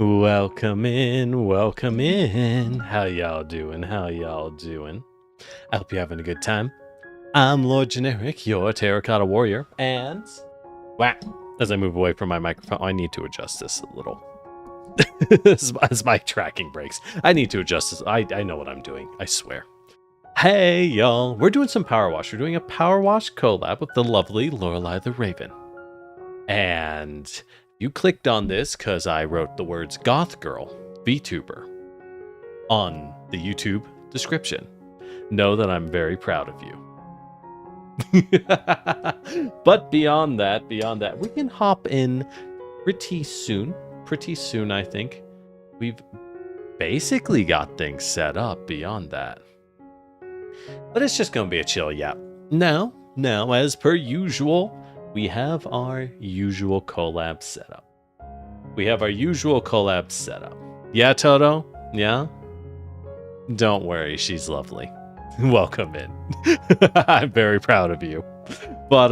Welcome in, welcome in. How y'all doing? How y'all doing? I hope you're having a good time. I'm Lord Generic, your Terracotta Warrior, and wow, as I move away from my microphone, I need to adjust this a little. As my tracking breaks, I need to adjust this. I know what I'm doing, I swear. Hey y'all, we're doing some Power Wash. We're doing a Power Wash collab with the lovely LoreleiTheRaven. And you clicked on this because I wrote the words Goth Girl Vtuber on the YouTube description. Know that I'm very proud of you. But beyond that, we can hop in pretty soon. Pretty soon, I think. We've basically got things set up beyond that. But it's just going to be a chill yap. Now, as per usual, we have our usual collab setup. Yeah, Toto? Yeah? Don't worry, she's lovely. Welcome in. I'm very proud of you. But,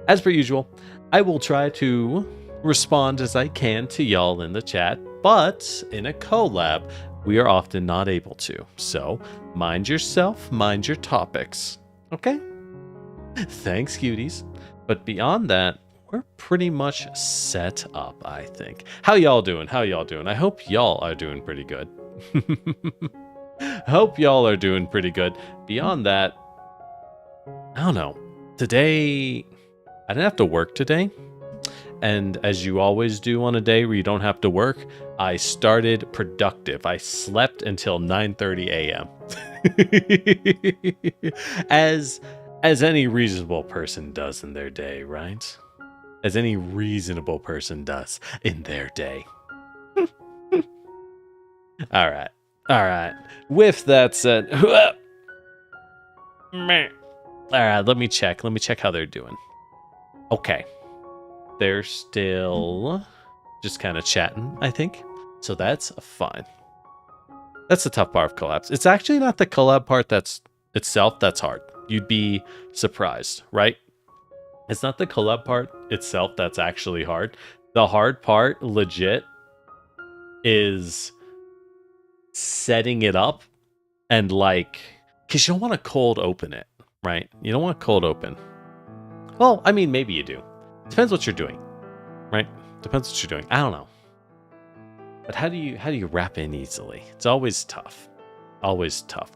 as per usual, I will try to respond as I can to y'all in the chat, but in a collab, we are often not able to. So, mind yourself, mind your topics. Okay? Thanks, cuties. But beyond that, we're pretty much set up, I think. How y'all doing? I hope y'all are doing pretty good. Beyond that, I don't know. Today, I didn't have to work today. And as you always do on a day where you don't have to work, I started productive. I slept until 9:30 a.m. As any reasonable person does in their day, right? As any reasonable person does in their day. All right. With that said, all right, let me check how they're doing. Okay. They're still just kind of chatting, I think. So that's fine. That's the tough part of collabs. It's actually not the collab part that's hard. You'd be surprised, right? It's not the collab part itself that's actually hard. The hard part, legit, is setting it up and because you don't want to cold open it, right? You don't want to cold open. Well, I mean, maybe you do. Depends what you're doing, right? Depends what you're doing. I don't know. But how do you wrap in easily? It's always tough.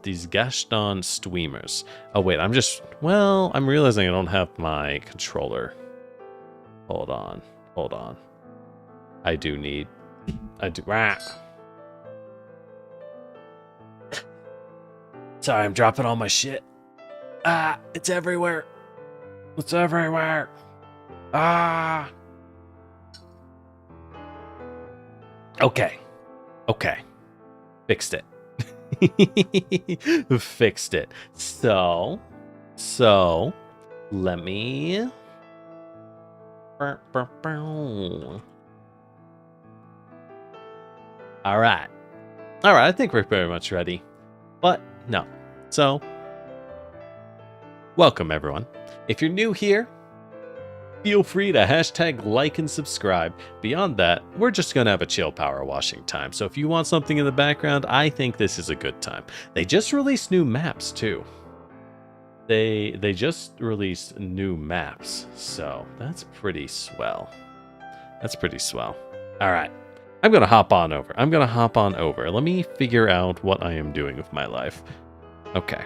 These Gaston streamers. Oh wait, I'm realizing I don't have my controller. Hold on. I do. Sorry, I'm dropping all my shit. It's everywhere. Okay. Fixed it. Fixed it. So let me all right, I think we're very much ready, but no. So welcome everyone. If you're new here, feel free to hashtag like and subscribe. Beyond that, we're just going to have a chill power washing time. So if you want something in the background, I think this is a good time. They just released new maps too. They just released new maps. So that's pretty swell. All right. I'm going to hop on over. Let me figure out what I am doing with my life. Okay.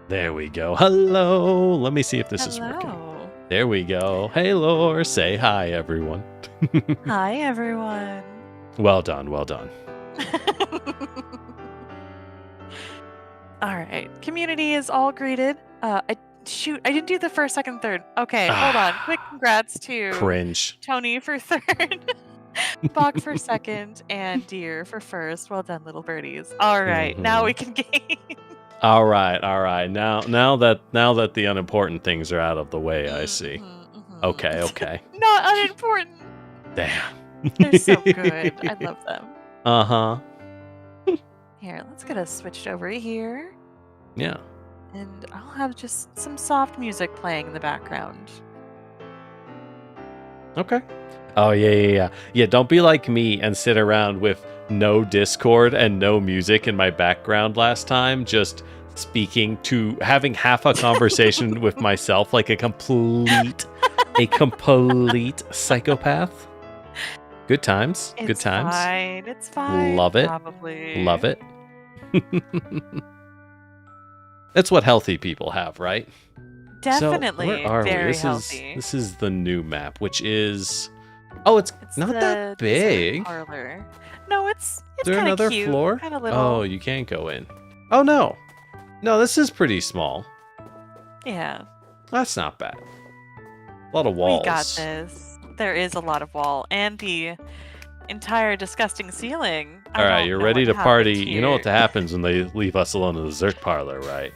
There we go. Hello. Let me see if this is working. There we go. Hey, Lore. Say hi, everyone. Hi, everyone. Well done. All right. Community is all greeted. I didn't do the first, second, third. Okay, hold on. Quick congrats to Cringe. Tony for third, Bach for second, and Deer for first. Well done, little birdies. All right, now we can game. All right. Now that the unimportant things are out of the way, I see. Okay. Not unimportant. Damn. They're so good. I love them. Uh-huh. Here, let's get us switched over here. Yeah. And I'll have just some soft music playing in the background. Okay. Oh, yeah. Yeah, don't be like me and sit around with no Discord and no music in my background last time, just having half a conversation with myself like a complete psychopath. Good times. Good times. It's fine. Love it. Probably. Love it. That's what healthy people have, right? Definitely. So where are very we? healthy. This is the new map, which is... Oh, it's not that big. Parlor. No, it's Is there kind of another cute. floor? Kind of little. Oh, you can't go in. Oh, no. No, this is pretty small. Yeah. That's not bad. A lot of walls. We got this. There is a lot of wall. And the entire disgusting ceiling. All right, you're ready to party. You know what happens when they leave us alone in the dessert parlor, right?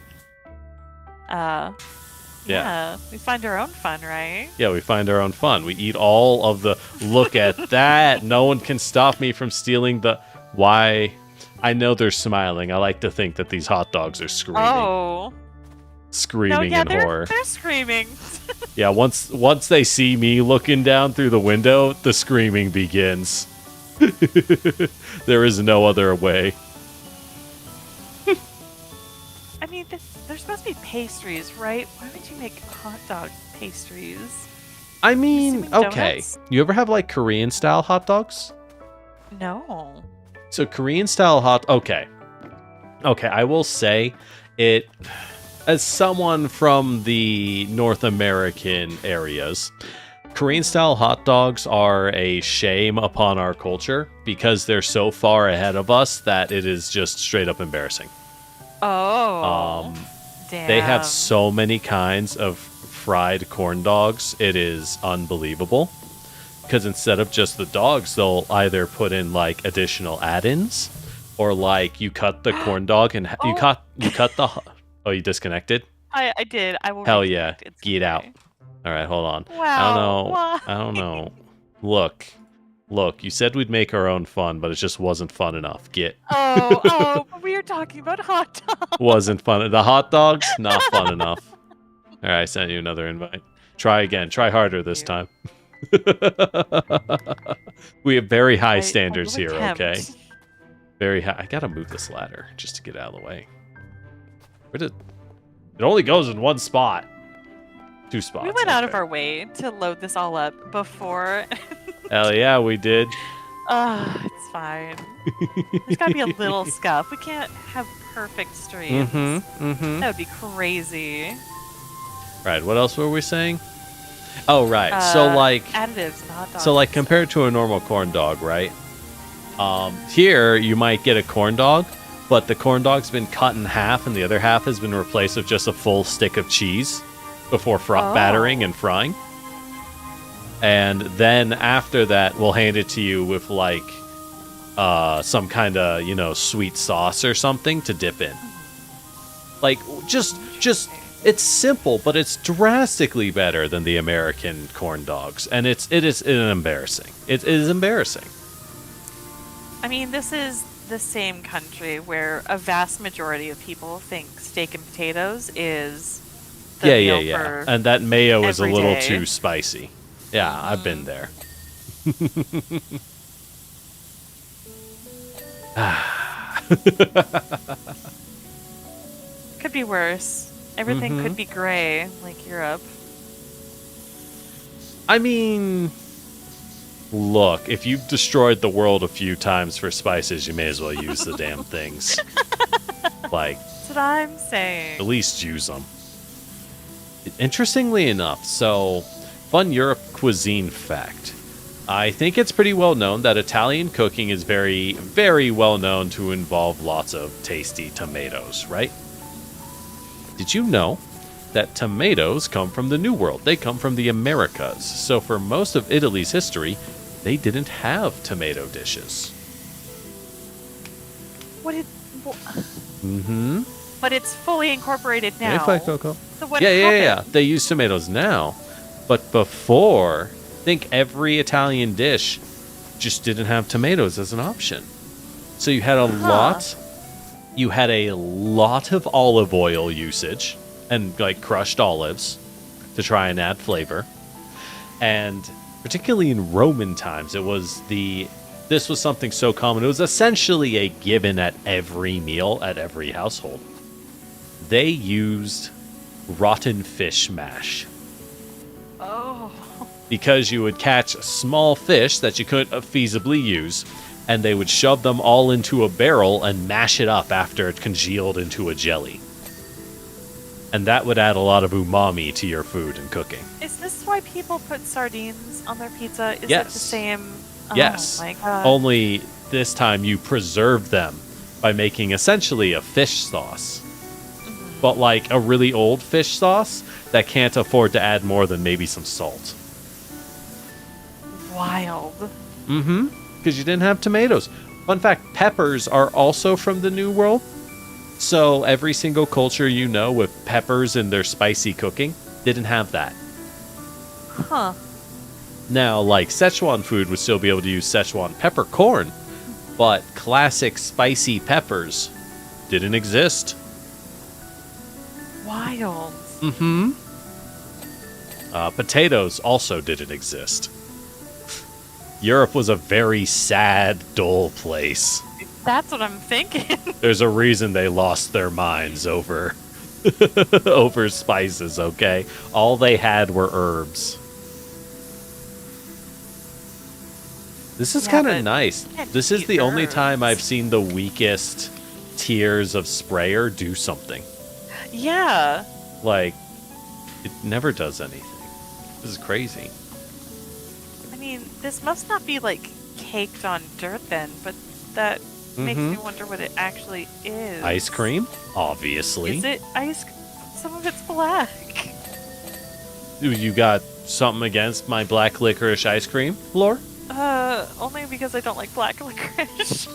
Yeah. We find our own fun, right? Yeah, we find our own fun. We eat all of the... Look at that. No one can stop me from stealing the... Why? I know they're smiling. I like to think that these hot dogs are screaming. Oh. Screaming in horror. They're screaming. Yeah, once they see me looking down through the window, the screaming begins. There is no other way. I mean, there's supposed to be pastries, right? Why would you make hot dog pastries? I mean, okay. Donuts? You ever have like Korean style hot dogs? No. So Korean style okay, I will say it, as someone from the North American areas, Korean style hot dogs are a shame upon our culture because they're so far ahead of us that it is just straight up embarrassing. Oh. Damn. They have so many kinds of fried corn dogs. It is unbelievable. Because instead of just the dogs, they'll either put in like additional add-ins, or like you cut the corn dog and you cut the. Oh, you disconnected? I did. I will. Hell yeah! It's Get out. All right, hold on. Wow. I don't know. Look. You said we'd make our own fun, but it just wasn't fun enough. Oh, but we were talking about hot dogs. Wasn't fun. The hot dogs, not fun enough. All right, I sent you another invite. Try again. Try harder this time. We have very high standards here, okay? Very high. I gotta move this ladder just to get out of the way. It only goes in one spot. 2 spots. We went out of our way to load this all up before. Hell yeah, we did. It's fine. There's gotta be a little scuff. We can't have perfect streams. That would be crazy. Right, what else were we saying? Oh, right. So, like... additives and hot dogs. So, like, compared to a normal corn dog, right? Here, you might get a corn dog, but the corn dog's been cut in half, and the other half has been replaced with just a full stick of cheese before battering and frying. And then after that, we'll hand it to you with, like, some kind of, sweet sauce or something to dip in. Like, just... It's simple, but it's drastically better than the American corn dogs, and it is embarrassing. It is embarrassing. I mean, this is the same country where a vast majority of people think steak and potatoes is the meal for and that mayo is a every little day. too spicy. Yeah, I've been there. Could be worse. Everything could be gray, like Europe. I mean, look, if you've destroyed the world a few times for spices, you may as well use the damn things. Like, That's what I'm saying. at least use them. Interestingly enough, so, fun Europe cuisine fact. I think it's pretty well known that Italian cooking is very, very well known to involve lots of tasty tomatoes, right? Did you know that tomatoes come from the New World? They come from the Americas. So for most of Italy's history, they didn't have tomato dishes. But it's fully incorporated now. So what Yeah. happened? They use tomatoes now. But before, I think every Italian dish just didn't have tomatoes as an option. So you had a lot of olive oil usage and like crushed olives to try and add flavor. And for particularly in Roman times, this was something so common. It was essentially a given at every meal at every household. They used rotten fish mash. Oh. Because you would catch small fish that you couldn't feasibly use, and they would shove them all into a barrel and mash it up after it congealed into a jelly. And that would add a lot of umami to your food and cooking. Is this why people put sardines on their pizza? Is Yes. it the same? Yes. Oh my god. Only this time you preserve them by making essentially a fish sauce. But like a really old fish sauce that can't afford to add more than maybe some salt. Wild. Mm-hmm. Because you didn't have tomatoes. Fun fact, peppers are also from the New World. So every single culture you know with peppers in their spicy cooking didn't have that. Huh. Now, like Szechuan food would still be able to use Szechuan peppercorn, but classic spicy peppers didn't exist. Wild. Mm-hmm. Potatoes also didn't exist. Europe was a very sad, dull place. That's what I'm thinking. There's a reason they lost their minds over over spices, okay? All they had were herbs. This is kind of nice. This is the only time I've seen the weakest tiers of sprayer do something. Yeah. Like, it never does anything. This is crazy. I mean, this must not be like caked on dirt then, but that makes me wonder what it actually is. Ice cream? Obviously. Is it ice? Some of it's black. You got something against my black licorice ice cream, Lore? Only because I don't like black licorice.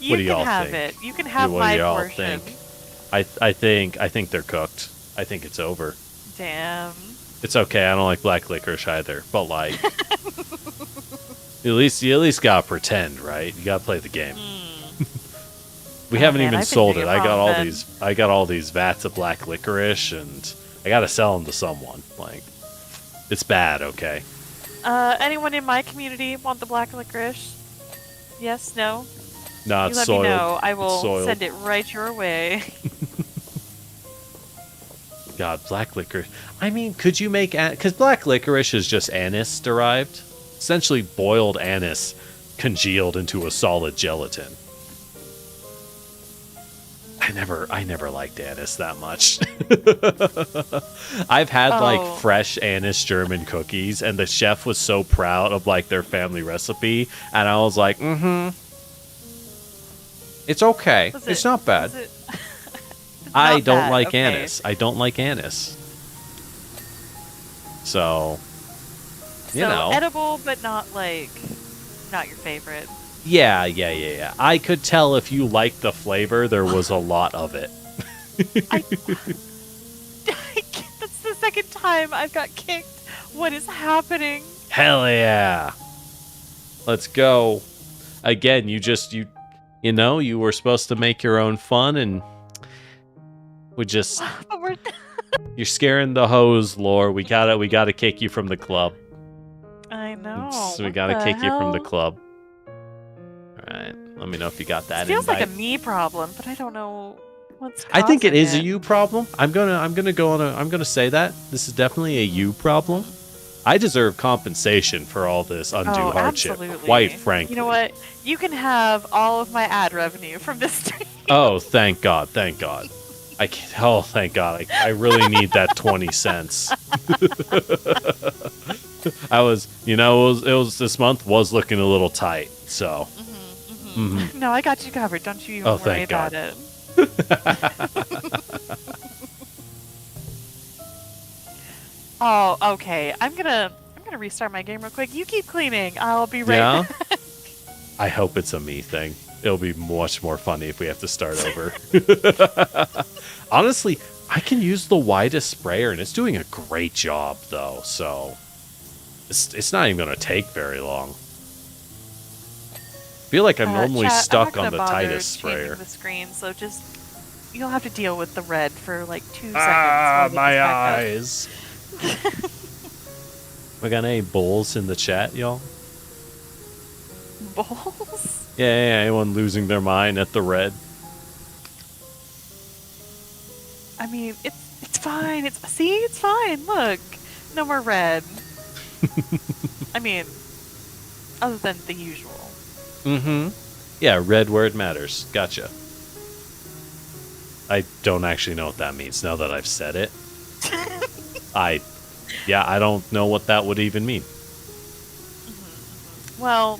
What do y'all have think? it. You can have What my do y'all portion. think? I think they're cooked. I think it's over. Damn. It's okay. I don't like black licorice either. But like, you at least gotta pretend, right? You gotta play the game. We haven't man, even I've been sold doing it. it I got wrong all then. these. I got all these vats of black licorice, and I gotta sell them to someone. Like, it's bad. Okay. Anyone in my community want the black licorice? Yes, no? No, You it's let soiled. me know. I It's will soiled. send it right your way. God, black licorice. I mean, could you make... Because black licorice is just anise derived. Essentially boiled anise congealed into a solid gelatin. I never liked anise that much. I've had like fresh anise German cookies, and the chef was so proud of like their family recipe, and I was like, it's okay. It's not bad. I don't like anise. I don't like anise. So, you know. Edible, but not not your favorite. Yeah. I could tell if you liked the flavor, there was a lot of it. That's the second time I've got kicked. What is happening? Hell yeah. Let's go. Again, you were supposed to make your own fun, and you're scaring the hoes, Lore. We gotta kick you from the club. I know. So we gotta kick you from the club. Alright, let me know if you got that. It feels invite. like a me problem, but I don't know what's I think it causing is a you problem. I'm gonna say that. This is definitely a you problem. I deserve compensation for all this undue hardship. Absolutely. Quite frankly. You know what? You can have all of my ad revenue from this stream. Oh, thank God. Thank God. Thank God. I really need that 20 cents. It was this month was looking a little tight, so. No, I got you covered. Don't you even worry about it. Oh, okay. I'm gonna restart my game real quick. You keep cleaning. I'll be right back. I hope it's a me thing. It'll be much more funny if we have to start over. Honestly, I can use the widest sprayer, and it's doing a great job, though. So it's not even going to take very long. I feel like I'm normally chat, stuck I'm on the not gonna bother tightest sprayer. changing the screen, so you'll have to deal with the red for like 2 seconds. Ah, while I get my this back up. eyes. We got any bulls in the chat, y'all? Bulls? Yeah, anyone losing their mind at the red? I mean, it's fine. It's fine. Look, no more red. I mean, other than the usual. Mm-hmm. Yeah, red word matters. Gotcha. I don't actually know what that means now that I've said it. I don't know what that would even mean. Well,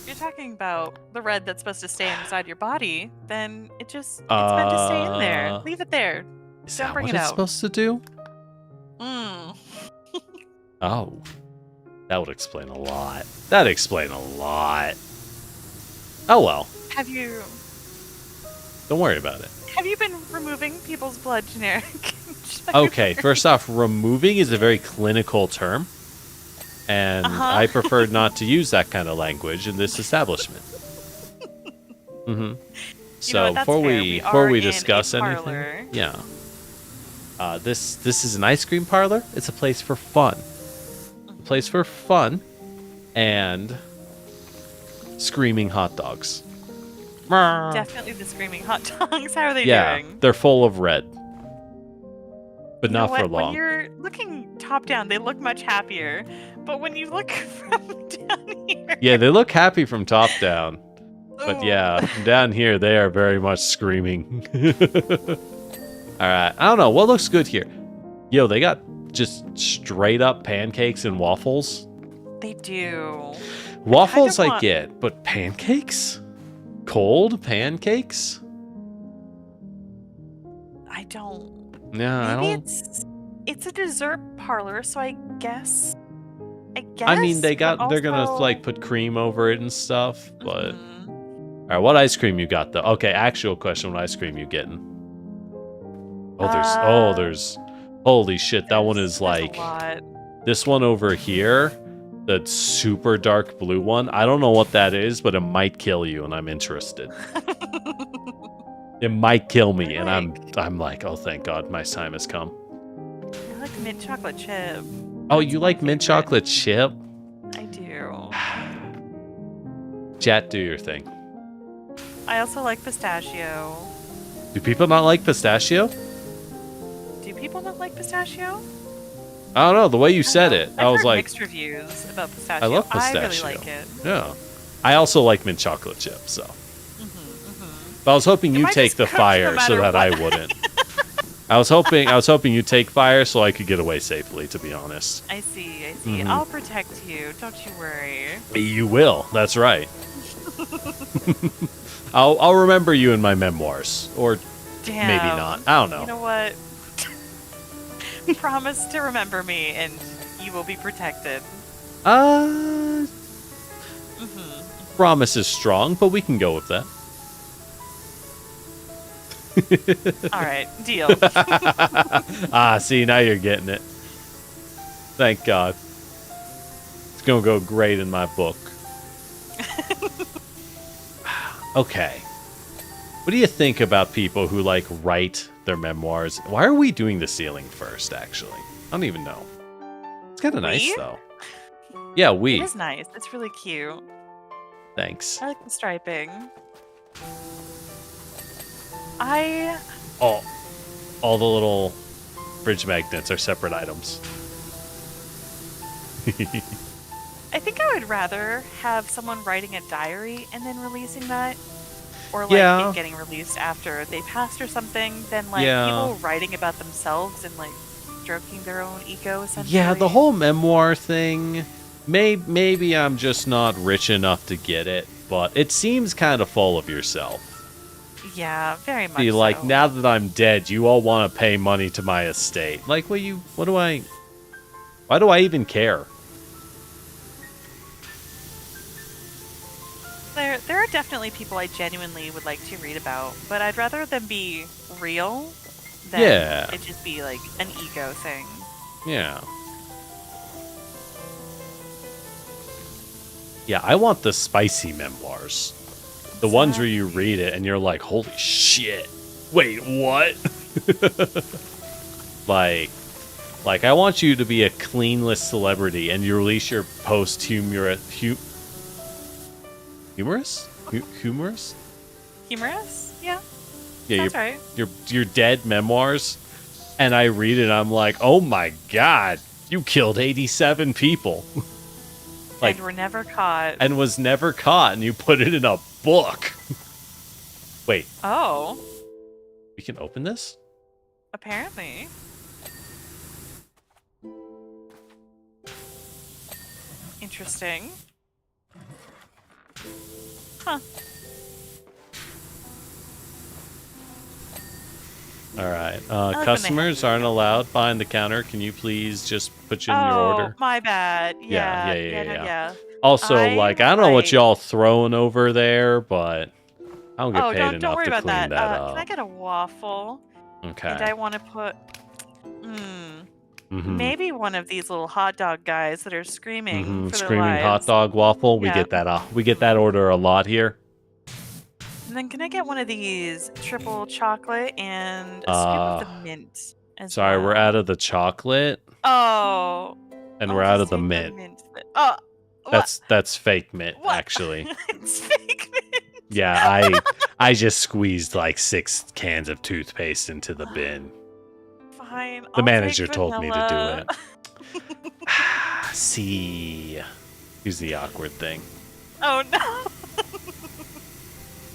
you're talking about the red that's supposed to stay inside your body, then it's meant to stay in there. Leave it there. Is Don't that bring what it it's out. supposed to do? Mm. Oh. That would explain a lot. That'd explain a lot. Oh well. Have you Don't worry about it. been removing people's blood generic? Okay, first off, removing is a very clinical term. And I prefer not to use that kind of language in this establishment. Mm-hmm. So before we discuss anything, yeah. This is an ice cream parlor. It's a place for fun. A place for fun and screaming hot dogs. Definitely the screaming hot dogs. How are they doing? Yeah, they're full of red. But not for long. When you're looking top down, they look much happier. But when you look from down here... Yeah, they look happy from top down. But yeah, from down here, they are very much screaming. Alright, I don't know. What looks good here? Yo, they got just straight up pancakes and waffles. They do. Waffles I get, but pancakes? Cold pancakes? I don't... Yeah, Maybe I don't... it's a dessert parlor, so I guess... I mean, they're gonna like put cream over it and stuff, but... Alright, what ice cream you got though? Okay, actual question, what ice cream you getting? Oh, there's... Holy shit, that one is like... This one over here, the super dark blue one, I don't know what that is, but it might kill you, and I'm interested. It might kill me, and I'm like, oh, thank God, my time has come. I like mint chocolate chip. Oh, you like mint chocolate chip? I do. Chat, do your thing. I also like pistachio. Do people not like pistachio? Do people not like pistachio? I don't know. The way you said it, I was like... mixed reviews about pistachio. I love pistachio. I really like it. Yeah. I also like mint chocolate chip, so... But I was hoping you'd take the fire so that I wouldn't. I was hoping you'd take fire so I could get away safely, to be honest. I see. I'll protect you. Don't you worry. You will. That's right. I'll remember you in my memoirs. Or maybe not. I don't know. You know what? Promise to remember me and you will be protected. Promise is strong, but we can go with that. Alright, deal. See, now you're getting it. Thank God. It's gonna go great in my book. Okay. What do you think about people who, like, write their memoirs? Why are we doing the ceiling first, actually? I don't even know. It's kind of nice, though. Yeah, It is nice. It's really cute. Thanks. I like the striping. All the little fridge magnets are separate items. I think I would rather have someone writing a diary and then releasing that. Or like it getting released after they passed or something than like people writing about themselves and like stroking their own ego essentially. Yeah, the whole memoir thing, maybe I'm just not rich enough to get it, but it seems kind of full of yourself. Yeah, very much. Be like, now that I'm dead, you all want to pay money to my estate. Like, why do I even care? There are definitely people I genuinely would like to read about, but I'd rather them be real than it just be like an ego thing. Yeah. Yeah, I want the spicy memoirs. The ones where you read it and you're like, holy shit. Wait, what? like Like, I want you to be a cleanless celebrity, and you release your post humorous? Humorous? Yeah. Yeah, That's right. your dead memoirs, and I read it, and I'm like, oh my god, you killed 87 people. Like, and were never caught. And was never caught, and you put it in a book. Wait. Oh. We can open this? Apparently. Interesting. Huh. All right. Customers aren't allowed behind the counter. Can you please just put in your order? Oh, my bad. Yeah. Also, I don't know what y'all throwing over there, but I don't get paid enough to clean that up. Can I get a waffle? Okay. And I want to put... maybe one of these little hot dog guys that are screaming for their lives. Hot dog waffle. We get that. We get that order a lot here. And then can I get one of these triple chocolate and a scoop of the mint? Sorry, we're out of the chocolate. Oh. And we're out of the mint. Oh. That's fake mint, actually. It's fake mint. Yeah, I just squeezed like 6 cans of toothpaste into the bin. Fine. The manager told me to do it. See. Here's the awkward thing. Oh no.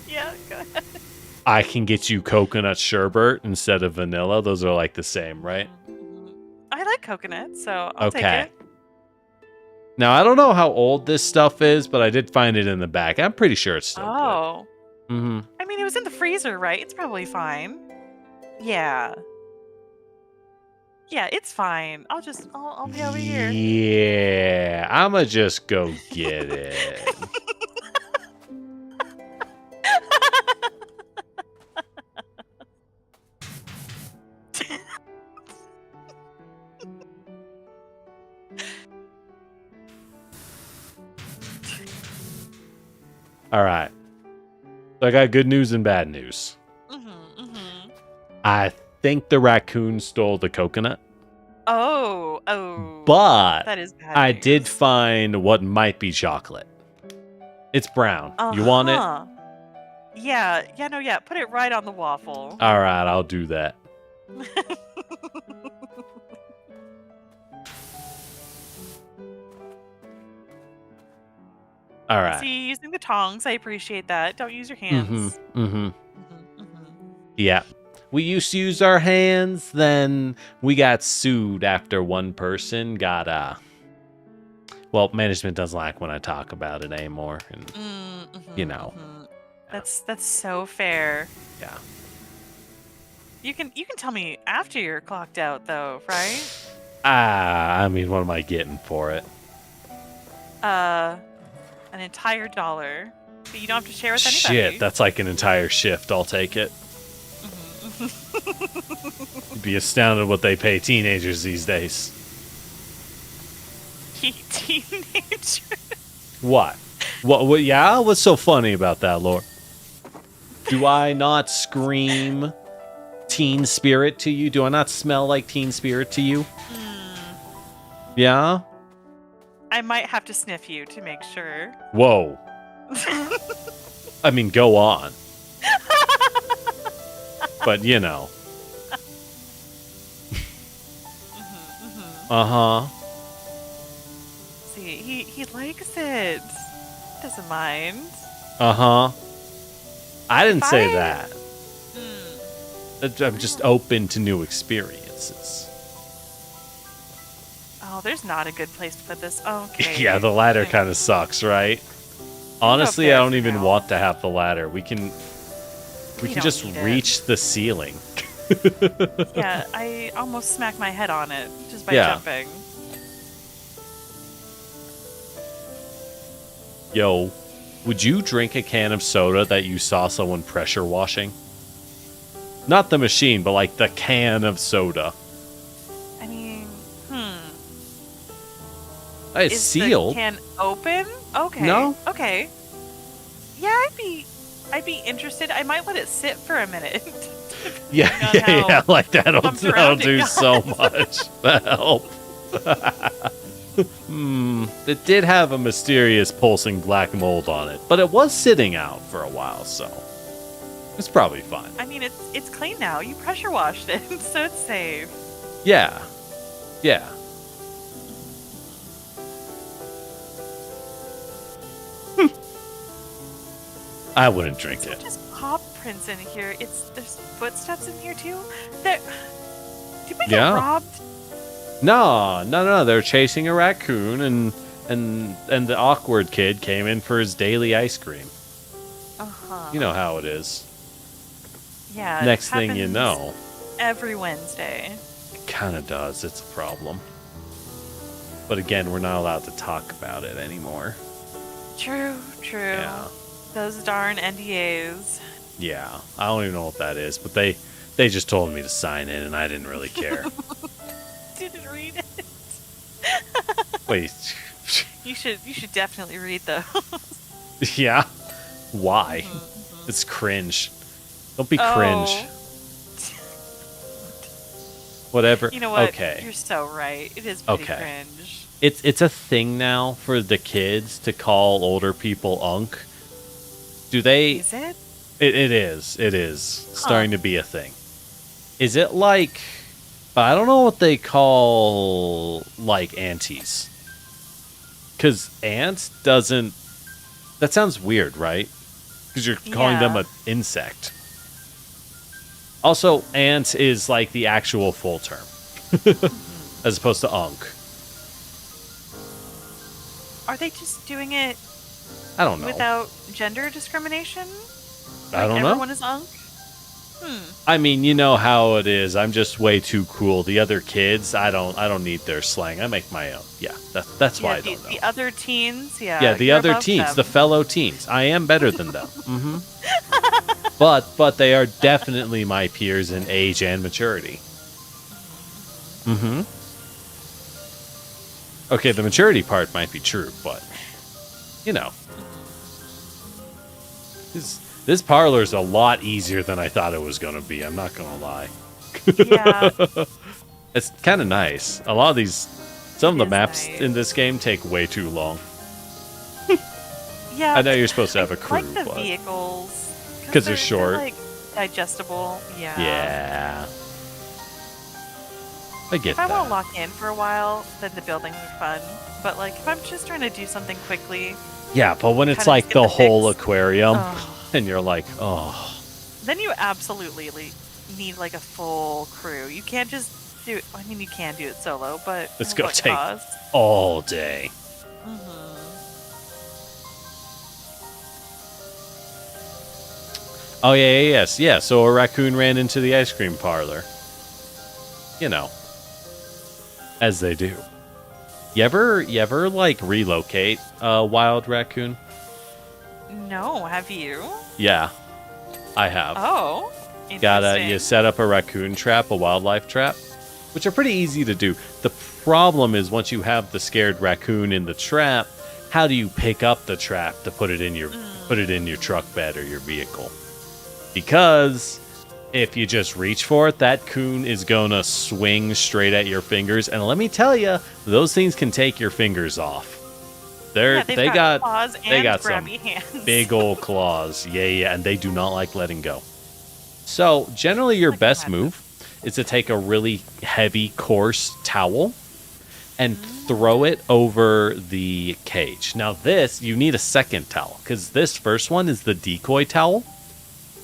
Yeah, go ahead. I can get you coconut sherbet instead of vanilla. Those are like the same, right? I like coconut, so I'll take it. Now, I don't know how old this stuff is, but I did find it in the back. I'm pretty sure it's still good. I mean, it was in the freezer, right? It's probably fine. Yeah. Yeah, it's fine. I'll be over here. Yeah, I'ma just go get it. All right. So I got good news and bad news. I think the raccoon stole the coconut. Oh. But that is bad I news. did find what might be chocolate. It's brown. You want it? Yeah. Put it right on the waffle. All right, I'll do that. All right. See, using the tongs, I appreciate that. Don't use your hands. Yeah. We used to use our hands, then we got sued after one person got, well, management doesn't like when I talk about it anymore. And, you know. That's so fair. Yeah. You can tell me after you're clocked out, though, right? I mean, what am I getting for it? An entire $1. But you don't have to share with anybody. Shit, that's like an entire shift. I'll take it. You'd be astounded what they pay teenagers these days. Teenagers? What? What? Yeah? What's so funny about that, Lore? Do I not scream teen spirit to you? Do I not smell like teen spirit to you? Yeah? I might have to sniff you to make sure. Whoa. I mean, go on. But, you know. See, he likes it. Doesn't mind. I didn't say that. I'm just open to new experiences. Oh, there's not a good place to put this. Okay. Yeah, the ladder kind of sucks, right? Honestly, I don't even want to have the ladder. We can just reach the ceiling. Yeah, I almost smacked my head on it just by jumping. Yo, would you drink a can of soda that you saw someone pressure washing? Not the machine, but like the can of soda. I mean, It's sealed. The can open? Okay. No? Okay. Yeah, I'd be interested. I might let it sit for a minute. Yeah, like that'll do so much. Help. It did have a mysterious pulsing black mold on it, but it was sitting out for a while, so it's probably fine. I mean, it's clean now. You pressure washed it, so it's safe. Yeah. I wouldn't drink it. Just paw prints in here. There's footsteps in here too. Did we get robbed? No. They're chasing a raccoon, and the awkward kid came in for his daily ice cream. You know how it is. Yeah. Next thing you know, every Wednesday. It kind of does. It's a problem. But again, we're not allowed to talk about it anymore. True. Yeah. Those darn NDAs. Yeah, I don't even know what that is, but they just told me to sign in, and I didn't really care. Didn't read it. Wait. You should definitely read those. Yeah? Why? It's cringe. Don't be cringe. Whatever. You know what? Okay. You're so right. It is pretty cringe. It's a thing now for the kids to call older people unk. Do they? Is it? It is. It is starting to be a thing. Is it like? I don't know what they call like aunties. Because aunt doesn't. That sounds weird, right? Because you're calling them an insect. Also, aunt is like the actual full term, as opposed to unk. Are they just doing it? I don't know. Without gender discrimination? I don't know. Everyone is unk? I mean, you know how it is. I'm just way too cool. The other kids, I don't need their slang. I make my own. Yeah, that's why I don't know. The other teens, Yeah, the other teens, them. the fellow teens. I am better than them. But they are definitely my peers in age and maturity. Okay, the maturity part might be true, but you know. This parlor's a lot easier than I thought it was going to be. I'm not going to lie. Yeah. It's kind of nice. A lot of some of the maps in this game take way too long. Yeah. I know you're supposed to have a crew, like the but vehicles. Because they're short. They're, like, digestible. Yeah. Yeah. I get that. If I want to lock in for a while, then the buildings are fun. But like, if I'm just trying to do something quickly. Yeah, but when it's like the whole aquarium, and you're like, oh. Then you absolutely need like a full crew. You can't just do it. I mean, you can do it solo, but it's gonna take all day. Oh yeah. So a raccoon ran into the ice cream parlor. You know, as they do. You ever like relocate a wild raccoon? No, have you? Yeah, I have. Oh, interesting. You set up a raccoon trap, a wildlife trap, which are pretty easy to do. The problem is once you have the scared raccoon in the trap, how do you pick up the trap to put it in your truck bed or your vehicle? Because if you just reach for it, that coon is gonna swing straight at your fingers, and let me tell you, those things can take your fingers off. They got claws and they got grabby some hands. big old claws. Yeah, and they do not like letting go. So generally, your best move is to take a really heavy, coarse towel and throw it over the cage. Now you need a second towel, because this first one is the decoy towel.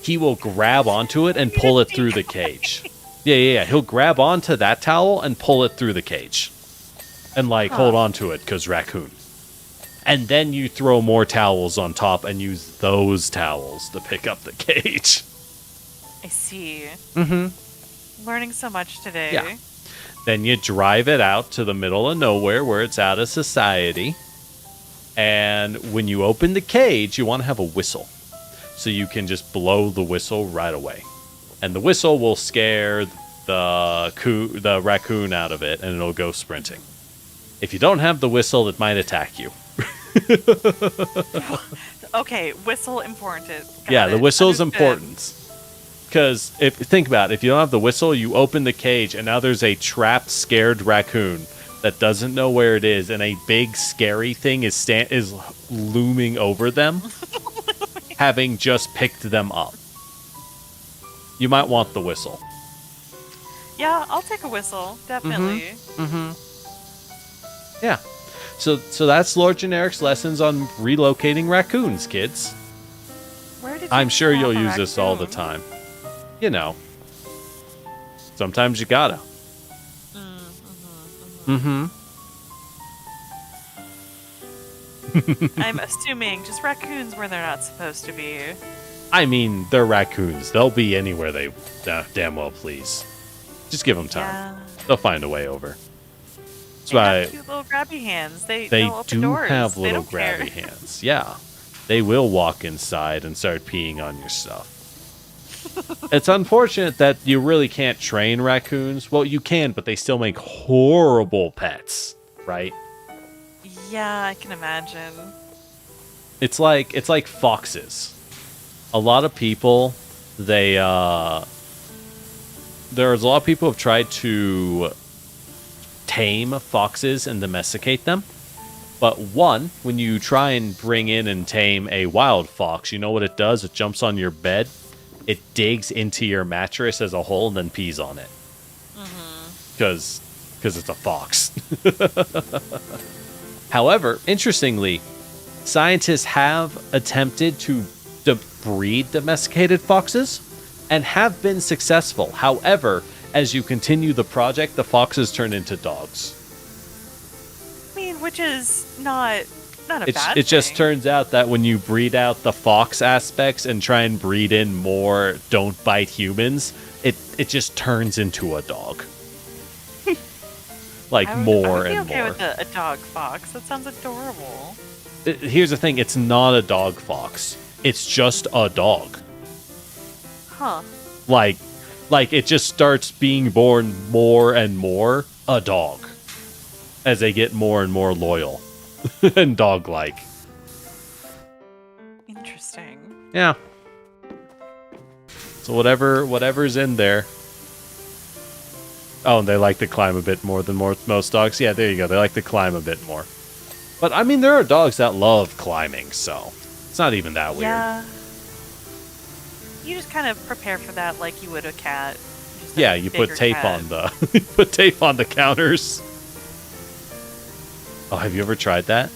He will grab onto it and pull it through the cage. Yeah. He'll grab onto that towel and pull it through the cage. And hold on to it, because raccoon. And then you throw more towels on top and use those towels to pick up the cage. I see. Learning so much today. Yeah. Then you drive it out to the middle of nowhere where it's out of society. And when you open the cage, you want to have a whistle. So you can just blow the whistle right away. And the whistle will scare the raccoon out of it, and it'll go sprinting. If you don't have the whistle, it might attack you. Okay, whistle important. The whistle's important. Because think about it, if you don't have the whistle, you open the cage, and now there's a trapped, scared raccoon that doesn't know where it is, and a big, scary thing is looming over them, having just picked them up. You might want the whistle. Yeah, I'll take a whistle, definitely. Yeah. So that's Lord Generic's lessons on relocating raccoons, kids. Where did you I'm sure have you'll a use this all the raccoon? time. You know. Sometimes you gotta. I'm assuming just raccoons where they're not supposed to be. I mean, they're raccoons. They'll be anywhere they damn well please. Just give them time. Yeah. They'll find a way over. That's They why have cute little grabby hands. They'll they open do doors. have They little don't care. grabby hands. Yeah. They will walk inside and start peeing on your stuff. It's unfortunate that you really can't train raccoons. Well, you can, but they still make horrible pets, right? Yeah, I can imagine. It's like foxes. A lot of people, there's a lot of people have tried to tame foxes and domesticate them. But one, when you try and bring in and tame a wild fox, you know what it does? It jumps on your bed, it digs into your mattress as a whole, and then pees on it. Because it's a fox. However, interestingly, scientists have attempted to breed domesticated foxes and have been successful. However, as you continue the project, the foxes turn into dogs. I mean, which is not a bad thing. It just turns out that when you breed out the fox aspects and try and breed in more don't bite humans, it just turns into a dog. Like more and okay more. With a dog fox. That sounds adorable. Here's the thing, it's not a dog fox. It's just a dog. Huh. Like it just starts being born more and more a dog as they get more and more loyal and dog-like. Interesting. Yeah. So whatever's in there. Oh, and they like to climb a bit more than most dogs. Yeah, there you go. They like to climb a bit more. But I mean, there are dogs that love climbing, so it's not even that weird. Yeah. You just kind of prepare for that like you would a cat. Yeah, you put tape on the counters. Oh, have you ever tried that?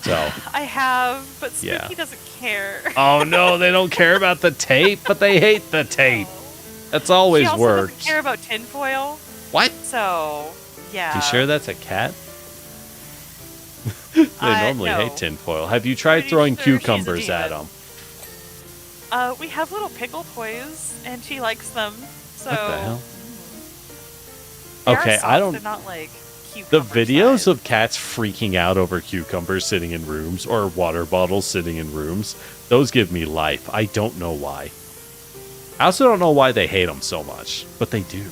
So I have, but Spooky Yeah. doesn't care. Oh no, they don't care about the tape, but they hate the tape. That's always She also worked. doesn't care about tinfoil. What? So, yeah. You sure that's a cat? They normally no. hate tinfoil. Have you tried Pretty throwing sure she's a cucumbers at demon. them? We have little pickle toys, and she likes them. So What the hell? They are Okay, soft, I don't. They're not like The cucumber videos size. of cats freaking out over cucumbers sitting in rooms or water bottles sitting in rooms, those give me life. I don't know why. I also don't know why they hate them so much, but they do.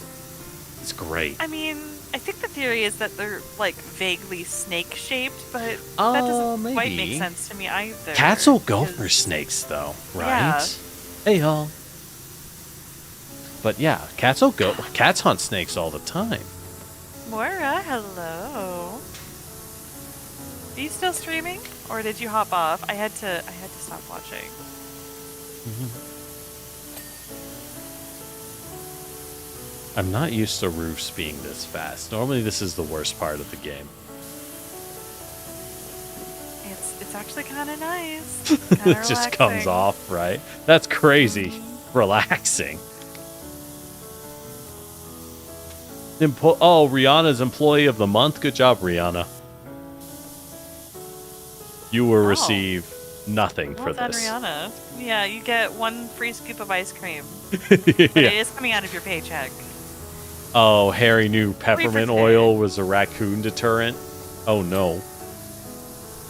It's great. I mean, I think the theory is that they're like vaguely snake-shaped, but that doesn't quite maybe. make sense to me either. Cats will go because- for snakes, though, right? Yeah. Hey, y'all. But yeah, cats will go. Cats hunt snakes all the time. Moira, hello. Are you still streaming, or did you hop off? I had to stop watching. I'm not used to roofs being this fast. Normally, this is the worst part of the game. It's actually kind of nice. It just comes off, right? That's crazy. Relaxing. Rihanna's Employee of the Month. Good job, Rihanna. You will receive nothing Well for done, this. Rihanna. Yeah, you get one free scoop of ice cream. But it Yeah. is coming out of your paycheck. Oh, Harry knew peppermint today. oil was a raccoon deterrent. Oh no.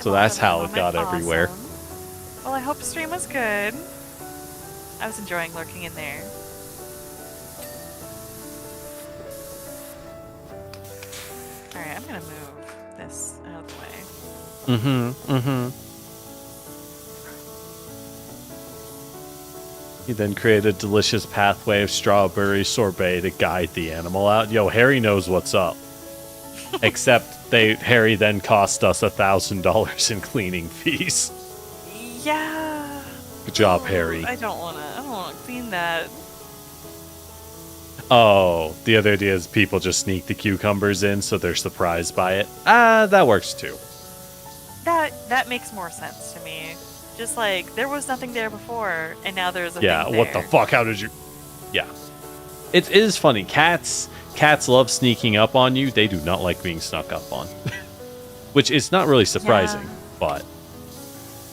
So that's how it got everywhere. Awesome. Well, I hope the stream was good. I was enjoying lurking in there. Alright, I'm gonna move this out of the way. He then created a delicious pathway of strawberry sorbet to guide the animal out. Yo, Harry knows what's up. Except Harry then cost us $1,000 in cleaning fees. Yeah. Good job, Harry. I don't wanna clean that. Oh, the other idea is people just sneak the cucumbers in so they're surprised by it. That works too. That makes more sense to me. Just like, there was nothing there before, and now there's a thing there. Yeah, what the fuck? How did you... Yeah. It is funny. Cats love sneaking up on you. They do not like being snuck up on. Which is not really surprising, but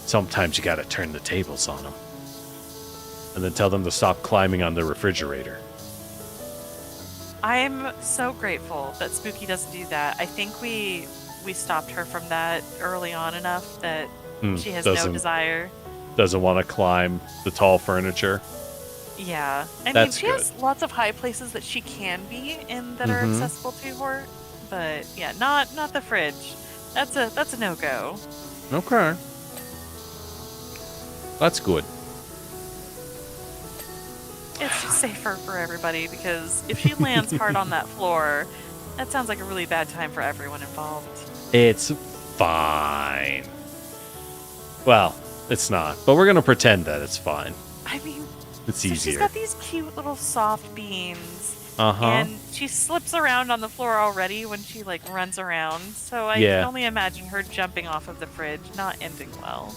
sometimes you gotta turn the tables on them. And then tell them to stop climbing on the refrigerator. I'm so grateful that Spooky doesn't do that. I think we stopped her from that early on enough that she has no desire. Doesn't want to climb the tall furniture. Yeah. I mean, she has lots of high places that she can be in that are accessible to her. But yeah, not the fridge. That's a no-go. Okay. That's good. It's just safer for everybody, because if she lands hard on that floor, that sounds like a really bad time for everyone involved. It's fine. Well, it's not, but we're going to pretend that it's fine. I mean, it's easier. She's got these cute little soft beans. And she slips around on the floor already when she, like, runs around. So I can only imagine her jumping off of the fridge not ending well.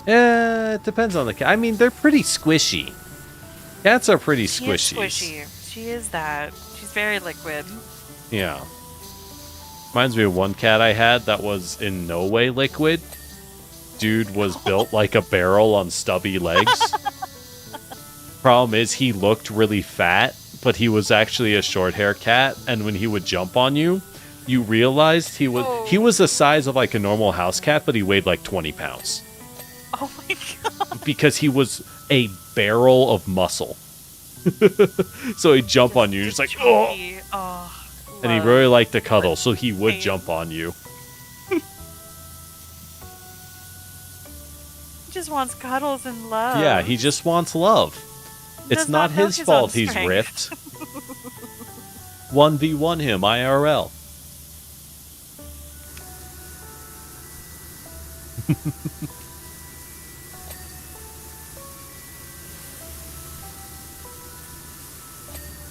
It depends on the cat. I mean, they're pretty squishy. Cats are pretty squishy. She is that. She's very liquid. Yeah. Reminds me of one cat I had that was in no way liquid. Dude was built like a barrel on stubby legs. Problem is, he looked really fat, but he was actually a short hair cat, and when he would jump on you, you realized he was the size of like a normal house cat, but he weighed like 20 pounds. Oh my god. Because he was a barrel of muscle. So he'd jump on you, just like, oh! And he really liked to cuddle, so he would jump on you. He just wants cuddles and love. Yeah, he just wants love. It's not his fault he's ripped. 1v1 him, IRL.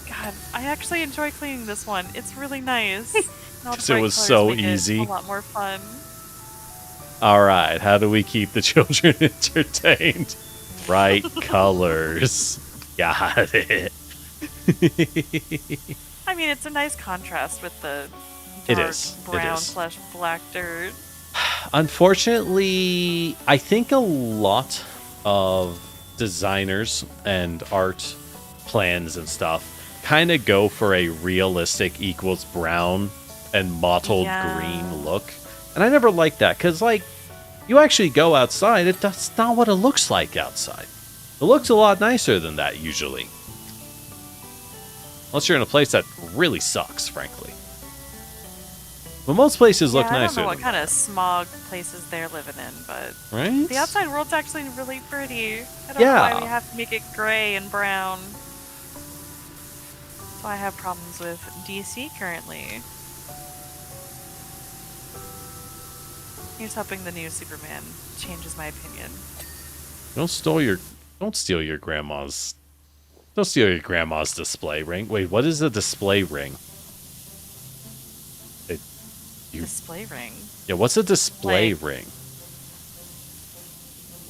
God, I actually enjoy cleaning this one. It's really nice. Because it was so easy. A lot more fun. Alright, how do we keep the children entertained? Bright colors. Got it. I mean, it's a nice contrast with the dark brown/black dirt. Unfortunately, I think a lot of designers and art plans and stuff kind of go for a realistic equals brown and mottled green look. And I never liked that, because, like, you actually go outside, that's not what it looks like outside. It looks a lot nicer than that, usually. Unless you're in a place that really sucks, frankly. But most places look nicer. I don't know what kind of smog places they're living in, but right? The outside world's actually really pretty. I don't know why we have to make it gray and brown. So I have problems with DC currently. Here's hoping the new Superman changes my opinion. Don't steal your grandma's. Don't steal your grandma's display ring. Wait, what is a display ring? Display ring? Yeah, what's a display ring?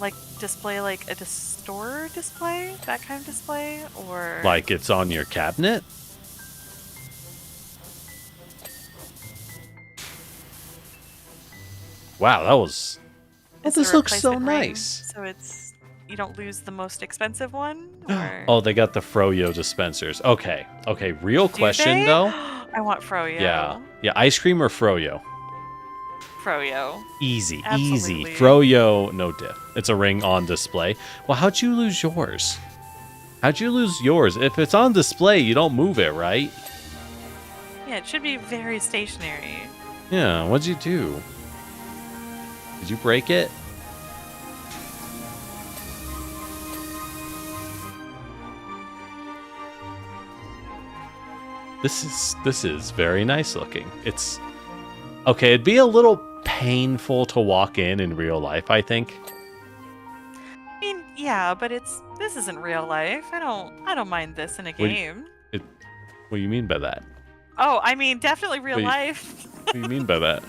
Like display, like a store display? That kind of display? Or like it's on your cabinet? Wow, that was... this looks so nice. So it's... You don't lose the most expensive one? Or... Oh, they got the Froyo dispensers. Okay. Okay, real question, though. I want Froyo. Yeah. Yeah, ice cream or Froyo? Froyo. Easy. Absolutely. Easy. Froyo, no diff. It's a ring on display. Well, how'd you lose yours? How'd you lose yours? If it's on display, you don't move it, right? Yeah, it should be very stationary. Yeah, what'd you do? Did you break it? This is very nice looking. It's okay. It'd be a little painful to walk in real life, I think. I mean, yeah, but this isn't real life. I don't mind this in a game. What do you mean by that? Oh, I mean, definitely real life. What do you mean by that?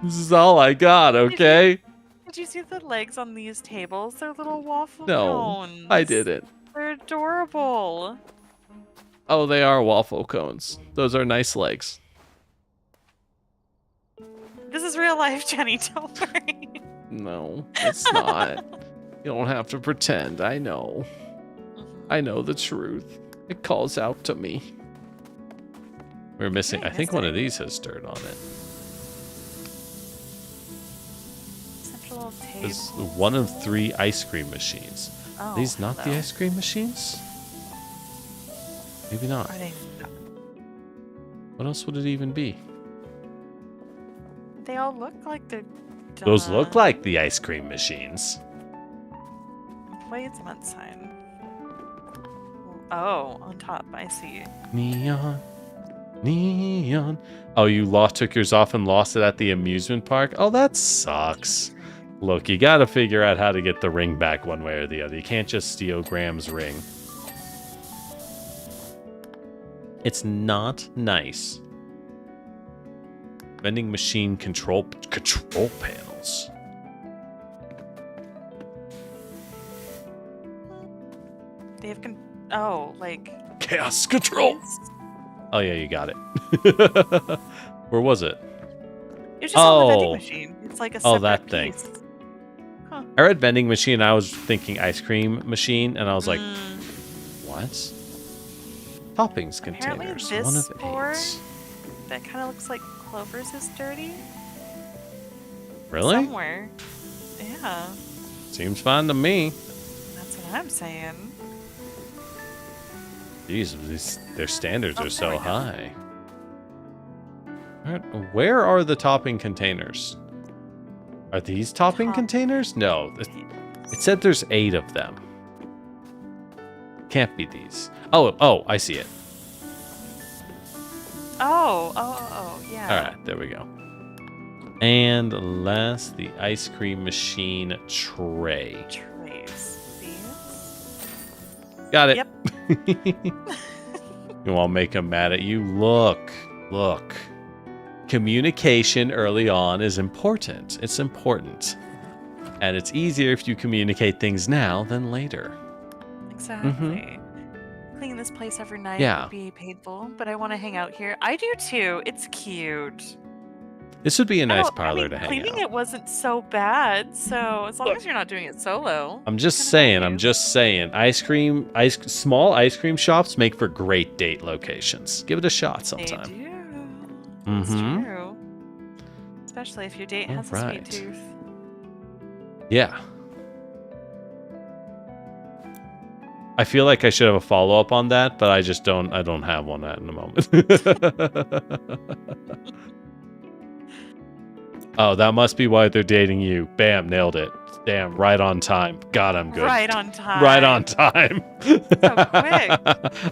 This is all I got, okay? Did you see the legs on these tables? They're little waffle No, cones. I didn't. They're adorable. Oh, they are waffle cones. Those are nice legs. This is real life, Jenny. Don't worry. No, it's not. You don't have to pretend. I know. I know the truth. It calls out to me. We're missing. I think one of these has dirt on it. Central table. There's one of 3 ice cream machines. Oh, Are these not the ice cream machines? Maybe not. Are they not? What else would it even be? They all look like they're done. Those look like the ice cream machines. Employee's sign. Oh, on top. I see. Neon. Neon. Oh, you took yours off and lost it at the amusement park? Oh, that sucks. Look, you gotta figure out how to get the ring back one way or the other. You can't just steal Graham's ring. It's not nice. Vending machine control panels. They have like Chaos control. Oh yeah, you got it. Where was it? It's just on the vending machine. It's like a separate that piece. thing. Huh. I read vending machine. I was thinking ice cream machine, and I was like, what? Toppings Apparently containers. this One of board 8. that kind of looks like Clover's is dirty. Really? Somewhere. Yeah. Seems fine to me. That's what I'm saying. Jeez, their standards are so there we go. high. Alright, where are the topping containers? Are these topping containers? No. It said there's 8 of them. Can't be these. Oh, I see it. Oh, yeah. Alright, there we go. And last, the ice cream machine tray. Trays. These? Got it. Yep. You want to make them mad at you? Look. Communication early on is important. It's important. And it's easier if you communicate things now than later. Exactly. Cleaning this place every night would be painful, but I want to hang out here. I do too. It's cute. This would be a nice parlor to hang out. Cleaning it wasn't so bad, so as long as you're not doing it solo. I'm just saying. Small ice cream shops make for great date locations. Give it a shot sometime. They do. That's true. Especially if your date has a sweet tooth. Yeah. I feel like I should have a follow-up on that, but I just don't. I don't have one at the moment. Oh, that must be why they're dating you. Bam, nailed it. Damn, right on time. God, I'm good. Right on time. Right on time. So quick.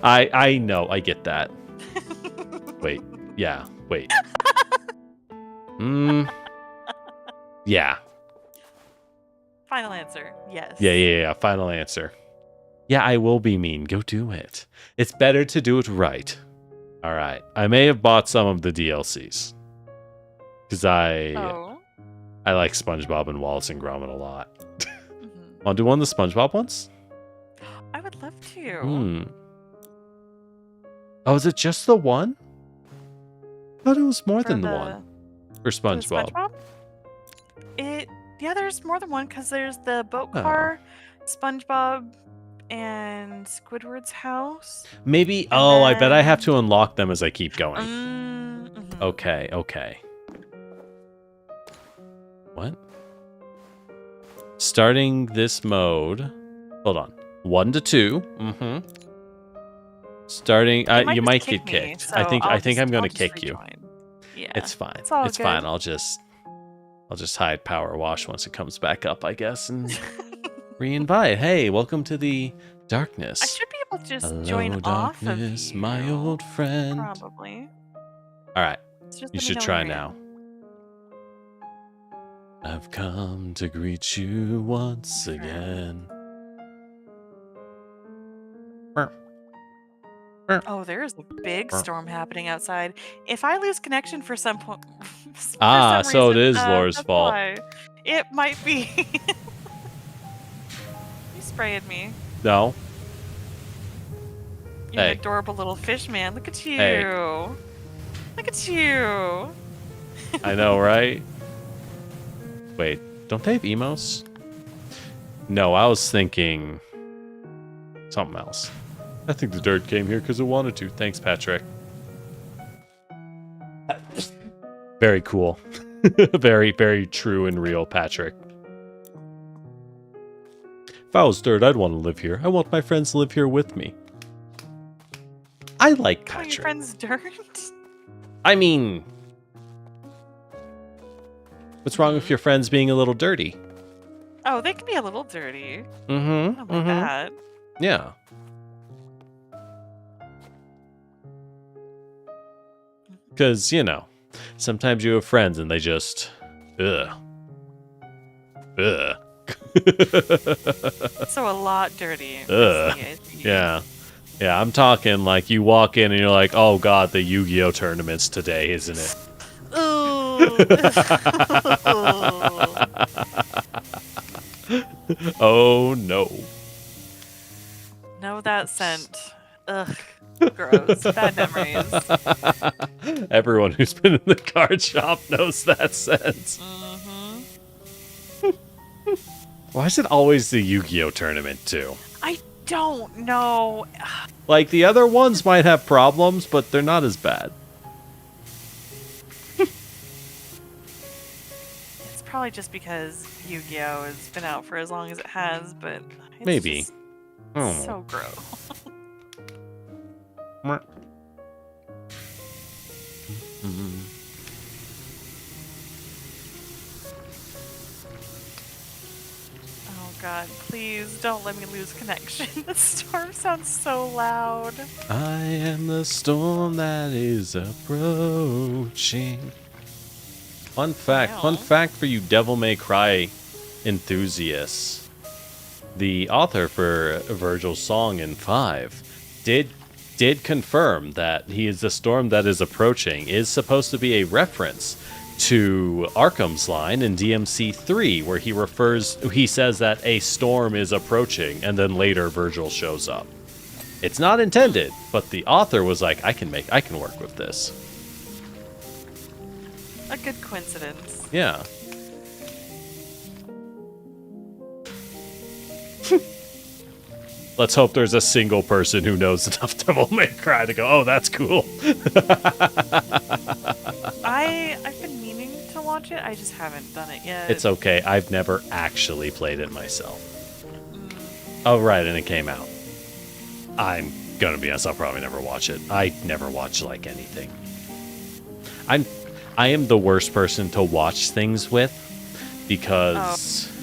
I know. I get that. Wait. Yeah. Wait. Yeah. Final answer. Yes. Yeah. Final answer. Yeah, I will be mean. Go do it. It's better to do it right. All right. I may have bought some of the DLCs. Because I like SpongeBob and Wallace and Gromit a lot. Want to do one of the SpongeBob ones? I would love to. Oh, is it just the one? I thought it was more than the one. For SpongeBob. Yeah, there's more than one because there's the boat car, SpongeBob, and Squidward's house. Maybe. I bet I have to unlock them as I keep going. Okay. What? Starting this mode. Hold on. 1 to 2. Starting. You might get kicked. So I think I'm gonna kick you. Yeah. It's fine. It's fine. I'll just hide Power Wash once it comes back up, I guess, and re-invite. Hey, welcome to the darkness. I should be I'll just Hello, join darkness, off of you. my old friend. Probably. All right. Just You should try now. I've come to greet you once again. Oh, there's a big storm happening outside. If I lose connection for some point, So it is Lore's fault. Why. It might be. You sprayed me. No. You're an adorable little fish man. Look at you. Hey. Look at you. I know, right? Wait, don't they have emos? No, I was thinking something else. I think the dirt came here because it wanted to. Thanks, Patrick. Very cool. Very, very true and real, Patrick. If I was dirt, I'd want to live here. I want my friends to live here with me. I like Patrick. Your friends dirt? I mean, what's wrong with your friends being a little dirty? Oh, they can be a little dirty. Mm-hmm. I don't like that. Yeah. Because, you know, sometimes you have friends and they just, ugh. So a lot dirty. Ugh. Yeah. Yeah, I'm talking like you walk in and you're like, oh god, the Yu-Gi-Oh tournament's today, isn't it? Ooh. Oh no. No, that scent. Ugh. Gross. Bad memories. Everyone who's been in the card shop knows that sense. Mm-hmm. Why is it always the Yu-Gi-Oh tournament too? I don't know. Like, the other ones might have problems, but they're not as bad. It's probably just because Yu-Gi-Oh has been out for as long as it has, but it's maybe. Just so gross. Oh god, please don't let me lose connection. The storm sounds so loud. I am the storm that is approaching. Fun fact for you Devil May Cry enthusiasts. The author for Virgil's song in 5 did confirm that He is the Storm That Is Approaching is supposed to be a reference to Arkham's line in DMC 3, where he says that a storm is approaching, and then later Virgil shows up. It's not intended, but the author was like, I can work with this. A good coincidence. Yeah. Let's hope there's a single person who knows enough Devil May Cry to go, oh, that's cool. I've been meaning to watch it, I just haven't done it yet. It's okay, I've never actually played it myself. Oh, right, and it came out. I'm gonna be honest, I'll probably never watch it. I never watch, like, anything. I am the worst person to watch things with, because...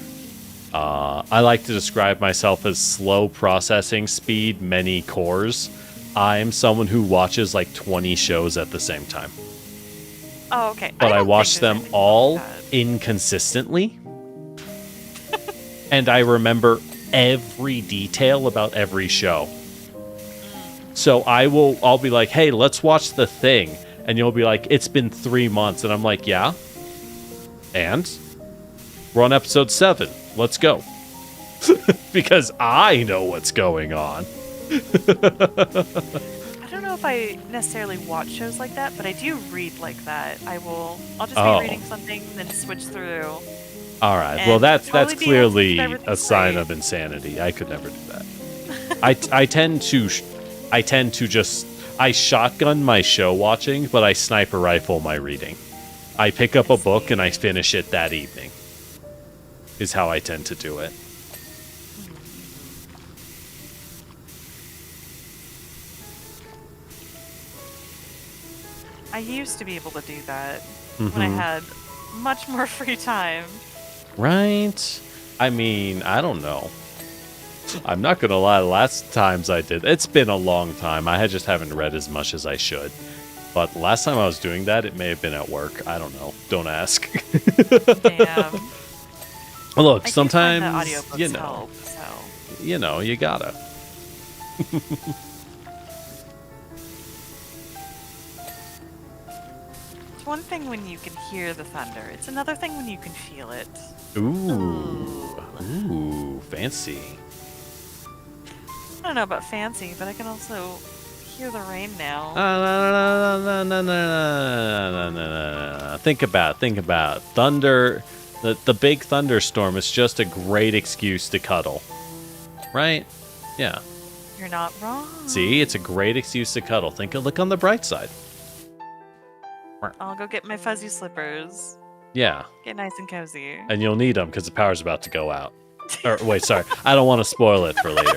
I like to describe myself as slow processing speed, many cores. I'm someone who watches like 20 shows at the same time. Oh, okay. But I watch them all inconsistently. And I remember every detail about every show. So I'll be like, hey, let's watch The Thing. And you'll be like, it's been 3 months. And I'm like, yeah. And we're on episode 7. Let's go. Because I know what's going on. I don't know if I necessarily watch shows like that, but I do read like that. I'll just be reading something, then switch through. All right. Well, that's clearly a sign of insanity. I could never do that. I tend to just shotgun my show watching, but I sniper rifle my reading. I pick up a book and I finish it that evening. Is how I tend to do it. I used to be able to do that when I had much more free time. Right? I mean, I don't know. I'm not gonna lie, the last times I did, it's been a long time. I just haven't read as much as I should. But the last time I was doing that, it may have been at work. I don't know. Don't ask. Damn. Look, I sometimes, you know, help, so. You know, you gotta. It's one thing when you can hear the thunder. It's another thing when you can feel it. Ooh. Ooh, fancy. I don't know about fancy, but I can also hear the rain now. No. Think about thunder. The big thunderstorm is just a great excuse to cuddle. Right? Yeah. You're not wrong. See, it's a great excuse to cuddle. Look on the bright side. I'll go get my fuzzy slippers. Yeah. Get nice and cozy. And you'll need them because the power's about to go out. Or wait, sorry. I don't want to spoil it for later.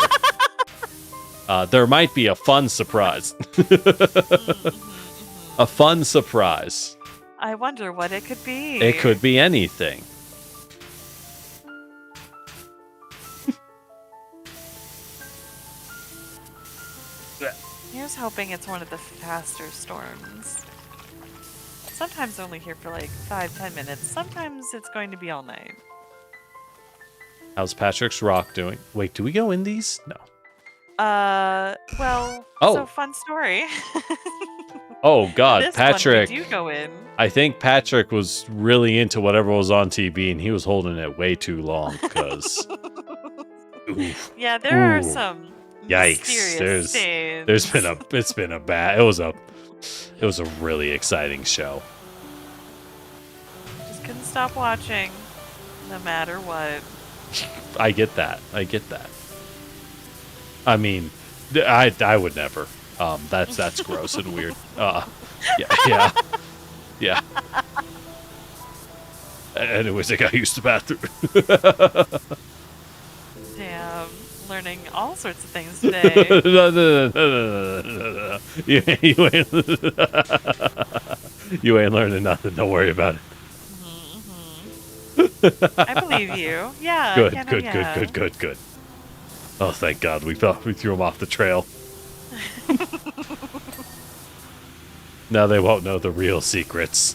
There might be a fun surprise. A fun surprise. I wonder what it could be. It could be anything. Here's hoping it's one of the faster storms. Sometimes only here for like 5-10 minutes. Sometimes it's going to be all night. How's Patrick's rock doing? Wait, do we go in these? No. Well, so fun story. Oh God, this Patrick. One we do go in. I think Patrick was really into whatever was on TV, and he was holding it way too long because. Yeah, there are some. Yikes! It was a really exciting show. Just couldn't stop watching, no matter what. I get that. I mean, I would never. That's gross and weird. Yeah. Anyways, I got used to the bathroom. Damn, learning all sorts of things today. No. You ain't learning nothing. Don't worry about it. I believe you. Yeah. Good. Oh, thank God. We threw him off the trail. Now they won't know the real secrets.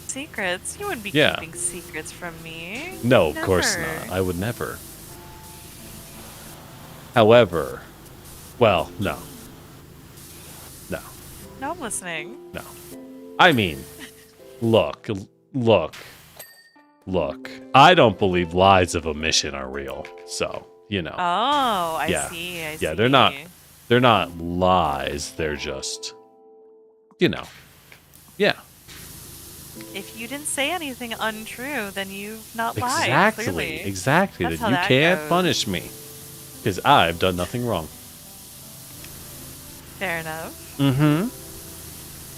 Secrets? You wouldn't be keeping secrets from me. No, of course not. I would never. However, well, no. No, I'm listening. No. I mean, look. I don't believe lies of omission are real. So, you know. Oh, I see. Yeah, they're not lies. They're just, you know. Yeah. If you didn't say anything untrue, then you've not lied. Clearly. Exactly. That's Then you can't punish me because I've done nothing wrong. Fair enough.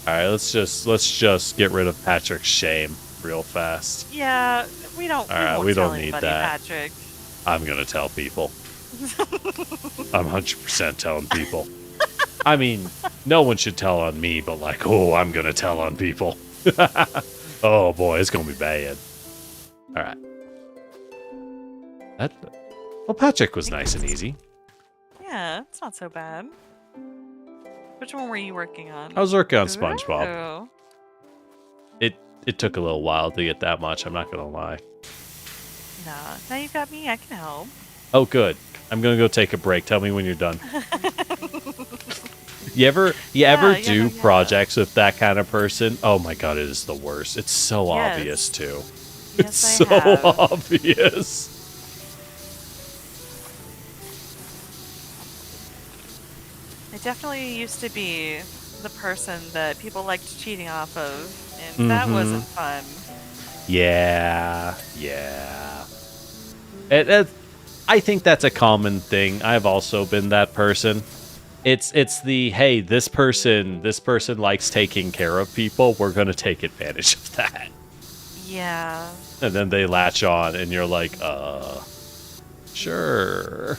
All right, let's just get rid of Patrick's shame real fast. Yeah, we don't. All right, we don't need anybody, that. Patrick. I'm gonna tell people. I'm 100% telling people. I mean, no one should tell on me, but like, I'm gonna tell on people. Oh boy, it's gonna be bad. All right. Well, Patrick was nice and easy. Yeah, it's not so bad. Which one were you working on? I was working on SpongeBob. Ooh. It took a little while to get that much. I'm not gonna lie. Nah, now you've got me. I can help. Oh, good. I'm gonna go take a break. Tell me when you're done. You ever do projects with that kind of person? Oh my God, it is the worst. It's so obvious too. Yes, It's so obvious. I definitely used to be the person that people liked cheating off of, and that wasn't fun. Yeah. I think that's a common thing. I've also been that person. It's the, hey, this person likes taking care of people. We're gonna take advantage of that. Yeah. And then they latch on, and you're like, sure.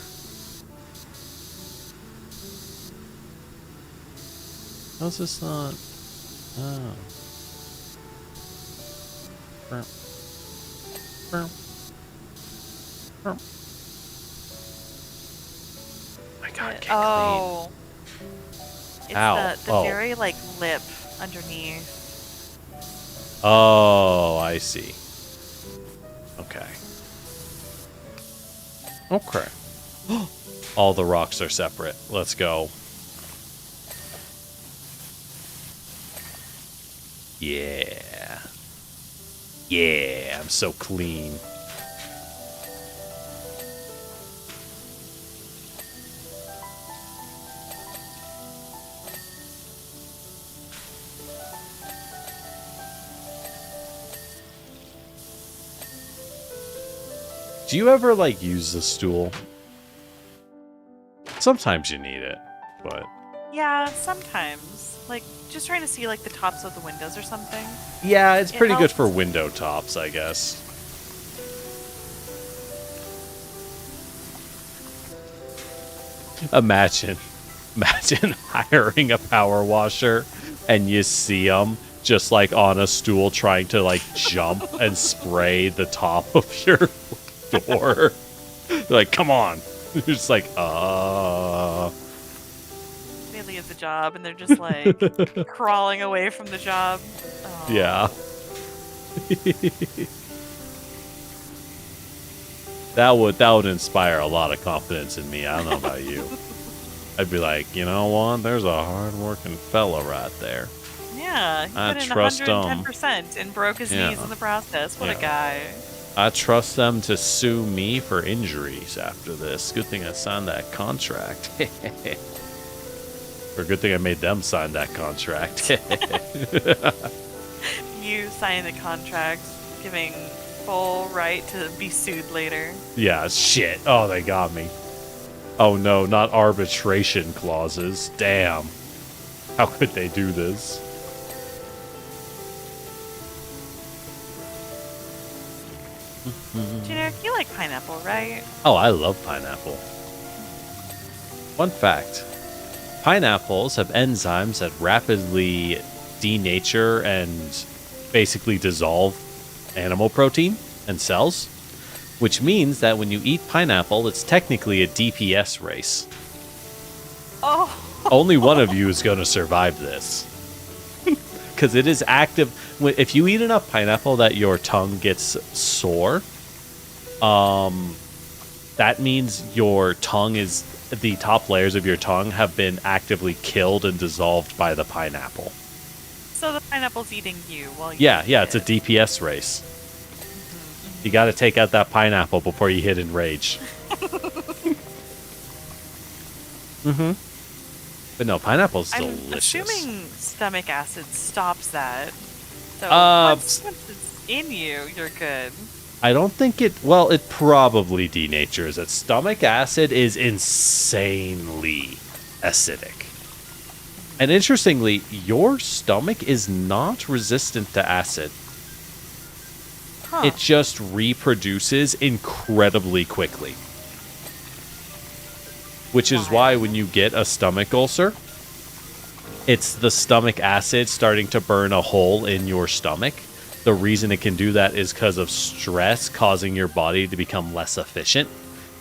How's this not? Oh. My God, get oh. It's Ow. the very, like, lip underneath. Oh, I see. Okay. Okay. All the rocks are separate. Let's go. Yeah. Yeah, I'm so clean. Do you ever, like, use the stool? Sometimes you need it, but... Yeah, sometimes. Like, just trying to see, like, the tops of the windows or something. Yeah, it's pretty good helps. for window tops, I guess. Imagine hiring a power washer and you see them just, like, on a stool trying to, like, jump and spray the top of your door. They're like, come on. You're just like, They leave the job and they're just like crawling away from the job. Oh. Yeah. that would inspire a lot of confidence in me. I don't know about you. I'd be like, you know what? There's a hard-working fella right there. Yeah, he I put in trust 110% and broke his knees in the process. What a guy. I trust them to sue me for injuries after this. Good thing I signed that contract. Or good thing I made them sign that contract. You signed the contract, giving full right to be sued later. Yeah, shit. Oh, they got me. Oh no, not arbitration clauses. Damn. How could they do this? Generic, you like pineapple, right? Oh, I love pineapple. Fun fact. Pineapples have enzymes that rapidly denature and basically dissolve animal protein and cells, which means that when you eat pineapple, it's technically a DPS race. Oh. Only one of you is going to survive this. Because it is active. If you eat enough pineapple that your tongue gets sore, that means your tongue is... the top layers of your tongue have been actively killed and dissolved by the pineapple. So the pineapple's eating you while you Yeah, it's a DPS race. You got to take out that pineapple before you hit enrage. But no, pineapple's delicious. I'm assuming stomach acid stops that. So once it's in you, you're good. I don't think it... well, it probably denatures it. Stomach acid is insanely acidic. And interestingly, your stomach is not resistant to acid. Huh. It just reproduces incredibly quickly. Which is why when you get a stomach ulcer, it's the stomach acid starting to burn a hole in your stomach. The reason it can do that is because of stress causing your body to become less efficient,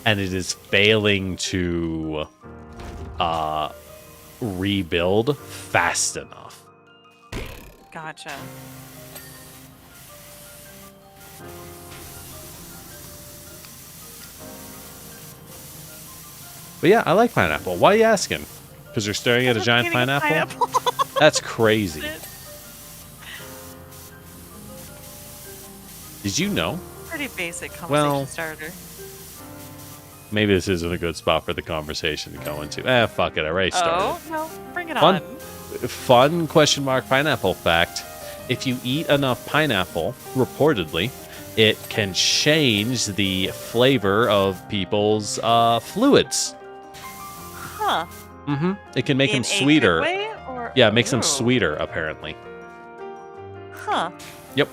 and it is failing to rebuild fast enough. Gotcha. But yeah, I like pineapple. Why are you asking? Because you're staring at a giant pineapple? That's crazy. Did you know? Pretty basic conversation starter. Maybe this isn't a good spot for the conversation to go into. Fuck it, I already started. Oh, no, bring it on. Fun question mark pineapple fact. If you eat enough pineapple, reportedly, it can change the flavor of people's fluids. Huh. It can make them sweeter. Yeah, it makes them sweeter, apparently. Huh. Yep.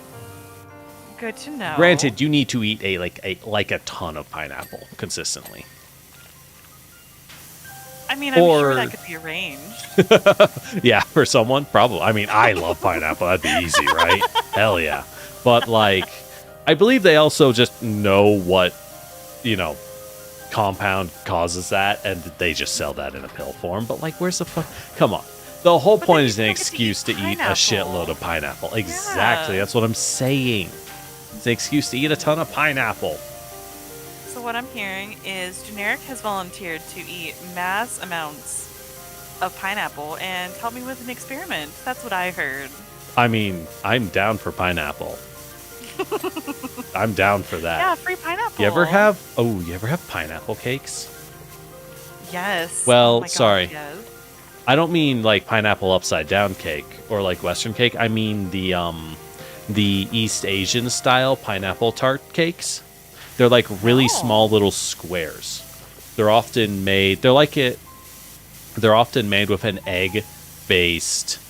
Good to know. Granted, you need to eat a ton of pineapple consistently. I mean, I'm sure that could be arranged. Yeah, for someone, probably. I mean, I love pineapple. That'd be easy, right? Hell yeah. But, like, I believe they also just know what you know, compound causes that, and they just sell that in a pill form. But like, where's the fuck? Come on. The whole point is an excuse to eat a shitload of pineapple. Exactly. That's what I'm saying. It's an excuse to eat a ton of pineapple. So what I'm hearing is Generic has volunteered to eat mass amounts of pineapple and help me with an experiment. That's what I heard. I mean, I'm down for pineapple. I'm down for that. Yeah, free pineapple. You ever have pineapple cakes? Yes. Well, oh my sorry. God, yes. I don't mean like pineapple upside down cake or like Western cake. I mean the East Asian style pineapple tart cakes. They're like really small little squares. They're often made. They're often made with an egg-based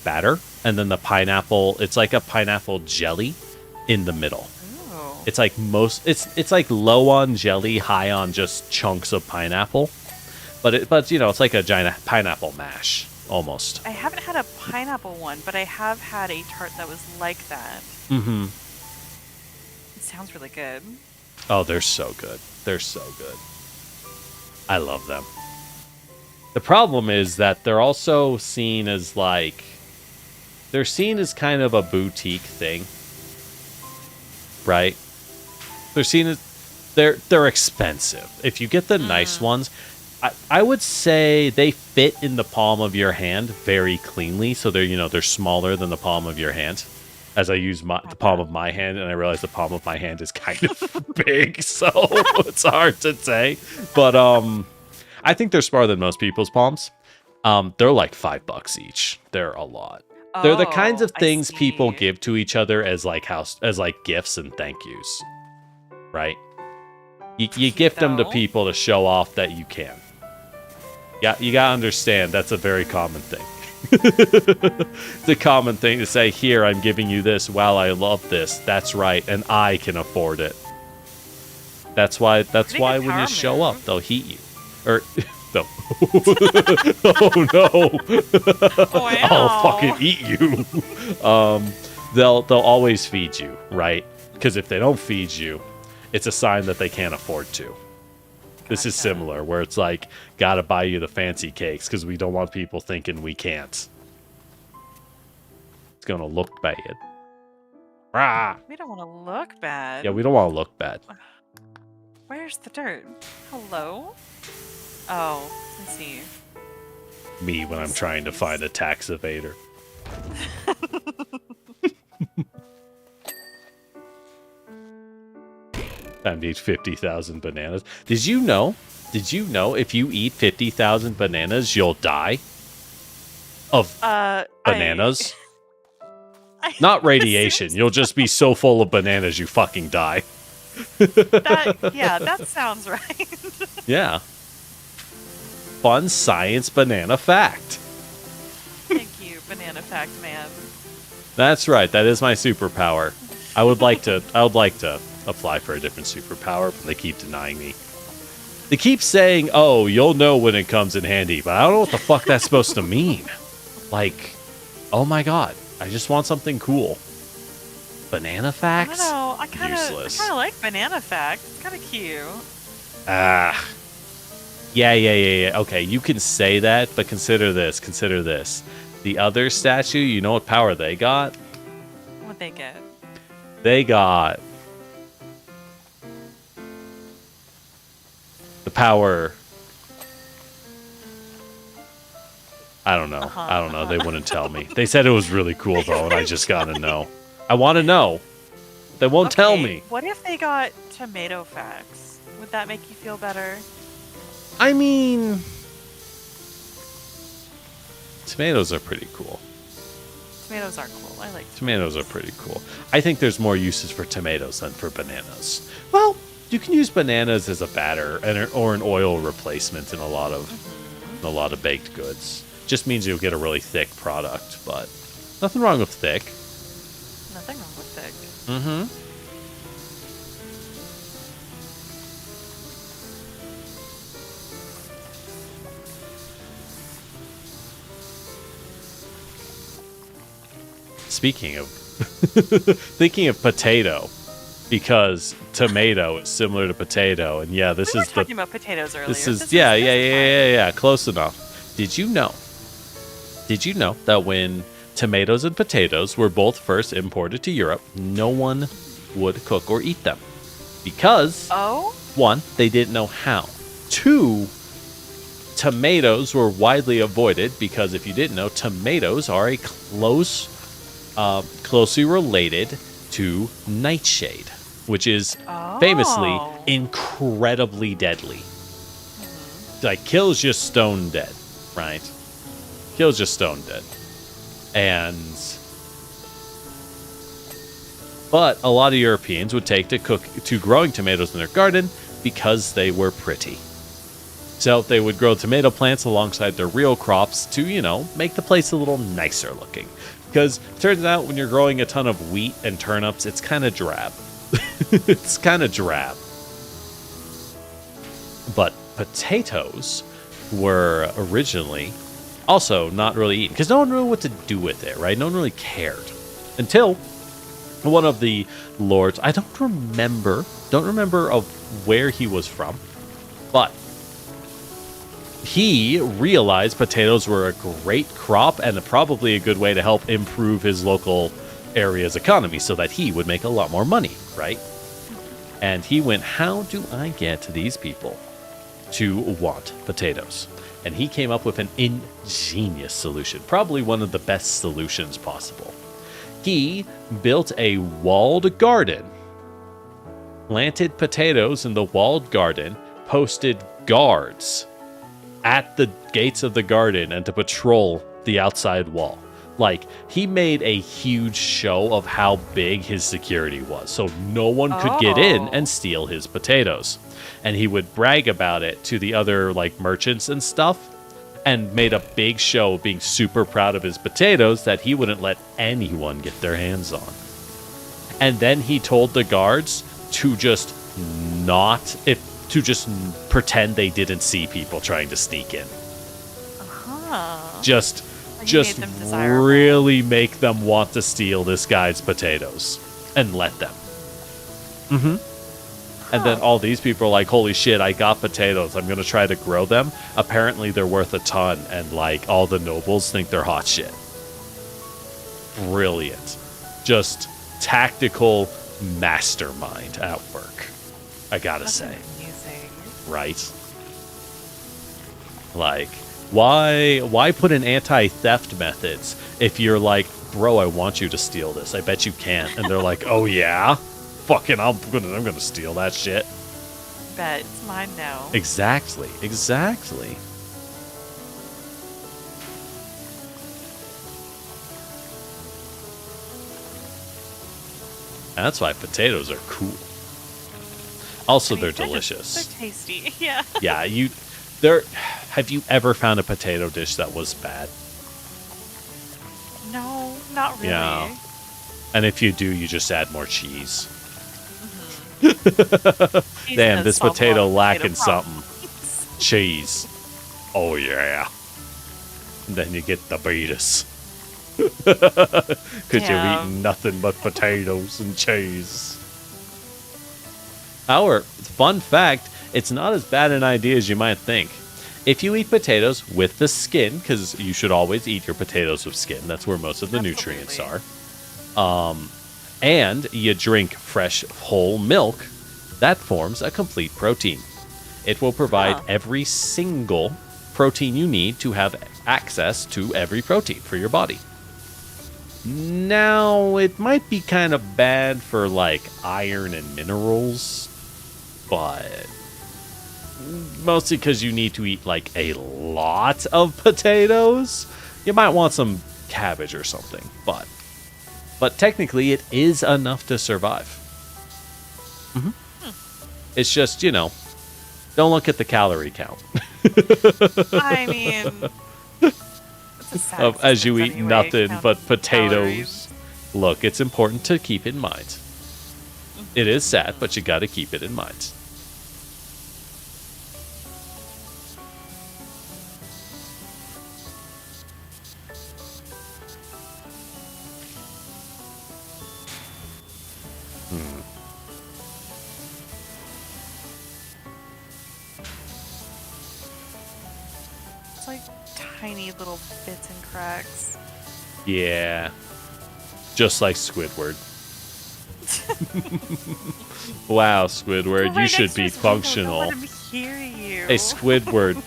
batter, and then the pineapple. It's like a pineapple jelly in the middle. Ooh. It's like It's like low on jelly, high on just chunks of pineapple. But you know, it's like a giant pineapple mash almost. I haven't had a pineapple one, but I have had a tart that was like that. Mm-hmm. It sounds really good. Oh, they're so good. They're so good. I love them. The problem is that they're also seen as like... They're seen as kind of a boutique thing. Right? They're seen as... They're expensive. If you get the nice ones... I would say they fit in the palm of your hand very cleanly. So they're smaller than the palm of your hand. As I use the palm of my hand, and I realize the palm of my hand is kind of big, so it's hard to say. But I think they're smaller than most people's palms. They're like $5 each. They're a lot. They're the kinds of things people give to each other as like gifts and thank yous, right? You gift them to people to show off that you can. Yeah, you gotta understand that's a very common thing. It's a common thing to say, here, I'm giving you this. Wow, I love this. That's right, and I can afford it. That's why when you show up, they'll heat you. Or no. Oh no. Wow. I'll fucking eat you. They'll always feed you, right? Because if they don't feed you, it's a sign that they can't afford to. This is similar, where it's like, gotta buy you the fancy cakes because we don't want people thinking we can't. It's gonna look bad. Rah! We don't want to look bad. Yeah, we don't want to look bad. Where's the dirt? Hello? Oh, let's see. Me when I'm trying to find a tax evader. Time to eat 50,000 bananas. Did you know if you eat 50,000 bananas, you'll die of bananas? Not radiation. You'll just be so full of bananas you fucking die. That sounds right. Yeah. Fun science banana fact. Thank you, banana fact man. That's right. That is my superpower. I would like to apply for a different superpower, but they keep denying me. They keep saying, "Oh, you'll know when it comes in handy," but I don't know what the fuck that's supposed to mean. Like, oh my god, I just want something cool. Banana facts? I don't know. I kind Useless. of like banana facts. It's kind of cute. Yeah. Okay, you can say that, but consider this. Consider this. The other statue, you know what power they got? What'd they get? They got the power. I don't know. They wouldn't tell me. They said it was really cool, though, and I just gotta know. I want to know. They won't tell me. What if they got tomato facts? Would that make you feel better? I mean, tomatoes are pretty cool. Tomatoes are cool. I like tomatoes. Tomatoes are pretty cool. I think there's more uses for tomatoes than for bananas. Well, you can use bananas as a batter or an oil replacement in a lot of baked goods. Just means you'll get a really thick product, but nothing wrong with thick. Nothing wrong with thick. Mm-hmm. Speaking of thinking of potato, because tomato is similar to potato, and yeah, this we is were talking about potatoes earlier. This is yeah, close enough. Did you know that when tomatoes and potatoes were both first imported to Europe, no one would cook or eat them? Because, one, they didn't know how. Two, tomatoes were widely avoided because if you didn't know, tomatoes are a closely related to nightshade, which is famously incredibly deadly. Like, kills you stone dead, right? Kills you stone dead. But a lot of Europeans would take to growing tomatoes in their garden because they were pretty. So they would grow tomato plants alongside their real crops to, make the place a little nicer looking. Because it turns out when you're growing a ton of wheat and turnips, it's kind of drab. It's kind of drab. But potatoes were originally also not really eaten because no one knew what to do with it, right? No one really cared until one of the lords, I don't remember of where he was from, but he realized potatoes were a great crop and probably a good way to help improve his local area's economy so that he would make a lot more money, right? And he went, how do I get these people to want potatoes? And he came up with an ingenious solution, probably one of the best solutions possible. He built a walled garden, planted potatoes in the walled garden, posted guards at the gates of the garden and to patrol the outside wall. Like, he made a huge show of how big his security was, so no one could get in and steal his potatoes. And he would brag about it to the other, merchants and stuff, and made a big show of being super proud of his potatoes that he wouldn't let anyone get their hands on. And then he told the guards to just pretend they didn't see people trying to sneak in. Just really make them want to steal this guy's potatoes and let them. And then all these people are like, holy shit, I got potatoes. I'm going to try to grow them. Apparently they're worth a ton. And all the nobles think they're hot shit. Brilliant. Just tactical mastermind at work. I gotta say. Amazing. Right? Why put in anti-theft methods if you're like, bro, I want you to steal this. I bet you can't. And they're like, oh yeah? Fucking, I'm gonna steal that shit. Bet it's mine now. Exactly. That's why potatoes are cool. Also, they're delicious. They're tasty. Yeah. Yeah, have you ever found a potato dish that was bad? No, not really. Yeah. And if you do, you just add more cheese. Damn, this potato lacking something. Cheese. Oh yeah. And then you get diabetes. Because you're eating nothing but potatoes and cheese. However, fun fact, it's not as bad an idea as you might think. If you eat potatoes with the skin, because you should always eat your potatoes with skin, that's where most of the nutrients are. And you drink fresh whole milk, that forms a complete protein. It will provide every single protein you need to have access to every protein for your body. Now, it might be kind of bad for iron and minerals, but mostly because you need to eat a lot of potatoes. You might want some cabbage or something, but technically it is enough to survive. It's just, don't look at the calorie count. I mean, it's a sad as you eat anyway, nothing but potatoes. Calories. Look, it's important to keep in mind. It is sad, but you got to keep it in mind. little bits and cracks. Yeah. Just like Squidward. Wow, Squidward, you should be functional. Let him hear you. Hey, Squidward.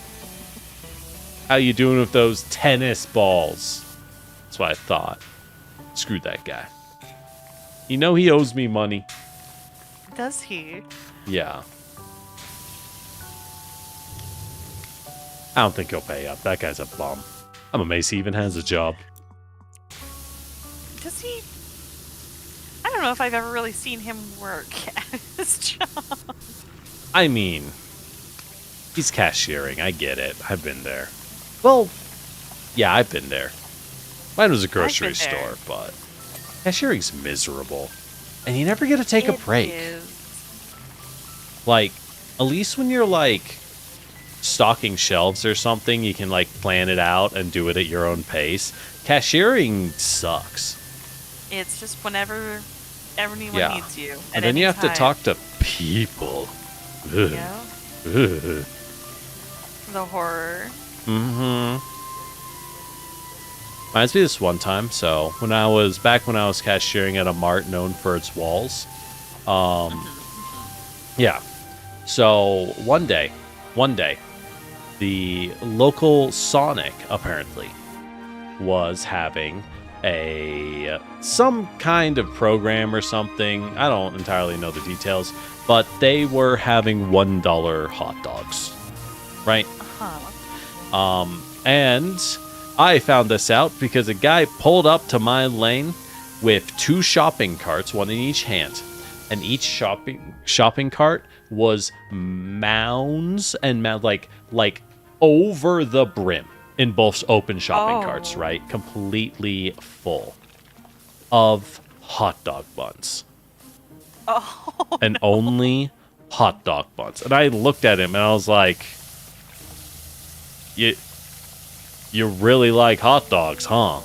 How you doing with those tennis balls? That's what I thought. Screw that guy. You know he owes me money. Does he? Yeah. I don't think he'll pay up. That guy's a bum. I'm amazed he even has a job. Does he? I don't know if I've ever really seen him work at his job. I mean, he's cashiering. I get it. I've been there. Well, yeah, I've been there. Mine was a grocery store, but cashierings's miserable. And you never get to take a break. Like, at least when you're, like, stocking shelves or something, you can, like, plan it out and do it at your own pace. Cashiering sucks. It's just whenever anyone needs you. And then you have to talk to people. Ugh. Yeah. Ugh. The horror. Mm-hmm. Reminds me of this one time. So when I was cashiering at a mart known for its walls. Yeah. So one day, the local Sonic apparently was having some kind of program or something. I don't entirely know the details, but they were having $1 hot dogs, right? And I found this out because a guy pulled up to my lane with 2 shopping carts, one in each hand, and each shopping cart was mounds and like over the brim in both open shopping carts, right? Completely full of hot dog buns. Oh. And only hot dog buns. And I looked at him and I was like, You really like hot dogs, huh?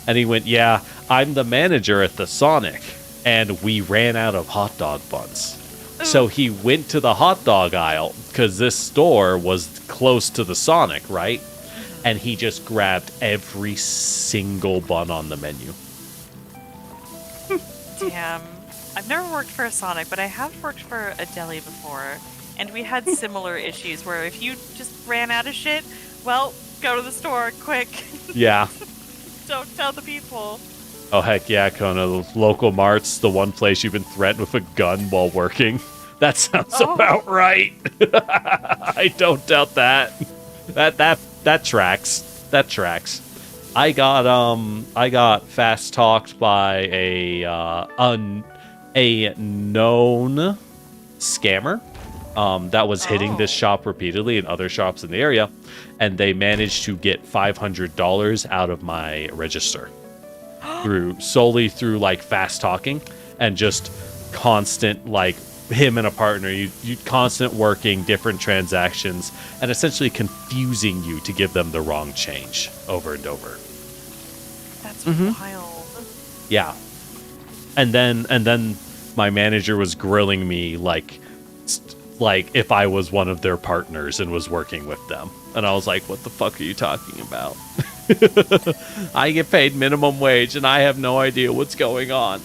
And he went, yeah, I'm the manager at the Sonic, and we ran out of hot dog buns. Ooh. So he went to the hot dog aisle, because this store was close to the Sonic, right? And he just grabbed every single bun on the menu. Damn. I've never worked for a Sonic, but I have worked for a deli before, and we had similar issues where if you just ran out of shit, well, go to the store, quick. Yeah. Don't tell the people. Oh, heck yeah, Kona. Local marts, the one place you've been threatened with a gun while working. That sounds about right. I don't doubt that. That tracks. That tracks. I got fast talked by a known scammer that was hitting this shop repeatedly and other shops in the area, and they managed to get $500 out of my register solely through like fast talking and just constant, like, him and a partner, you constant working different transactions and essentially confusing you to give them the wrong change over and over. That's wild. Yeah. And then my manager was grilling me like if I was one of their partners and was working with them. And I was like, what the fuck are you talking about? I get paid minimum wage and I have no idea what's going on.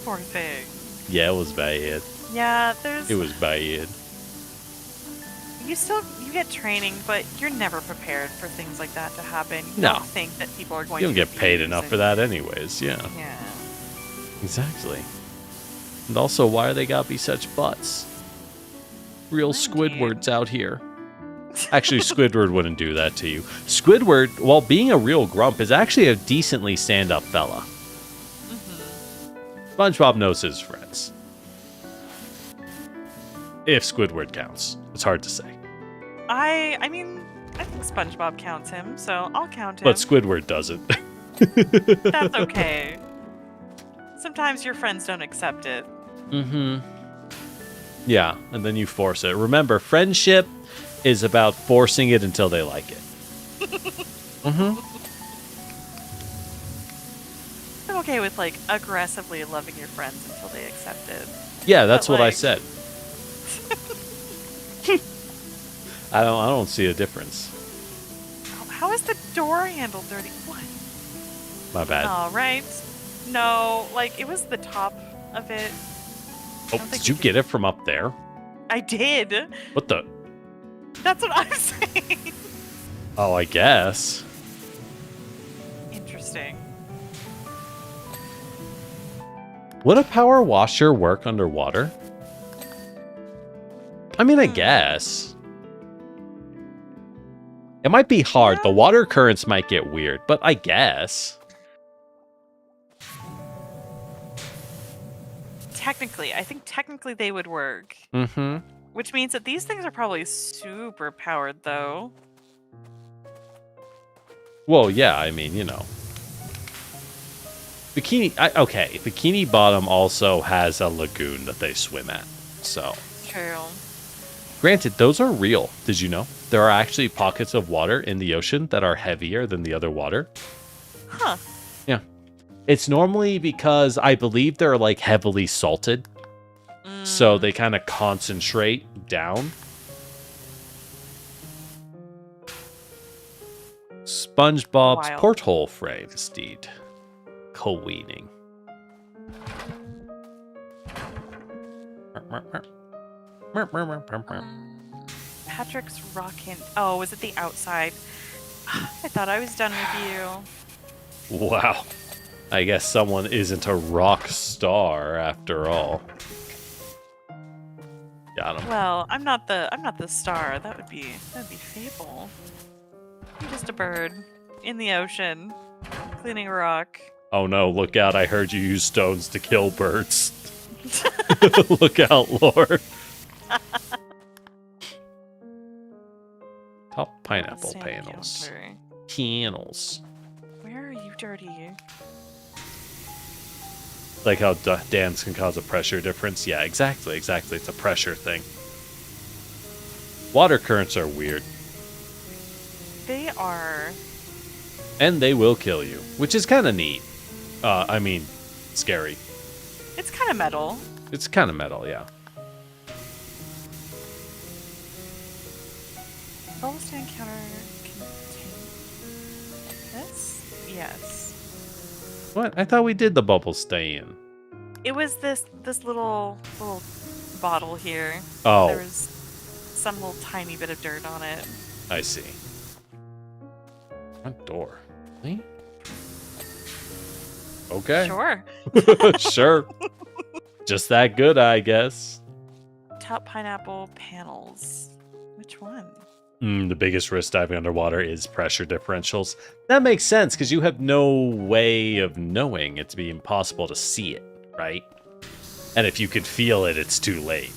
Poor thing. Yeah, it was bad. Yeah, It was bad. You get training, but you're never prepared for things like that to happen. You No. don't think that people are going You to don't get paid enough for that anyways, yeah. Yeah. Exactly. And also, why are they gotta be such butts? Real Squidwards out here. Actually, Squidward wouldn't do that to you. Squidward, while being a real grump, is actually a decently stand-up fella. SpongeBob knows his friends. If Squidward counts. It's hard to say. I mean, I think SpongeBob counts him, so I'll count him. But Squidward doesn't. That's okay. Sometimes your friends don't accept it. Yeah, and then you force it. Remember, friendship is about forcing it until they like it. I'm okay with, like, aggressively loving your friends until they accept it. Yeah, that's what I said. I don't see a difference. How is the door handle dirty? What? My bad. All right. No, like, it was the top of it. Oh, did you get it from up there? I did. What the? That's what I'm saying. Oh, I guess. Interesting. Would a power washer work underwater? I mean, I guess. It might be hard. The water currents might get weird, but I guess. Technically, I think technically they would work. Mm-hmm. Which means that these things are probably super powered, though. Well, yeah, I mean, you know. Bikini Bottom also has a lagoon that they swim at, so. True. Granted, those are real. Did you know? There are actually pockets of water in the ocean that are heavier than the other water. Huh. Yeah. It's normally because I believe they're like heavily salted. So they kind of concentrate down. SpongeBob's porthole frame, Steed. Co-weaning. Patrick's rockin'. Oh, was it the outside? I thought I was done with you. Wow. I guess someone isn't a rock star after all. Got him. Well, I'm not the star. That'd be Fable. I'm just a bird in the ocean, cleaning a rock. Oh no, look out, I heard you use stones to kill birds. Look out, Lore. Top pineapple panels. Panels. Where are you, dirty? Like how dance can cause a pressure difference? Yeah, exactly. It's a pressure thing. Water currents are weird. They are. And they will kill you, which is kind of neat. I mean, scary. It's kind of metal. It's kind of metal, yeah. Bubble stand counter contain this? Yes. What? I thought we did the bubble stay in. It was this little bottle here. Oh. There was some little tiny bit of dirt on it. I see. Front door. Really? Okay. Sure. Sure. Just that good, I guess. Top pineapple panels. Which one? The biggest risk diving underwater is pressure differentials. That makes sense, because you have no way of knowing. It'd be impossible to see it, right? And if you could feel it, it's too late.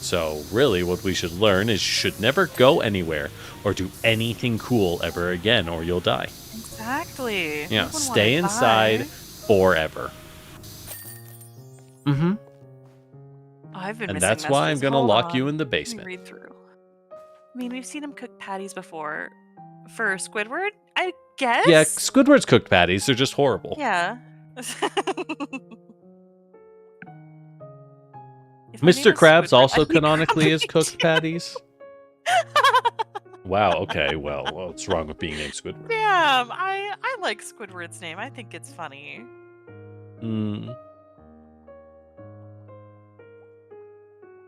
So, really, what we should learn is you should never go anywhere or do anything cool ever again, or you'll die. Exactly. Yeah, stay inside forever. Mm-hmm. I've been and missing that's why I'm going to lock you in the basement. Read through. I mean, we've seen him cook patties before. For Squidward, I guess? Yeah, Squidward's cooked patties. They're just horrible. Yeah. Mr. Krabs also canonically is cooked patties. Wow, okay, well, what's wrong with being named Squidward? Damn, I like Squidward's name. I think it's funny.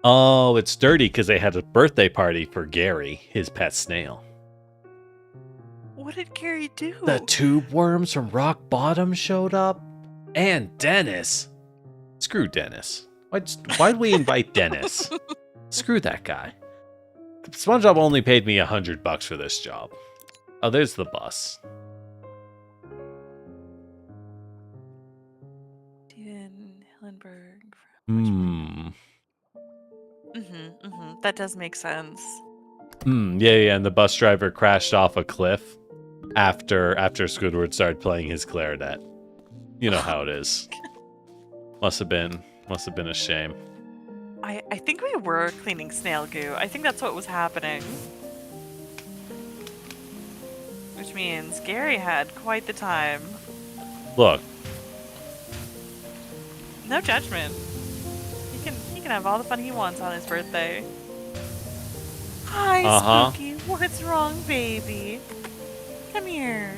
Oh, it's dirty because they had a birthday party for Gary, his pet snail. What did Gary do? The tube worms from Rock Bottom showed up. And Dennis. Screw Dennis. Why'd we invite Dennis? Screw that guy. SpongeBob only paid me $100 for this job. Oh, there's the bus. Steven Hillenberg. That does make sense. Yeah, and the bus driver crashed off a cliff after Squidward started playing his clarinet. You know how it is. Must have been a shame. I think we were cleaning snail goo. I think that's what was happening. Which means Gary had quite the time. Look. No judgment. He can have all the fun he wants on his birthday. Hi, Spooky. What's wrong, baby? Come here.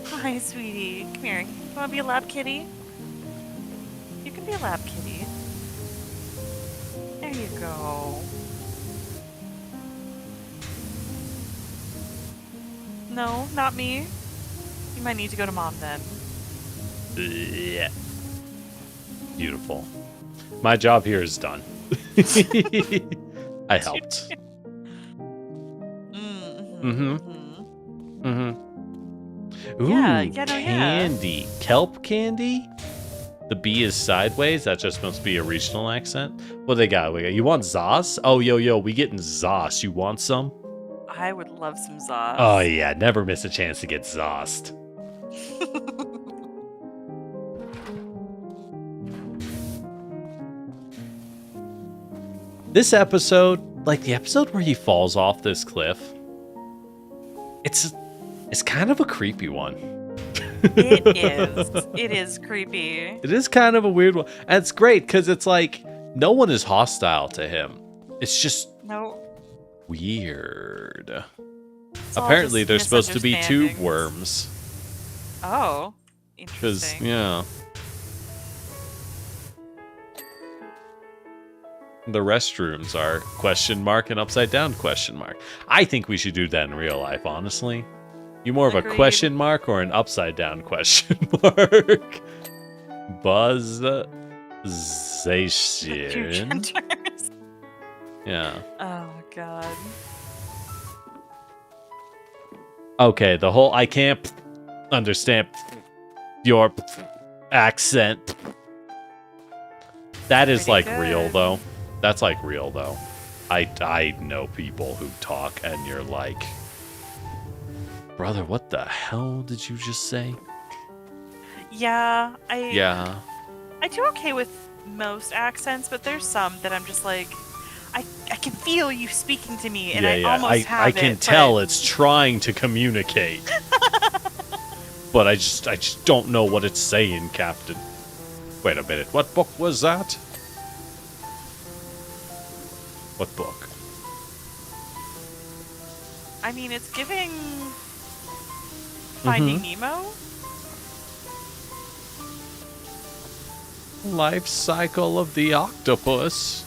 Hi, sweetie. Come here. You want to be a lab kitty? You can be a lab kitty. There you go. No, not me. You might need to go to mom then. Yeah. Beautiful. My job here is done. I helped. Ooh, candy. Kelp candy? The B is sideways. That just must be a regional accent. What they got? You want Zos? Oh, yo, we getting Zos. You want some? I would love some Zos. Oh, yeah. Never miss a chance to get Zossed. This episode, like the episode where he falls off this cliff, it's kind of a creepy one. It is. It is creepy. It is kind of a weird one. And it's great because it's like no one is hostile to him. It's just weird. Apparently, there's supposed to be tube worms. Oh, interesting. Yeah. The restrooms are question mark and upside down question mark. I think we should do that in real life, honestly. You more of a question mark or an upside down question mark? Buzzation. Yeah. Oh, God. Okay, the whole I can't understand your accent. That is like real, though. That's like real, though. I know people who talk and you're like, brother, what the hell did you just say? Yeah, I do okay with most accents, but there's some that I'm just like, I can feel you speaking to me, and I almost have I can tell it's trying to communicate. But I just don't know what it's saying, Captain. Wait a minute, what book was that? What book? I mean, it's giving Finding Nemo? Life cycle of the octopus.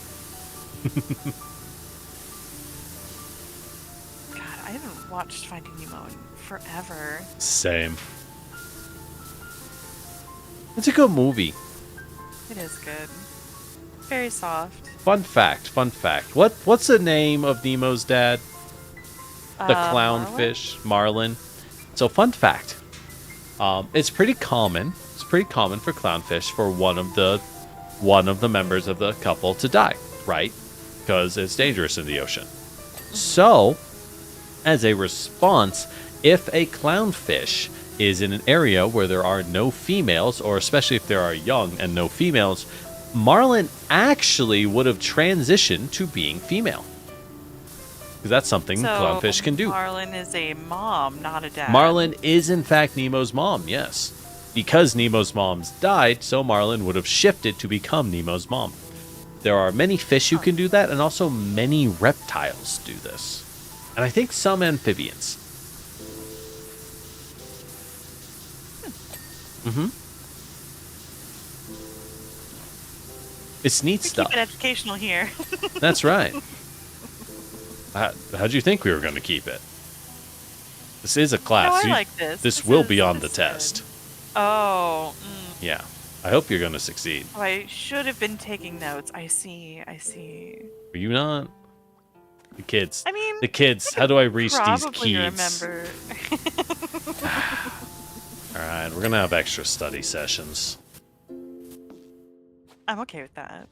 God, I haven't watched Finding Nemo in forever. Same. It's a good movie. It is good. Very soft. Fun fact. What's the name of Nemo's dad? The clownfish, Marlin. So fun fact. It's pretty common. It's pretty common for clownfish for one of the members of the couple to die, right? Because it's dangerous in the ocean. So, as a response, if a clownfish is in an area where there are no females, or especially if there are young and no females, Marlin actually would have transitioned to being female. Because that's something clownfish can do. Marlin is a mom, not a dad. Marlin is, in fact, Nemo's mom, yes. Because Nemo's mom's died, so Marlin would have shifted to become Nemo's mom. There are many fish who can do that, and also many reptiles do this. And I think some amphibians. It's neat stuff. Keep it educational here. That's right. How'd you think we were going to keep it? This is a class. No, I like this. This will be on the test. Oh. Yeah. I hope you're going to succeed. Oh, I should have been taking notes. I see. Are you not? The kids. I mean, the kids. How do I reach these keys? Remember. All right, we're going to have extra study sessions. I'm okay with that.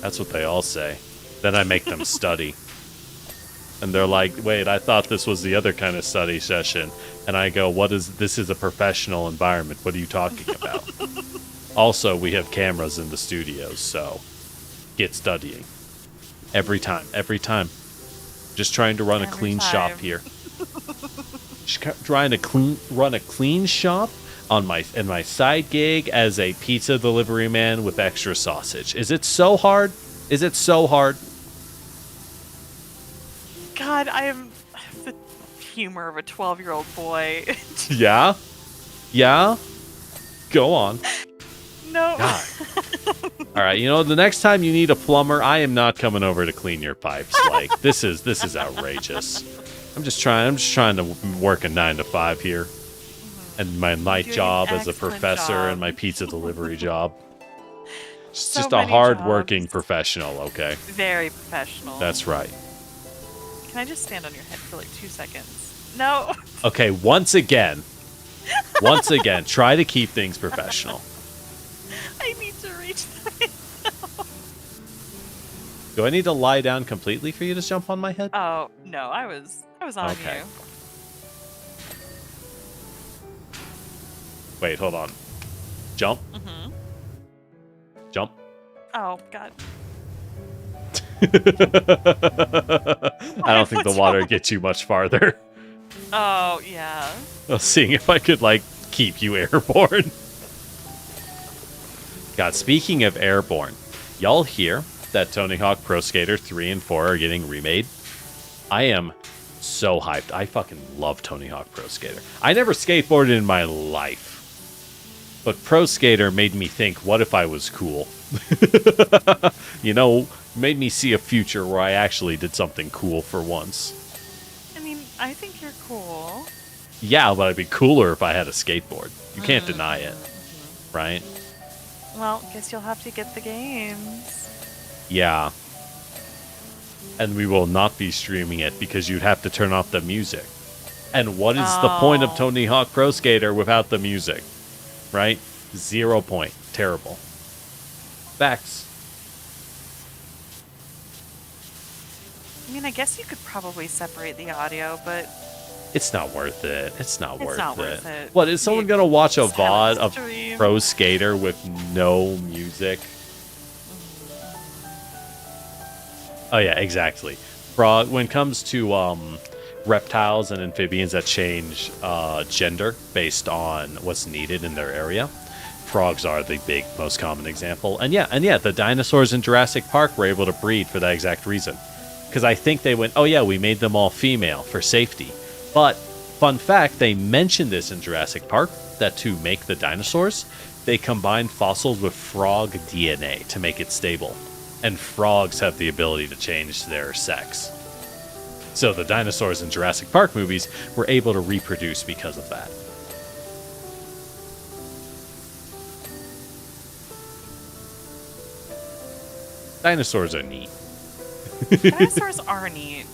That's what they all say. Then I make them study. And they're like, wait, I thought this was the other kind of study session. And I go, this is a professional environment. What are you talking about? Also, we have cameras in the studios, so get studying. Every time. Just trying to run a clean shop here. Just trying to run a clean shop on my side gig as a pizza delivery man with extra sausage. Is it so hard? God, I am the humor of a 12-year-old boy. Yeah? Yeah? Go on. No. God. All right, you know, the next time you need a plumber, I am not coming over to clean your pipes. Like, this is outrageous. I'm just trying to work a 9 to 5 here. And my night job as a professor and my pizza delivery job. It's So just a hard-working professional, okay? Very professional. That's right. Can I just stand on your head for like 2 seconds? No. Okay, once again, try to keep things professional. I need to reach the window. Do I need to lie down completely for you to jump on my head? Oh, no, I was on Okay. you. Wait, hold on. Jump. Mm-hmm. Jump. Oh, God. I don't think the water gets you much farther. Oh, yeah. I was seeing if I could, like, keep you airborne. God, speaking of airborne, y'all hear that Tony Hawk Pro Skater 3 and 4 are getting remade? I am so hyped. I fucking love Tony Hawk Pro Skater. I never skateboarded in my life. But Pro Skater made me think, what if I was cool? You know, made me see a future where I actually did something cool for once. I mean, I think you're cool. Yeah, but I'd be cooler if I had a skateboard. You can't deny it, right? Well, guess you'll have to get the games. Yeah. And we will not be streaming it because you'd have to turn off the music. And what is the point of Tony Hawk Pro Skater without the music? Right? 0 point. Terrible. Facts. I mean, I guess you could probably separate the audio, but It's not worth it. It's not worth it. it. What, is someone going to watch a Just have VOD it of stream. Pro Skater with no music? Oh, yeah, exactly. When it comes to reptiles and amphibians that change gender based on what's needed in their area, frogs are the big, most common example. And yeah, the dinosaurs in Jurassic Park were able to breed for that exact reason. Because I think they went, oh yeah, we made them all female for safety. But, fun fact, they mentioned this in Jurassic Park, that to make the dinosaurs, they combined fossils with frog DNA to make it stable. And frogs have the ability to change their sex. So the dinosaurs in Jurassic Park movies were able to reproduce because of that. Dinosaurs are neat. Dinosaurs are neat.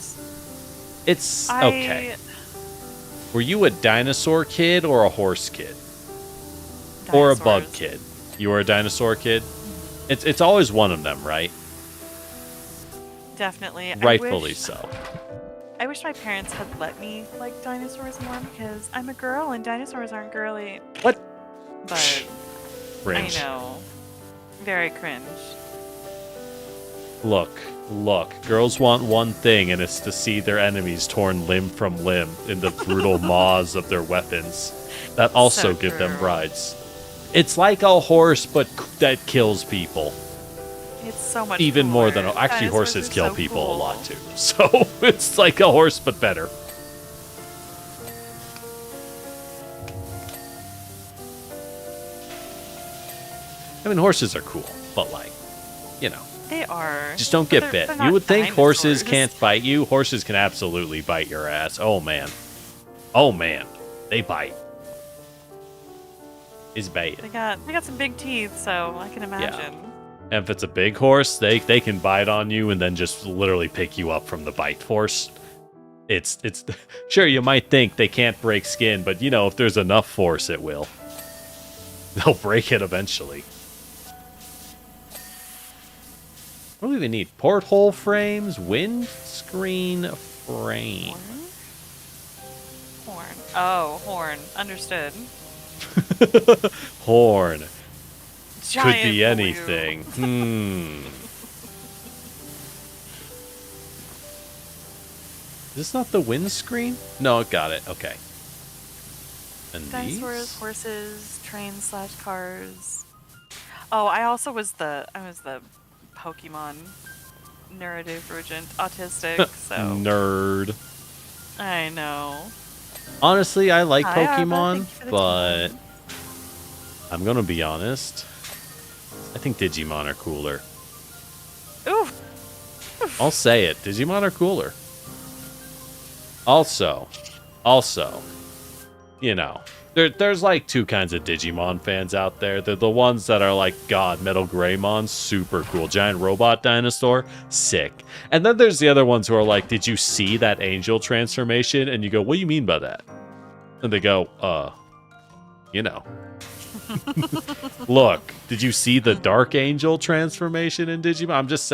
It's okay. Were you a dinosaur kid or a horse kid? Dinosaurs. Or a bug kid? You were a dinosaur kid? It's always one of them, right? Definitely. Rightfully so. I wish my parents had let me like dinosaurs more because I'm a girl and dinosaurs aren't girly. What? But Cringe. I know. Very cringe. Look. Girls want one thing, and it's to see their enemies torn limb from limb in the brutal maws of their weapons. That also give them brides. It's like a horse, but that kills people. It's so much even cooler. more than actually Dinosaurs horses are kill so people cool. a lot too. So it's like a horse, but better. I mean, horses are cool, but like, you know. They are. Just don't get bit. They're You would think horses dinosaurs. can't bite you. Horses can absolutely bite your ass. Oh, man. They bite. It's bad. They got some big teeth, so I can imagine. And if it's a big horse, they can bite on you and then just literally pick you up from the bite force. It's sure, you might think they can't break skin, but you know, if there's enough force, it will. They'll break it eventually. What do we even need? Porthole frames, windscreen frame. Horn. Oh, horn. Understood. Horn. Giant Could be blue. anything. Is this not the windscreen? No, it got it. Okay. And Dinosaurs, these? horses, trains / cars. Oh, I was the Pokemon neurodivergent, autistic, so... Nerd. I know. Honestly, I like Hi, Pokemon, Arba. but I'm gonna be honest. I think Digimon are cooler. Ooh. I'll say it. Digimon are cooler. Also, you know, there's like two kinds of Digimon fans out there. They're the ones that are like, God, Metal Greymon, super cool. Giant robot dinosaur, sick. And then there's the other ones who are like, did you see that angel transformation? And you go, what do you mean by that? And they go, you know. Look, did you see the Dark Angel transformation in Digimon? I'm just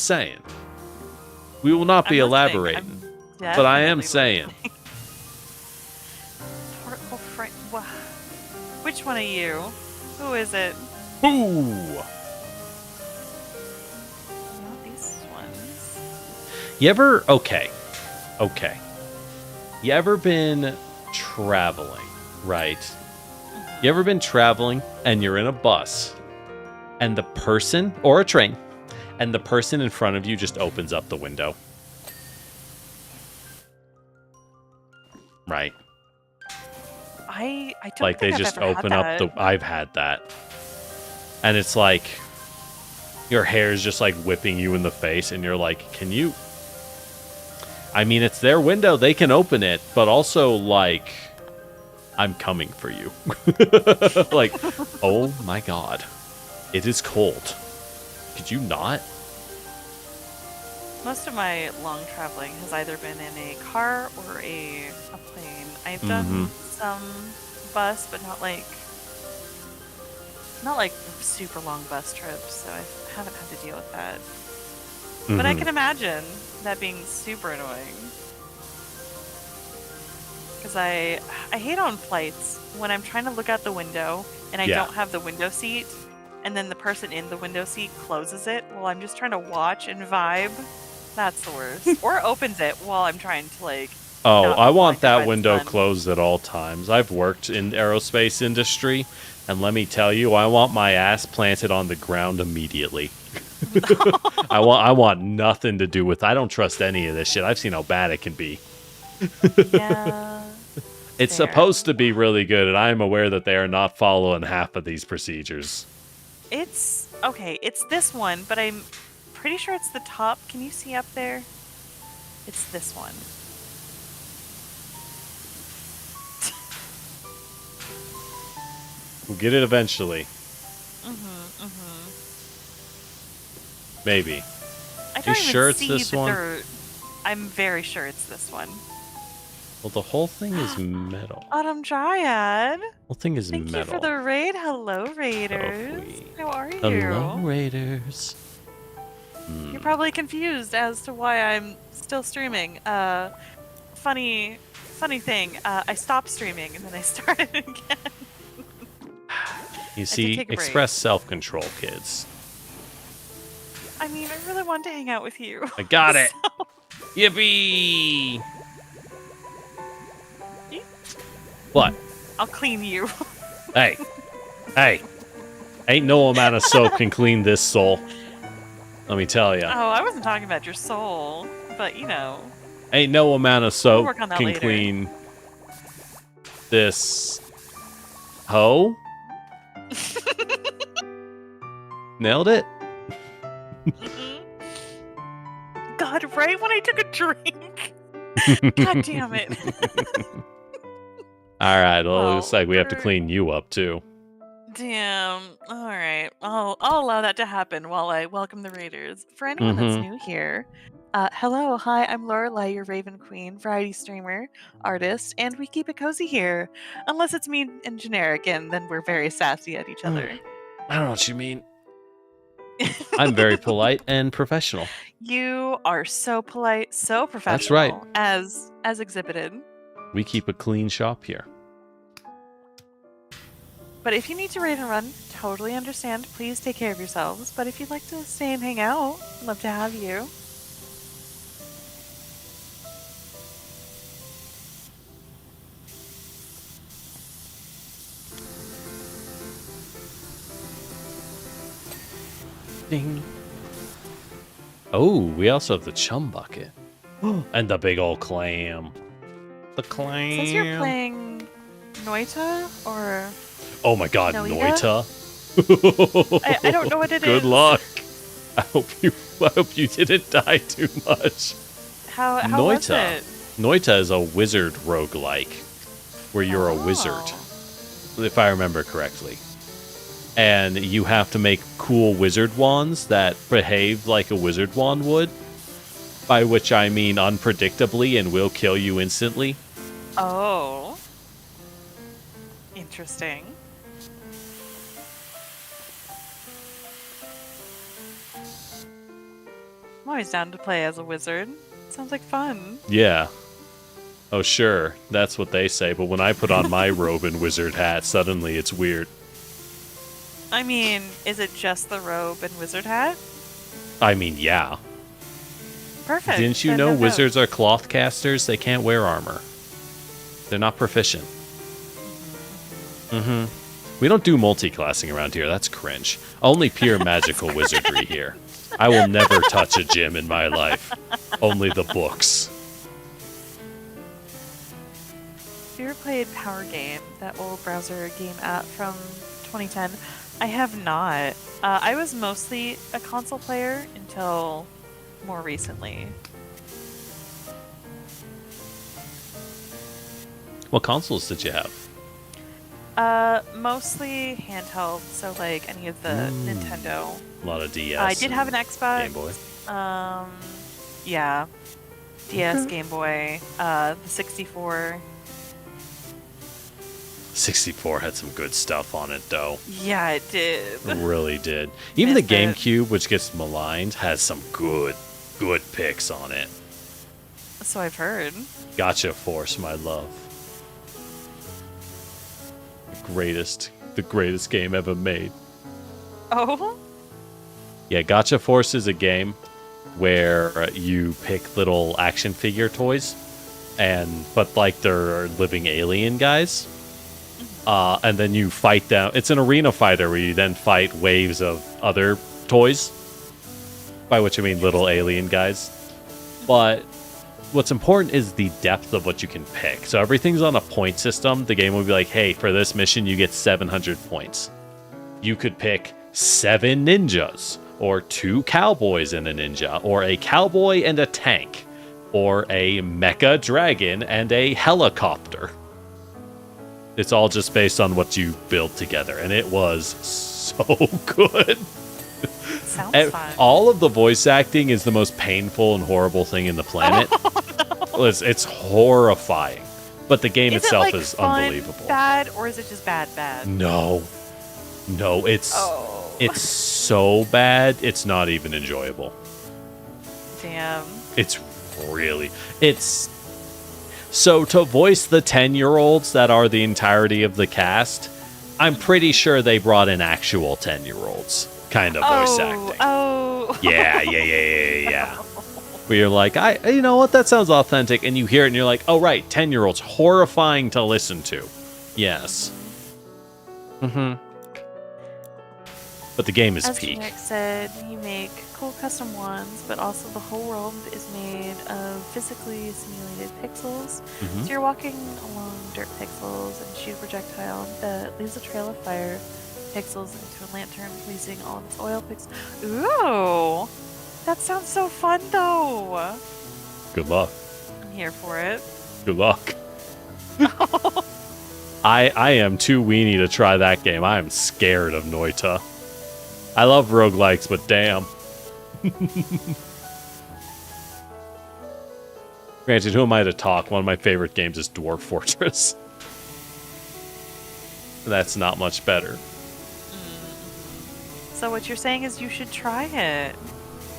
saying. We will not be elaborating. But I am saying. Which one are you? Who is it? Ooh. Not these ones. You ever... Okay. You ever been traveling, right? You ever been traveling and you're in a bus and the person... Or a train. And the person in front of you just opens up the window? Right. I don't like think they I've just ever had open up that. the... I've had that. And it's like your hair is just like whipping you in the face and you're like, can you... I mean, it's their window. They can open it, but also like, I'm coming for you. Like, oh my God, it is cold. Could you not? Most of my long traveling has either been in a car or a plane. I've done some bus, but not like super long bus trips, so I haven't had to deal with that. But I can imagine that being super annoying. Because I hate on flights when I'm trying to look out the window and I don't have the window seat, and then the person in the window seat closes it while I'm just trying to watch and vibe. That's the worst. Or opens it while I'm trying to like... Oh, I want that window closed at all times. I've worked in the aerospace industry, and let me tell you, I want my ass planted on the ground immediately. I want nothing to do with... I don't trust any of this shit. I've seen how bad it can be. Yeah. It's supposed to be really good, and I am aware that they are not following half of these procedures. It's... Okay, it's this one, but I'm pretty sure it's the top. Can you see up there? It's this one. We'll get it eventually. Maybe. I don't even sure it's see this the one? dirt. I'm very sure it's this one. Well, the whole thing is metal. Autumn Dryad. The whole thing is Thank metal. you for the raid. Hello, Raiders. How are you? Hello, Raiders. You're probably confused as to why I'm still streaming. Funny thing. I stopped streaming and then I started again. You see, express self-control, kids. I mean, I really wanted to hang out with you. I got it. Yippee! What? I'll clean you. Hey. Ain't no amount of soap can clean this soul. Let me tell you. Oh, I wasn't talking about your soul, but you know. Ain't no amount of soap can later. clean this hoe. Nailed it. God, right when I took a drink. God damn it. All right, well, it looks like we have to clean you up too. Damn. All right. I'll allow that to happen while I welcome the Raiders. For anyone that's new here, hello, hi, I'm Lorelei, your Raven Queen, variety streamer, artist, and we keep it cozy here. Unless it's mean and generic, and then we're very sassy at each other. I don't know what you mean. I'm very polite and professional. You are so polite, so professional. That's right. As exhibited. We keep a clean shop here. But if you need to raid and run, totally understand. Please take care of yourselves. But if you'd like to stay and hang out, love to have you. Ding. Oh, we also have the chum bucket. And the big old clam. The clam. Says you're playing Noita or... Oh my god, Noita? I don't know what it is. Good luck. I hope you didn't die too much. How Noita. Was it? Noita is a wizard roguelike, where you're a wizard, if I remember correctly. And you have to make cool wizard wands that behave like a wizard wand would, by which I mean unpredictably and will kill you instantly. Oh. Interesting. I'm always down to play as a wizard. Sounds like fun. Yeah. Oh, sure. That's what they say. But when I put on my robe and wizard hat, suddenly it's weird. I mean, is it just the robe and wizard hat? I mean, yeah. Perfect. Didn't you know wizards are cloth casters? They can't wear armor. They're not proficient. Mm-hmm. We don't do multi-classing around here. That's cringe. Only pure magical wizardry here. I will never touch a gym in my life. Only the books. Have you ever played Power Game, that old browser game app from 2010? I have not. I was mostly a console player until more recently. What consoles did you have? Mostly handheld, so like any of the Nintendo. A lot of DS. I did have an Xbox. Game Boy. Yeah. DS, Game Boy, the 64. 64 had some good stuff on it, though. Yeah, it did. It really did. Even the GameCube, which gets maligned, has some good picks on it. So I've heard. Gotcha Force, my love. The greatest game ever made. Oh? Yeah, Gotcha Force is a game where you pick little action figure toys, but like they're living alien guys. And then you fight them. It's an arena fighter where you then fight waves of other toys, by which I mean little alien guys. But what's important is the depth of what you can pick. So everything's on a point system. The game will be like, hey, for this mission, you get 700 points. You could pick 7 ninjas, or 2 cowboys and a ninja, or a cowboy and a tank, or a mecha dragon and a helicopter. It's all just based on what you build together, and it was so good. Sounds fun. All of the voice acting is the most painful and horrible thing in the planet. Oh, no. It's horrifying, but the game itself is fun, unbelievable. Bad, or is it just bad? No, it's so bad. It's not even enjoyable. Damn. So to voice the 10-year-olds that are the entirety of the cast, I'm pretty sure they brought in actual 10-year-olds kind of voice acting. Oh. Yeah. Where you're like, you know what, that sounds authentic, and you hear it and you're like, oh right, 10-year-olds, horrifying to listen to. Yes. Mm-hmm. But the game is As peak. Generic said, you make cool custom ones, but also the whole world is made of physically simulated pixels. Mm-hmm. So you're walking along dirt pixels and shoot a projectile that leaves a trail of fire pixels into a lantern, releasing all its oil pixels. Ooh! That sounds so fun, though! Good luck. I'm here for it. Good luck. I am too weenie to try that game. I am scared of Noita. I love roguelikes, but damn. Granted, who am I to talk? One of my favorite games is Dwarf Fortress. That's not much better. So what you're saying is you should try it.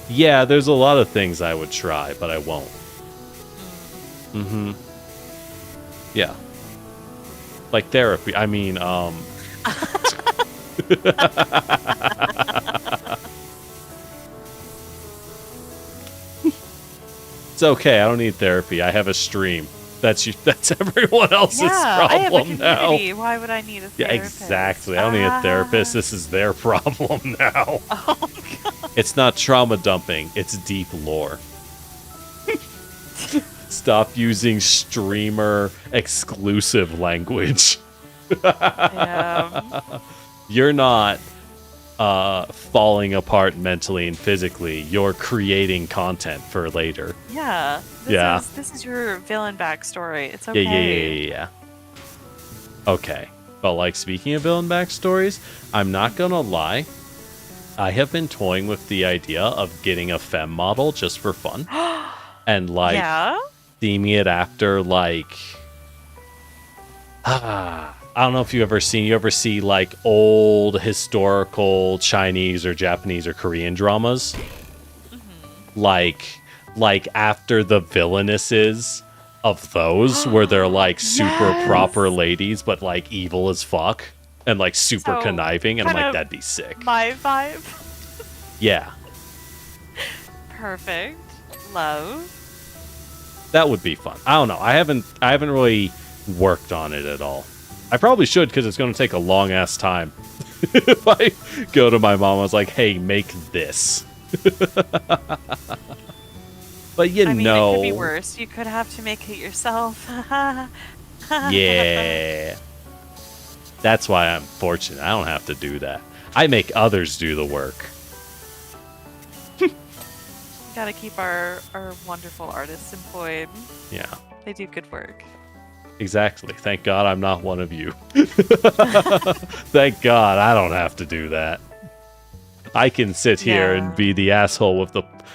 Yeah, there's a lot of things I would try, but I won't. Mm-hmm. Yeah. Like therapy. I mean, It's okay. I don't need therapy. I have a stream. That's everyone else's problem I have a community. now. Why would I need a therapist? Yeah, exactly. I don't need a therapist. This is their problem now. Oh, God. It's not trauma dumping. It's deep lore. Stop using streamer exclusive language. You're not falling apart mentally and physically. You're creating content for later. Yeah. This is your villain backstory. It's okay. Yeah. Okay. But like, speaking of villain backstories, I'm not gonna lie. I have been toying with the idea of getting a femme model just for fun. And like theming it after like I don't know if you ever see like old historical Chinese or Japanese or Korean dramas. Mm-hmm. Like after the villainesses of those where they're like super proper ladies but like evil as fuck and like super conniving, and I'm like, that'd be sick. My vibe. Yeah. Perfect. Love. That would be fun. I don't know. I haven't really worked on it at all. I probably should, because it's going to take a long ass time. If I go to my mom, I was like, "Hey, make this." But it could be worse. You could have to make it yourself. Yeah. That's why I'm fortunate. I don't have to do that. I make others do the work. Gotta keep our wonderful artists employed. Yeah. They do good work. Exactly. Thank God I'm not one of you. Thank God I don't have to do that. I can sit here and be the asshole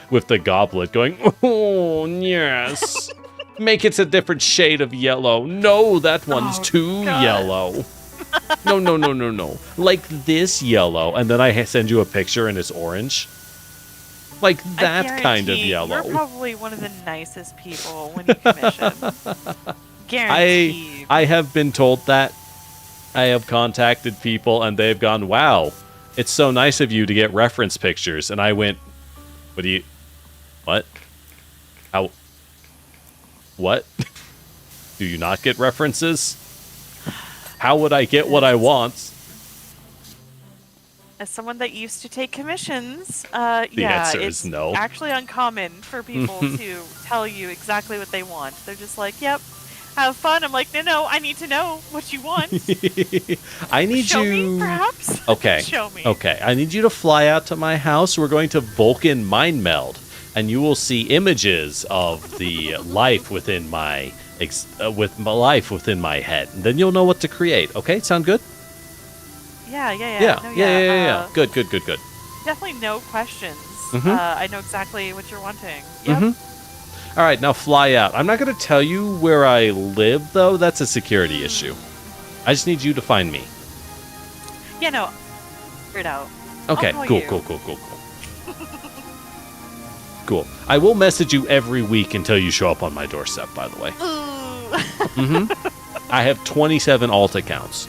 with the goblet going, "Oh, yes. Make it a different shade of yellow. No, that one's too yellow. No. Like this yellow." And then I send you a picture and it's orange. Like that kind of yellow. You're probably one of the nicest people when you commission. Guaranteed. I have been told that. I have contacted people and they've gone, "Wow, it's so nice of you to get reference pictures." And I went, what? How? What? Do you not get references? How would I get what I want? As someone that used to take commissions, the answer is no. It's actually uncommon for people to tell you exactly what they want. They're just like, "Yep, have fun." I'm like, no, I need to know what you want. I need Show you. Me, perhaps. Okay. Show me. Okay. I need you to fly out to my house. We're going to Vulcan mind meld, and you will see images of the life within my life within my head, and then you'll know what to create. Okay, sound good? Yeah. Good. Definitely no questions. Mm-hmm. I know exactly what you're wanting. Yep. Mm-hmm. All right, now fly out. I'm not going to tell you where I live, though. That's a security issue. I just need you to find me. Yeah, no. Figure it out. Okay, cool. Cool. I will message you every week until you show up on my doorstep, by the way. Mm-hmm. I have 27 alt accounts.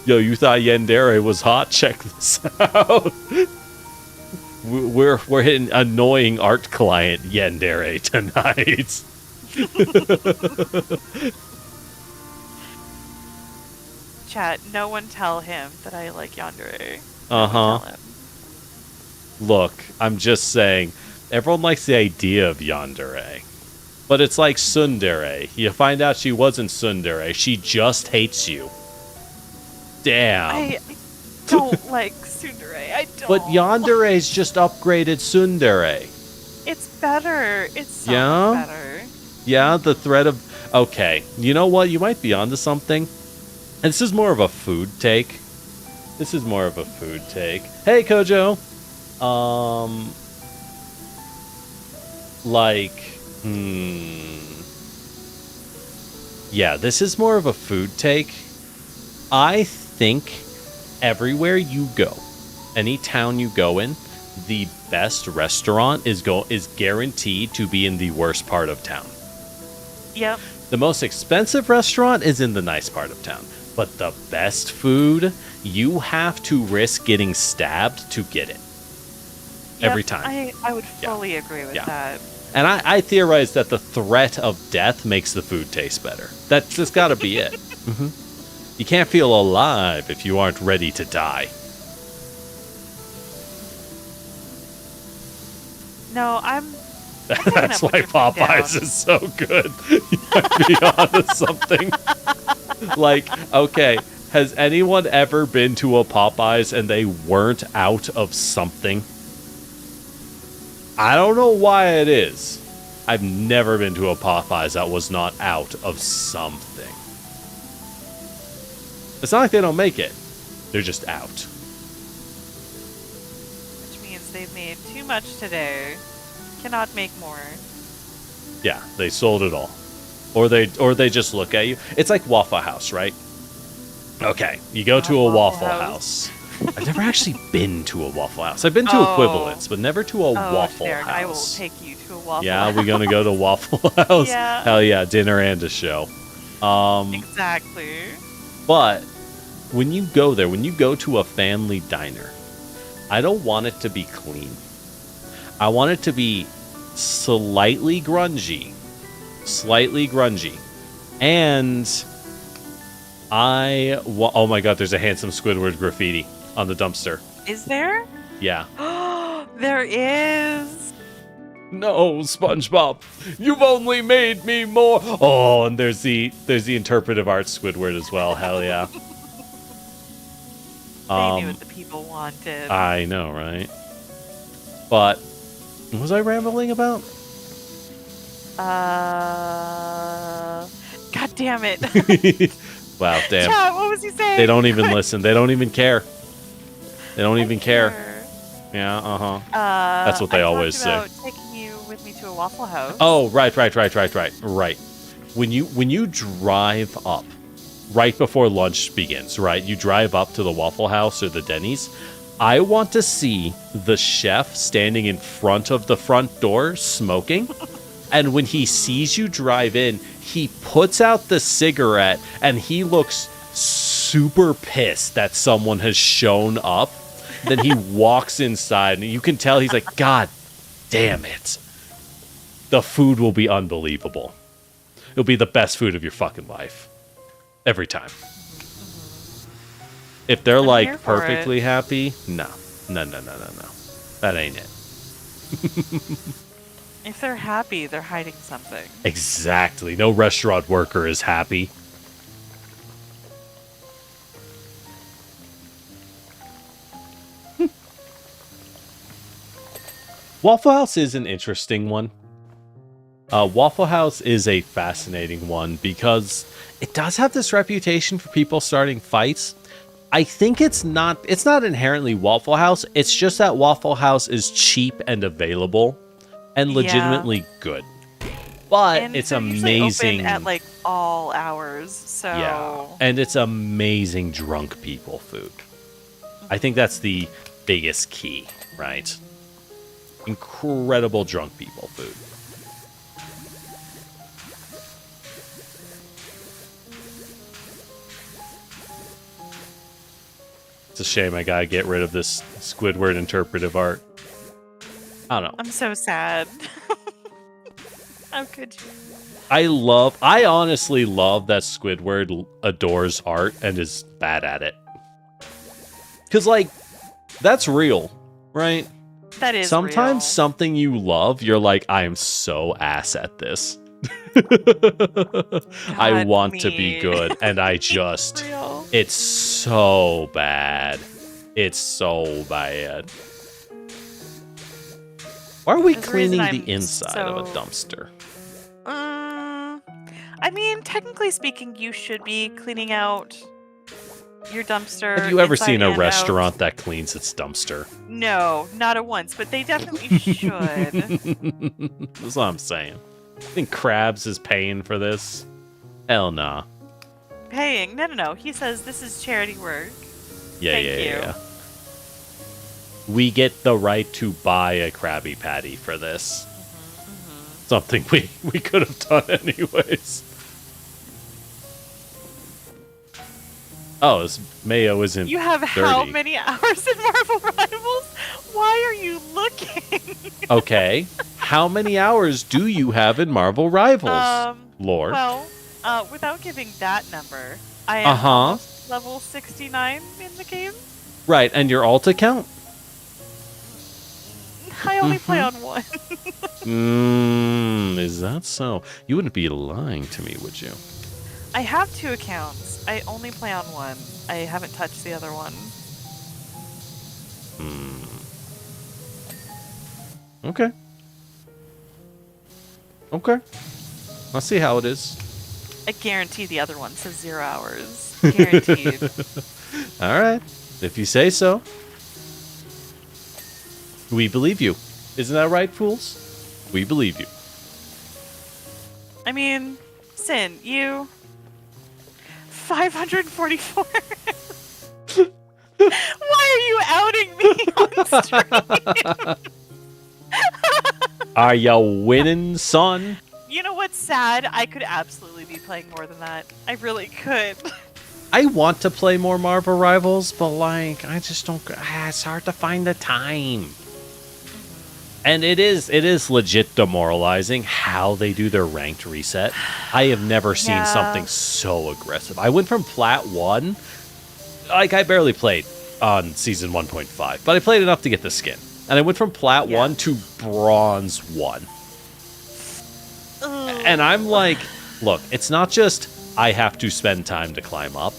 Yo, you thought Yandere was hot? Check this out. We're hitting annoying art client Yandere tonight. Chat, no one tell him that I like Yandere. Look, I'm just saying, everyone likes the idea of Yandere. But it's like tsundere. You find out she wasn't tsundere. She just hates you. Damn. I don't like tsundere. I don't. But yandere's just upgraded tsundere. It's better. It's so much better. Yeah, the threat of... Okay, you know what? You might be onto something. And this is more of a food take. Hey, Kojo. Yeah, this is more of a food take. I think everywhere you go, any town you go in, the best restaurant is guaranteed to be in the worst part of town. Yep. The most expensive restaurant is in the nice part of town. But the best food, you have to risk getting stabbed to get it. Yep, every time. I would fully agree with that. And I theorize that the threat of death makes the food taste better. That's got to be it. Mm-hmm. You can't feel alive if you aren't ready to die. No, That's why Popeyes is so good. You might be onto something. Like, okay, has anyone ever been to a Popeyes and they weren't out of something? I don't know why it is. I've never been to a Popeyes that was not out of something. It's not like they don't make it. They're just out. Which means they've made too much today. Cannot make more. Yeah, they sold it all. Or they just look at you. It's like Waffle House, right? Okay, you go to a Waffle House. I've never actually been to a Waffle House. I've been to equivalents, but never to a Waffle House. I will take you to a Waffle House. Yeah, we're gonna go to Waffle House. Yeah. Hell yeah, dinner and a show. Exactly. But when you go there, when you go to a family diner, I don't want it to be clean. I want it to be slightly grungy. And oh my god, there's a handsome Squidward graffiti on the dumpster. Is there? Yeah. There is. No, SpongeBob, you've only made me more. Oh, and there's the interpretive art Squidward as well. Hell yeah. They knew what the people wanted. I know, right? But what was I rambling about? God damn it. Wow, damn. Chat, what was he saying? They don't even listen. They don't even care. They don't even care. Yeah, uh-huh. That's what they always say. About taking you with me to a Waffle House. Oh, right. When you drive up, right before lunch begins, right? You drive up to the Waffle House or the Denny's. I want to see the chef standing in front of the front door smoking. And when he sees you drive in, he puts out the cigarette and he looks super pissed that someone has shown up. Then he walks inside and you can tell he's like, God damn it. The food will be unbelievable. It'll be the best food of your fucking life. Every time. If they're like perfectly happy, no. That ain't it. If they're happy, they're hiding something. Exactly. No restaurant worker is happy. Waffle House is an interesting one. Waffle House is a fascinating one because it does have this reputation for people starting fights. I think it's not inherently Waffle House. It's just that Waffle House is cheap and available and legitimately good. But and it's amazing open at like all hours. So yeah, and it's amazing drunk people food. I think that's the biggest key, right? Incredible drunk people food. It's a shame I gotta get rid of this Squidward interpretive art. I don't know. I'm so sad. How could you? I honestly love that Squidward adores art and is bad at it. Because, like, that's real, right? That is sometimes real. Something you love, you're like, I am so ass at this. I want to be good, and I just... It's so bad. It's so bad. Why are we cleaning the inside of a dumpster? I mean, technically speaking, you should be cleaning out your dumpster. Have you ever seen a restaurant that cleans its dumpster? No, not at once, but they definitely should. That's what I'm saying. I think Krabs is paying for this. Hell nah. Paying? No. He says this is charity work. Yeah. We get the right to buy a Krabby Patty for this. Something we could have done anyways. Oh, this mayo isn't You have dirty. How many hours in Marvel Rivals? Why are you looking? Okay. How many hours do you have in Marvel Rivals, Lord? Well, without giving that number, I am almost level 69 in the game. Right, and your alt account? I only play on one. Is that so? You wouldn't be lying to me, would you? I have 2 accounts. I only play on one. I haven't touched the other one. Okay. Okay. I'll see how it is. I guarantee the other one says 0 hours. Guaranteed. All right. If you say so. We believe you. Isn't that right, fools? We believe you. I mean, Sin, you... 544. Why are you outing me on stream? Are you winning, son? You know what's sad? I could absolutely be playing more than that. I really could. I want to play more Marvel Rivals, but like, I just don't. It's hard to find the time. And it is legit demoralizing how they do their ranked reset. I have never seen something so aggressive. I went from Plat 1, like I barely played on Season 1.5, but I played enough to get the skin. And I went from Plat 1 to Bronze 1. And I'm like, look, it's not just I have to spend time to climb up.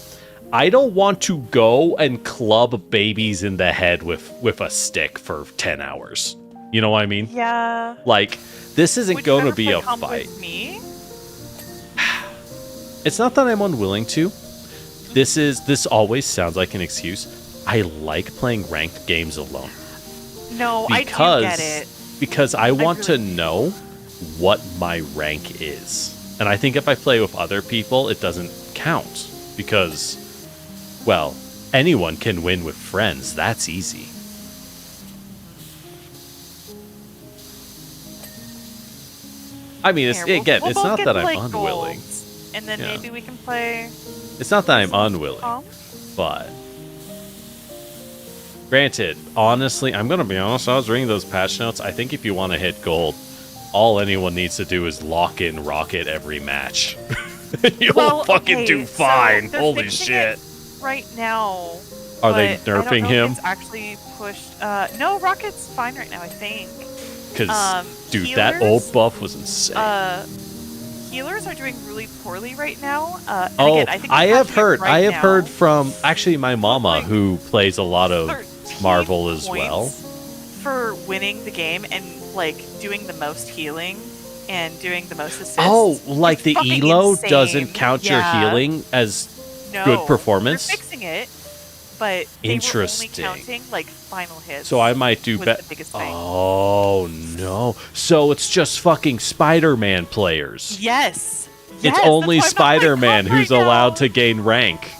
I don't want to go and club babies in the head with a stick for 10 hours. You know what I mean? Yeah. Like, this isn't going to be a fight. Me? It's not that I'm unwilling to. This always sounds like an excuse. I like playing ranked games alone. No, I do get it. Because I want to know what my rank is. And I think if I play with other people, it doesn't count. Because, well, anyone can win with friends. That's easy. I mean, it's not that I'm unwilling. And then maybe we can play... It's not that I'm unwilling, but... Granted, honestly, I'm going to be honest, I was reading those patch notes. I think if you want to hit gold, all anyone needs to do is lock in Rocket every match. You'll fucking do fine. So holy shit. Right now... Are they nerfing him? It's actually pushed... no, Rocket's fine right now, I think. Because, dude, healers, that old buff was insane. Healers are doing really poorly right now. Again, I have heard from actually my mama who plays a lot of Marvel as well. For winning the game and like doing the most healing and doing the most assists. Oh, like the ELO doesn't count your healing as good performance? They're fixing it. But they were only counting like final hits. So I might do better. Oh no! So it's just fucking Spider-Man players. Yes. It's only Spider-Man who's allowed to gain rank.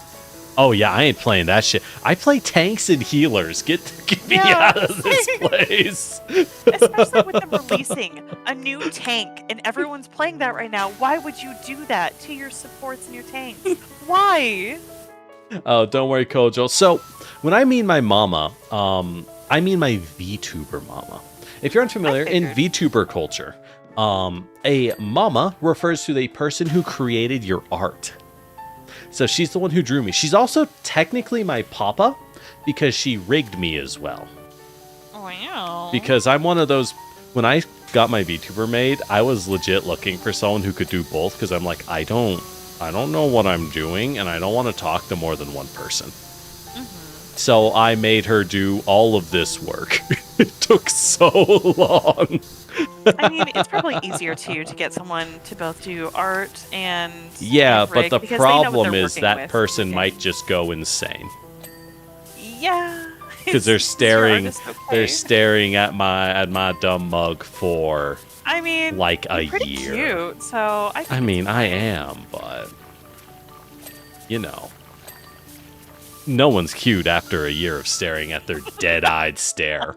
Oh yeah, I ain't playing that shit. I play tanks and healers. Get me out of this place. Especially with them releasing a new tank, and everyone's playing that right now. Why would you do that to your supports and your tanks? Why? Oh, don't worry, Kojo. So, when I mean my mama, I mean my VTuber mama. If you're unfamiliar, in VTuber culture, a mama refers to the person who created your art. So she's the one who drew me. She's also technically my papa because she rigged me as well. Wow. Because I'm one of those, when I got my VTuber made, I was legit looking for someone who could do both because I'm like, I don't know what I'm doing, and I don't want to talk to more than one person. So I made her do all of this work. It took so long. I mean, it's probably easier to get someone to both do art and but the problem is that person might just go insane. Yeah. Because they're staring at my dumb mug for like a year. Cute, so I am, but you know, no one's cute after a year of staring at their dead-eyed stare,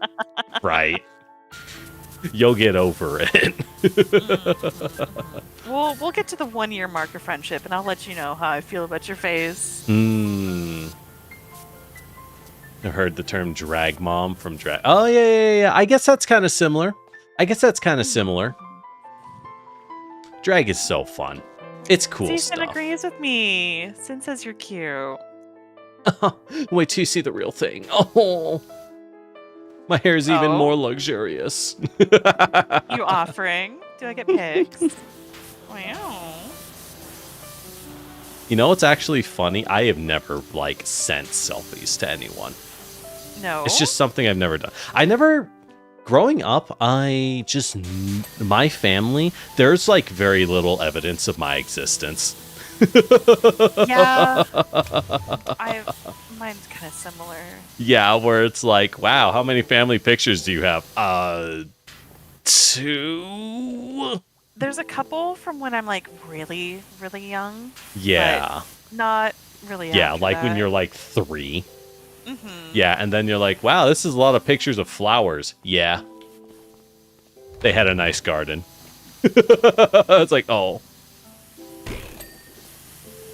right? You'll get over it. We'll get to the 1-year mark of friendship, and I'll let you know how I feel about your face. I've heard the term drag mom from drag. Oh, yeah. I guess that's kind of similar. Drag is so fun. It's cool Sin stuff. agrees with me. Sin says you're cute. Wait till you see the real thing. Oh, my hair is even more luxurious. You offering? Do I get pics? Wow. You know what's actually funny? I have never, like, sent selfies to anyone. No. It's just something I've never done. Growing up, my family, there's, like, very little evidence of my existence. Yeah. Mine's kind of similar. Yeah, where it's like, wow, how many family pictures do you have? 2? There's a couple from when I'm like really, really young. Yeah. But not really. Yeah, after like that. when you're like 3. Mm-hmm. Yeah, and then you're like, wow, this is a lot of pictures of flowers. Yeah. They had a nice garden. It's like, oh.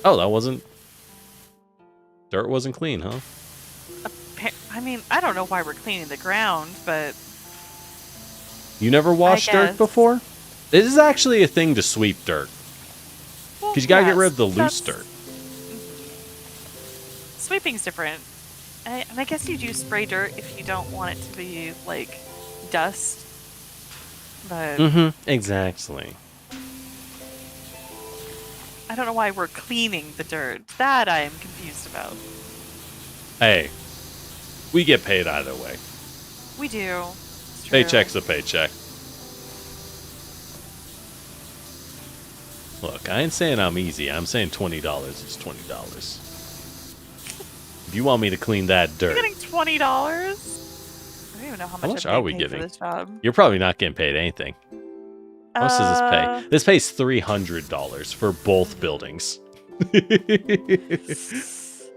Oh, that wasn't... Dirt wasn't clean, huh? I mean, I don't know why we're cleaning the ground, but... You never washed dirt before? This is actually a thing to sweep dirt. Because you gotta get rid of the loose dirt. Sweeping's different. And I guess you do spray dirt if you don't want it to be, like, dust. But... Mm-hmm, exactly. I don't know why we're cleaning the dirt. That I am confused about. Hey, we get paid either way. We do. It's true. Paycheck's a paycheck. Look, I ain't saying I'm easy. I'm saying $20 is $20. If you want me to clean that dirt... You're getting $20? I don't even know how much are we getting? for this job. You're probably not getting paid anything. How much does this pay? This pays $300 for both buildings.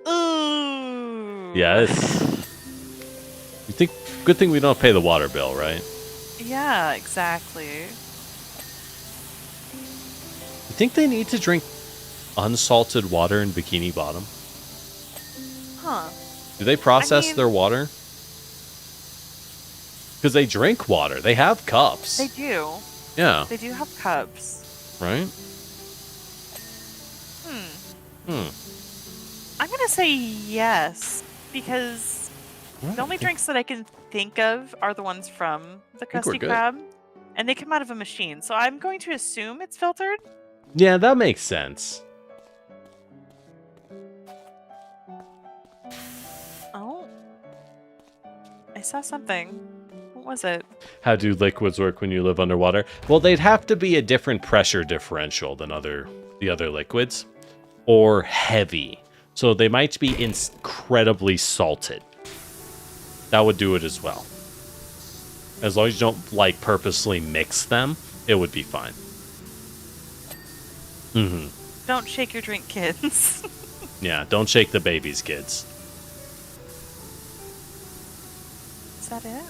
Ooh. Yeah, it's... You think... Good thing we don't pay the water bill, right? Yeah, exactly. You think they need to drink unsalted water in Bikini Bottom? Huh. Do they process their water? Because they drink water. They have cups. They do. Yeah. They do have cups. Right? I'm going to say yes, because the only drinks that I can think of are the ones from the Krusty Krab, and they come out of a machine, so I'm going to assume it's filtered. Yeah, that makes sense. Oh. I saw something. What was it? How do liquids work when you live underwater? Well, they'd have to be a different pressure differential than the other liquids, or heavy. So they might be incredibly salted. That would do it as well. As long as you don't, like, purposely mix them, it would be fine. Mm-hmm. Don't shake your drink, kids. Yeah, don't shake the babies, kids. Is that it?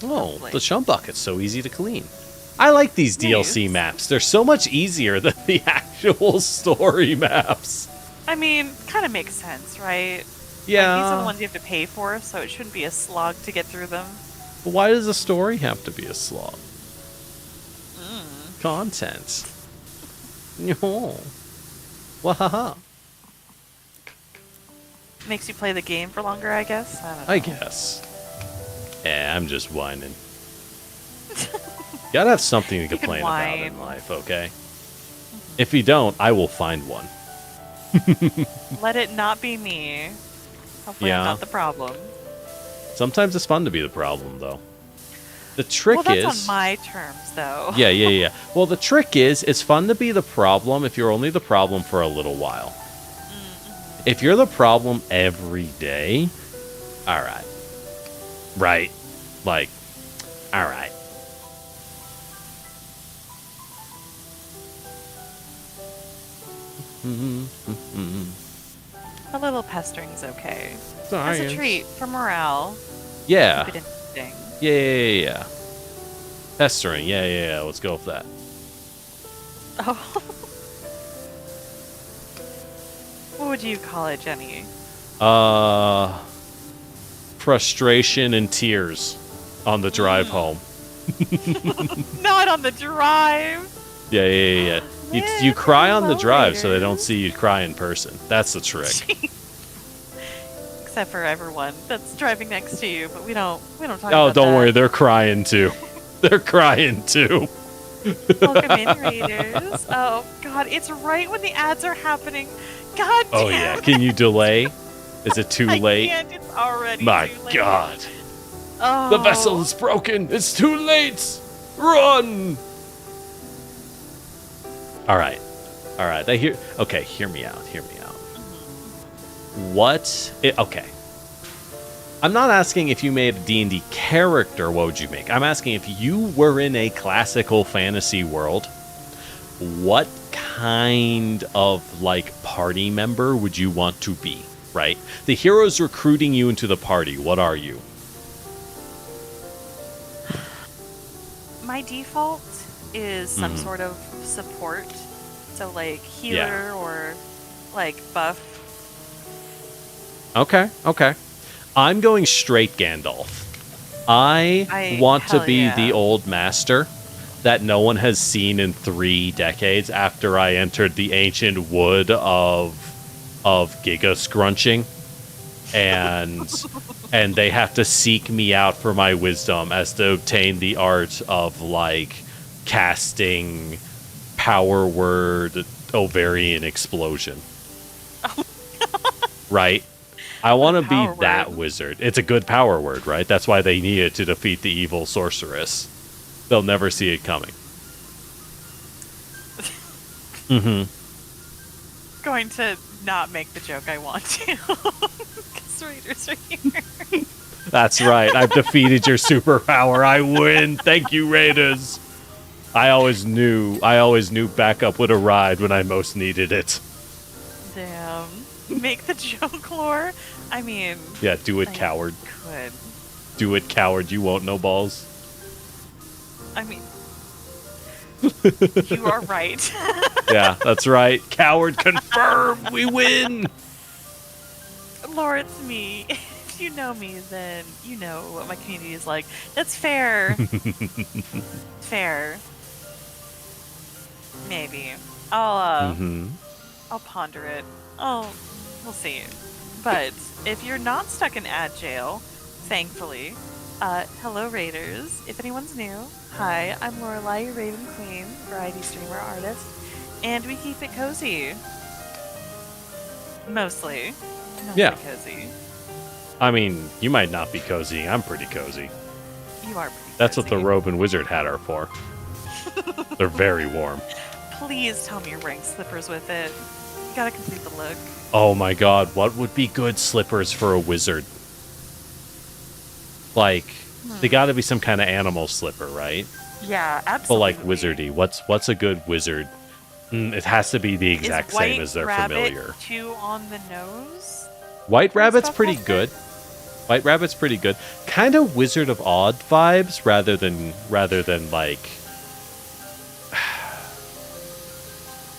Oh, the chum bucket's so easy to clean. I like these DLC maps. They're so much easier than the actual story maps. I mean, kind of makes sense, right? Yeah. Like, these are the ones you have to pay for, so it shouldn't be a slog to get through them. But why does a story have to be a slog? Content. No. Wahaha. Makes you play the game for longer, I guess? I don't know. I guess. Yeah, I'm just whining. Gotta have something to complain about in life, okay? If you don't, I will find one. Let it not be me. Hopefully I'm not the problem. Sometimes it's fun to be the problem, though. The trick is... on my terms, though. Yeah. Well, the trick is, it's fun to be the problem if you're only the problem for a little while. If you're the problem every day, alright. Right. Like, alright. A little pestering's okay. Science. As a treat for morale. Yeah. Keep it interesting. Yeah. Pestering. Yeah. Let's go with that. Oh. What would you call it, Jenny? Frustration and tears on the drive home. Not on the drive. Yeah. You cry on the drive so they don't see you cry in person. That's the trick. Except for everyone that's driving next to you, but we don't talk about that. Oh, don't worry, they're crying too. They're crying too. Welcome in, Raiders. Oh God, it's right when the ads are happening. God damn. Oh yeah, can you delay? Is it too late? I can't, it's already My too late. God. Oh. The vessel is broken. It's too late. Run. All right. Okay, hear me out. Okay. I'm not asking if you made a D&D character, what would you make? I'm asking if you were in a classical fantasy world, what kind of, like, party member would you want to be, right? The hero's recruiting you into the party. What are you? My default is some sort of support. So, like, healer or, like, buff. Okay. I'm going straight Gandalf. I want to be the old master that no one has seen in 3 decades after I entered the ancient wood of Giga Scrunching. And they have to seek me out for my wisdom as to obtain the art of, like, casting power word ovarian explosion. Oh, right? I want to be that wizard. It's a good power word, right? That's why they need it to defeat the evil sorceress. They'll never see it coming. Going to not make the joke I want to. Because Raiders are here. That's right. I've defeated your superpower. I win. Thank you, Raiders. I always knew backup would arrive when I most needed it. Damn. Make the joke, Lore. I mean... Yeah, do it, coward. Could. Do it, coward. You won't know balls. I mean... you are right. Yeah, that's right. Coward confirmed. We win. Lore, it's me. If you know me, then you know what my community is like. That's fair. Fair. Maybe. I'll ponder it. We'll see. But if you're not stuck in ad jail, thankfully, hello Raiders. If anyone's new, hi, I'm LoreleiTheRaven Queen, variety streamer artist, and we keep it cozy. Mostly cozy. I mean, you might not be cozy. I'm pretty cozy. You are pretty That's cozy. what the robe and wizard hat are for. They're very warm. Please tell me you're wearing slippers with it. You gotta complete the look. Oh my god, what would be good slippers for a wizard? Like, they gotta be some kind of animal slipper, right? Yeah, absolutely. But like wizardy. What's a good wizard? It has to be the exact same as their familiar. Two on the nose? White Rabbit's pretty good. White Rabbit's pretty good. Kind of Wizard of Odd vibes rather than like,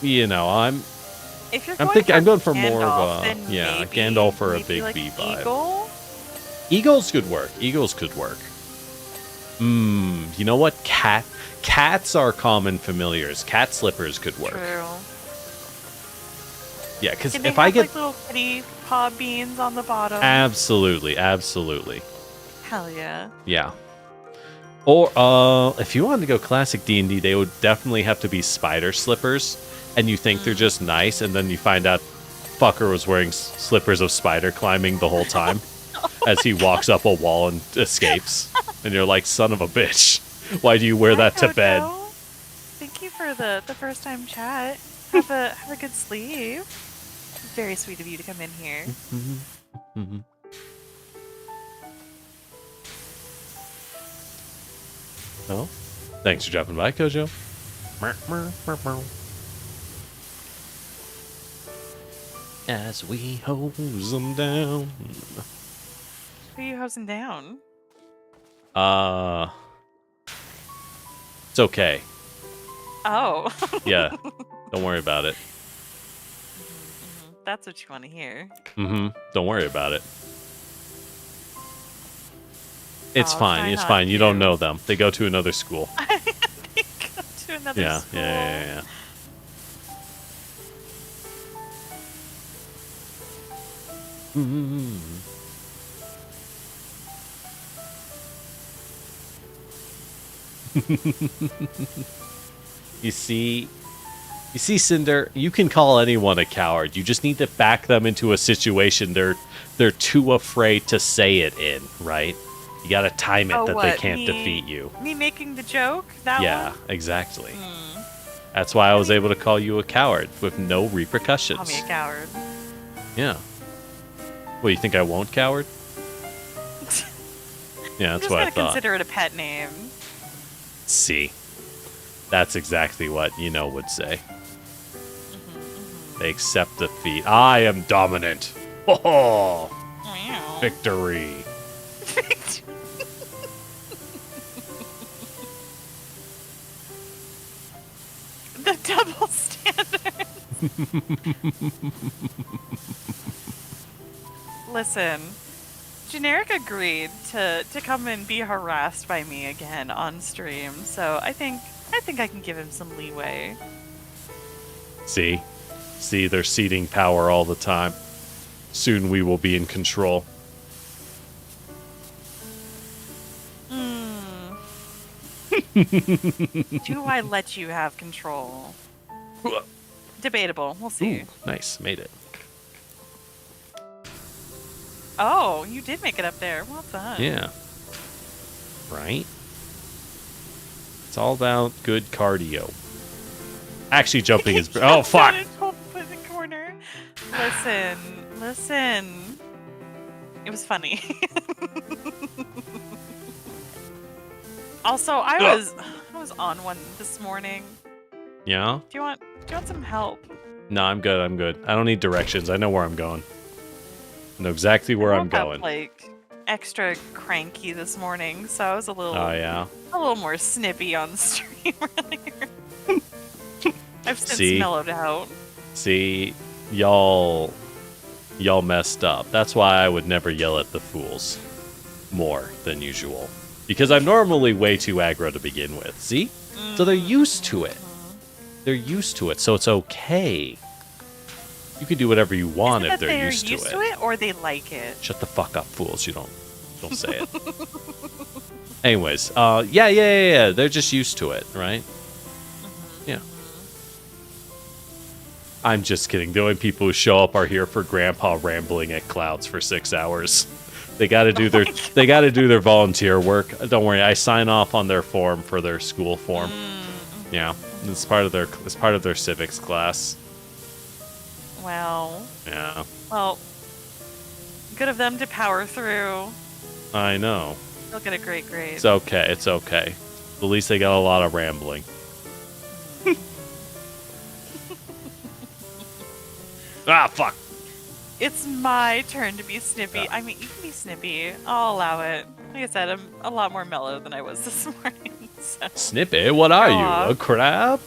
you know, I'm going for Gandalf, more of a Gandalf or a big like B vibe. Eagle? Eagles could work. You know what? Cats are common familiars. Cat slippers could work. True. Yeah, because if I get like little kitty paw beans on the bottom. Absolutely. Hell yeah. Yeah. Or if you wanted to go classic D&D, they would definitely have to be spider slippers, and you think they're just nice, and then you find out fucker was wearing slippers of spider climbing the whole time as he walks up a wall and escapes, and you're like, son of a bitch, why do you wear that to bed? Thank you for the first time chat. Have a good sleep. Very sweet of you to come in here. Oh, thanks for dropping by, Kojo. As we hose them down. Who are you hosing down? It's okay. Oh. Yeah, don't worry about it. That's what you want to hear. Don't worry about it. It's fine. It's fine. You don't know them. They go to another school. They go to another school. Yeah. You see, Cinder, you can call anyone a coward. You just need to back them into a situation they're too afraid to say it in, right? You gotta time it they can't defeat you. Me making the joke? That yeah, one? Exactly. That's why I was able to call you a coward with no repercussions. Call me a coward. Yeah. Well, you think I won't, coward? Yeah, that's what I thought. Consider it a pet name. See, that's exactly what would say. They accept defeat. I am dominant. Oh, victory. The double standard. Listen, Generic agreed to come and be harassed by me again on stream, so I think I can give him some leeway. See, they're ceding power all the time. Soon we will be in control. Do I let you have control? Debatable. We'll see. Ooh, nice. Made it. Oh, you did make it up there. Well done. Yeah. Right? It's all about good cardio. Actually, jumping is... Oh, fuck! Corner. Listen. It was funny. Also, I was on one this morning. Yeah? Do you want some help? No, I'm good. I don't need directions. I know where I'm going. I know exactly where I'm going. Up, like, extra cranky this morning, so I was a little... Oh, yeah? A little more snippy on stream earlier. I've since mellowed out. See, y'all messed up. That's why I would never yell at the fools more than usual. Because I'm normally way too aggro to begin with. See? So they're used to it. They're used to it, so it's okay. You can do whatever you want if they're used to it. Or they like it. Shut the fuck up, fools. You don't say it. Anyways, yeah. They're just used to it, right? Yeah. I'm just kidding. The only people who show up are here for Grandpa rambling at clouds for 6 hours. They got to do their volunteer work. Don't worry, I sign off on their form for their school form. Yeah, it's part of their civics class. Well. Yeah. Well, good of them to power through. I know. They'll get a great grade. It's okay. At least they got a lot of rambling. Ah, fuck. It's my turn to be snippy. I mean, you can be snippy. I'll allow it. Like I said, I'm a lot more mellow than I was this morning. So. Snippy? What are you, a crab?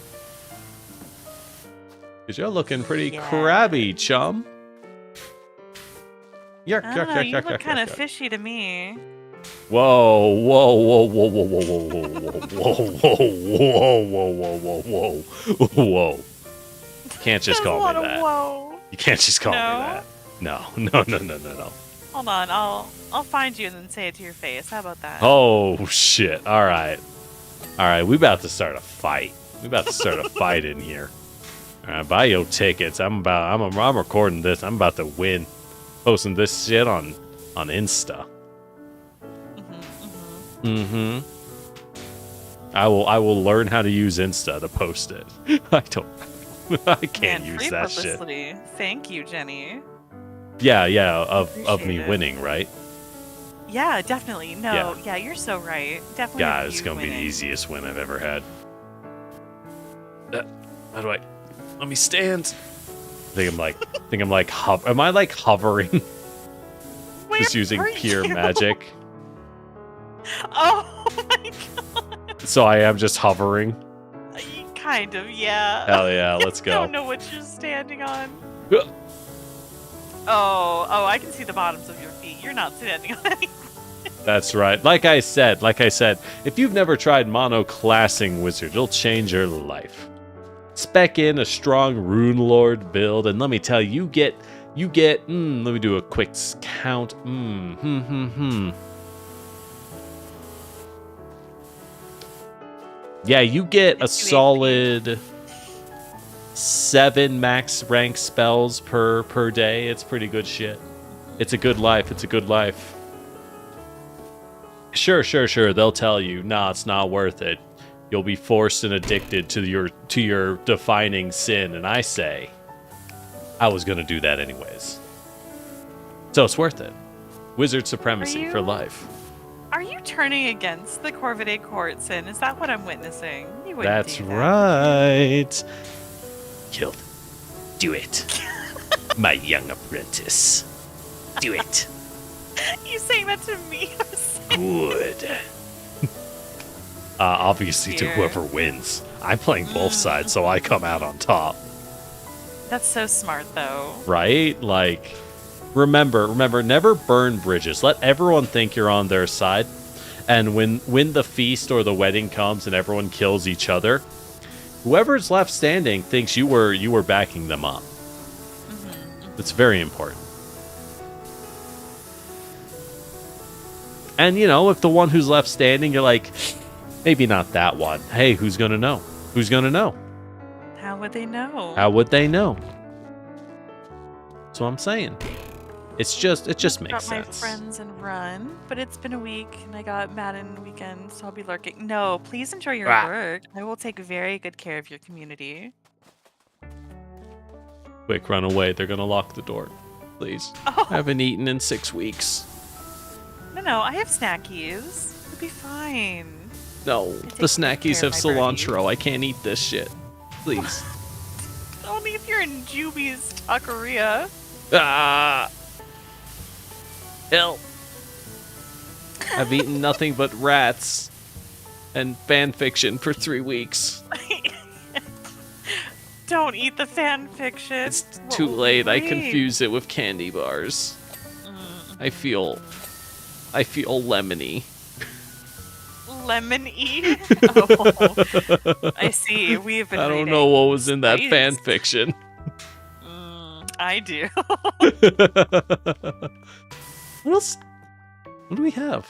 Because you're looking pretty crabby, chum. You look kind of fishy to me. Whoa. Can't just call me that. Whoa. You can't just call me that. No. Hold on, I'll find you and then say it to your face. How about that? Oh shit! All right. We about to start a fight. We about to start a fight in here. All right, buy your tickets. I'm recording this. I'm about to win. Posting this shit on Insta. I will learn how to use Insta to post it. I can't use that publicity. Shit. Thank you, Jenny. Yeah, of me winning, right? Yeah, definitely. No, yeah, you're so right. Definitely. God, it's gonna be the easiest win I've ever had. How do I? Let me stand. Am I like hovering? Just using pure magic. Oh my god. So I am just hovering. Kind of, yeah. Hell yeah, let's go. I don't know what you're standing on. Oh, I can see the bottoms of your feet. You're not standing on anything. That's right. Like I said, if you've never tried monoclassing Wizard, it'll change your life. Spec in a strong Rune Lord build, and let me tell you, You get, let me do a quick count. Yeah, you get a solid 7 max rank spells per day. It's pretty good shit. It's a good life. It's a good life. Sure. They'll tell you, nah, it's not worth it. You'll be forced and addicted to your defining sin. And I say, I was gonna do that anyways. So it's worth it. Wizard supremacy for life. Are you turning against the Corvidae court sin? Is that what I'm witnessing? You wouldn't That's do that, right. Killed. Do it. My young apprentice. Do it. You saying that to me? Good. Obviously to whoever wins. I'm playing both sides, so I come out on top. That's so smart, though. Right? Like, remember, never burn bridges. Let everyone think you're on their side. And when the feast or the wedding comes and everyone kills each other, whoever's left standing thinks you were backing them up. It's very important. And, if the one who's left standing, you're like, maybe not that one. Hey, who's going to know? Who's going to know? How would they know? How would they know? That's what I'm saying. It just makes sense. My friends and run, but it's been a week and I got Madden weekend, so I'll be lurking. No, please enjoy your work. I will take very good care of your community. Quick, run away. They're going to lock the door. Please. Oh. I haven't eaten in 6 weeks. No, I have snackies. It'll be fine. No, the snackies have cilantro. I can't eat this shit. Please. Only if you're in Juby's taqueria. Help. I've eaten nothing but rats and fan fiction for 3 weeks. Don't eat the fan fiction. It's too late. I confuse it with candy bars. I feel lemony. Lemon-y? Oh, I see. We've been I don't know what was in that fan fiction. I do. What else? What do we have?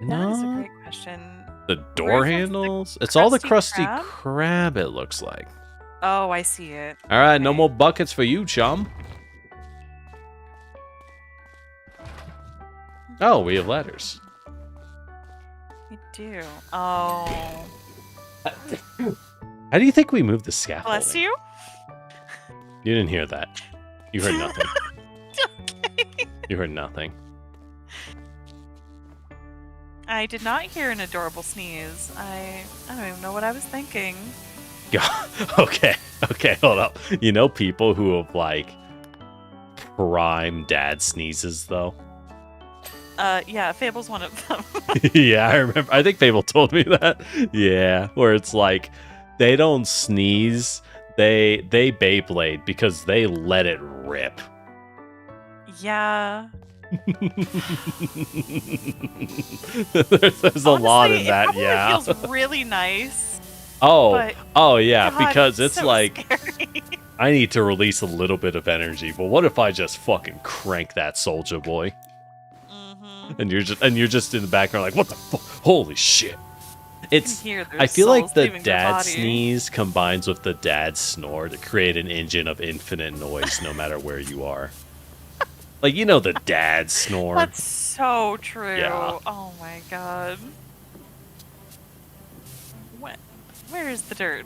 That is a great question. The door handles? It's all the crusty crab, it looks like. Oh, I see it. All right, no more buckets for you, chum. Oh, we have ladders. We do. Oh. How do you think we moved the scaffolding? Bless you? You didn't hear that. You heard nothing. Okay. You heard nothing. I did not hear an adorable sneeze. I don't even know what I was thinking. Okay, hold up. You know people who have, like, prime dad sneezes, though? Yeah, Fable's one of them. Yeah, I remember. I think Fable told me that. Yeah, where it's like, they don't sneeze, they Beyblade because they let it rip. Yeah. There's a lot in that, yeah. It feels really nice. Oh yeah, God, because it's so like, scary. I need to release a little bit of energy, but what if I just fucking crank that soldier boy? And you're just in the background like, what the fuck? Holy shit. I feel like the dad sneeze combines with the dad snore to create an engine of infinite noise no matter where you are. Like, you know, the dad snore. That's so true. Yeah. Oh my god. Where is the dirt?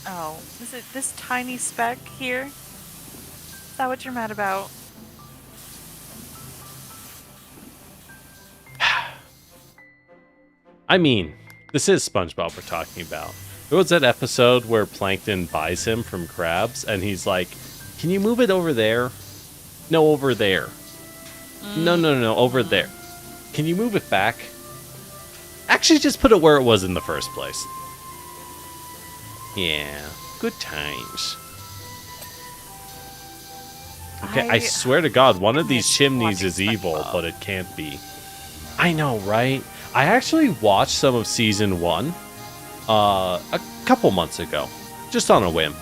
Oh, is it this tiny speck here? Is that what you're mad about? I mean, this is SpongeBob we're talking about. There was that episode where Plankton buys him from Krabs, and he's like, can you move it over there? No, over there. No, over there. Can you move it back? Actually, just put it where it was in the first place. Yeah, good times. Okay, I swear to God, one of these chimneys is evil, but it can't be. I know, right? I actually watched some of Season 1 a couple months ago. just on a whim.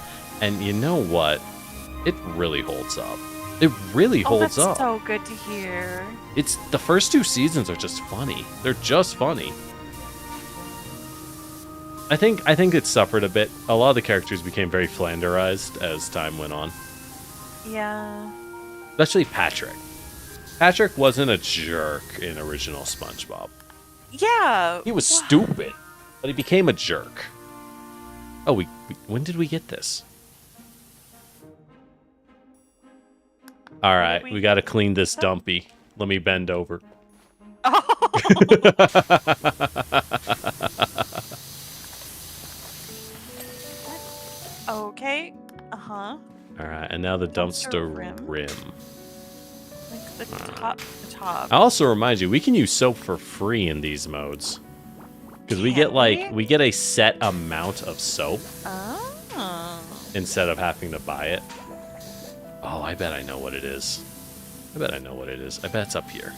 And you know what? It really holds up. It really holds up. That's so good to hear. It's the first 2 seasons are just funny. They're just funny. I think it suffered a bit. A lot of the characters became very Flanderized as time went on. Yeah. Especially Patrick. Patrick wasn't a jerk in original SpongeBob. Yeah. He was stupid, but he became a jerk. Oh, when did we get this? All right, we got to clean this dumpy. Let me bend over. Oh. Okay. Uh-huh. All right, and now the dumpster rim. Like the top. I also remind you, we can use soap for free in these modes. Because we get a set amount of soap. Oh. Instead of having to buy it. Oh, I bet I know what it is. I bet it's up here.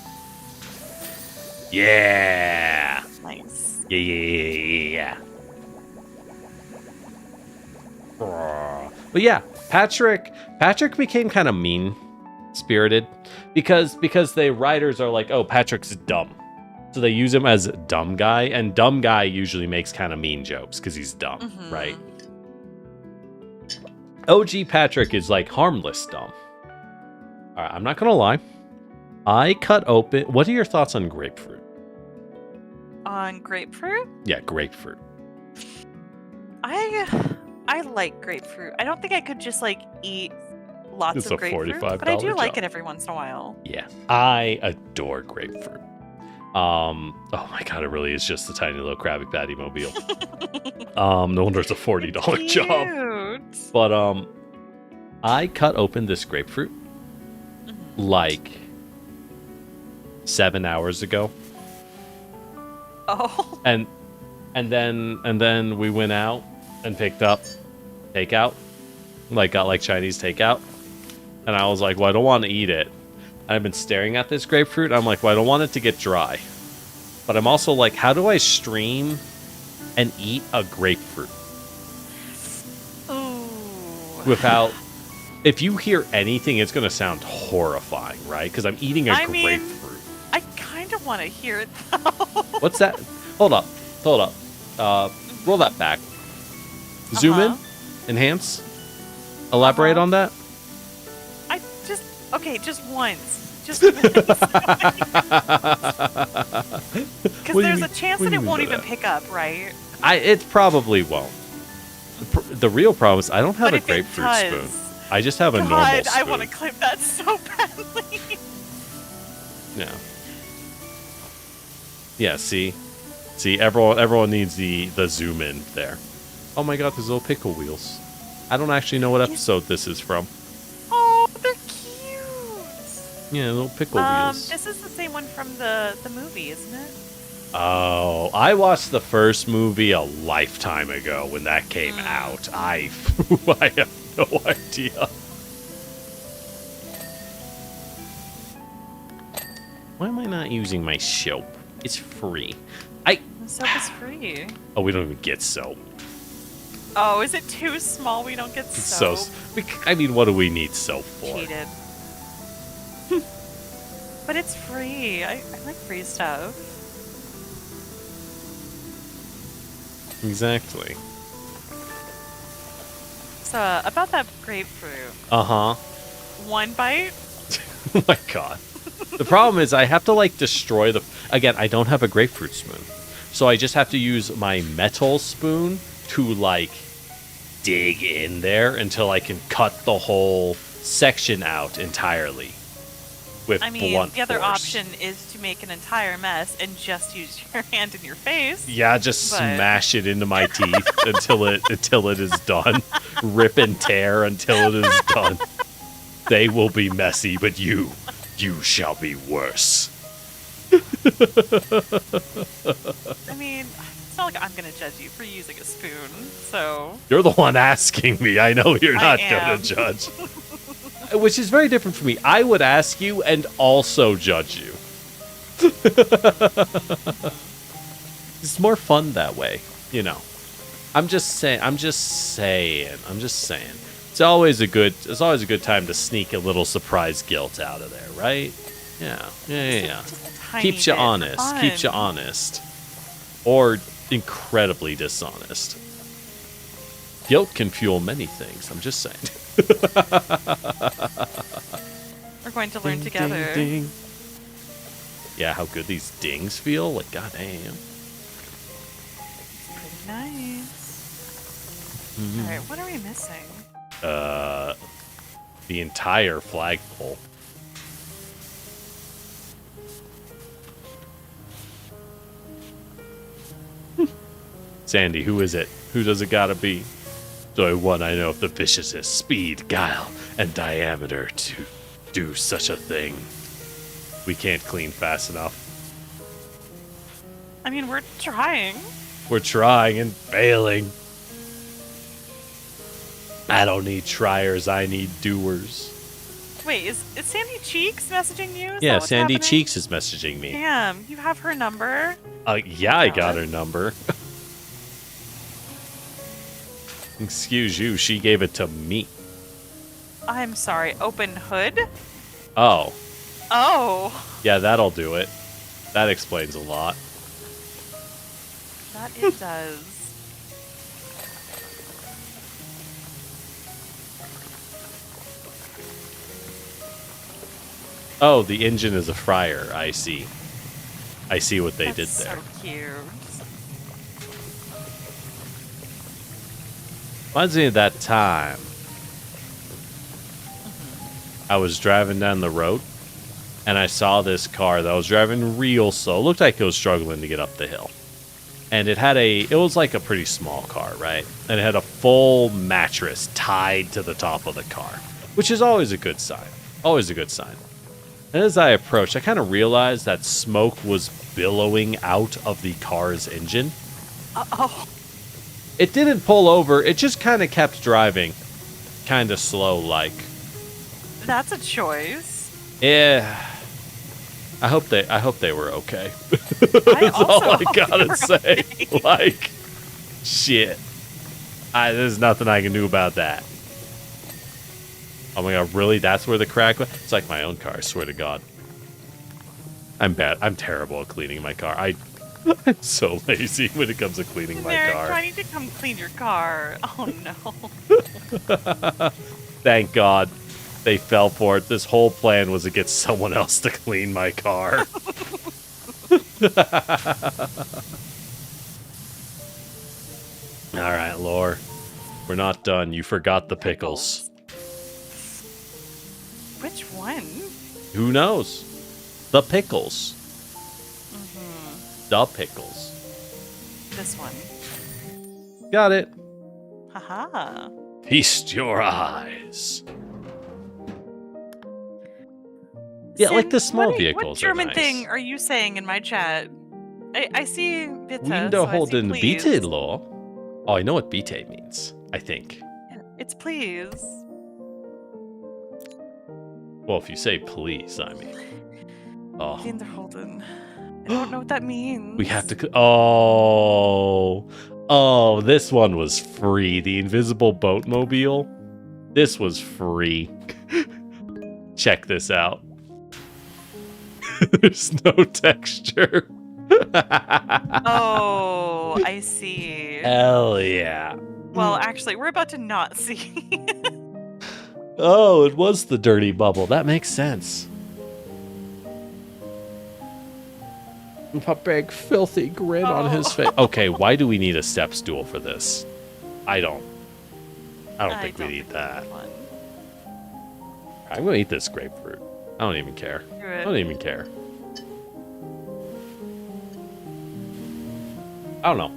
Yeah! Nice. Yeah. But yeah, Patrick became kind of mean-spirited because the writers are like, oh, Patrick's dumb. So they use him as dumb guy, and dumb guy usually makes kind of mean jokes because he's dumb, right? OG Patrick is like harmless dumb. All right, I'm not gonna lie. I cut open. What are your thoughts on grapefruit? On grapefruit? Yeah, grapefruit. I like grapefruit. I don't think I could just like eat lots of grapefruit, but I do job. like it every once in a while. Yeah, I adore grapefruit. Oh my god, it really is just a tiny little Krabby Patty mobile. No wonder it's a $40 job. But I cut open this grapefruit like 7 hours ago. Oh. And then we went out and picked up takeout. Got like Chinese takeout. And I was like, well, I don't want to eat it. I've been staring at this grapefruit. I'm like, well, I don't want it to get dry. But I'm also like, how do I stream and eat a grapefruit? Ooh. Without... If you hear anything, it's going to sound horrifying, right? Because I'm eating a grapefruit. I kind of want to hear it, though. What's that? Hold up. Roll that back. Zoom in. Enhance. Elaborate on that. Just once. Just once. Because there's a chance that it won't even pick up, right? It probably won't. The real problem is I don't have a grapefruit spoon. I just have a normal spoon. I want to clip that so badly. Yeah. Yeah, see, everyone needs the zoom in there. Oh my god, there's little pickle wheels. I don't actually know what episode this is from. Oh, they're cute. Yeah, little pickle wheels. This is the same one from the movie, isn't it? Oh, I watched the first movie a lifetime ago when that came out. I have no idea. Why am I not using my soap? It's free. The soap is free. Oh, we don't even get soap. Oh, is it too small? We don't get soap. I mean, what do we need soap for? Cheated. But it's free. I like free stuff. Exactly. So, about that grapefruit. Uh-huh. One bite? Oh my god. The problem is I have to, destroy the... Again, I don't have a grapefruit spoon. So I just have to use my metal spoon to, dig in there until I can cut the whole section out entirely. With blunt the other force. option is to make an entire mess and just use your hand in your face. Yeah, just smash it into my teeth until it is done. Rip and tear until it is done. They will be messy, but you shall be worse. I mean, it's not like I'm going to judge you for using a spoon, so... You're the one asking me. I know you're not going to judge. Which is very different from me. I would ask you and also judge you. It's more fun that way, I'm just saying. It's always a good time to sneak a little surprise guilt out of there, right? Yeah. Keeps you honest. Or incredibly dishonest. Guilt can fuel many things. I'm just saying. We're going to learn together. Ding, ding. Yeah, how good these dings feel. Like, goddamn. Pretty nice. All right, what are we missing? The entire flagpole. Sandy, who is it? Who does it gotta be? So one I know of the viciousness, speed, guile, and diameter to do such a thing. We can't clean fast enough. I mean, we're trying. We're trying and failing. I don't need triers, I need doers. Wait, is Sandy Cheeks messaging you? Yeah, Sandy Cheeks is messaging me. Damn, you have her number? Yeah, I got her number. Excuse you, she gave it to me. I'm sorry, open hood? Oh. Oh. Yeah, that'll do it. That explains a lot. That it does. Oh, the engine is a fryer. I see. I see what they did there. So cute. Reminds me of that time. I was driving down the road, and I saw this car that was driving real slow. Looked like it was struggling to get up the hill. And it was like a pretty small car, right? And it had a full mattress tied to the top of the car, which is always a good sign. Always a good sign. And as I approached, I kind of realized that smoke was billowing out of the car's engine. Uh-oh. It didn't pull over. It just kind of kept driving. Kind of slow-like. That's a choice. Yeah. I hope they were okay. That's all I gotta say. Okay. Like, shit. There's nothing I can do about that. Oh my god, really? That's where the crack was? It's like my own car, I swear to god. I'm bad. I'm terrible at cleaning my car. I'm so lazy when it comes to cleaning my car. I need to come clean your car. Oh no. Thank god. They fell for it. This whole plan was to get someone else to clean my car. Alright, Lore. We're not done. You forgot the pickles. Which one? Who knows? The pickles. The pickles. This one. Got it. Haha. Feast your eyes. Yeah, Sin, like the small vehicles. What German nice. Thing are you saying in my chat? I see Bitte. Winterholden Bitte, Law. Oh, I know what Bitte means, I think. It's please. Well, if you say please, I mean. Oh. Winterholden. I don't know what that means. We have to. Oh, this one was free. The invisible boatmobile. This was free. Check this out. There's no texture. Oh, I see. Hell yeah. Well, actually, we're about to not see. Oh, it was the dirty bubble. That makes sense. With a big, filthy grin on his face. Okay, why do we need a step stool for this? I don't think we need that. I'm gonna eat this grapefruit. I don't even care. I don't even care. I don't know.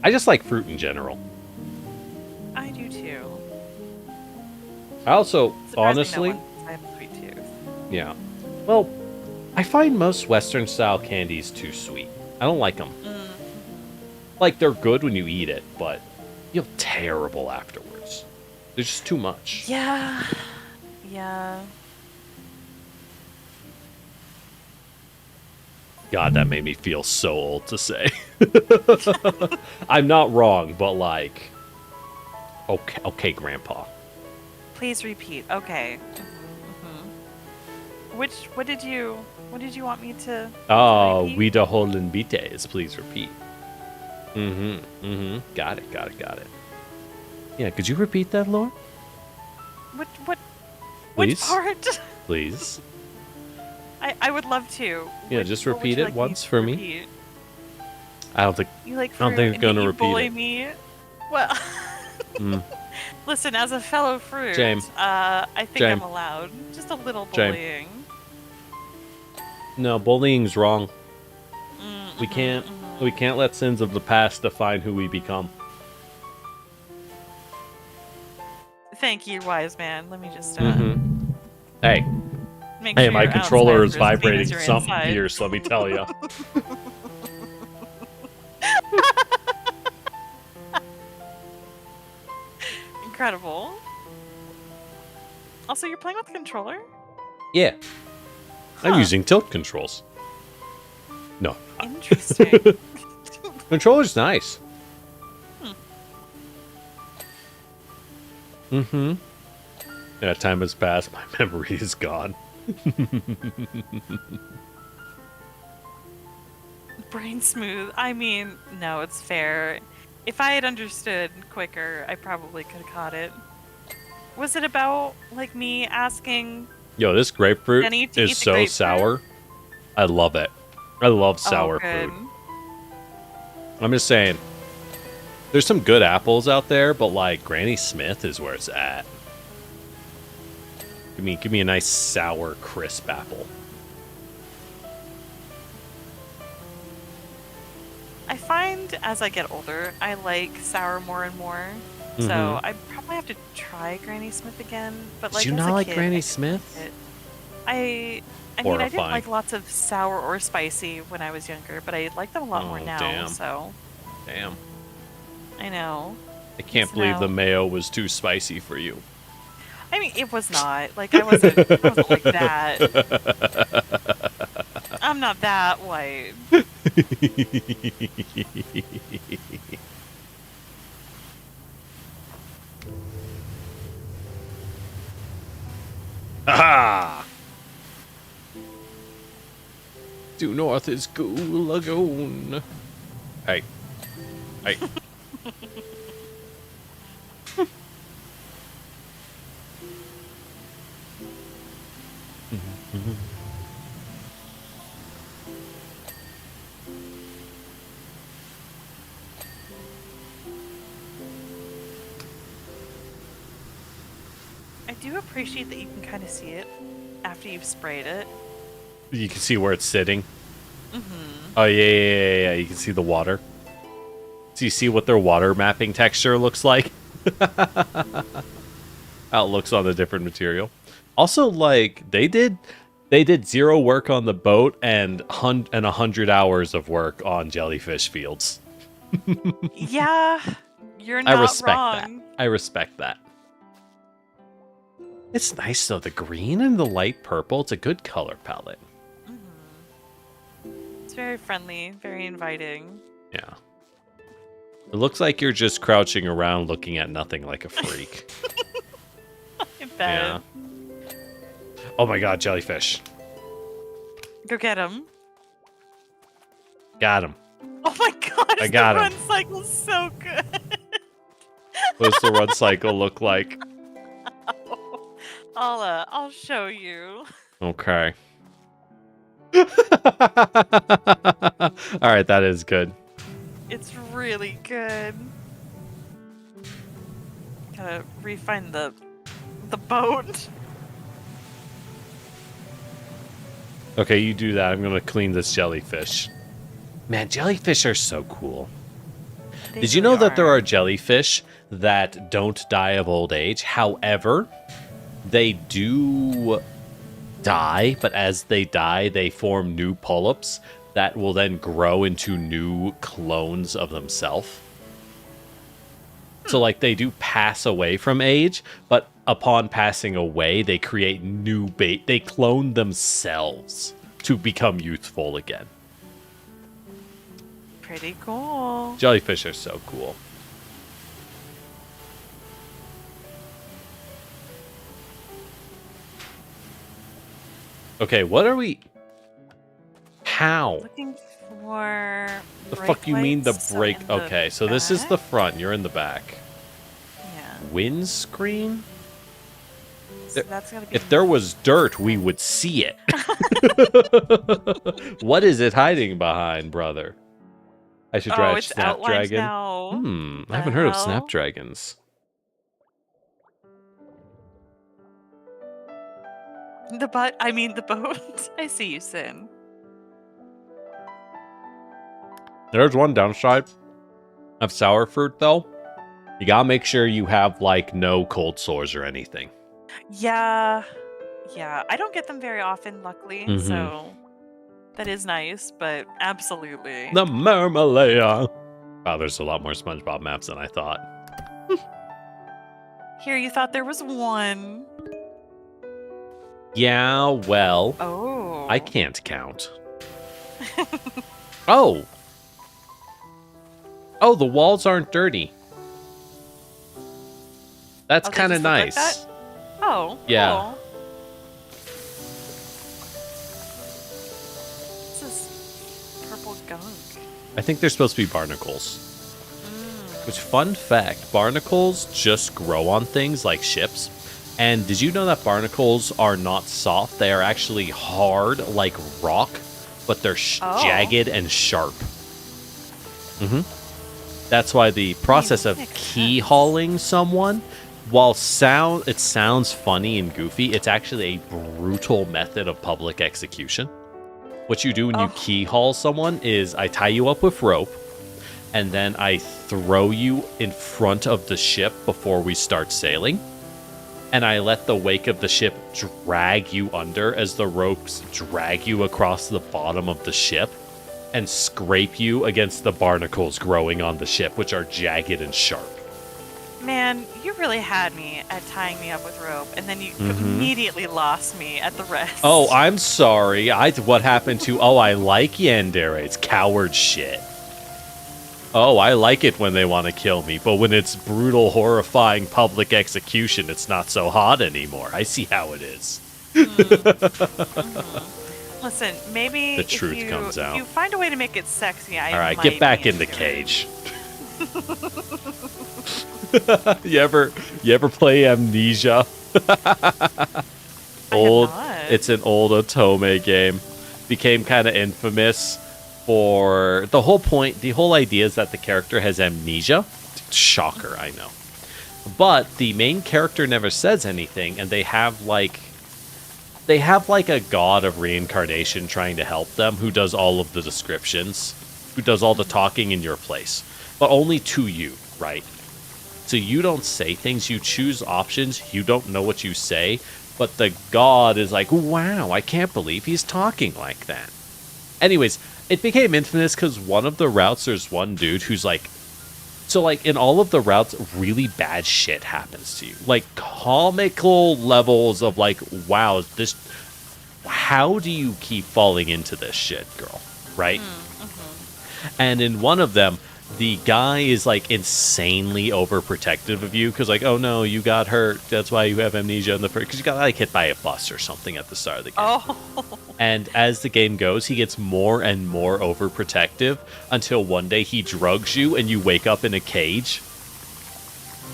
I just like fruit in general. I do too. I also, honestly... I have a sweet tooth. Yeah. Well, I find most Western-style candies too sweet. I don't like them. Like, they're good when you eat it, but you feel terrible afterwards. There's just too much. Yeah. Yeah. God, that made me feel so old to say. I'm not wrong, but like, okay, Grandpa. Please repeat. Okay. What did you want me to? Oh, wiederholen bitte. Please repeat. Got it. Yeah, could you repeat that, Lore? Which part? Please. I would love to. Yeah, just repeat it once for me. I don't think it's gonna repeat bully it. Me? Well, listen, as a fellow fruit, I think I'm allowed just a little bullying. No, bullying's wrong. We can't let sins of the past define who we become. Thank you, wise man. Let me just Hey, sure my controller is vibrating something fierce, let me tell you. Incredible. Also, you're playing with the controller? Yeah. I'm using tilt controls. No. Interesting. Controller's nice. Yeah, time has passed. My memory is gone. Brain smooth. I mean, no, it's fair. If I had understood quicker, I probably could have caught it. Was it about, like, me asking... Yo, this grapefruit is so sour. I love it. I love sour fruit. I'm just saying. There's some good apples out there, but, like, Granny Smith is where it's at. Give me a nice sour, crisp apple. I find as I get older, I like sour more and more. So I probably have to try Granny Smith again. But like, did you not like Granny Smith? I mean, I didn't like lots of sour or spicy when I was younger, but I like them a lot more now. Damn. So. Damn. I know. I can't believe the mayo was too spicy for you. I mean, it was not. Like, I wasn't like that. I'm not that white. Aha! Due north is Goo Lagoon. Hey. Hey. I do appreciate that you can kind of see it after you've sprayed it. You can see where it's sitting. Oh, yeah. You can see the water. So you see what their water mapping texture looks like? How it looks on the different material. Also, like, they did 0 work on the boat and 100 hours of work on jellyfish fields. Yeah, you're not wrong. I respect that. It's nice, though. The green and the light purple, it's a good color palette. It's very friendly, very inviting. Yeah. It looks like you're just crouching around looking at nothing like a freak. I bet. Yeah. Oh my god, jellyfish. Go get him. Got him. Oh my gosh, I got the him. run cycle's so good. What does the run cycle look like? I'll show you. Okay. Alright, that is good. It's really good. Gotta refine the boat. Okay, you do that. I'm gonna clean this jellyfish. Man, jellyfish are so cool. Did you know that there are jellyfish that don't die of old age? However, they do die, but as they die, they form new polyps that will then grow into new clones of themselves. So, like, they do pass away from age, but upon passing away, they create new bait. They clone themselves to become youthful again. Pretty cool. Jellyfish are so cool. Okay, what are we... How? Looking for... The fuck you mean the brake? Okay, so this is the front. You're in the back. Yeah. Windscreen? So that's gotta be... If there was dirt, we would see it. What is it hiding behind, brother? I should drive Snapdragon. Now. I haven't heard of Snapdragons. The boat. I see you, Sin. There's one downside of sour fruit, though. You gotta make sure you have, like, no cold sores or anything. Yeah. Yeah. I don't get them very often, luckily, so that is nice, but absolutely. The marmalade. Wow, there's a lot more SpongeBob maps than I thought. Here, you thought there was one. Yeah, well... Oh. I can't count. Oh! Oh, the walls aren't dirty. That's kind of nice. Like that? Oh, yeah. Cool. This is purple gunk. I think they're supposed to be barnacles. Which, fun fact, barnacles just grow on things like ships. And did you know that barnacles are not soft? They are actually hard like rock, but they're jagged and sharp. That's why the process of key hauling someone, while it sounds funny and goofy, it's actually a brutal method of public execution. What you do when you key haul someone is I tie you up with rope, and then I throw you in front of the ship before we start sailing. And I let the wake of the ship drag you under as the ropes drag you across the bottom of the ship and scrape you against the barnacles growing on the ship, which are jagged and sharp. Man, you really had me at tying me up with rope, and then you immediately lost me at the rest. Oh, I'm sorry. What happened to... Oh, I like yandere. It's coward shit. Oh, I like it when they want to kill me, but when it's brutal, horrifying public execution, it's not so hot anymore. I see how it is. Listen, maybe the truth comes out. If you find a way to make it sexy, All right, get back in the cage. You ever play Amnesia? It's an old Otome game. Became kind of infamous. For the whole idea is that the character has amnesia. Shocker, I know. But the main character never says anything, and they have like a god of reincarnation trying to help them, who does all of the descriptions, who does all the talking in your place, but only to you, right? So you don't say things, you choose options, you don't know what you say, but the god is like, wow, I can't believe he's talking like that. Anyways, it became infamous because one of the routes, there's one dude who's like... So, like, in all of the routes, really bad shit happens to you. Like, comical levels of, like, wow, this... How do you keep falling into this shit, girl? Right? And in one of them, the guy is, like, insanely overprotective of you. Because, like, oh, no, you got hurt. That's why you have amnesia in the first... Because you got, like, hit by a bus or something at the start of the game. And as the game goes, he gets more and more overprotective until one day he drugs you and you wake up in a cage.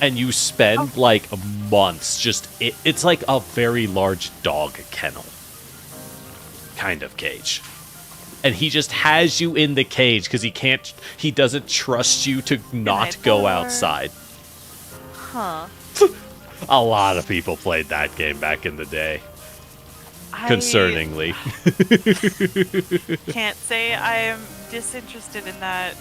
And you spend, like, months just... It's like a very large dog kennel kind of cage. And he just has you in the cage because he doesn't trust you to not go outside. Huh. A lot of people played that game back in the day. Concerningly. Can't say I'm disinterested in that.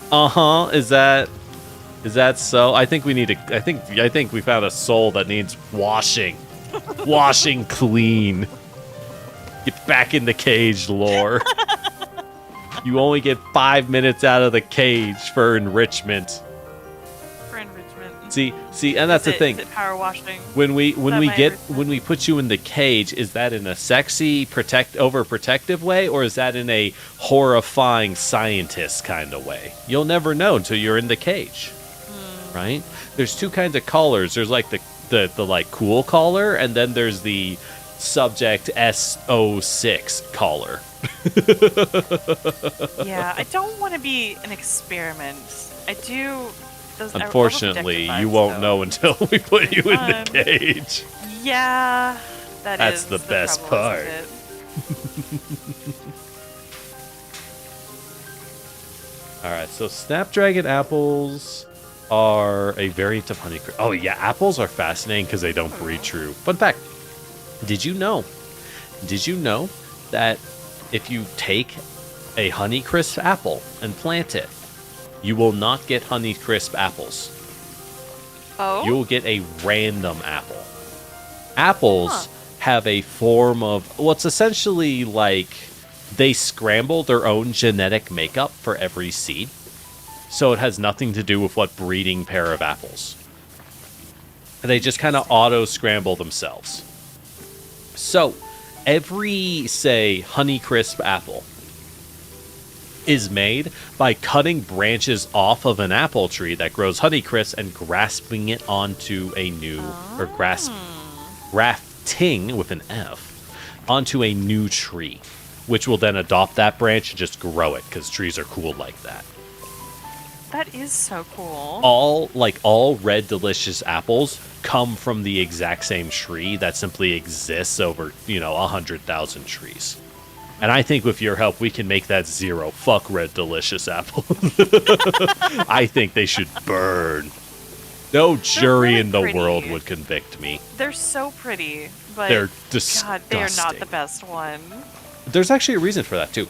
Is that so? I think we need to... I think we found a soul that needs washing. Washing clean. Get back in the cage, Lore. You only get 5 minutes out of the cage for enrichment. See, and that's the thing. Is it power washing? When we put you in the cage, is that in a sexy, overprotective way, or is that in a horrifying scientist kind of way? You'll never know until you're in the cage, right? There's two kinds of collars. There's like the like cool collar, and then there's the subject SO6 collar. Yeah, I don't want to be an experiment. I do. Unfortunately, you won't know until we put you in the cage. Yeah, that's the best part. Alright, so Snapdragon apples are a variant of Honeycrisp. Oh yeah, apples are fascinating because they don't breed true. Fun fact, did you know that if you take a Honeycrisp apple and plant it, you will not get Honeycrisp apples. Oh? You will get a random apple. Apples have a form of, well, it's essentially like they scramble their own genetic makeup for every seed. So it has nothing to do with what breeding pair of apples. They just kind of auto-scramble themselves. So every, say, Honeycrisp apple is made by cutting branches off of an apple tree that grows Honeycrisp and grasping it onto a new, or grafting with an F, onto a new tree, which will then adopt that branch and just grow it, because trees are cool like that. That is so cool. All red delicious apples come from the exact same tree that simply exists over, 100,000 trees. And I think with your help, we can make that 0. Fuck red delicious apples. I think they should burn. No jury in the world would convict me. They're so pretty, but they're disgusting. God, they are not the best one. There's actually a reason for that too.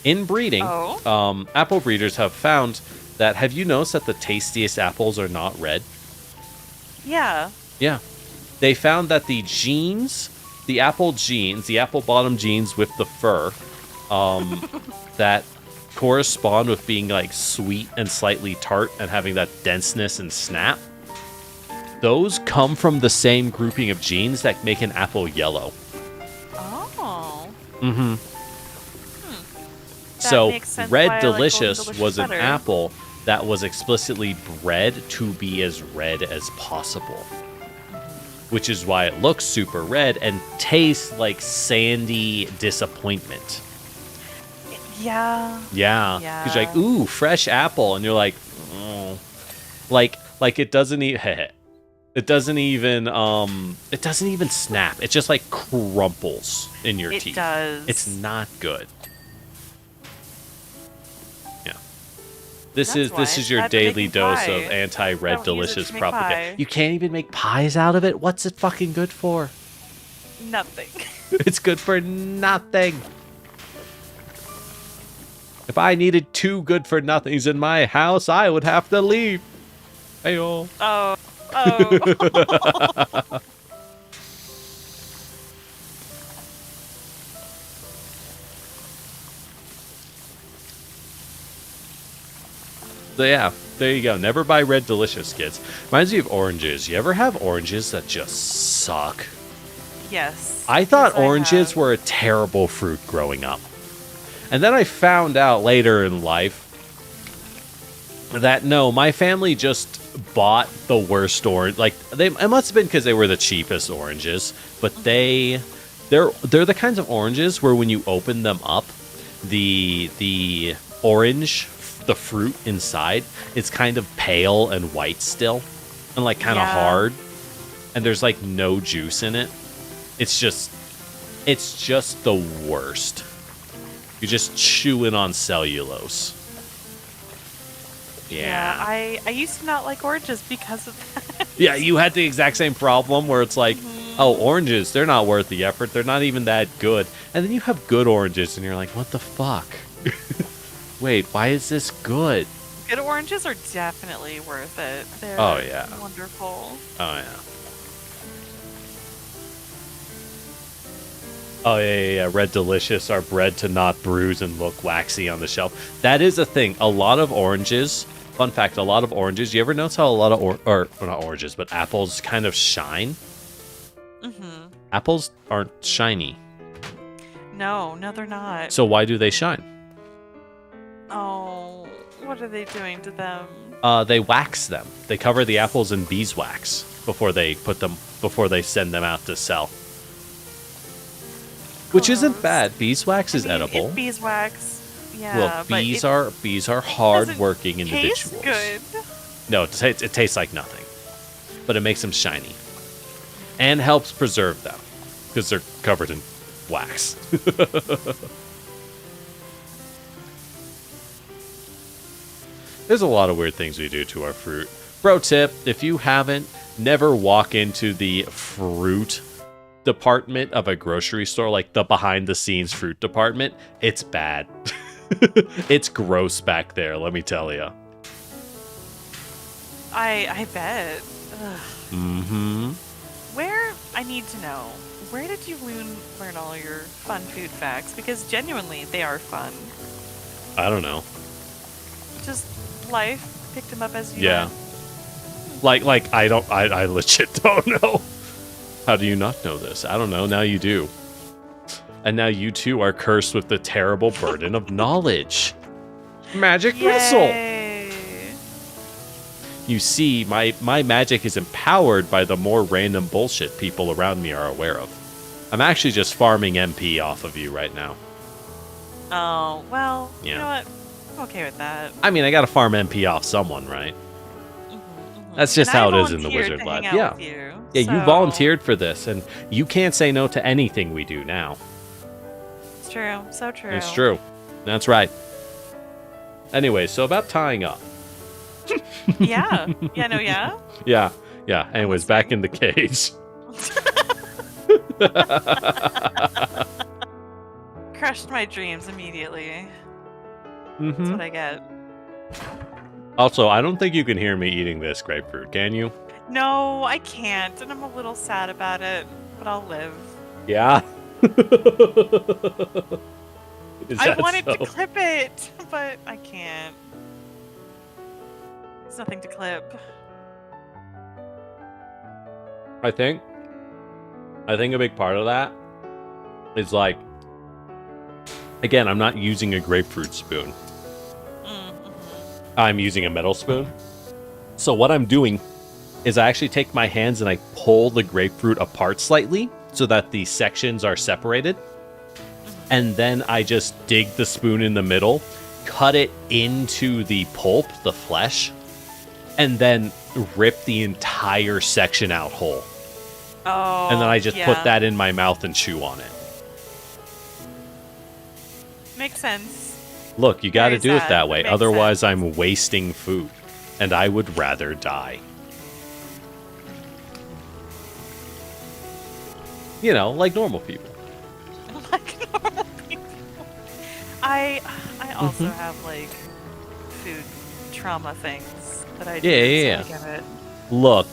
In breeding, apple breeders have found that. Have you noticed that the tastiest apples are not red? Yeah. Yeah. They found that the apple bottom genes with the fur, that correspond with being like sweet and slightly tart and having that denseness and snap, those come from the same grouping of genes that make an apple yellow. Oh. Mm-hmm. So Red Delicious was an apple that was explicitly bred to be as red as possible, which is why it looks super red and tastes like sandy disappointment. Yeah. Yeah. Because you're like, ooh, fresh apple, and you're like, oh, like it doesn't even. It doesn't even snap. It just like crumples in your teeth. It does. It's not good. Yeah. This is your daily dose of anti-red delicious propaganda. You can't even make pies out of it? What's it fucking good for? Nothing. It's good for nothing. If I needed 2 good for nothings in my house, I would have to leave. Hey-oh. Oh. So yeah, there you go. Never buy Red Delicious, kids. Reminds me of oranges. You ever have oranges that just suck? Yes. I thought oranges were a terrible fruit growing up. And then I found out later in life that no, my family just bought the worst orange. Like, it must have been because they were the cheapest oranges, but they're the kinds of oranges where when you open them up, the orange, the fruit inside, it's kind of pale and white still, and like kind of hard, and there's like no juice in it. It's just the worst. You're just chewing on cellulose. Yeah, I used to not like oranges because of that. Yeah, you had the exact same problem where it's like, oh, oranges, they're not worth the effort. They're not even that good. And then you have good oranges, and you're like, what the fuck? Wait, why is this good? Good oranges are definitely worth it. They're wonderful. Oh, yeah. Oh, yeah. Red Delicious are bred to not bruise and look waxy on the shelf. That is a thing. A lot of oranges Fun fact, a lot of oranges, you ever notice how a lot of, well, not oranges, but apples kind of shine? Mm-hmm. Apples aren't shiny. No, they're not. So why do they shine? Oh, what are they doing to them? They wax them. They cover the apples in beeswax before they send them out to sell. Which isn't bad. Beeswax is edible. Beeswax. Yeah, well, bees are hard-working individuals. Tastes good. No, it tastes like nothing, but it makes them shiny, and helps preserve them because they're covered in wax. There's a lot of weird things we do to our fruit. Pro tip: if you haven't, never walk into the fruit department of a grocery store, like the behind-the-scenes fruit department. It's bad. It's gross back there, let me tell you. I bet. Ugh. Mm-hmm. I need to know, where did you learn all your fun food facts? Because genuinely, they are fun. I don't know. Just life picked them up as you went. Like I legit don't know. How do you not know this? I don't know, now you do. And now you too are cursed with the terrible burden of knowledge. Magic missile! You see, my magic is empowered by the more random bullshit people around me are aware of. I'm actually just farming MP off of you right now. Oh, well, yeah. You know what? I'm okay with that. I mean, I gotta farm MP off someone, right? That's just how it is in the Wizard Lab. Yeah. You volunteered for this, and you can't say no to anything we do now. It's true. So true. It's true. That's right. Anyway, so about tying up. Yeah. Yeah. Anyways, back in the cage. Crushed my dreams immediately. Mm-hmm. That's what I get. Also, I don't think you can hear me eating this grapefruit, can you? No, I can't, and I'm a little sad about it, but I'll live. Yeah? I wanted to clip it, but I can't. There's nothing to clip. I think a big part of that is like, again, I'm not using a grapefruit spoon. I'm using a metal spoon. So what I'm doing is I actually take my hands and I pull the grapefruit apart slightly so that the sections are separated. And then I just dig the spoon in the middle, cut it into the pulp, the flesh, and then rip the entire section out whole. Oh, and then I just put that in my mouth and chew on it. Makes sense. Look, you got to do it that way. Otherwise, sense. I'm wasting food. And I would rather die. You know, like normal people. Like normal people. I also have, like, food trauma things that I do. Yeah. So I get it. Look.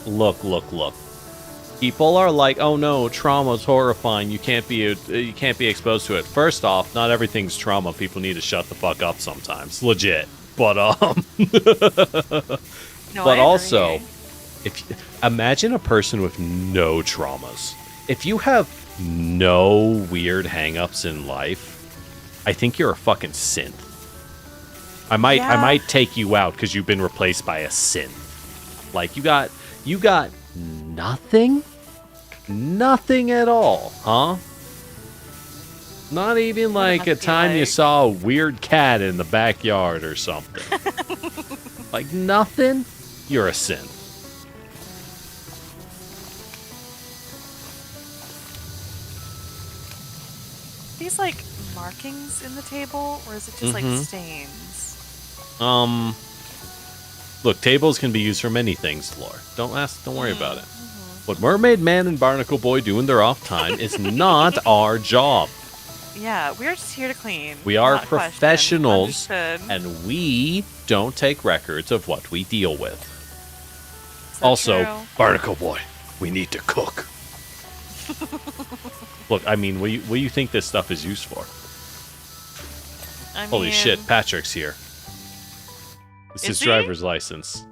People are like, "Oh no, trauma's horrifying. You can't be exposed to it." First off, not everything's trauma. People need to shut the fuck up sometimes. Legit. But but also, imagine a person with no traumas. If you have no weird hang-ups in life, I think you're a fucking synth. I might take you out because you've been replaced by a synth. Like you got nothing at all, huh? Not even like a time you saw a weird cat in the backyard or something. Like nothing? You're a synth. These like markings in the table, or is it just like stains? Look, tables can be used for many things, Lore. Don't worry about it. What Mermaid Man and Barnacle Boy do in their off time is not our job. Yeah, we're just here to clean. We are professionals, and we don't take records of what we deal with. So also, true. Barnacle Boy, we need to cook. Look, I mean, what do you think this stuff is used for? Holy shit, Patrick's here. This is driver's license.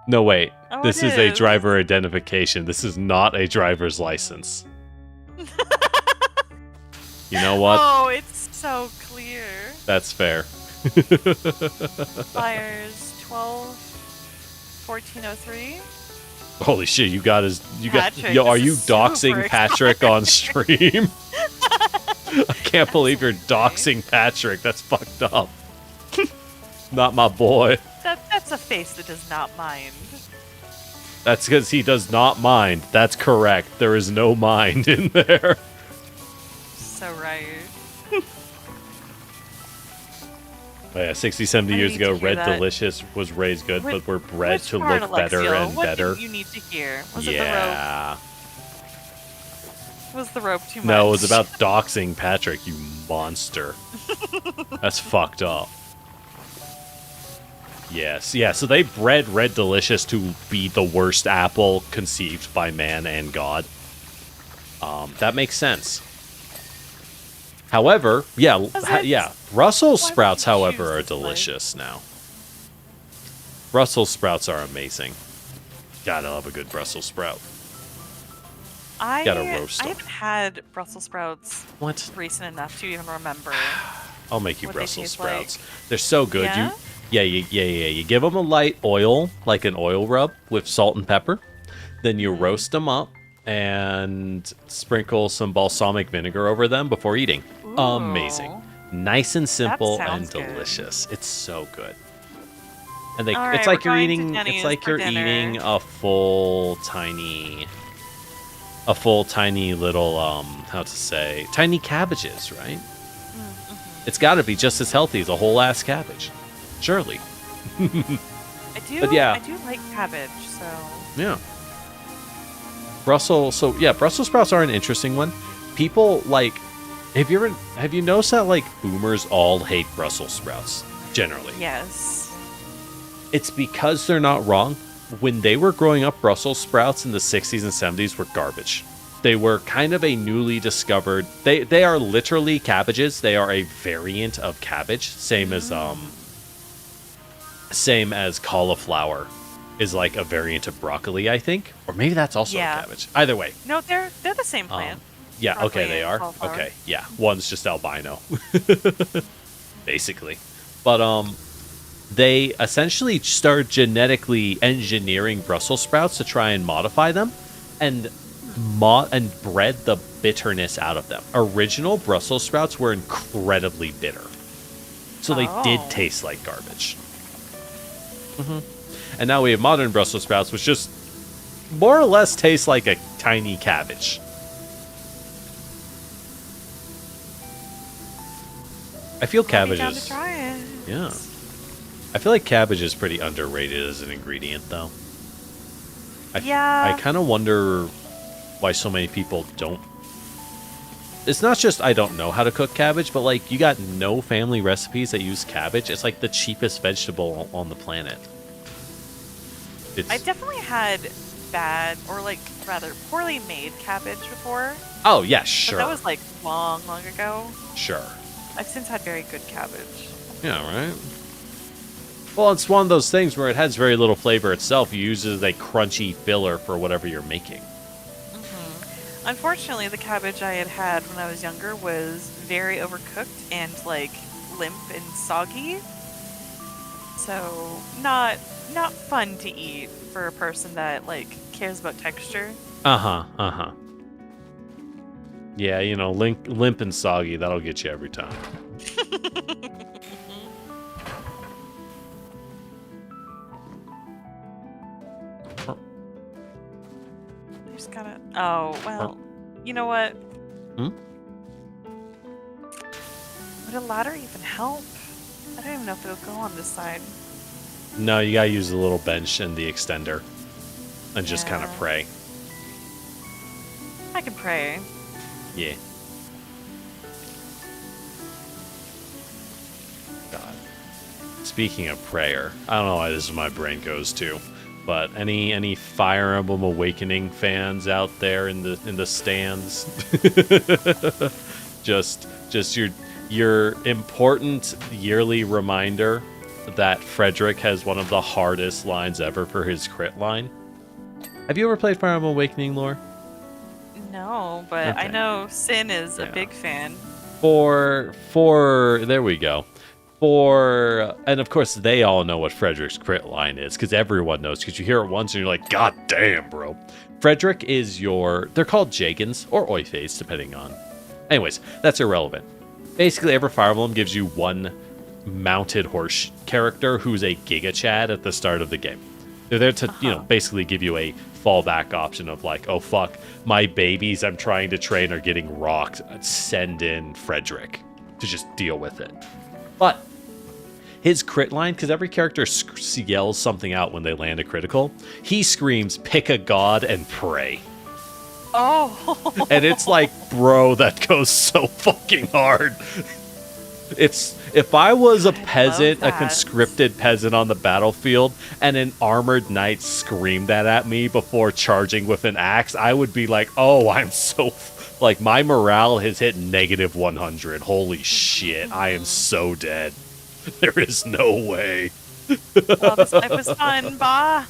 No, wait. Oh, This is a driver identification. This is not a driver's license. You know what? Oh, it's so clear. That's fair. Fires 12-1403. Holy shit, you got his... Patrick, yo, are this you is doxing super Patrick on stream? I can't believe you're Absolutely. doxing Patrick. That's fucked up. Not my boy. That's a face that does not mind. That's because he does not mind. That's correct. There is no mind in there. So right. Oh yeah, 60, 70 I years need ago, to hear Red that. Delicious was raised good, but we're bred Which to part, look better Alexio? and What better. did you need to hear? Was it the Yeah. rope? Was the rope too much? No, it was about doxing Patrick, you monster. That's fucked up. Yes, yeah, so they bred Red Delicious to be the worst apple conceived by man and God. That makes sense. However, yeah, Brussels sprouts, however, are delicious now. Brussels sprouts are amazing. Gotta love a good Brussels sprout. Gotta roast I them. haven't had Brussels sprouts What? recent enough to even remember. I'll make you What they Brussels taste sprouts. They're so good. Yeah? You give them a light oil, like an oil rub with salt and pepper. Then you roast them up and sprinkle some balsamic vinegar over them before eating. Ooh. Amazing. Nice and simple and sounds good. delicious. It's so good. And All it's right, like we're you're going to eating Denny's it's like for you're dinner. eating a full tiny little how to say, tiny cabbages, right? Mm-hmm. It's got to be just as healthy as a whole ass cabbage. Surely. I do. But yeah. I do like cabbage, so. Yeah. Brussels sprouts are an interesting one. People like, have you noticed that like boomers all hate Brussels sprouts generally? Yes. It's because they're not wrong. When they were growing up, Brussels sprouts in the 60s and 70s were garbage. They were kind of a newly discovered. They are literally cabbages. They are a variant of cabbage, same as cauliflower is like a variant of broccoli, I think, or maybe that's also a cabbage. Either way, No, they're the same plant. yeah, Broccoli okay, they and are. cauliflower. Okay, yeah, one's just albino, basically. But they essentially started genetically engineering Brussels sprouts to try and modify them, and bred the bitterness out of them. Original Brussels sprouts were incredibly bitter, so they did taste like garbage. And now we have modern Brussels sprouts, which just more or less taste like a tiny cabbage. I feel cabbage Down to is... try it. Yeah. I feel like cabbage is pretty underrated as an ingredient, though. I kind of wonder why so many people don't... It's not just I don't know how to cook cabbage, but like you got no family recipes that use cabbage. It's like the cheapest vegetable on the planet. I definitely had bad, or like rather poorly made cabbage before. Oh, yeah, sure. But that was like long ago. Sure. I've since had very good cabbage. Yeah, right? Well, it's one of those things where it has very little flavor itself. You use it as a crunchy filler for whatever you're making. Unfortunately, the cabbage I had when I was younger was very overcooked and like limp and soggy. So not fun to eat for a person that like cares about texture. Yeah, you know, limp and soggy, that'll get you every time. I just gotta... Oh, well, you know what? Would a ladder even help? I don't even know if it'll go on this side. No, you gotta use the little bench and the extender. And just kind of pray. I can pray. Yeah. God. Speaking of prayer, I don't know why this is my brain goes to, but any Fire Emblem Awakening fans out there in the stands? just your important yearly reminder that Frederick has one of the hardest lines ever for his crit line. Have you ever played Fire Emblem Awakening, Lore? No, but okay. I know Sin is a big fan. There we go. And of course they all know what Frederick's crit line is, because everyone knows, because you hear it once and you're like, God damn, bro. Frederick is they're called Jagans or Oifes, depending on. Anyways, that's irrelevant. Basically, every Fire Emblem gives you one mounted horse character who's a Giga Chad at the start of the game. They're there to, basically give you a fallback option of like, oh fuck, my babies I'm trying to train are getting rocked. Send in Frederick to just deal with it. But his crit line, because every character yells something out when they land a critical, he screams, pick a god and pray. Oh. And it's like, bro, that goes so fucking hard. If I was a peasant, a conscripted peasant on the battlefield, and an armored knight screamed that at me before charging with an axe, I would be like, oh, I'm so... Like, my morale has hit negative 100. Holy shit, I am so dead. There is no way. Well, this life was fun. Bye.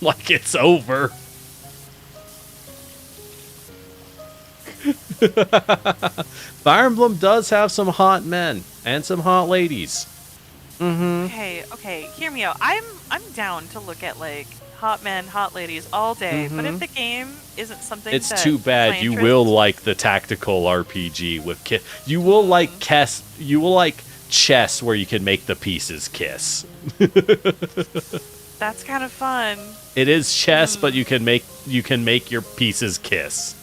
Like, it's over. Fire Emblem does have some hot men and some hot ladies. Okay, hear me out. I'm down to look at like hot men, hot ladies all day, but if the game isn't something it's too bad. You will like the tactical RPG with you will like chess where you can make the pieces kiss. That's kind of fun. It is chess, but you can make your pieces kiss.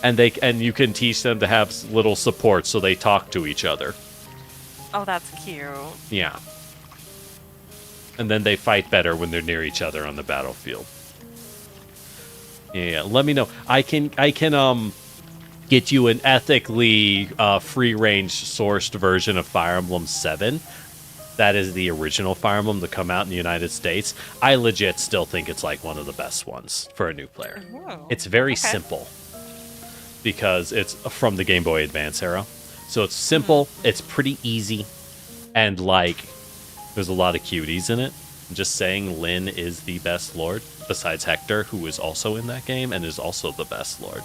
And you can teach them to have little support so they talk to each other. Oh, that's cute. Yeah. And then they fight better when they're near each other on the battlefield. Yeah, let me know. I can get you an ethically free-range sourced version of Fire Emblem 7. That is the original Fire Emblem to come out in the United States. I legit still think it's like one of the best ones for a new player. Oh, it's very simple. Because it's from the Game Boy Advance era. So it's simple, it's pretty easy, and like, there's a lot of cuties in it. I'm just saying Lyn is the best lord, besides Hector, who is also in that game, and is also the best lord.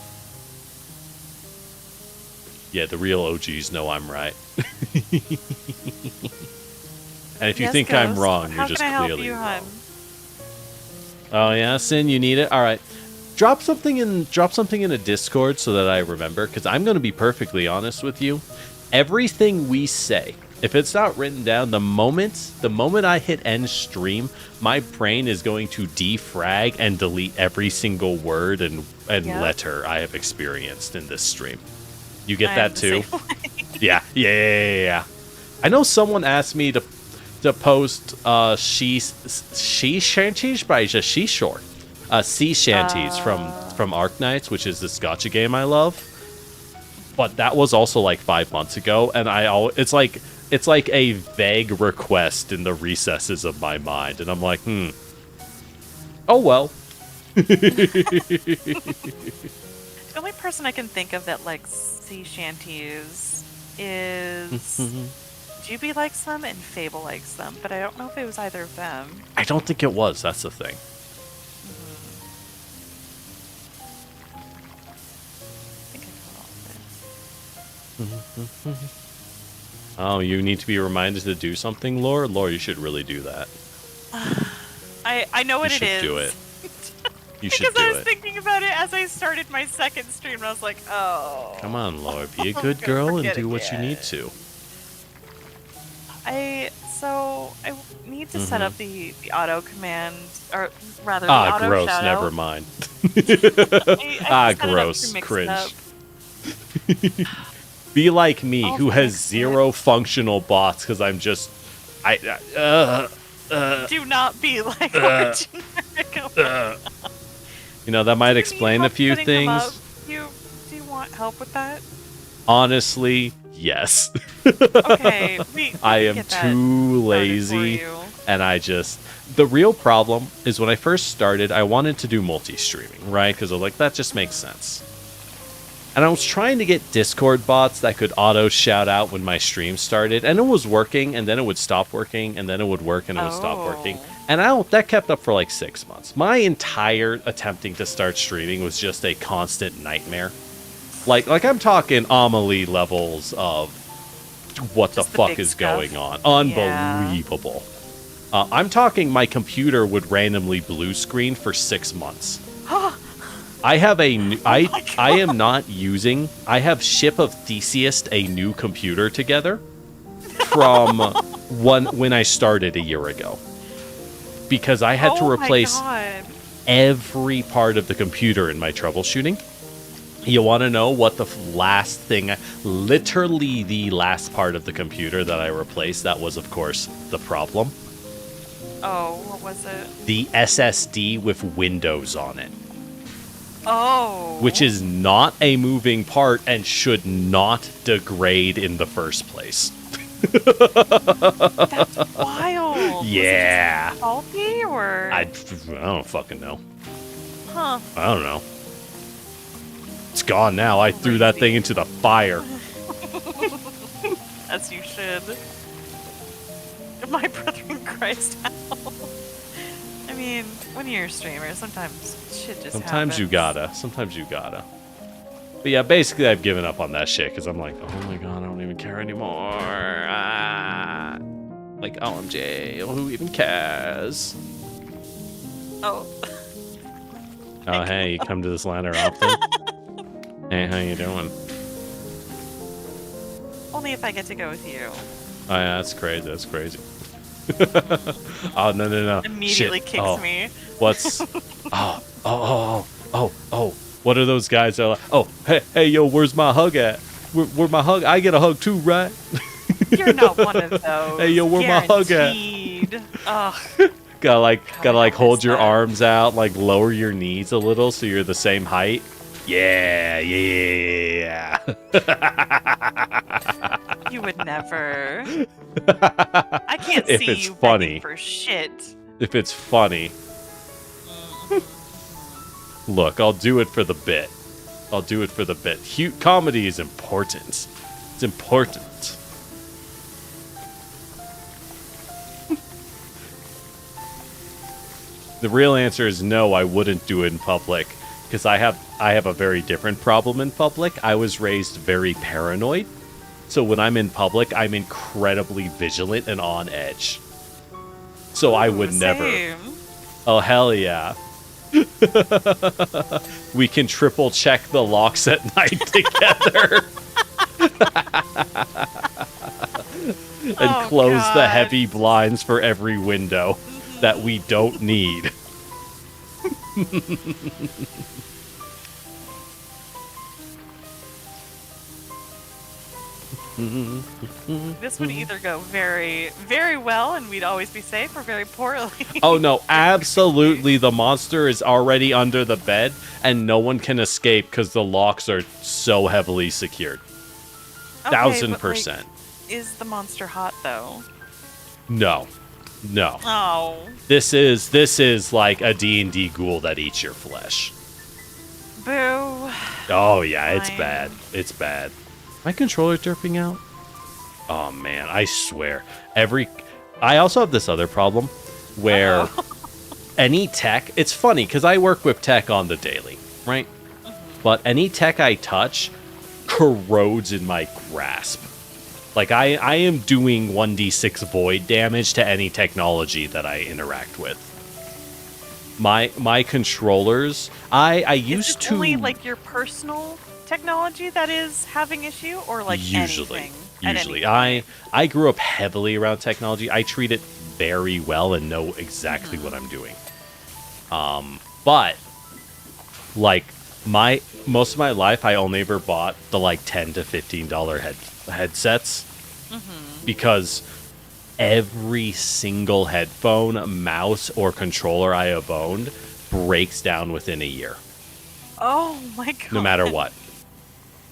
Yeah, the real OGs know I'm right. And if you think Ghost, I'm wrong, you're just clearly wrong. Hun? Oh yeah, Sin, you need it? Alright. Drop something in a Discord so that I remember, because I'm going to be perfectly honest with you. Everything we say, if it's not written down, the moment I hit end stream, my brain is going to defrag and delete every single word and letter I have experienced in this stream. You get that too? Yeah. I know someone asked me to post she shanties by just she short. Sea Shanties from Arknights, which is this gacha game I love. But that was also like 5 months ago, and it's like a vague request in the recesses of my mind, and I'm like, oh well. The only person I can think of that likes sea shanties is Juby likes them and Fable likes them, but I don't know if it was either of them. I don't think it was. That's the thing. Oh, you need to be reminded to do something, Lore? Lore, you should really do that. I know what it is. You should do it. You should do it. Because I was thinking about it as I started my second stream, and I was like, oh. Come on, Lore. Be a good girl and do what you need to. I need to set up the auto command, or rather the auto gross, shadow. Never mind. Gross, cringe. Be like me, who has zero functional bots, because I'm just... Do not be like You know, that might explain a few things. Do you want help with that? Honestly, yes. Okay, I am too lazy, and the real problem is when I first started, I wanted to do multi-streaming, right? Because I was like, that just makes sense. And I was trying to get Discord bots that could auto shout out when my stream started, and it was working, and then it would stop working, and then it would work, and it would stop working. And that kept up for like 6 months. My entire attempting to start streaming was just a constant nightmare. Like I'm talking Amelie levels of what the fuck is going on. Unbelievable. Yeah. I'm talking my computer would randomly blue screen for 6 months. I have I am not using. I have Ship of Theseus a new computer together from when I started a year ago, because I had to replace every part of the computer in my troubleshooting. You want to know what the last thing, literally the last part of the computer that I replaced? That was, of course, the problem. Oh, what was it? The SSD with Windows on it. Oh. Which is not a moving part and should not degrade in the first place. That's wild. Yeah. Was it faulty or? I don't fucking know. Huh. I don't know. It's gone now. I threw that thing into the fire. As you should. My brother in Christ, how? I mean, when you're a streamer, sometimes shit just happens. Sometimes you gotta. But yeah, basically I've given up on that shit because I'm like, oh my god, I don't even care anymore. Like, OMG, who even cares? Oh. Oh, hey, you come to this ladder often? Hey, how you doing? Only if I get to go with you. Oh yeah, that's crazy. That's crazy. Oh no! Immediately Shit. kicks me. What's? Oh! What are those guys that are like? Oh, hey, yo, where's my hug at? Where my hug? I get a hug too, right? You're not one of those. Hey, yo, where my hug at? Ugh. gotta hold your arms out, like lower your knees a little so you're the same height. Yeah. You would never. I can't see you begging for shit. If it's funny. Look, I'll do it for the bit. Comedy is important. It's important. The real answer is no, I wouldn't do it in public. Because I have a very different problem in public. I was raised very paranoid. So when I'm in public, I'm incredibly vigilant and on edge. So I would never. Oh, hell yeah. We can triple check the locks at night together. And close the heavy blinds for every window that we don't need. This would either go very, very well and we'd always be safe, or very poorly. Oh no, absolutely. The monster is already under the bed and no one can escape because the locks are so heavily secured. Okay, 1000%. Like, is the monster hot though? No. Oh. This is like a D&D ghoul that eats your flesh. Boo. Oh yeah, it's bad. It's bad. My controller derping out? Oh man, I swear. I also have this other problem where any tech, it's funny because I work with tech on the daily, right? But any tech I touch corrodes in my grasp. Like I am doing 1d6 void damage to any technology that I interact with. My controllers, I used to only like your personal technology that is having issue, or like usually anything? I grew up heavily around technology. I treat it very well and know exactly what I'm doing. But like most of my life I only ever bought the like $10 to $15 headsets because every single headphone, mouse, or controller I have owned breaks down within a year. Oh my god. No matter what.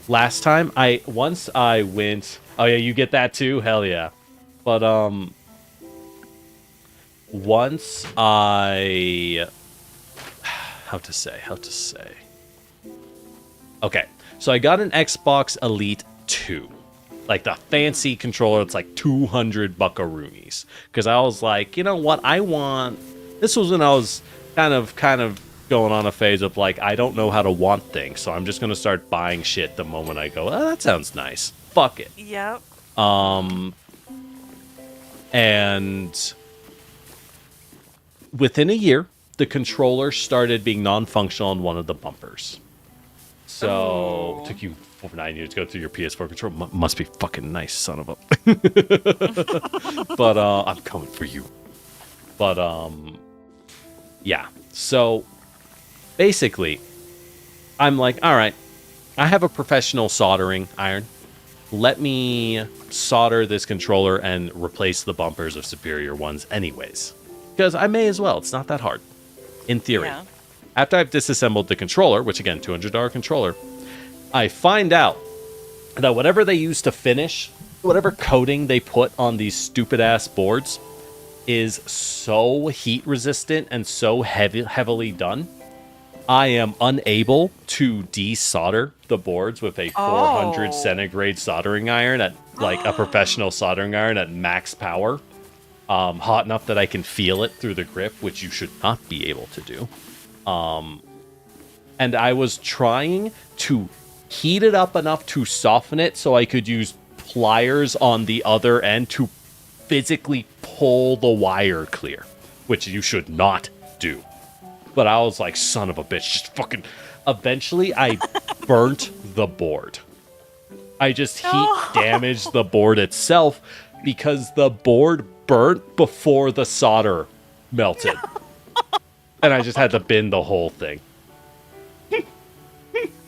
Last time once I went, oh yeah, you get that too? Hell yeah. But once how to say. Okay. So I got an Xbox Elite 2. Like the fancy controller, it's like 200 buckaroonies. Because I was like, you know what, I want... This was when I was kind of going on a phase of like, I don't know how to want things, so I'm just going to start buying shit the moment I go, oh, that sounds nice. Fuck it. Yep. And within a year, the controller started being non-functional on one of the bumpers. So it took you 9 years to go through your PS4 controller. Must be fucking nice, son of a... But I'm coming for you. But yeah. So basically, I'm like, all right, I have a professional soldering iron. Let me solder this controller and replace the bumpers of superior ones anyways. Because I may as well. It's not that hard. In theory. Yeah. After I've disassembled the controller, which again, $200 controller, I find out that whatever they use to finish, whatever coating they put on these stupid-ass boards is so heat-resistant and so heavily done, I am unable to desolder the boards with a 400 centigrade soldering iron at, like, a professional soldering iron at max power. Hot enough that I can feel it through the grip, which you should not be able to do. And I was trying to heat it up enough to soften it so I could use pliers on the other end to physically pull the wire clear, which you should not do. But I was like, son of a bitch, just fucking... Eventually, I burnt the board. I just heat damaged the board itself because the board burnt before the solder melted. And I just had to bin the whole thing.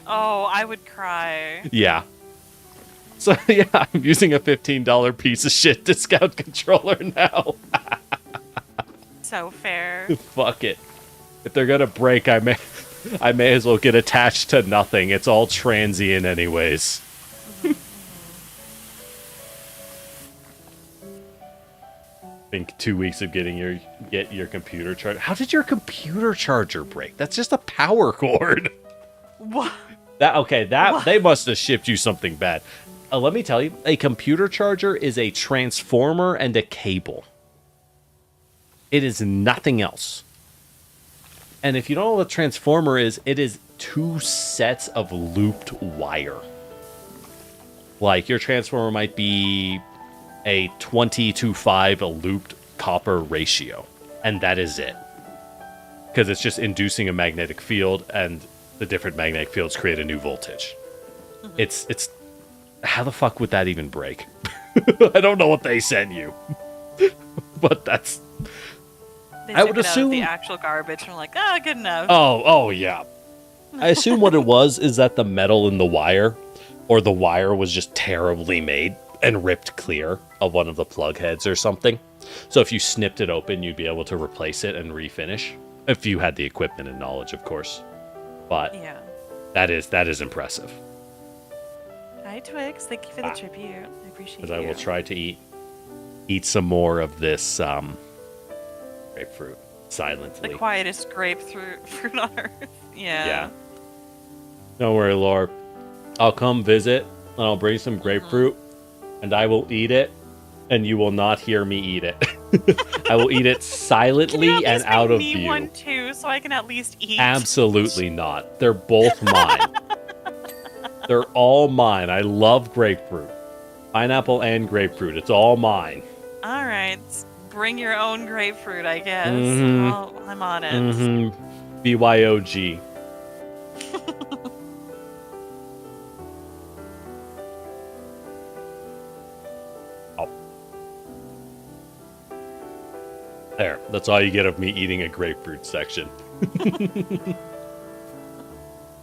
Oh, I would cry. Yeah. So, yeah, I'm using a $15 piece of shit discount controller now. So fair. Fuck it. If they're gonna break, I may as well get attached to nothing. It's all transient anyways. I think 2 weeks of get your computer charger. How did your computer charger break? That's just a power cord. What? They must have shipped you something bad. Let me tell you, a computer charger is a transformer and a cable. It is nothing else. And if you don't know what a transformer is, it is 2 sets of looped wire. Like, your transformer might be a 20-to-5 looped copper ratio. And that is it. Because it's just inducing a magnetic field, and the different magnetic fields create a new voltage. Mm-hmm. It's... How the fuck would that even break? I don't know what they sent you. But that's... I would assume the actual garbage and we're like, good enough. Oh yeah. I assume what it was is that the metal in the wire, or the wire was just terribly made and ripped clear of one of the plug heads or something. So if you snipped it open, you'd be able to replace it and refinish. If you had the equipment and knowledge, of course. But yeah, that is impressive. Hi Twix, thank you for the tribute. I appreciate it. Because I will try to eat some more of this grapefruit silently. The quietest grapefruit on earth. Yeah. Don't worry, Lore. I'll come visit and I'll bring some grapefruit and I will eat it and you will not hear me eat it. I will eat it silently and out of view. Can you one too, so I can at least eat? Absolutely not. They're both mine. They're all mine. I love grapefruit. Pineapple and grapefruit. It's all mine. All right. Bring your own grapefruit, I guess. Mm-hmm. I'm on it. Mm-hmm. BYOG. Oh. There. That's all you get of me eating a grapefruit section.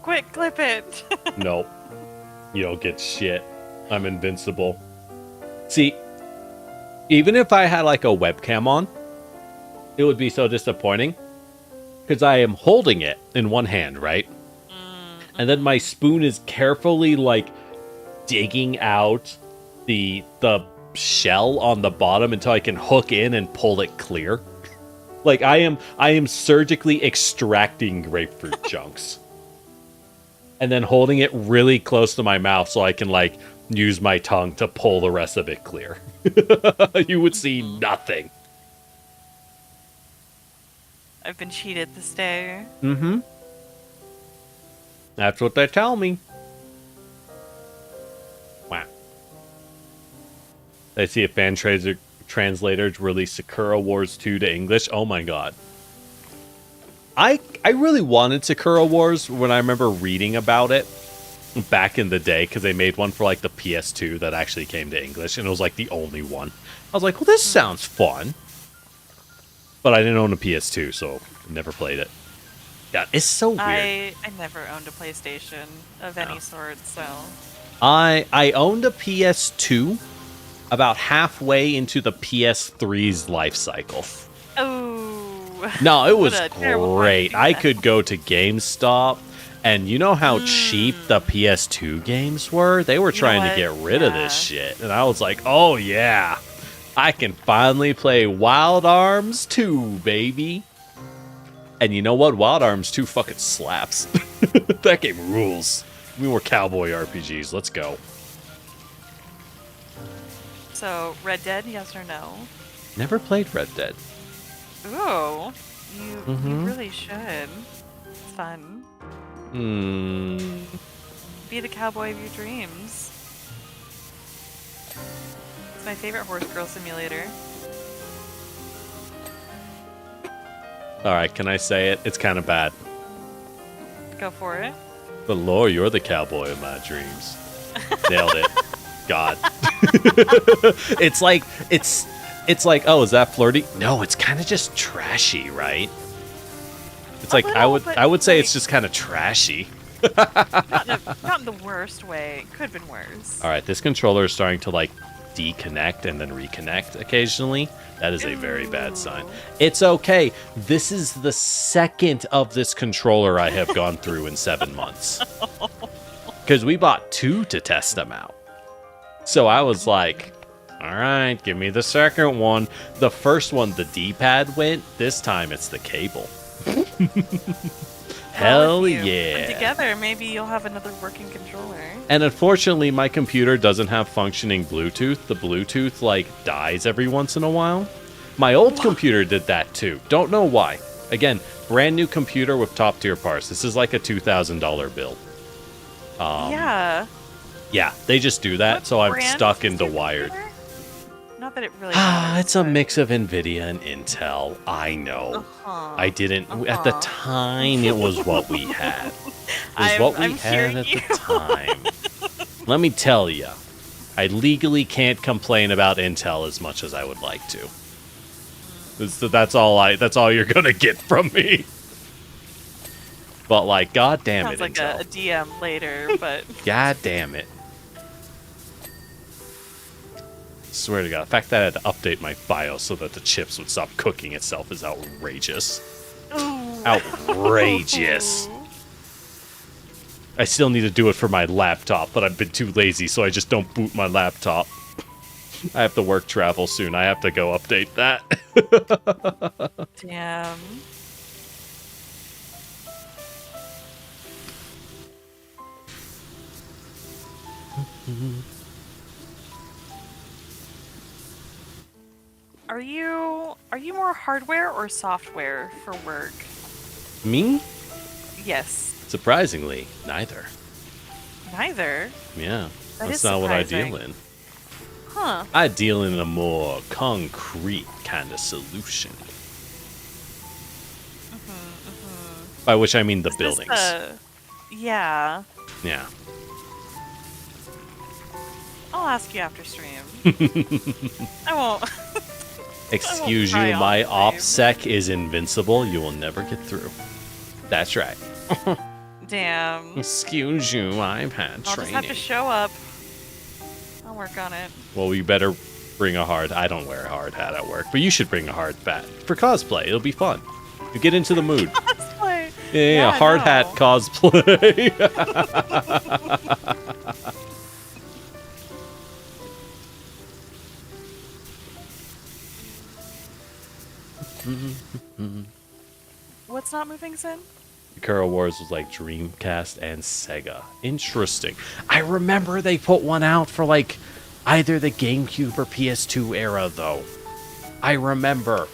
Quick, clip it. Nope. You don't get shit. I'm invincible. See, even if I had like a webcam on, it would be so disappointing. Because I am holding it in one hand, right? Mm-hmm. And then my spoon is carefully like digging out the shell on the bottom until I can hook in and pull it clear. Like I am surgically extracting grapefruit chunks. and then holding it really close to my mouth so I can, like, use my tongue to pull the rest of it clear. You would see nothing. I've been cheated this day. Mm-hmm. That's what they tell me. Wow. I see a fan translator released Sakura Wars 2 to English. Oh my god. I really wanted Sakura Wars when I remember reading about it back in the day, because they made one for like the PS2 that actually came to English, and it was like the only one. I was like, well, this sounds fun. But I didn't own a PS2, so never played it. Yeah, it's so weird. I never owned a PlayStation of any sort, so... I owned a PS2 about halfway into the PS3's life cycle. Oh. No, it was great. I could go to GameStop, and you know how cheap the PS2 games were? They were trying to get rid of this shit. And I was like, oh yeah, I can finally play Wild Arms 2, baby. And you know what? Wild Arms 2 fucking slaps. That game rules. We were cowboy RPGs. Let's go. So, Red Dead, yes or no? Never played Red Dead. Ooh. You really should. It's fun. Be the cowboy of your dreams. It's my favorite horse girl simulator. Alright, can I say it? It's kind of bad. Go for it. But Lore, you're the cowboy of my dreams. Nailed it. God. It's like, oh, is that flirty? No, it's kind of just trashy, right? It's like, I would say it's just kind of trashy. Not in the worst way. It could have been worse. Alright, this controller is starting to, like, deconnect and then reconnect occasionally. That is a very bad sign. It's okay. This is the second of this controller I have gone through in 7 months. Because we bought 2 to test them out. So I was like, all right, give me the second one. The first one, the D-pad went. This time it's the cable. Hell yeah. Together, maybe you'll have another working controller. And unfortunately, my computer doesn't have functioning Bluetooth. The Bluetooth, like, dies every once in a while. My old computer did that, too. Don't know why. Again, brand new computer with top-tier parts. This is like a $2,000 build. Yeah. Yeah, they just do that, so I'm stuck into wired. Not that it really matters, it's a mix of NVIDIA and Intel. I know. I didn't... At the time, it was what we had. It was what we had at the time. Let me tell you, I legally can't complain about Intel as much as I would like to. That's all you're gonna get from me. But, like, god damn it, Intel. Sounds like a DM later, but... God damn it. Swear to God, the fact that I had to update my BIOS so that the chips would stop cooking itself is outrageous. Ooh. Outrageous. I still need to do it for my laptop, but I've been too lazy, so I just don't boot my laptop. I have to work travel soon. I have to go update that. Damn. Are you more hardware or software for work? Me? Yes. Surprisingly, neither. Neither? Yeah. That's not what I deal in. Huh. I deal in a more concrete kind of solution. By which I mean the buildings. Yeah. Yeah. I'll ask you after stream. I won't. Excuse you, my OPSEC is invincible. You will never get through. That's right. Damn. Excuse you, I've had training. I'll just have to show up. I'll work on it. Well, you better bring a hard... I don't wear a hard hat at work, but you should bring a hard hat. For cosplay, it'll be fun. You get into the mood. Cosplay? Yeah, hard hat cosplay. What's not moving, Sin? Sakura Wars was like Dreamcast and Sega. Interesting. I remember they put one out for like either the GameCube or PS2 era, though. I remember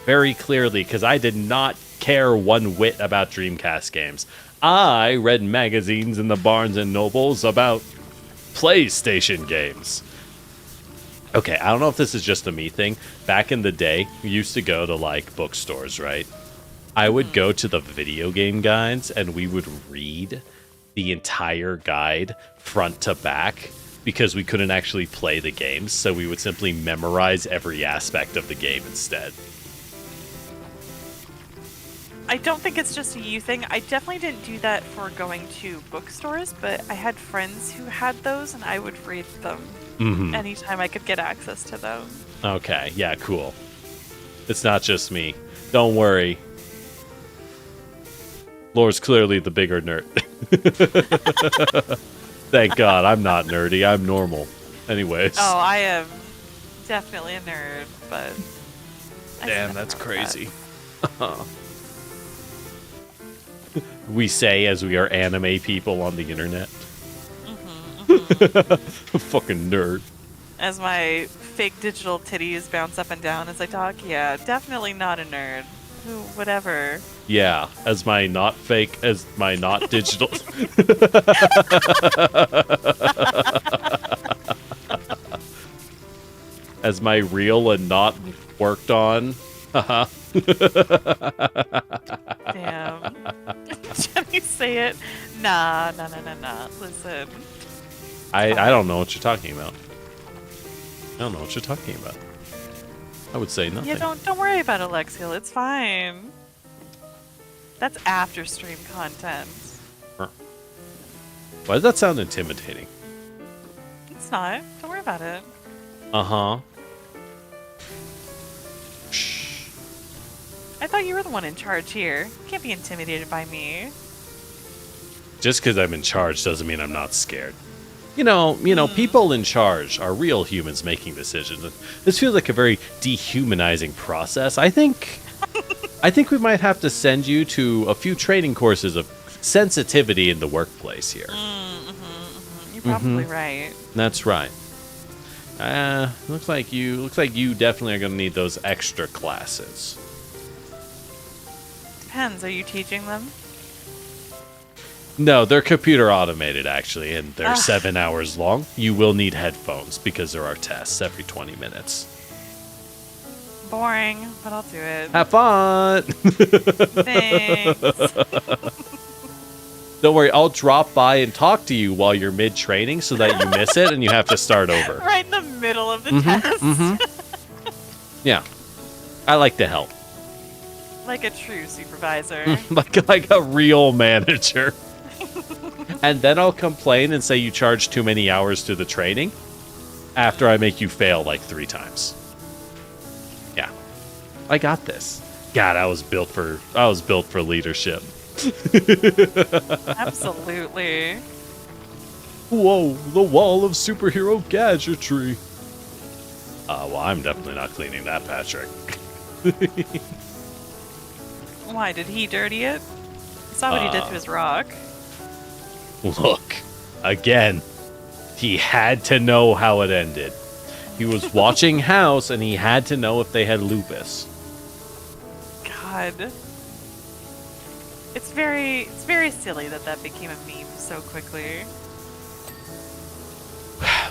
very clearly because I did not care one whit about Dreamcast games. I read magazines in the Barnes and Nobles about PlayStation games. Okay, I don't know if this is just a me thing. Back in the day, we used to go to like bookstores, right? I would go to the video game guides and we would read the entire guide front to back because we couldn't actually play the games, so we would simply memorize every aspect of the game instead. I don't think it's just a you thing. I definitely didn't do that for going to bookstores, but I had friends who had those and I would read them anytime I could get access to them. Okay, yeah, cool. It's not just me. Don't worry. Lore's clearly the bigger nerd. Thank God, I'm not nerdy. I'm normal. Anyways. Oh, I am definitely a nerd, but... Damn, that's crazy. We say as we are anime people on the internet. Fucking nerd. As my fake digital titties bounce up and down as I talk, yeah, definitely not a nerd. Who, whatever. Yeah, as my not fake, as my not digital. As my real and not worked on. Haha. Damn. Jenny, say it. Nah. Listen. I don't know what you're talking about. I don't know what you're talking about. I would say nothing. Yeah, don't worry about it, Alexiel. It's fine. That's after stream content. Why does that sound intimidating? It's not. Don't worry about it. Uh-huh. I thought you were the one in charge here. You can't be intimidated by me. Just because I'm in charge doesn't mean I'm not scared. You know, people in charge are real humans making decisions. This feels like a very dehumanizing process. I think we might have to send you to a few training courses of sensitivity in the workplace here. You're probably right. That's right. Looks like you definitely are going to need those extra classes. Depends. Are you teaching them? No, they're computer automated, actually, and they're 7 hours long. You will need headphones because there are tests every 20 minutes. Boring, but I'll do it. Have fun! Thanks. Don't worry, I'll drop by and talk to you while you're mid-training so that you miss it and you have to start over. Right in the middle of the test. Yeah. I like to help. Like a true supervisor. like a real manager. And then I'll complain and say you charge too many hours to the training after I make you fail like 3 times. Yeah. I got this. God, I was built for leadership. Absolutely. Whoa, the wall of superhero gadgetry. Well, I'm definitely not cleaning that, Patrick. Why, did he dirty it? I saw what he did to his rock. Look, again, he had to know how it ended. He was watching House, and he had to know if they had lupus. God. It's very silly that became a meme so quickly.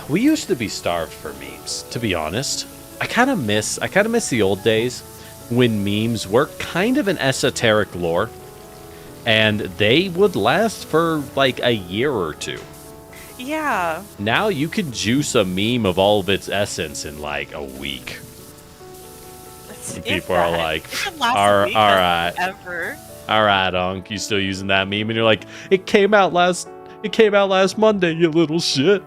We used to be starved for memes, to be honest. I kind of miss the old days when memes were kind of an esoteric lore, and they would last for like a year or 2. Yeah. Now you can juice a meme of all of its essence in like a week. People are like, all right, Unc, you still using that meme? And you're like, it came out last Monday, you little shit.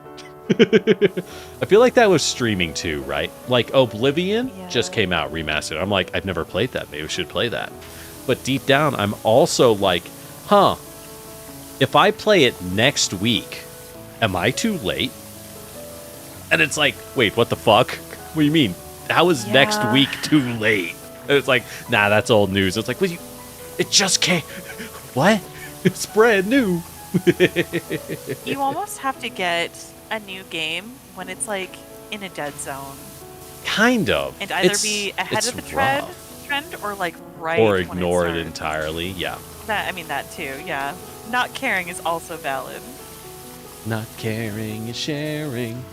I feel like that was streaming too, right? Like Oblivion just came out remastered. I'm like, I've never played that. Maybe we should play that. But deep down, I'm also like, if I play it next week, am I too late? And it's like, wait, what the fuck? What do you mean? How is next week too late? And it's like, nah, that's old news. It's like, it just came. What? It's brand new. You almost have to get a new game when it's like in a dead zone. Kind of. And either be ahead of the trend or like right or when ignore it entirely. Yeah. That too. Yeah. Not caring is also valid. Not caring is sharing.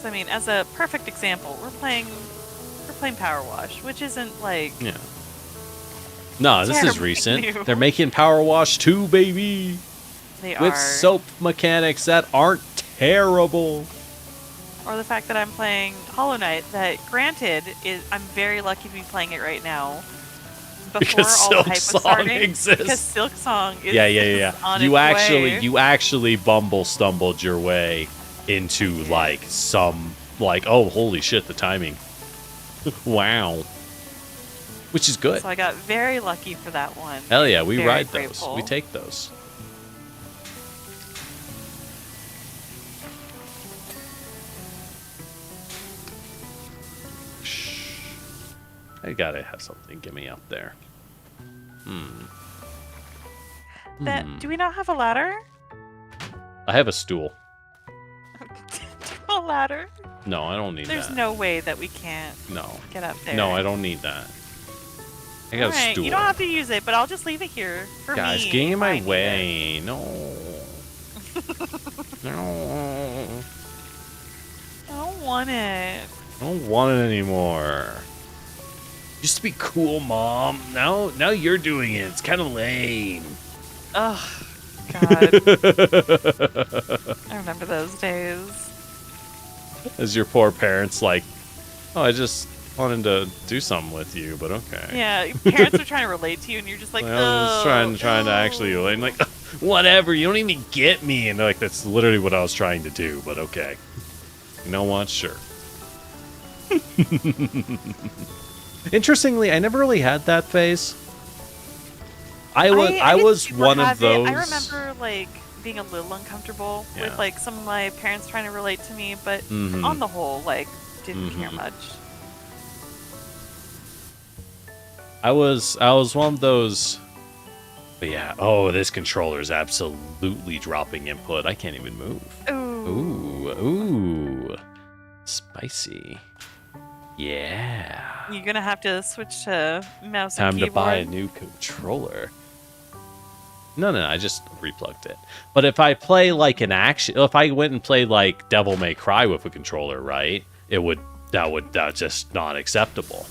So, I mean, as a perfect example, we're playing Powerwash, which isn't like No, this is recent. New. They're making Powerwash 2, baby. They with are. soap mechanics that aren't terrible. Or the fact that I'm playing Hollow Knight, that granted I'm very lucky to be playing it right now. Before Because all the hype was starting, exists. Because Silk Song is on you its way. You actually stumbled your way into like some oh holy shit, the timing. Wow. Which is good. So I got very lucky for that one. Hell yeah, we very ride grateful. those. We take those. I gotta have something. Get me up there. Do we not have a ladder? I have a stool. A ladder? No, I don't need that. There's no way that we can't get up there. No, I don't need that. I got a stool. You don't have to use it, but I'll just leave it here for me. Guys, get in my way. No. No. I don't want it. I don't want it anymore. Used to be cool, Mom. Now you're doing it. It's kind of lame. Ugh, God. I remember those days. As your poor parents, like, oh, I just wanted to do something with you, but okay. Yeah, parents are trying to relate to you, and you're just like, I was trying to actually relate. I'm like, whatever. You don't even get me. And they're like, that's literally what I was trying to do, but okay. You know what? Sure. Interestingly, I never really had that phase. I was one of those. I remember like being a little uncomfortable with like some of my parents trying to relate to me, but on the whole, like didn't care much. I was one of those. But yeah, this controller is absolutely dropping input. I can't even move. Ooh, spicy. Yeah. You're gonna have to switch to mouse and keyboard. Time to buy a new controller. No, I just replugged it. But if I play like an action, if I went and played like Devil May Cry with a controller, right? That's just not acceptable.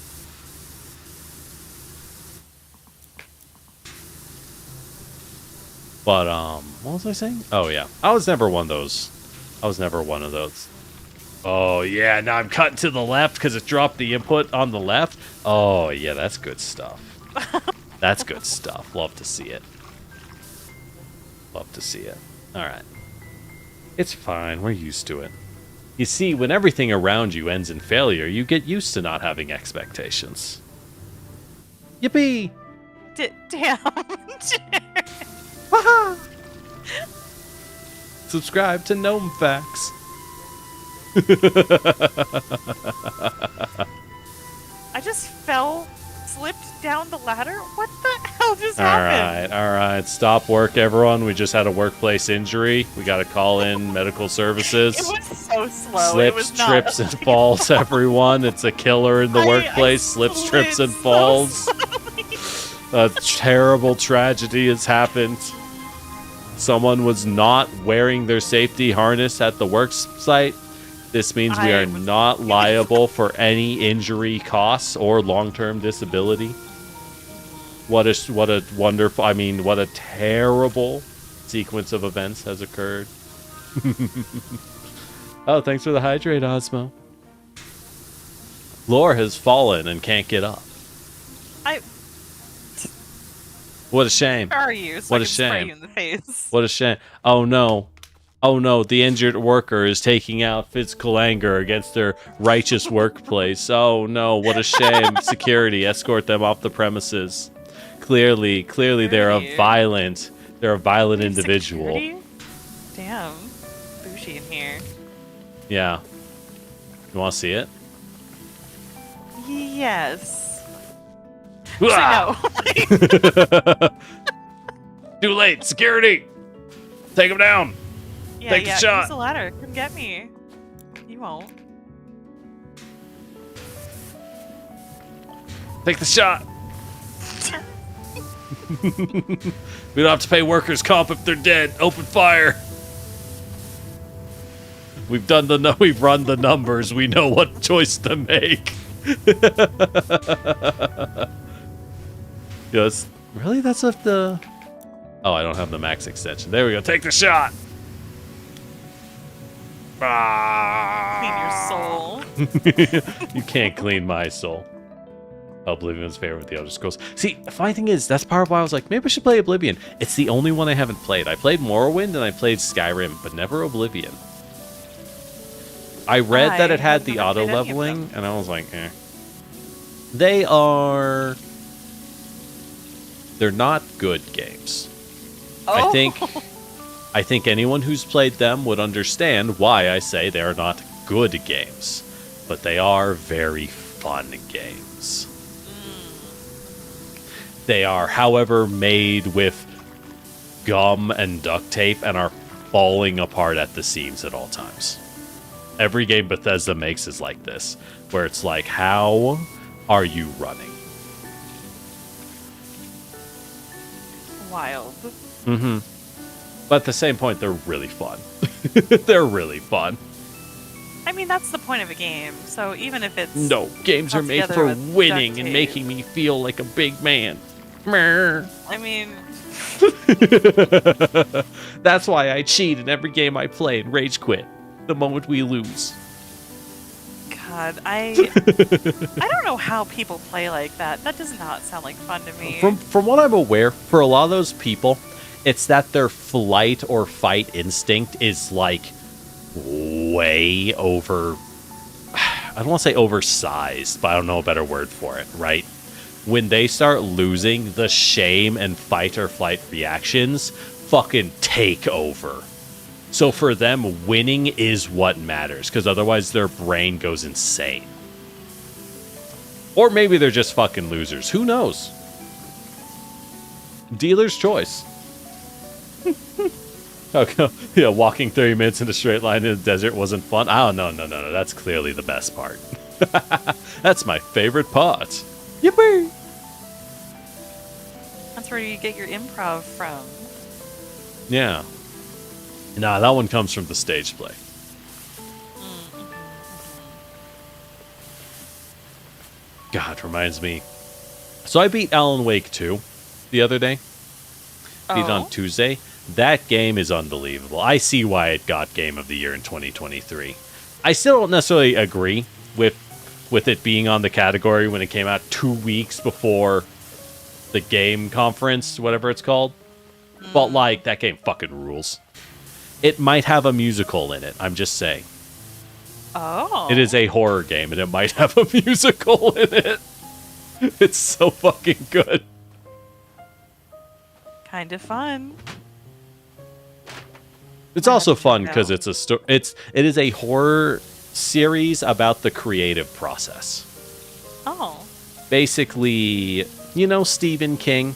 But what was I saying? Oh yeah, I was never one of those. Oh yeah, now I'm cutting to the left because it dropped the input on the left. Oh yeah, that's good stuff. That's good stuff. Love to see it. Love to see it. All right. It's fine. We're used to it. You see, when everything around you ends in failure, you get used to not having expectations. Yippee! Damn. Subscribe to Gnome Facts. I just slipped down the ladder. What the hell just happened? All right. Stop work, everyone. We just had a workplace injury. We got to call in medical services. It was so slow. Slips, trips, and falls, everyone. It's a killer in the workplace. Slips, trips, and falls. A terrible tragedy has happened. Someone was not wearing their safety harness at the work site. This means we are not liable for any injury costs or long-term disability. What a wonderful, what a terrible sequence of events has occurred. Oh, thanks for the hydrate, Osmo. Lore has fallen and can't get up. What a shame. Where are you? So what I a shame. Spray you in the face. What a shame. Oh no. Oh no, the injured worker is taking out physical anger against their righteous workplace. Oh no, what a shame. Security, escort them off the premises. Clearly they're a violent individual. Security? Damn. Bougie in here. Yeah. You want to see it? Yes. Actually, no. Too late. Security. Take him down. Yeah, Take the shot. Use the ladder. Come get me. You won't. Take the shot. We don't have to pay workers' comp if they're dead. Open fire. We've run the numbers. We know what choice to make. Yes. Really? That's of the... Oh, I don't have the max extension. There we go. Take the shot. Clean your soul. You can't clean my soul. Oblivion's favorite with the Elder Scrolls. See, the funny thing is, that's part of why I was like, maybe I should play Oblivion. It's the only one I haven't played. I played Morrowind and I played Skyrim, but never Oblivion. I read that it had the auto leveling, and I was like, eh. They're not good games. Oh. I think anyone who's played them would understand why I say they're not good games. But they are very fun games. They are, however, made with gum and duct tape and are falling apart at the seams at all times. Every game Bethesda makes is like this, where it's like, how are you running? Wild. Mm-hmm. But at the same point, they're really fun. They're really fun. I mean, that's the point of a game, so even if it's... No, games are made for winning and making me feel like a big man. I mean... That's why I cheat in every game I play and rage quit the moment we lose. God, I don't know how people play like that. That does not sound like fun to me. From what I'm aware, for a lot of those people, it's that their flight or fight instinct is like way over... I don't want to say oversized, but I don't know a better word for it, right? When they start losing, the shame and fight or flight reactions fucking take over. So for them, winning is what matters, because otherwise their brain goes insane. Or maybe they're just fucking losers. Who knows? Dealer's choice. Okay. Yeah, walking 30 minutes in a straight line in the desert wasn't fun. Oh, no. That's clearly the best part. That's my favorite part. Yippee! That's where you get your improv from. Yeah. Nah, that one comes from the stage play. God, reminds me. So I beat Alan Wake 2 the other day. Beat it on Tuesday. That game is unbelievable. I see why it got Game of the Year in 2023. I still don't necessarily agree with it being on the category when it came out 2 weeks before the game conference, whatever it's called. But, like, that game fucking rules. It might have a musical in it, I'm just saying. Oh. It is a horror game, and it might have a musical in it. It's so fucking good. Kind of fun. It's also fun because it is a horror series about the creative process. Oh. Basically, you know Stephen King?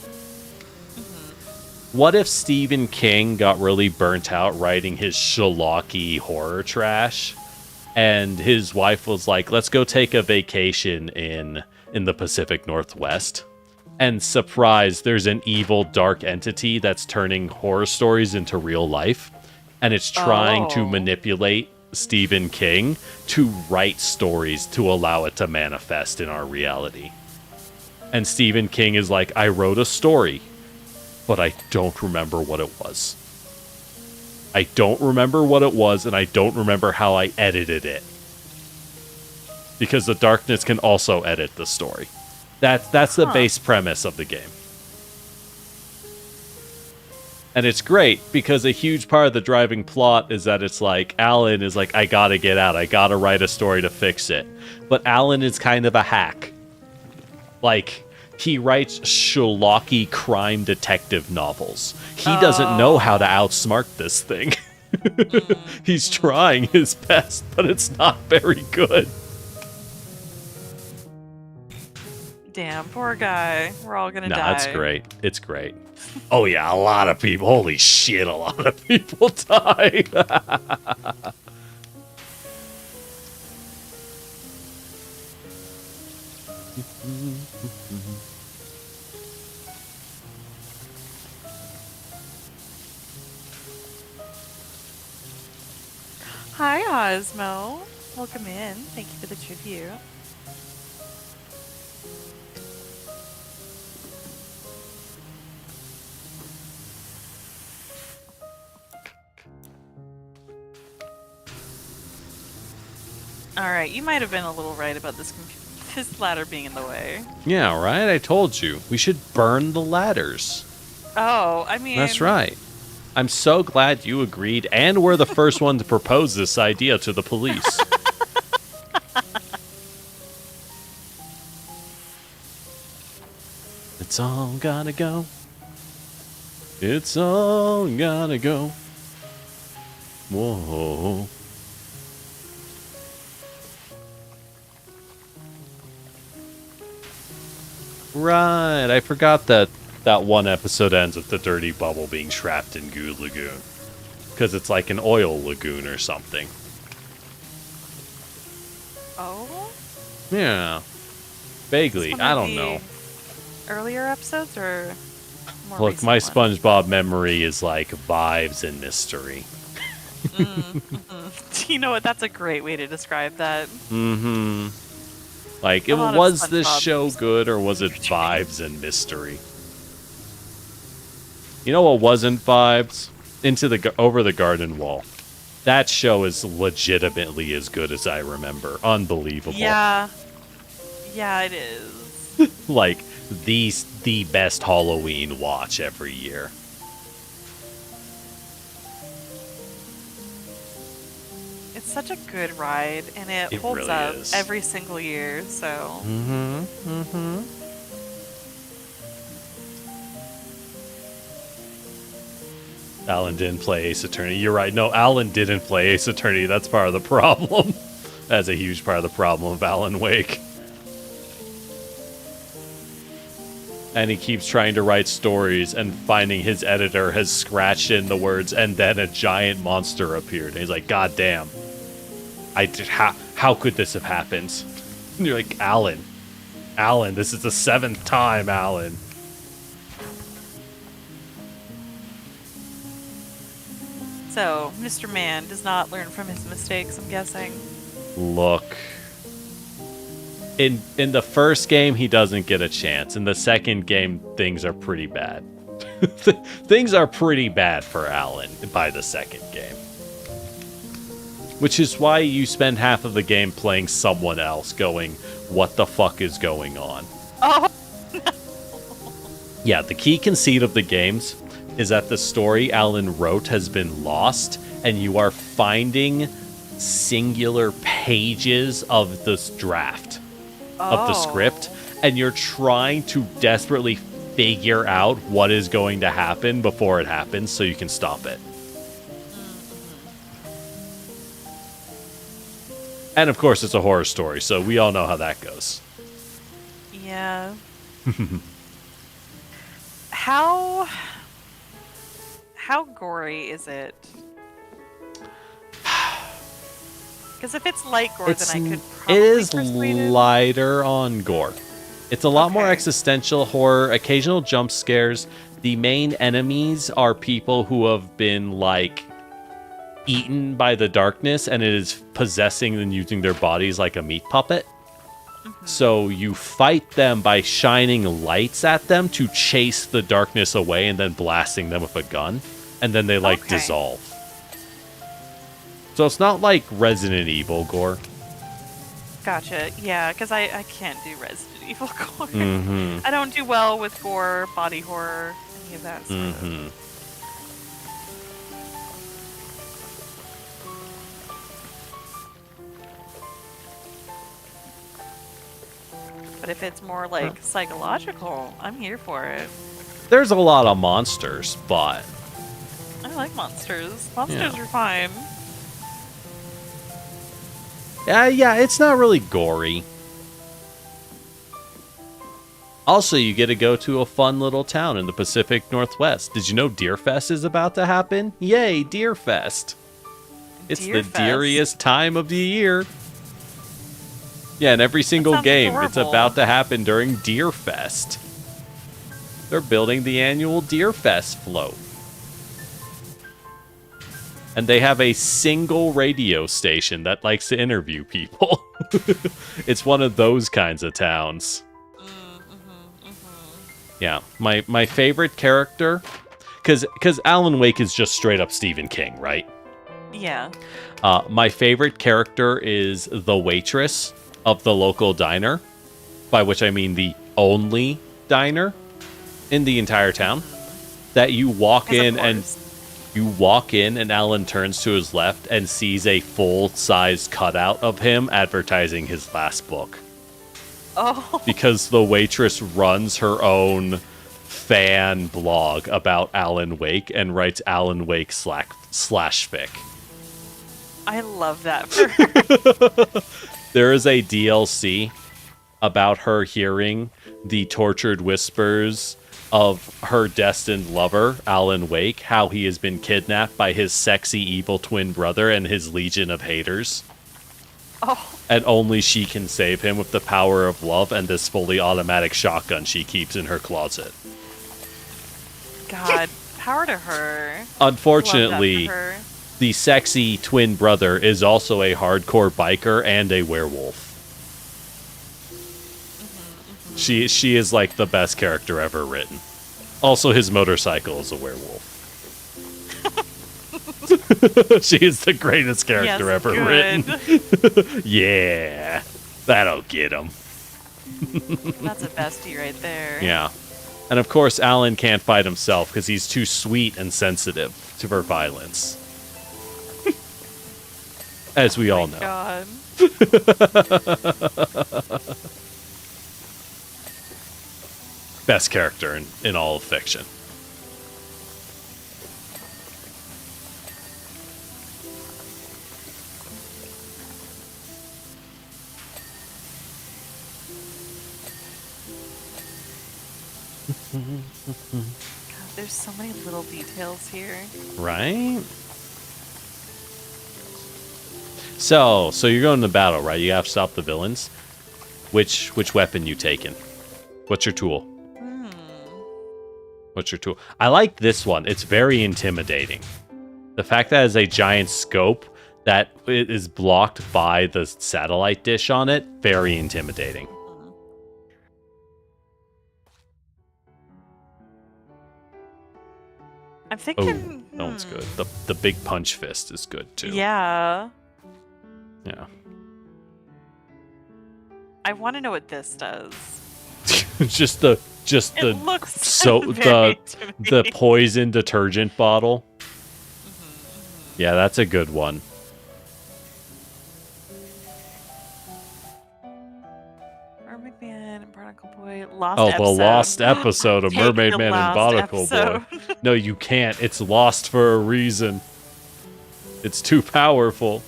What if Stephen King got really burnt out writing his schlocky horror trash, and his wife was like, let's go take a vacation in the Pacific Northwest, and surprise, there's an evil dark entity that's turning horror stories into real life, and it's trying to manipulate Stephen King to write stories to allow it to manifest in our reality. And Stephen King is like, I wrote a story, but I don't remember what it was. I don't remember what it was, and I don't remember how I edited it. Because the darkness can also edit the story. That's the base premise of the game. And it's great, because a huge part of the driving plot is that it's like, Alan is like, I gotta get out, I gotta write a story to fix it. But Alan is kind of a hack. Like, he writes schlocky crime detective novels. He doesn't know how to outsmart this thing. He's trying his best, but it's not very good. damn, poor guy. We're all gonna die. No, it's great. It's great. Oh yeah, a lot of people. Holy shit, a lot of people die. Hi, Osmo. Welcome in. Thank you for the tribute. Alright, you might have been a little right about this ladder being in the way. Yeah, right? I told you. We should burn the ladders. Oh, I mean... That's right. I'm so glad you agreed and were the first one to propose this idea to the police. It's all gotta go. It's all gotta go. Whoa. Right, I forgot that one episode ends with the dirty bubble being trapped in Goo Lagoon. Because it's like an oil lagoon or something. Oh? Yeah. Vaguely, I don't know. Earlier episodes or more Look, my recent one? SpongeBob memory is like vibes and mystery. You know what? That's a great way to describe that. Mm-hmm. Like, was this show good or was it vibes and mystery? You know what wasn't vibes? Over the Garden Wall. That show is legitimately as good as I remember. Unbelievable. Yeah. Yeah, it is. Like, the best Halloween watch every year. It's such a good ride, and it holds really up is. every single year, so... Alan didn't play Ace Attorney. You're right. No, Alan didn't play Ace Attorney. That's part of the problem. That's a huge part of the problem of Alan Wake. And he keeps trying to write stories and finding his editor has scratched in the words and then a giant monster appeared. And he's like, God damn. How could this have happened? And you're like, Alan, this is the 7th time, Alan. So, Mr. Man does not learn from his mistakes, I'm guessing. Look. In the first game, he doesn't get a chance. In the second game, things are pretty bad. Things are pretty bad for Alan by the second game. Which is why you spend half of the game playing someone else going, what the fuck is going on? Oh! Yeah, the key conceit of the games is that the story Alan wrote has been lost, and you are finding singular pages of this draft. Of the script, and you're trying to desperately figure out what is going to happen before it happens so you can stop it. And of course it's a horror story, so we all know how that goes. Yeah. How gory is it? Because if it's light gore, then I could probably It is persuade it. lighter on gore. It's a lot more existential horror, occasional jump scares. The main enemies are people who have been, like, eaten by the darkness, and it is possessing and using their bodies like a meat puppet. So you fight them by shining lights at them to chase the darkness away and then blasting them with a gun. And then they, like, dissolve. So it's not like Resident Evil gore. Gotcha. Yeah, because I can't do Resident Evil gore. I don't do well with gore, body horror, any of that sort of. But if it's more like psychological, I'm here for it. There's a lot of monsters, but... I like monsters. Monsters are fine. Yeah, it's not really gory. Also, you get to go to a fun little town in the Pacific Northwest. Did you know Deerfest is about to happen? Yay, Deerfest. It's the deeriest time of the year. Yeah, in every single game, it's about to happen during Deerfest. They're building the annual Deerfest float. And they have a single radio station that likes to interview people. It's one of those kinds of towns. Yeah, my favorite character, because Alan Wake is just straight up Stephen King, right? Yeah. My favorite character is the waitress of the local diner, by which I mean the only diner in the entire town. That you walk in and Alan turns to his left and sees a full-sized cutout of him advertising his last book. Oh. Because the waitress runs her own fan blog about Alan Wake and writes Alan Wake slash fic. I love that for her. There is a DLC about her hearing the tortured whispers of her destined lover, Alan Wake, how he has been kidnapped by his sexy evil twin brother and his legion of haters. Oh. And only she can save him with the power of love and this fully automatic shotgun she keeps in her closet. God, power to her. Unfortunately, the sexy twin brother is also a hardcore biker and a werewolf. She is like the best character ever written. Also, his motorcycle is a werewolf. She is the greatest character ever written. Yeah, that'll get him. That's a bestie right there. Yeah. And of course, Alan can't fight himself because he's too sweet and sensitive to her violence. As we all know. God. Best character in all of fiction. God, there's so many little details here. Right? So you're going to battle, right? You have to stop the villains. Which weapon you taking? What's your tool? What's your tool? I like this one. It's very intimidating. The fact that it has a giant scope that it is blocked by the satellite dish on it, very intimidating. I'm thinking... Oh, that one's good. The big punch fist is good, too. Yeah. Yeah. I want to know what this does. just the poison detergent bottle. Yeah, that's a good one. Mermaid Man and Barnacle Boy. Lost the lost episode of Mermaid Man and Barnacle Boy. No, you can't. It's lost for a reason. It's too powerful.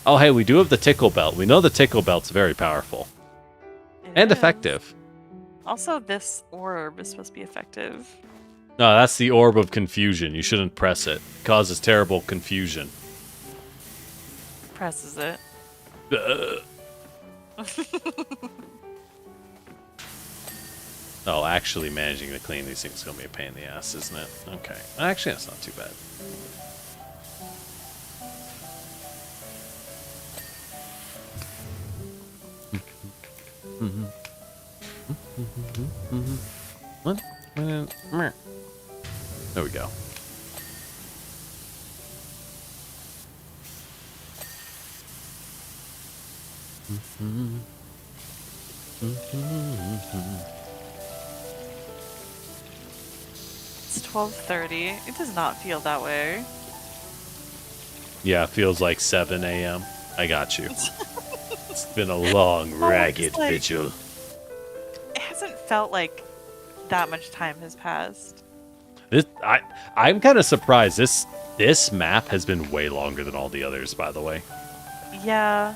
Oh, hey, we do have the tickle belt. We know the tickle belt's very powerful. And effective. Also, this orb is supposed to be effective. No, that's the orb of confusion. You shouldn't press it. It causes terrible confusion. Presses it. Oh, actually managing to clean these things is going to be a pain in the ass, isn't it? Okay. Actually, that's not too bad. What? There we go. It's 12:30. It does not feel that way. Yeah, it feels like 7 a.m. I got you. It's been a long, ragged vigil. It hasn't felt like that much time has passed. I'm kind of surprised. This map has been way longer than all the others, by the way. Yeah.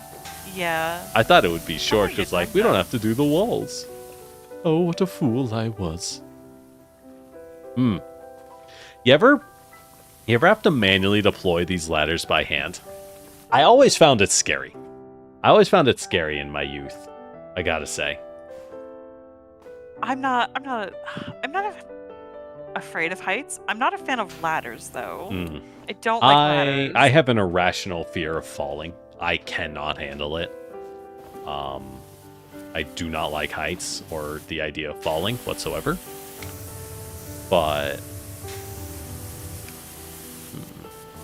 I thought it would be short because, like, we don't have to do the walls. Oh, what a fool I was. You ever have to manually deploy these ladders by hand? I always found it scary. I always found it scary in my youth, I gotta say. I'm not afraid of heights. I'm not a fan of ladders, though. I don't like ladders. I have an irrational fear of falling. I cannot handle it. I do not like heights or the idea of falling whatsoever. But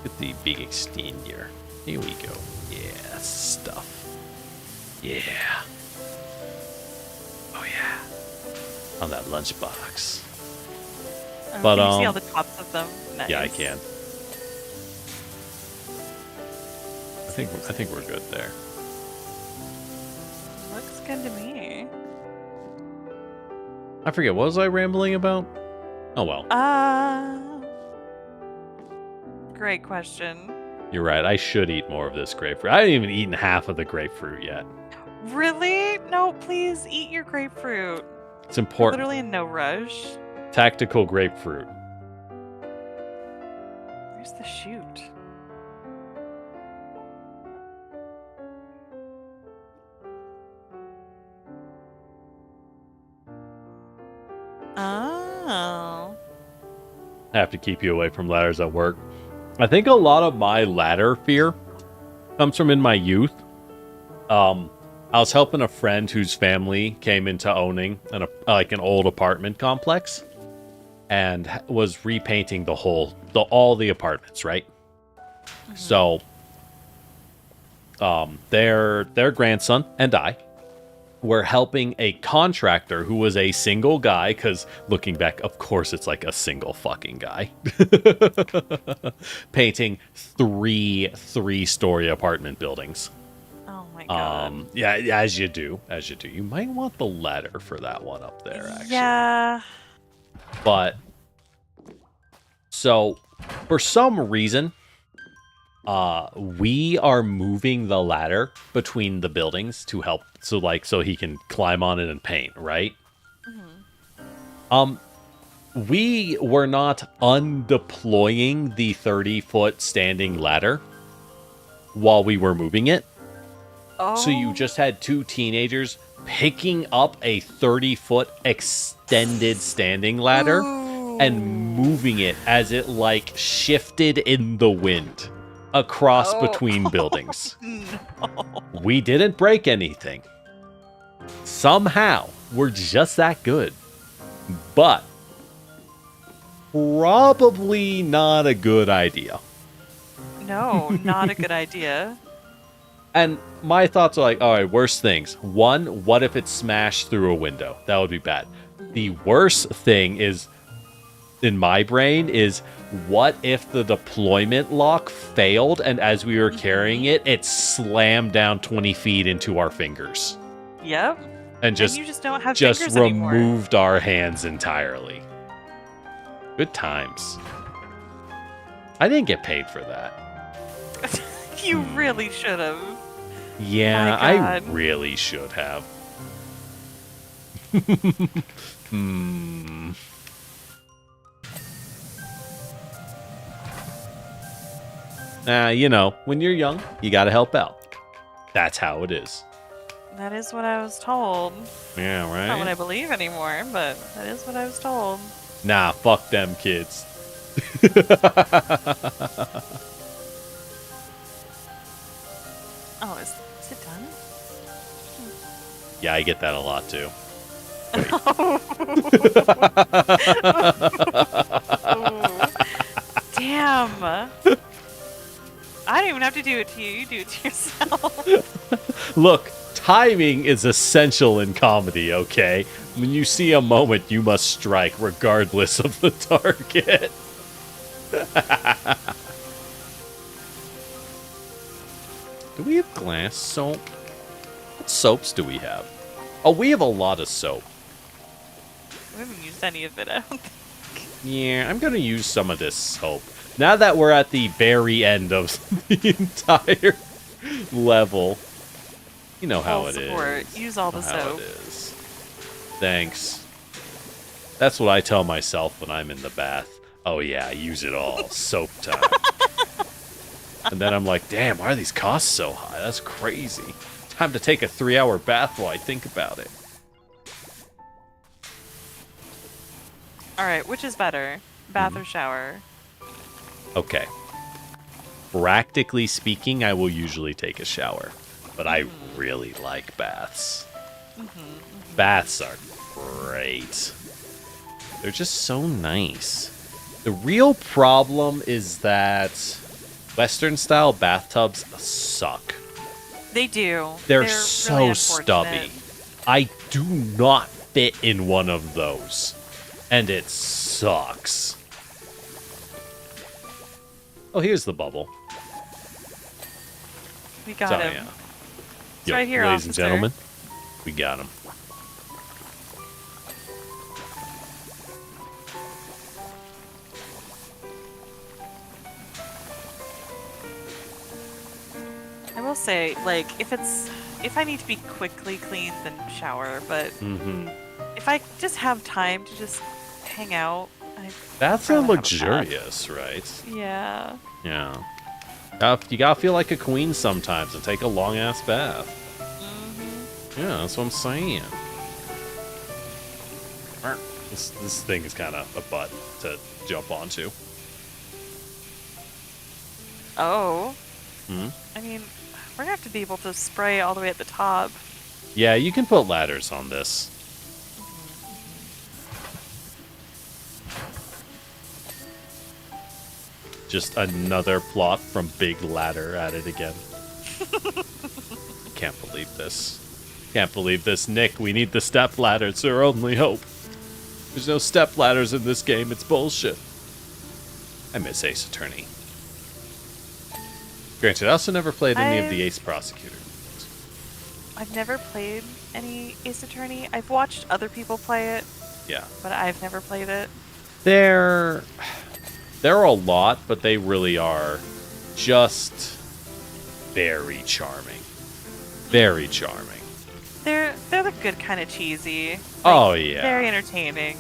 get the big extender. Here we go. Yeah, stuff. Yeah. Oh yeah. On that lunchbox. But can you see all the tops of them? Nice. Yeah, I can. I think we're good there. Looks good to me. I forget, what was I rambling about? Oh well. Great question. You're right, I should eat more of this grapefruit. I haven't even eaten half of the grapefruit yet. Really? No, please eat your grapefruit. It's important. Literally in no rush. Tactical grapefruit. Where's the shoot? Oh. I have to keep you away from ladders at work. I think a lot of my ladder fear comes from in my youth. I was helping a friend whose family came into owning an old apartment complex and was repainting all the apartments, right? Mm-hmm. So their grandson and I were helping a contractor who was a single guy, because looking back, of course it's like a single fucking guy, painting three-story apartment buildings. Oh my god. Yeah, as you do. You might want the ladder for that one up there, actually. Yeah. But so for some reason, we are moving the ladder between the buildings to help, so he can climb on it and paint, right? Mm-hmm. We were not undeploying the 30-foot standing ladder while we were moving it. Oh. So you just had two teenagers picking up a 30-foot extended standing ladder and moving it as it shifted in the wind across between buildings. No. We didn't break anything. Somehow, we're just that good. But probably not a good idea. No, not a good idea. And my thoughts are all right, worst things. One, what if it smashed through a window? That would be bad. The worst thing is, in my brain, is what if the deployment lock failed and as we were carrying it, it slammed down 20 feet into our fingers? Yep. And you just don't have fingers anymore. Removed our hands entirely. Good times. I didn't get paid for that. You really should have. Yeah, I really should have. When you're young, you gotta help out. That's how it is. That is what I was told. Yeah, right? Not what I believe anymore, but that is what I was told. Nah, fuck them kids. Oh, is it done? Yeah, I get that a lot too. Damn. I don't even have to do it to you. You do it to yourself. Look, timing is essential in comedy, okay? When you see a moment, you must strike regardless of the target. Do we have glass soap? What soaps do we have? Oh, we have a lot of soap. We haven't used any of it, I don't think. Yeah, I'm going to use some of this soap. Now that we're at the very end of the entire level. You know how it is. Use all the soap. It is. Thanks. That's what I tell myself when I'm in the bath. Oh yeah, use it all. Soap time. And then I'm like, damn, why are these costs so high? That's crazy. Time to take a 3-hour bath while I think about it. Alright, which is better? Bath or shower? Okay. Practically speaking, I will usually take a shower. But I really like baths. Baths are great. They're just so nice. The real problem is that Western-style bathtubs suck. They do. They're so really stubby. I do not fit in one of those. And it sucks. Oh, here's the bubble. We got him. Yeah. It's right here, ladies officer. and gentlemen, we got him. I will say, like, if I need to be quickly cleaned, then shower. But if I just have time to just hang out, Baths are luxurious, right? Yeah. Yeah. You gotta feel like a queen sometimes and take a long ass bath. Yeah, that's what I'm saying. This thing is kind of a butt to jump onto. Oh. I mean, we're gonna have to be able to spray all the way at the top. Yeah, you can put ladders on this. Just another plot from Big Ladder at it again. Can't believe this. Can't believe this, Nick. We need the step ladder. It's our only hope. There's no step ladders in this game. It's bullshit. I miss Ace Attorney. Granted, I also never played any of the Ace Prosecutor. I've never played any Ace Attorney. I've watched other people play it. Yeah. But I've never played it. They're a lot, but they really are just very charming. Very charming. They're the good kind of cheesy. Like, oh yeah. Very entertaining.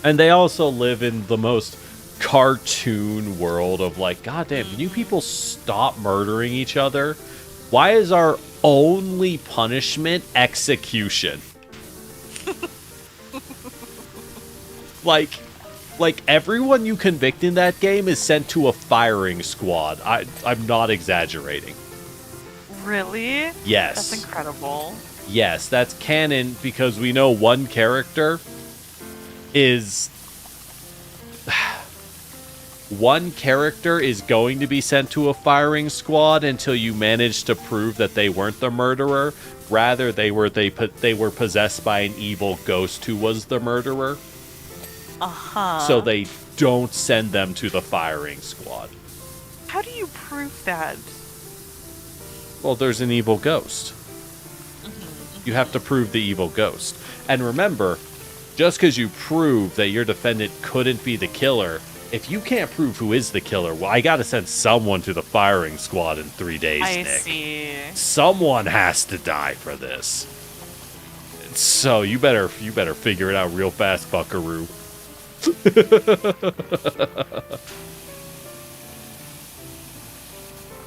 And they also live in the most cartoon world of like, goddamn, can you people stop murdering each other? Why is our only punishment execution? Like everyone you convict in that game is sent to a firing squad. I'm not exaggerating. Really? Yes. That's incredible. Yes, that's canon because we know one character is going to be sent to a firing squad until you manage to prove that they weren't the murderer. Rather, they were possessed by an evil ghost who was the murderer. So they don't send them to the firing squad. How do you prove that? Well, there's an evil ghost. You have to prove the evil ghost. And remember, just because you prove that your defendant couldn't be the killer, if you can't prove who is the killer, well, I gotta send someone to the firing squad in 3 days, Nick. I see. Someone has to die for this. So you better figure it out real fast, buckaroo.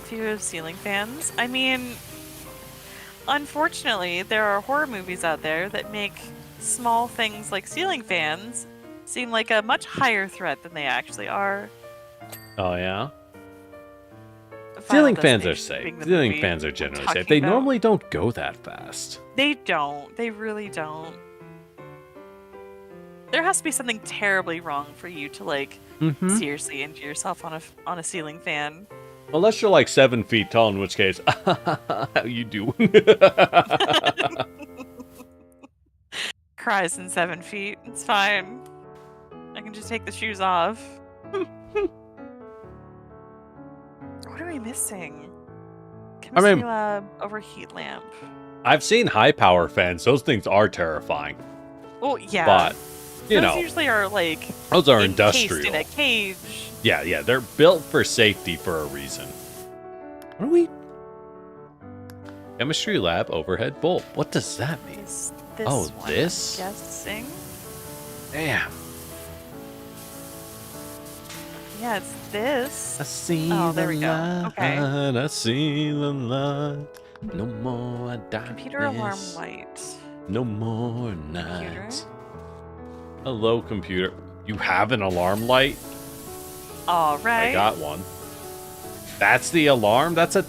Few of ceiling fans. I mean, unfortunately, there are horror movies out there that make small things like ceiling fans seem like a much higher threat than they actually are. Oh, yeah? Ceiling fans are safe. Ceiling fans are generally safe. They normally don't go that fast. They don't. They really don't. There has to be something terribly wrong for you to, like, seriously injure yourself on a ceiling fan. Unless you're like 7 feet tall, in which case, how you doing? Cries in 7 feet. It's fine. I can just take the shoes off. What are we missing? Chemistry lab, overheat lamp. I've seen high power fans. Those things are terrifying. Well, yeah. But, you know. Those usually are like... Those are industrial. in a cage. Yeah. They're built for safety for a reason. What are we... Chemistry lab overhead bulb. What does that mean? This Oh, one, this? I'm guessing. Damn. Yeah, it's this. I see there we the go. light. Okay. I see the light. No more darkness. Computer alarm light. No more Computer? nights. Hello, computer. You have an alarm light? All right. I got one. That's the alarm? That's a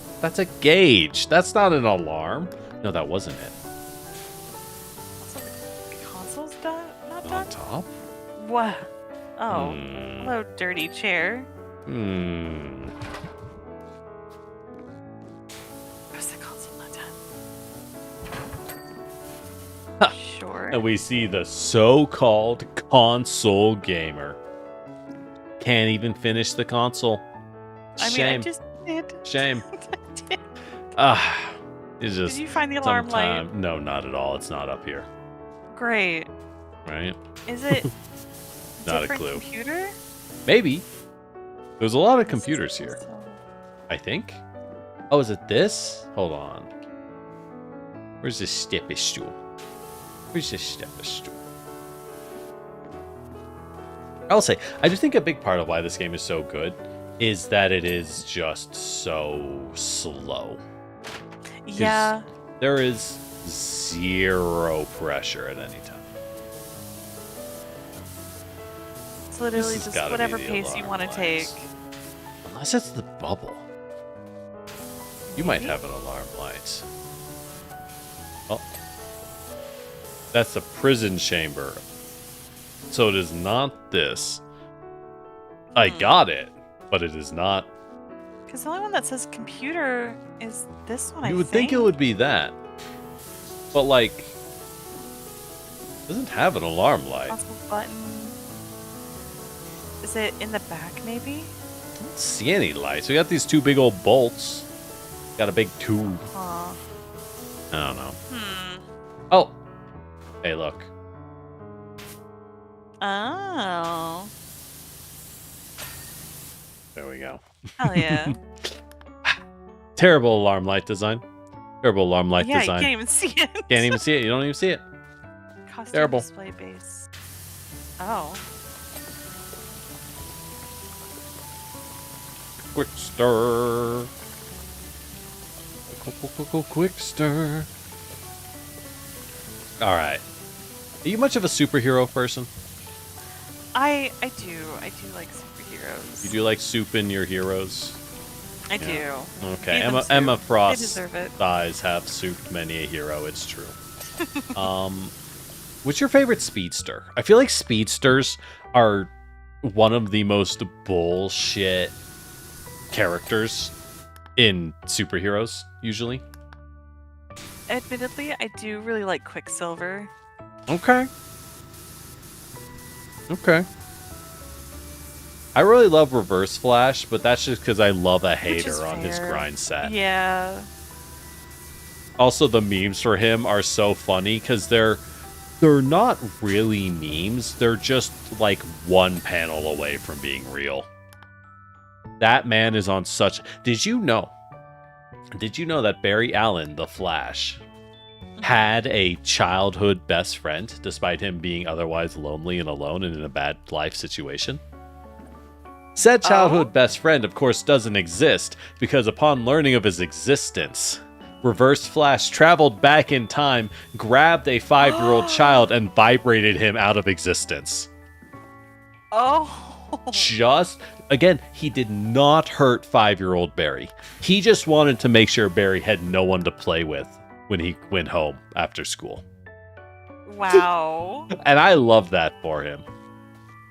gauge. That's not an alarm. No, that wasn't it. Also, the console's not On done? top? What? Oh. Hello, dirty chair. Hmm. Where's the console not done? Ha. Sure. And we see the so-called console gamer. Can't even finish the console. I mean, Shame. I just did. Shame. I did. It's just Did you find the alarm light? sometime- No, not at all. It's not up here. Great. Right? Is it Not a different clue. computer? Maybe. There's a lot of computers here. I think. Oh, is it this? Hold on. Where's this steppy stool? Where's this steppy stool? I'll say, I do think a big part of why this game is so good is that it is just so slow. Yeah. There is zero pressure at any time. It's literally This has just gotta be whatever the pace you alarm want to take. lights. Unless it's the bubble. You might have an alarm light. Oh. That's the prison chamber. So it is not this. I got it, but it is not. Because the only one that says computer is this one, You would think it would be that. But like, it doesn't have an alarm light. Console button. Is it in the back, maybe? I don't see any lights. We got these two big old bolts. Got a big tube. Huh. I don't know. Hmm. Oh. Hey, look. Oh. There we go. Hell yeah. Terrible alarm light design. Terrible alarm light Yeah, design. you can't even see it. Can't even see it. You don't even see it. Costume Terrible. display base. Oh. Quick stir. Quick stir. All right. Are you much of a superhero person? I do like superheroes. You do like soup in your heroes? I do. Okay. Feed them soup. Emma They Frost's deserve it. thighs have souped many a hero. It's true. What's your favorite speedster? I feel like speedsters are one of the most bullshit characters in superheroes, usually. Admittedly, I do really like Quicksilver. Okay. Okay. I really love Reverse Flash, but that's just because I love a Which is hater on his fair. grind set. Yeah. Also, the memes for him are so funny because they're not really memes. They're just like one panel away from being real. That man is on such... Did you know that Barry Allen, the Flash, had a childhood best friend despite him being otherwise lonely and alone and in a bad life situation? Said childhood best friend, of course, doesn't exist because upon learning of his existence, Reverse Flash traveled back in time, grabbed a 5-year-old child, and vibrated him out of existence. Oh. Just, again, he did not hurt 5-year-old Barry. He just wanted to make sure Barry had no one to play with when he went home after school. Wow. And I love that for him.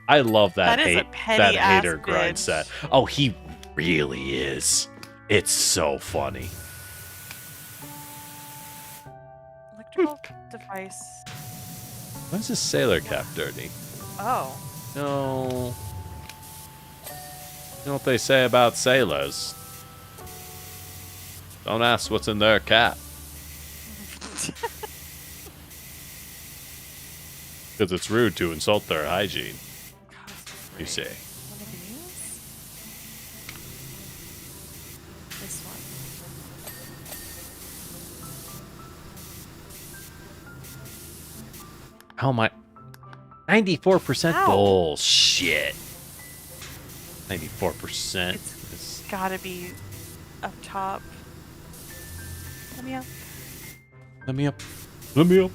I love that, That is a petty ass hater grind bitch. set. Oh, he really is. It's so funny. Electrical device. Why is his sailor cap dirty? Oh. No. You know what they say about sailors? Don't ask what's in their cap. Because it's rude to insult their hygiene. You see. One of these? This one. How am I? 94% Ow. bullshit. 94%. It's gotta be up top. Let me up. Let me up. Let me up.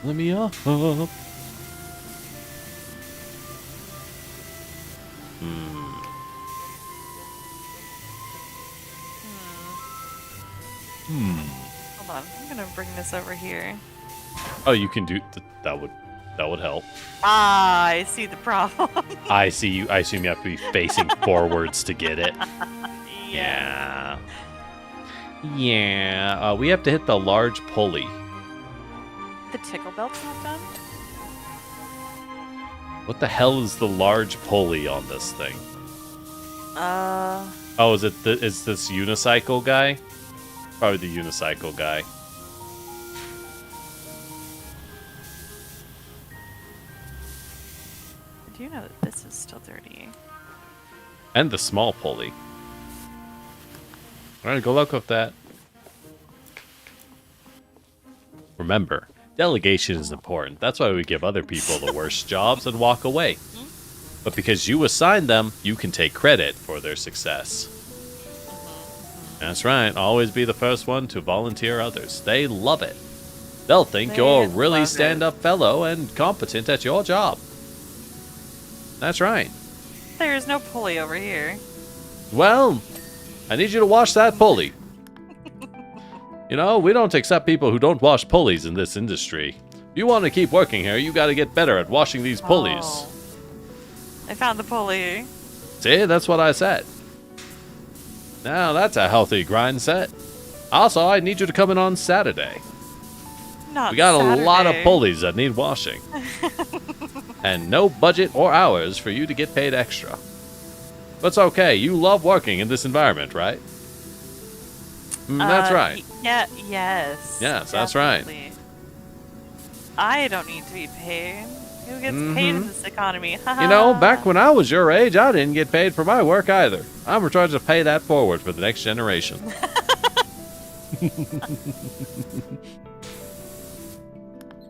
Let me up. Hold on. I'm gonna bring this over here. Oh, you can do that. Would help. Ah, I see the problem. I see you. I assume you have to be facing forwards to get it. Yeah. Yeah. We have to hit the large pulley. The tickle belt's not done? What the hell is the large pulley on this thing? Oh, is it? Is this unicycle guy? Probably the unicycle guy. I do know that this is still dirty. And the small pulley. Alright, good luck with that. Remember, delegation is important. That's why we give other people the worst jobs and walk away. But because you assigned them, you can take credit for their success. That's right. Always be the first one to volunteer others. They love it. They'll think you're a really stand-up fellow and competent at your job. That's right. There's no pulley over here. Well, I need you to wash that pulley. You know, we don't accept people who don't wash pulleys in this industry. If you want to keep working here, you got to get better at washing these pulleys. Oh. I found the pulley. See, that's what I said. Now, that's a healthy grind set. Also, I need you to come in on Saturday. We got Saturday. a lot of pulleys that need washing. And no budget or hours for you to get paid extra. But it's okay. You love working in this environment, right? That's right. Yeah. Yes. Yes, that's right. I don't need to be paid. Who gets paid in this economy? You know, back when I was your age, I didn't get paid for my work either. I'm trying to pay that forward for the next generation.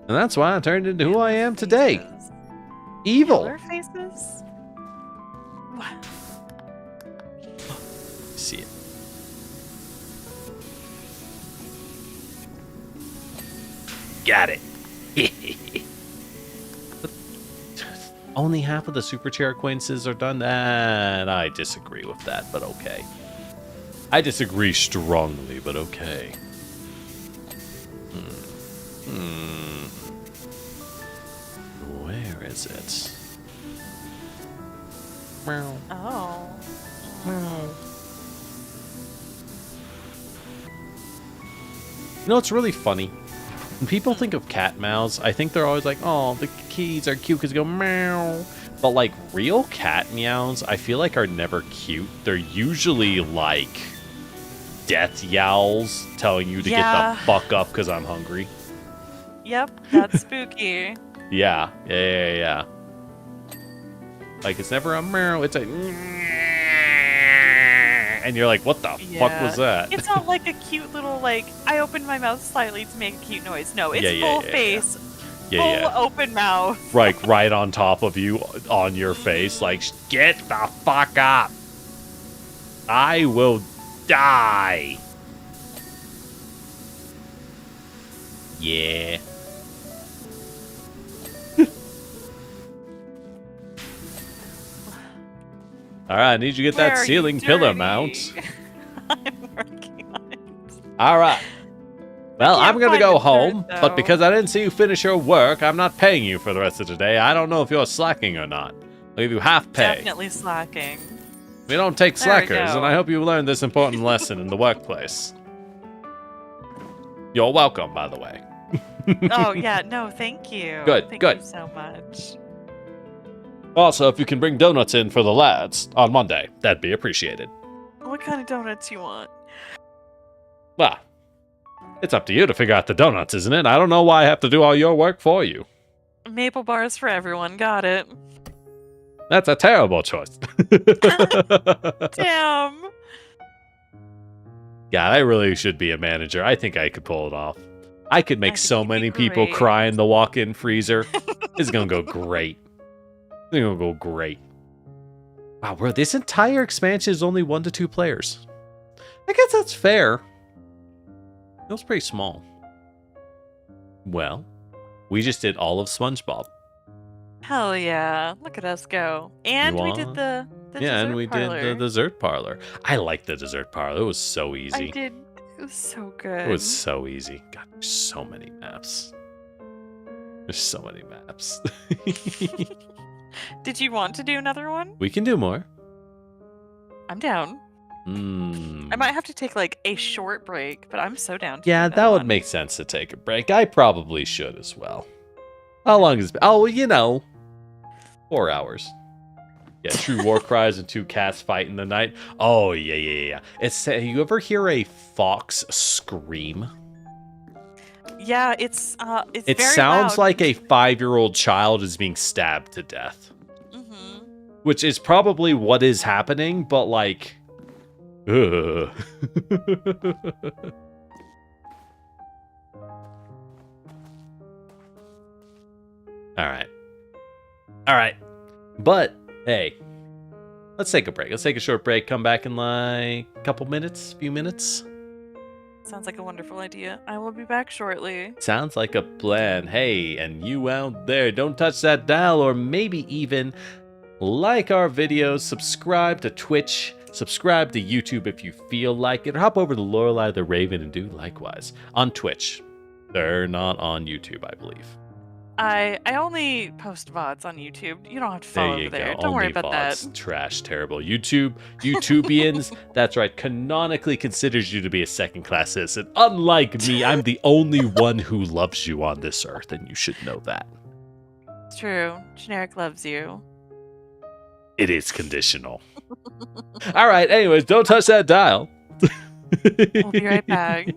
And that's why I turned into who I am today. Evil. Killer faces? What? See it. Got it. Only half of the super chair acquaintances are done. And I disagree with that, but okay. I disagree strongly, but okay. Where is it? Oh. You know, it's really funny. When people think of cat meows, I think they're always like, oh, the keys are cute because they go meow. But like real cat meows, I feel like are never cute. They're usually like death yowls telling you to get the fuck up because I'm hungry. Yep, that's spooky. Yeah. Like it's never a meow, it's a and you're like, what the fuck was that? It's not like a cute little, like, I opened my mouth slightly to make a cute noise. No, it's full face, full open mouth. Right on top of you, on your face, like, get the fuck up. I will die. Yeah. All right, I need you to get that ceiling pillar mount. I'm working on it. All right. Well, I'm going to go home, but because I didn't see you finish your work, I'm not paying you for the rest of the day. I don't know if you're slacking or not. I'll give you half pay. Definitely slacking. We don't take slackers, and I hope you learned this important lesson in the workplace. You're welcome, by the way. Oh, yeah. No, thank you. Good. Thank you so much. Also, if you can bring donuts in for the lads on Monday, that'd be appreciated. What kind of donuts you want? Well, it's up to you to figure out the donuts, isn't it? I don't know why I have to do all your work for you. Maple bars for everyone. Got it. That's a terrible choice. Damn. God, I really should be a manager. I think I could pull it off. I could make so many people cry in the walk-in freezer. It's gonna go great. It's gonna go great. Wow, bro, this entire expansion is only 1 to 2 players. I guess that's fair. It was pretty small. Well, we just did all of SpongeBob. Hell yeah. Look at us go. And we did the did the dessert parlor. I like the dessert parlor. It was so easy. I did. It was so good. It was so easy. God, there's so many maps. There's so many maps. Did you want to do another one? We can do more. I'm down. I might have to take like a short break, but I'm so down to yeah, do that would one. make sense to take a break. I probably should as well. How long is it? Oh, you know, 4 hours. Yeah, true war cries and 2 cats fight in the night. Oh, yeah. It's you ever hear a fox scream? Yeah, it very sounds loud. like a 5-year-old child is being stabbed to death. Which is probably what is happening, but like, ugh. All right. But hey, let's take a break. Let's take a short break. Come back in like a couple minutes, few minutes. Sounds like a wonderful idea. I will be back shortly. Sounds like a plan. Hey, and you out there, don't touch that dial, or maybe even like our videos, subscribe to Twitch, subscribe to YouTube if you feel like it, or hop over to LoreleiTheRaven and do likewise on Twitch. They're not on YouTube, I believe. I only post VODs on YouTube. You don't have to follow over there. Don't worry about VODs. that. Trash, terrible. YouTubians, that's right, canonically considers you to be a second-class citizen. Unlike me, I'm the only one who loves you on this earth, and you should know that. It's true. Generic loves you. It is conditional. All right, anyways, don't touch that dial. We'll be right back.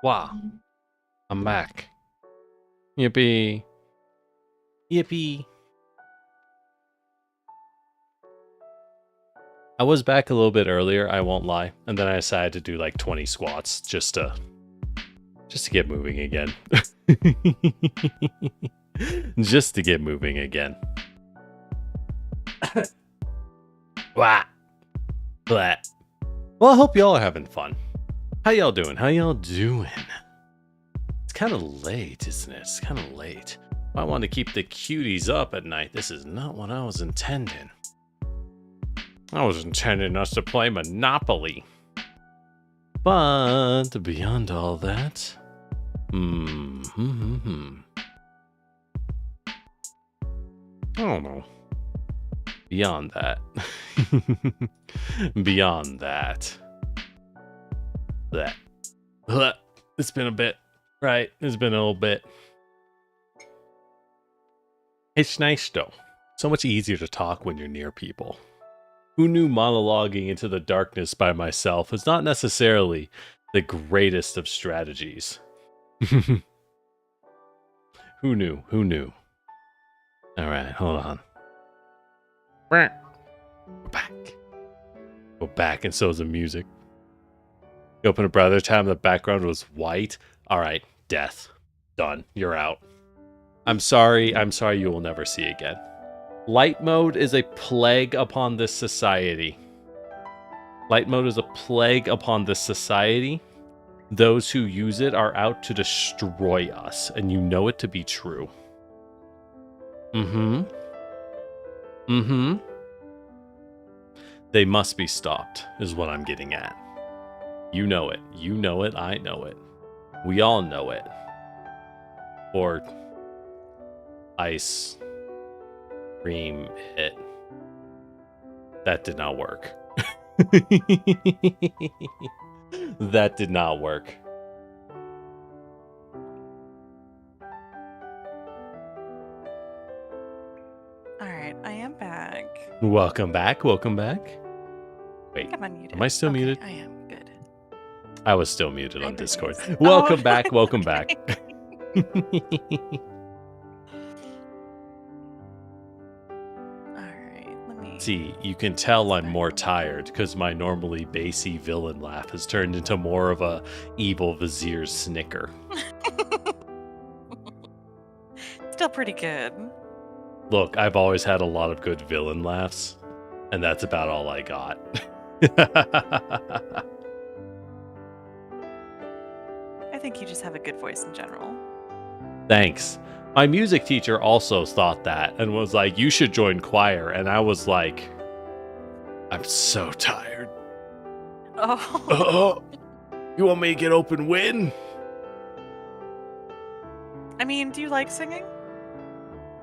Wow. I'm back. Yippee. Yippee. I was back a little bit earlier, I won't lie. And then I decided to do like 20 squats just to get moving again. Just to get moving again. Blah. Blah. Well, I hope y'all are having fun. How y'all doing? How y'all doing? It's kind of late, isn't it? It's kind of late. I want to keep the cuties up at night. This is not what I was intending. I was intending us to play Monopoly. But beyond all that, I don't know. Beyond that. Beyond that. It's been a bit, right? It's been a little bit. It's nice though. So much easier to talk when you're near people. Who knew monologuing into the darkness by myself is not necessarily the greatest of strategies? Who knew? Who knew? Alright, hold on. We're back. We're back, and so is the music. You open a brother tab, the background was white. Alright, death. Done. You're out. I'm sorry you will never see again. Light mode is a plague upon this society. Light mode is a plague upon this society. Those who use it are out to destroy us, and you know it to be true. They must be stopped, is what I'm getting at. You know it. You know it. I know it. We all know it. Or ice cream it. That did not work. That did not work. Alright, I am back. Welcome back. Welcome back. Wait, am I still muted? I am. Good. I was still muted on Discord. Welcome back. Welcome back. See, you can tell I'm more tired because my normally bassy villain laugh has turned into more of a evil vizier's snicker. Still pretty good. Look, I've always had a lot of good villain laughs, and that's about all I got. I think you just have a good voice in general. Thanks. My music teacher also thought that and was like, you should join choir. And I was like, I'm so tired. Oh. You want me to get open win? I mean, do you like singing?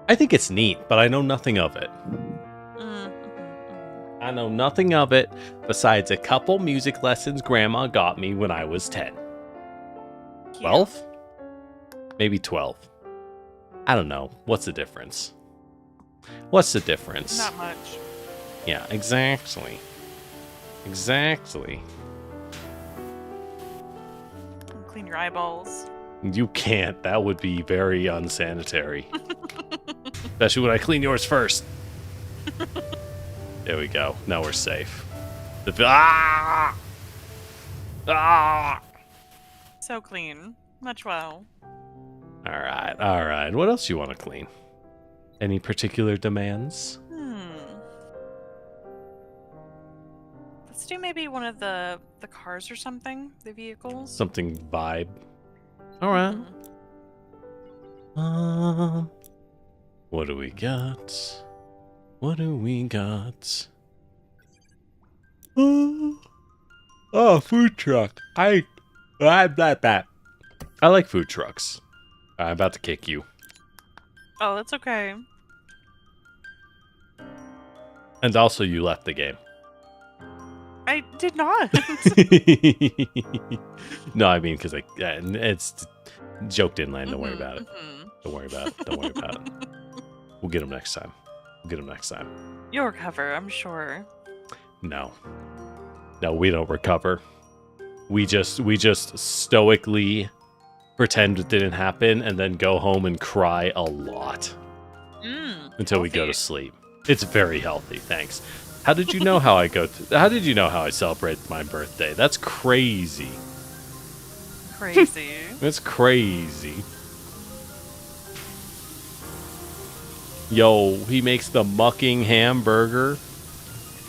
I think it's neat, but I know nothing of it. I know nothing of it besides a couple music lessons Grandma got me when I was 10. 12? Maybe 12. I don't know. What's the difference? What's the difference? Not much. Yeah, exactly. Exactly. Clean your eyeballs. You can't. That would be very unsanitary. Especially when I clean yours first. There we go. Now we're safe. Ah! So clean. Much well. Alright, alright. What else you want to clean? Any particular demands? Let's do maybe one of the cars or something. The vehicles. Something vibe. Alright. What do we got? What do we got? Oh, food truck. I like food trucks. I'm about to kick you. Oh, that's okay. And also, you left the game. I did not. No, I mean, because it's joke didn't land. Don't worry about it. Don't worry about it. Don't worry about it. We'll get him next time. We'll get him next time. You'll recover, I'm sure. No. No, we don't recover. we just stoically pretend it didn't happen and then go home and cry a lot until we go to sleep. It's very healthy, thanks. How did you know how how did you know how I celebrate my birthday? That's crazy. Crazy. That's crazy. Yo, he makes the mucking hamburger.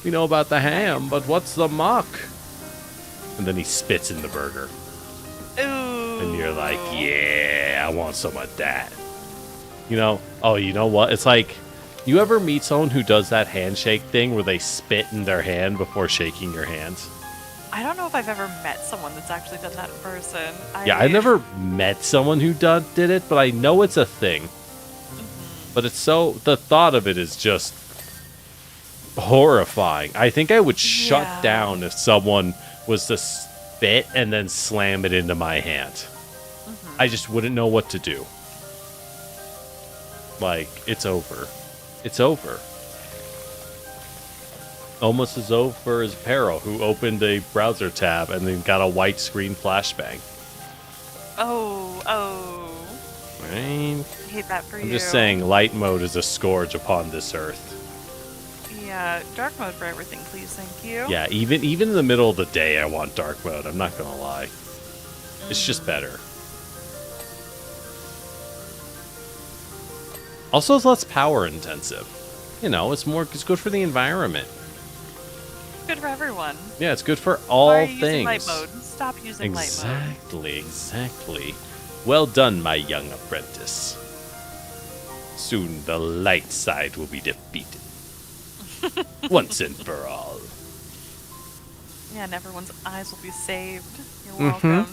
We know about the ham, but what's the muck? And then he spits in the burger. Ooh. And you're like, yeah, I want some of that. You know, oh, you know what? It's like, you ever meet someone who does that handshake thing where they spit in their hand before shaking your hands? I don't know if I've ever met someone that's actually done that in person. Yeah, I never met someone who did it, but I know it's a thing. But it's so, the thought of it is just horrifying. I think I would shut down if someone was to spit and then slam it into my hand. I just wouldn't know what to do. Like, it's over. It's over. Almost as over as Perro, who opened a browser tab and then got a white screen flashbang. Oh. Right? I hate that for you. I'm just saying, light mode is a scourge upon this earth. Yeah, dark mode for everything, please, thank you. Yeah, even in the middle of the day, I want dark mode. I'm not gonna lie. It's just better. Also, it's less power intensive. You know, it's good for the environment. Good for everyone. Yeah, it's good for all Why are you things. using light mode? Stop using light mode. Exactly. Well done, my young apprentice. Soon the light side will be defeated. Once and for all. Yeah, and everyone's eyes will be saved. You're welcome.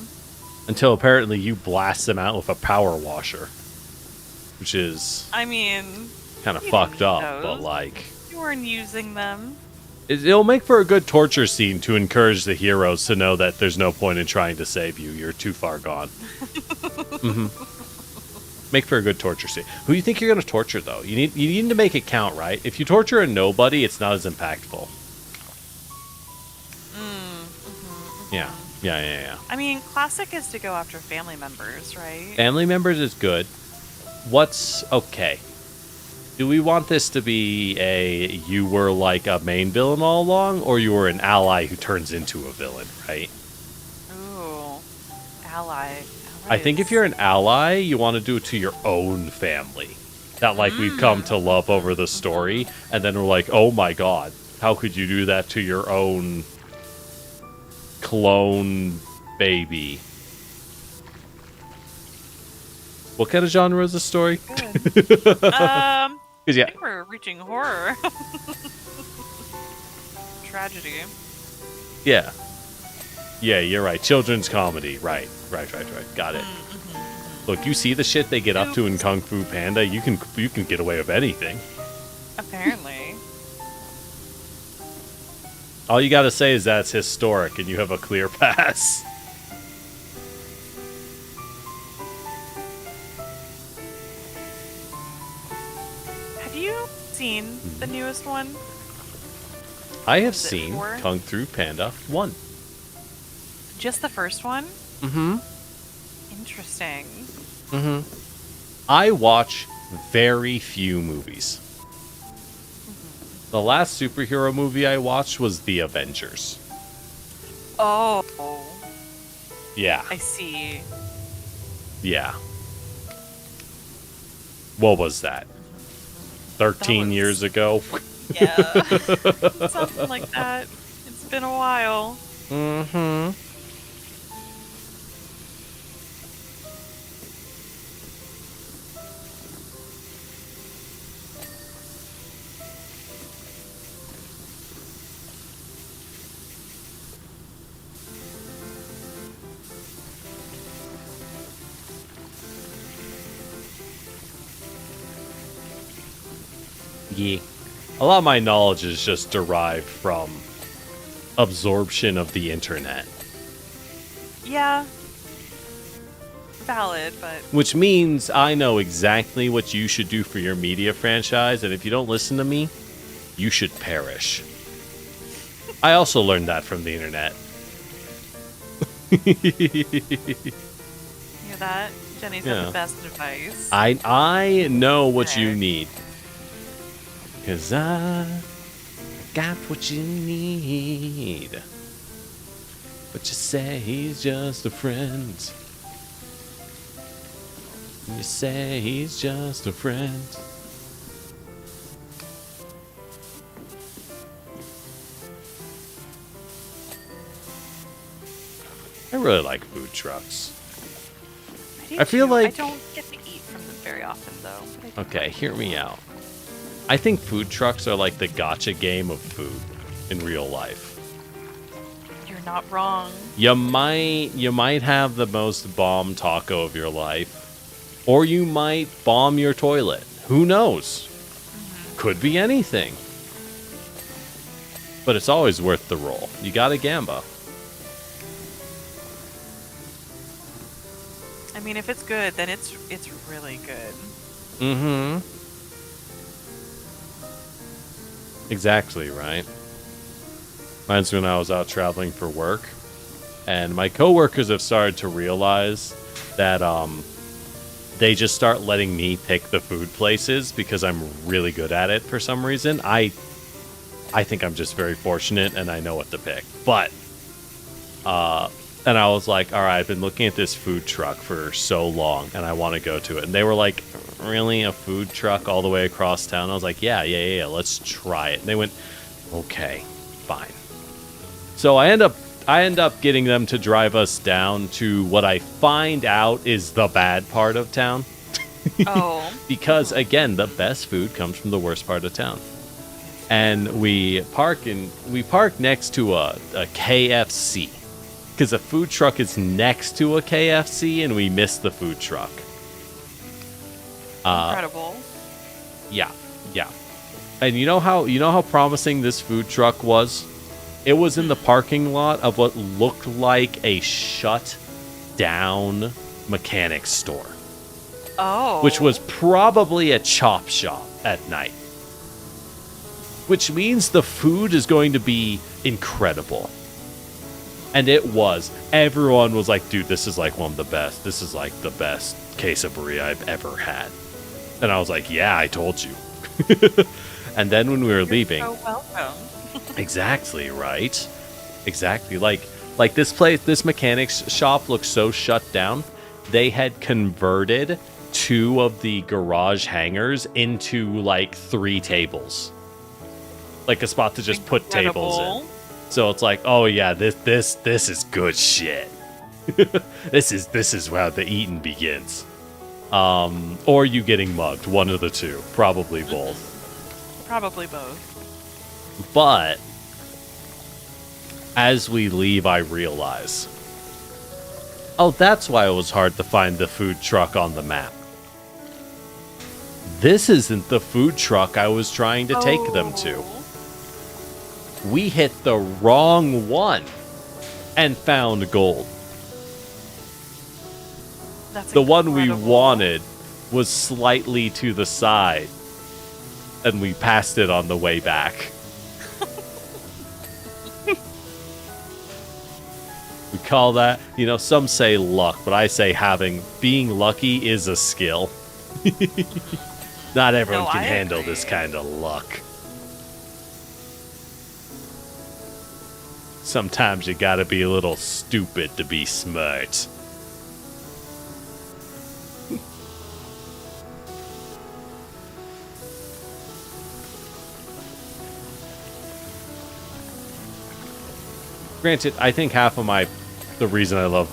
Until apparently you blast them out with a power washer. Which is... I mean... kind of fucked up, but like... You weren't using them. It'll make for a good torture scene to encourage the heroes to know that there's no point in trying to save you. You're too far gone. Make for a good torture scene. Who do you think you're going to torture, though? You need to make it count, right? If you torture a nobody, it's not as impactful. Yeah. I mean, classic is to go after family members, right? Family members is good. What's... okay. Do we want this to be you were like a main villain all along, or you were an ally who turns into a villain, right? Ooh, ally. I think if you're an ally, you want to do it to your own family. That, like, we've come to love over the story, and then we're like, oh my god, how could you do that to your own clone baby? What kind of genre is this story? I think we're reaching horror. Tragedy. Yeah, you're right. Children's comedy. Right. Got it. Look, you see the shit they get up to in Kung Fu Panda, you can get away with anything. Apparently. All you gotta say is that's historic and you have a clear pass. Seen the newest one? I have seen Kung Fu Panda 1. Just the first one? Mm-hmm. Interesting. Mm-hmm. I watch very few movies. The last superhero movie I watched was The Avengers. Oh. Yeah. I see. Yeah. What was that? 13 years ago? Yeah. Something like that. It's been a while. Mm-hmm. Yeah. A lot of my knowledge is just derived from absorption of the internet. Yeah. Valid, but... Which means I know exactly what you should do for your media franchise, and if you don't listen to me, you should perish. I also learned that from the internet. Hear that? Jenny's got the best advice. I know what you need. 'Cause I got what you need. But you say he's just a friend. You say he's just a friend. I really like food trucks. I feel like... I don't get to eat from them very often, though. Okay, hear me out. I think food trucks are like the gotcha game of food in real life. You're not wrong. You might have the most bomb taco of your life. Or you might bomb your toilet. Who knows? Could be anything. But it's always worth the roll. You gotta gamba. I mean, if it's good, then it's really good. Mm-hmm. Exactly, right? Mine's when I was out traveling for work. And my coworkers have started to realize that they just start letting me pick the food places because I'm really good at it for some reason. I think I'm just very fortunate and I know what to pick. But and I was like, all right, I've been looking at this food truck for so long and I want to go to it. And they were like, really, a food truck all the way across town? I was like, yeah, let's try it. And they went, okay, fine. So I end up getting them to drive us down to what I find out is the bad part of town. Oh. Because again, the best food comes from the worst part of town. And we park next to a KFC. Because a food truck is next to a KFC and we missed the food truck. Incredible. Yeah. And you know how promising this food truck was? It was in the parking lot of what looked like a shut down mechanic store. Oh. Which was probably a chop shop at night. Which means the food is going to be incredible. And it was. Everyone was like, dude, this is like one of the best. This is like the best quesadilla I've ever had. And I was like, yeah, I told you. And then when we were leaving... You're so welcome. Exactly, right? Exactly. Like this place, this mechanics shop looks so shut down. They had converted 2 of the garage hangars into like 3 tables. Like a spot to just put tables in. So it's like, oh yeah, this is good shit. this is where the eating begins. Or you getting mugged, one of the two, probably both. Probably both. But as we leave, I realize, oh, that's why it was hard to find the food truck on the map. This isn't the food truck I was trying to take them to. We hit the wrong one and found gold. That's the one we wanted was slightly to the side, and we passed it on the way back. We call that, some say luck, but I say being lucky is a skill. Not everyone can handle this kind of luck. Sometimes you gotta be a little stupid to be smart. Granted, I think half of the reason I love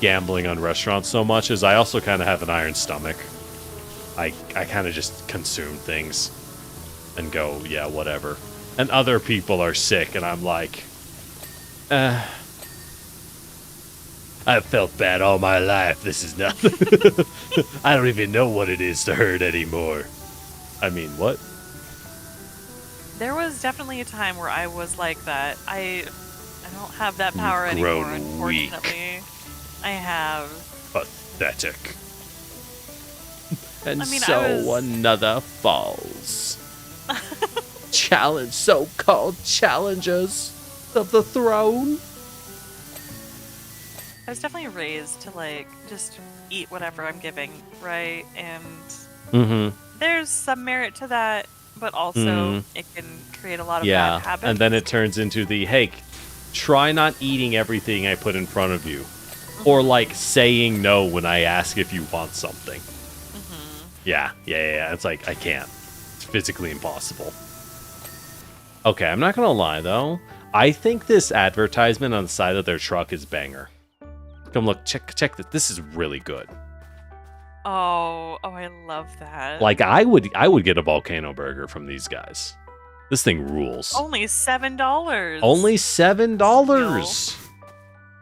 gambling on restaurants so much is I also kind of have an iron stomach. I kind of just consume things and go, yeah, whatever. And other people are sick, and I'm like, I've felt bad all my life. This is nothing. I don't even know what it is to hurt anymore. I mean, what? There was definitely a time where I was like that. I don't have that power anymore, unfortunately. Weak. I have. Pathetic. And another falls. Challenge, so-called challengers of the throne. I was definitely raised to like just eat whatever I'm giving, right? And there's some merit to that, but also it can create a lot of bad habits. And then it turns into the, hey, try not eating everything I put in front of you. Or like saying no when I ask if you want something. Yeah. It's like, I can't. It's physically impossible. Okay, I'm not gonna lie though. I think this advertisement on the side of their truck is banger. Come look, check this. This is really good. Oh, I love that. Like I would get a volcano burger from these guys. This thing rules. Only $7. Only $7.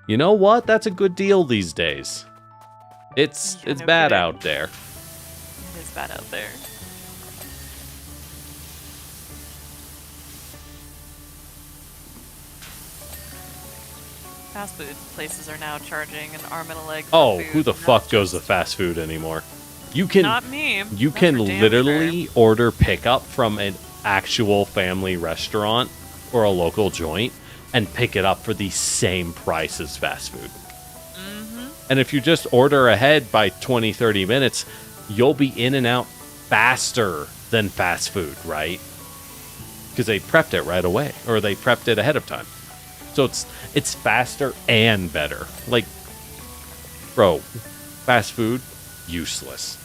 You know what? That's a good deal these days. It's bad out there. It is bad out there. Fast food places are now charging an arm and a leg. Oh, who the fuck goes to fast food anymore? You can not me. You can literally order pickup from an actual family restaurant or a local joint and pick it up for the same price as fast food. And if you just order ahead by 20-30 minutes, you'll be in and out faster than fast food, right? Because they prepped it right away, or they prepped it ahead of time. So it's faster and better. Like, bro, fast food, useless.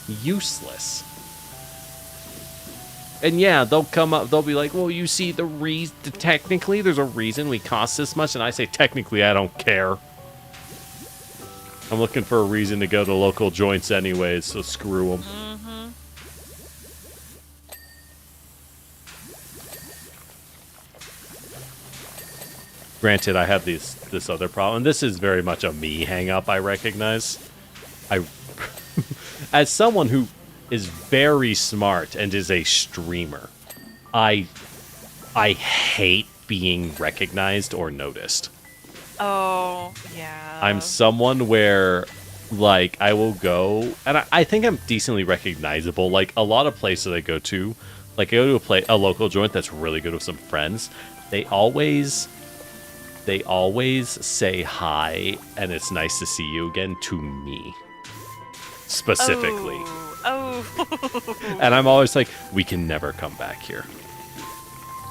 And yeah, they'll come up, they'll be like, well, you see the reason, technically there's a reason we cost this much. And I say, technically, I don't care. I'm looking for a reason to go to local joints anyways, so screw them. Granted, I have this other problem. This is very much a me hang-up, I recognize. As someone who is very smart and is a streamer, I hate being recognized or noticed. Oh, yeah. I'm someone where, like, I will go, and I think I'm decently recognizable. Like, a lot of places I go to, like, I go to a local joint that's really good with some friends. They always say hi, and it's nice to see you again to me. Specifically. Oh. And I'm always like, we can never come back here.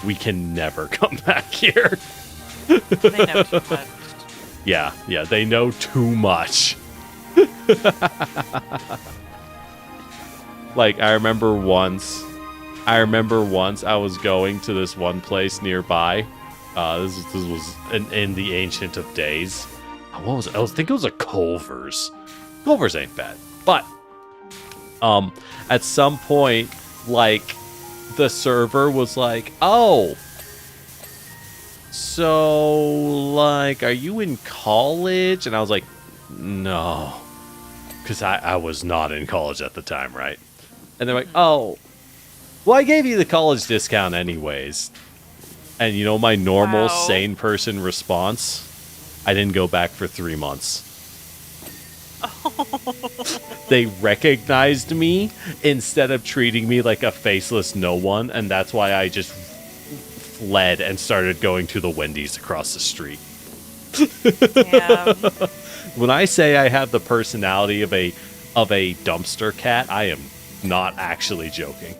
We can never come back here. They know too much. Yeah, they know too much. Like, I remember once I was going to this one place nearby. This was in the ancient of days. What was it? I think it was a Culver's. Culver's ain't bad. But, at some point, like, the server was like, oh, so, like, are you in college? And I was like, no. Because I was not in college at the time, right? And they're like, oh, well, I gave you the college discount anyways. And you know my normal sane person response? I didn't go back for 3 months. They recognized me instead of treating me like a faceless no one, and that's why I just fled and started going to the Wendy's across the street. Damn. When I say I have the personality of a dumpster cat, I am not actually joking.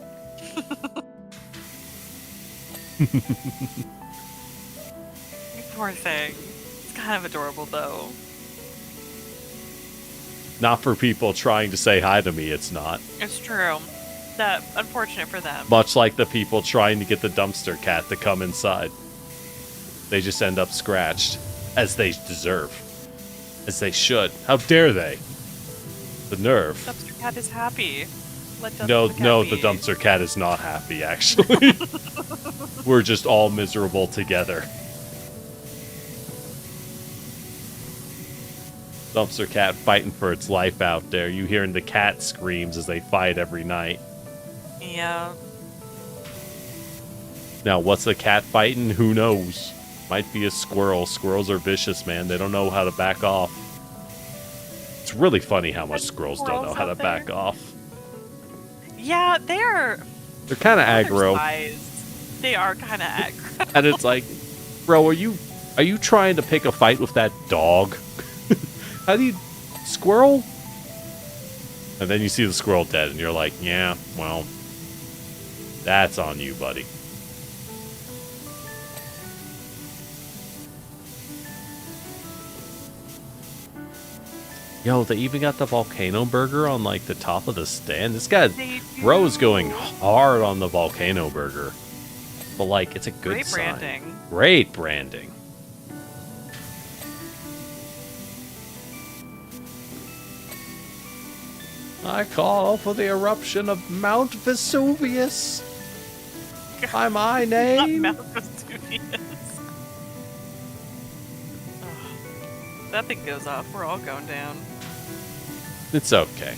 Poor thing. It's kind of adorable, though. Not for people trying to say hi to me, it's not. It's true. That unfortunate for them. Much like the people trying to get the dumpster cat to come inside. They just end up scratched, as they deserve. As they should. How dare they? The nerve. Dumpster cat is happy. No, the dumpster cat is not happy, actually. We're just all miserable together. Dumpster cat fighting for its life out there. You hearing the cat screams as they fight every night. Yeah. Now, what's the cat fighting? Who knows? Might be a squirrel. Squirrels are vicious, man. They don't know how to back off. It's really funny how much squirrels don't know how to back off. Yeah, they're kind of aggro. They are kind of aggro. And it's like, bro, are you trying to pick a fight with that dog? How do you... Squirrel? And then you see the squirrel dead, and you're like, yeah, well, that's on you, buddy. Yo, they even got the volcano burger on, like, the top of the stand. This guy, bro's going hard on the volcano burger. But, like, it's a good sign. Great branding. Great branding. I call for the eruption of Mount Vesuvius. By my name. Not Mount Vesuvius. Oh, that thing goes off. We're all going down. It's okay.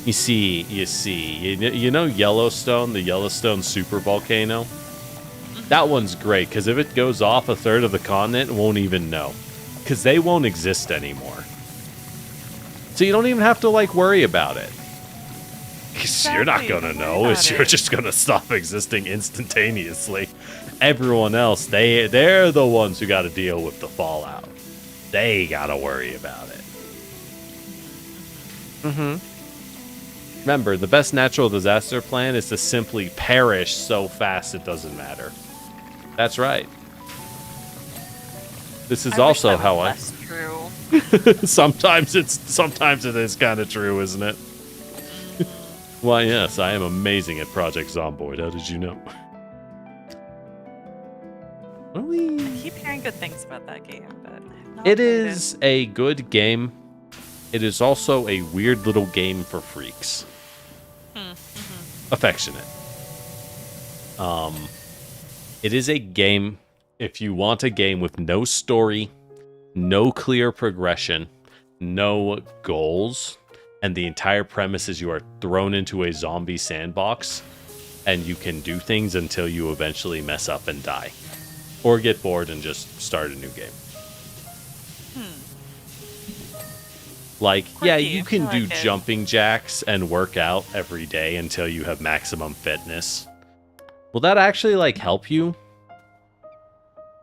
You know Yellowstone, the Yellowstone super volcano? That one's great, because if it goes off, a third of the continent won't even know. Because they won't exist anymore. So you don't even have to, like, worry about it. Because you're not going to know. You're just going to stop existing instantaneously. Everyone else, they're the ones who got to deal with the fallout. They got to worry about it. Remember, the best natural disaster plan is to simply perish so fast it doesn't matter. That's right. This is also how I... True. Sometimes it is kind of true, isn't it? Why, yes, I am amazing at Project Zomboid. How did you know? I keep hearing good things about that game, but it is a good game. It is also a weird little game for freaks. Affectionate. It is a game, if you want a game with no story, no clear progression, no goals, and the entire premise is you are thrown into a zombie sandbox, and you can do things until you eventually mess up and die. Or get bored and just start a new game. Like, yeah, you can do jumping jacks and work out every day until you have maximum fitness. Will that actually, like, help you?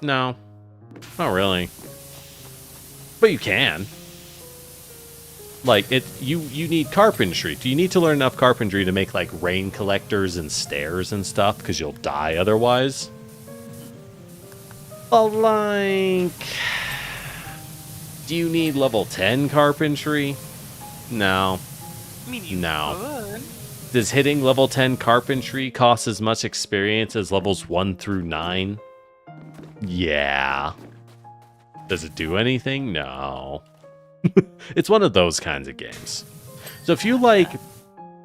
No. Not really. But you can. Like, you need carpentry. Do you need to learn enough carpentry to make, like, rain collectors and stairs and stuff? Because you'll die otherwise? Well, like... Do you need level 10 carpentry? No. I mean, you could. Does hitting level 10 carpentry cost as much experience as levels 1 through 9? Yeah. Does it do anything? No. It's one of those kinds of games. So if you like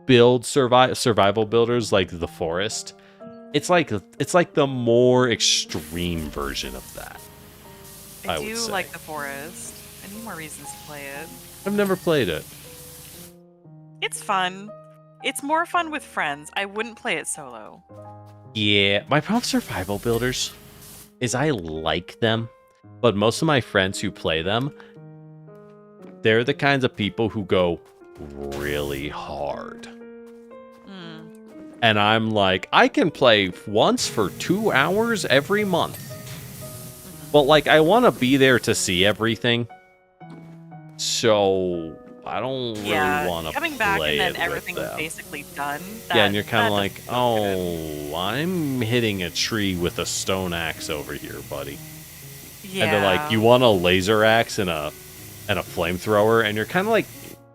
build survival builders like The Forest, it's like the more extreme version of that. I do like The Forest. I need more reasons to play it. I've never played it. It's fun. It's more fun with friends. I wouldn't play it solo. Yeah, my problem with survival builders is I like them, but most of my friends who play them, they're the kinds of people who go really hard. And I'm like, I can play once for 2 hours every month. But, like, I want to be there to see everything. So, I don't really want to play coming back and then it everything's with them. basically done. And you're kind of like, oh, I'm hitting a tree with a stone axe over here, buddy. Yeah. And they're like, you want a laser axe and a flamethrower? And you're kind of like,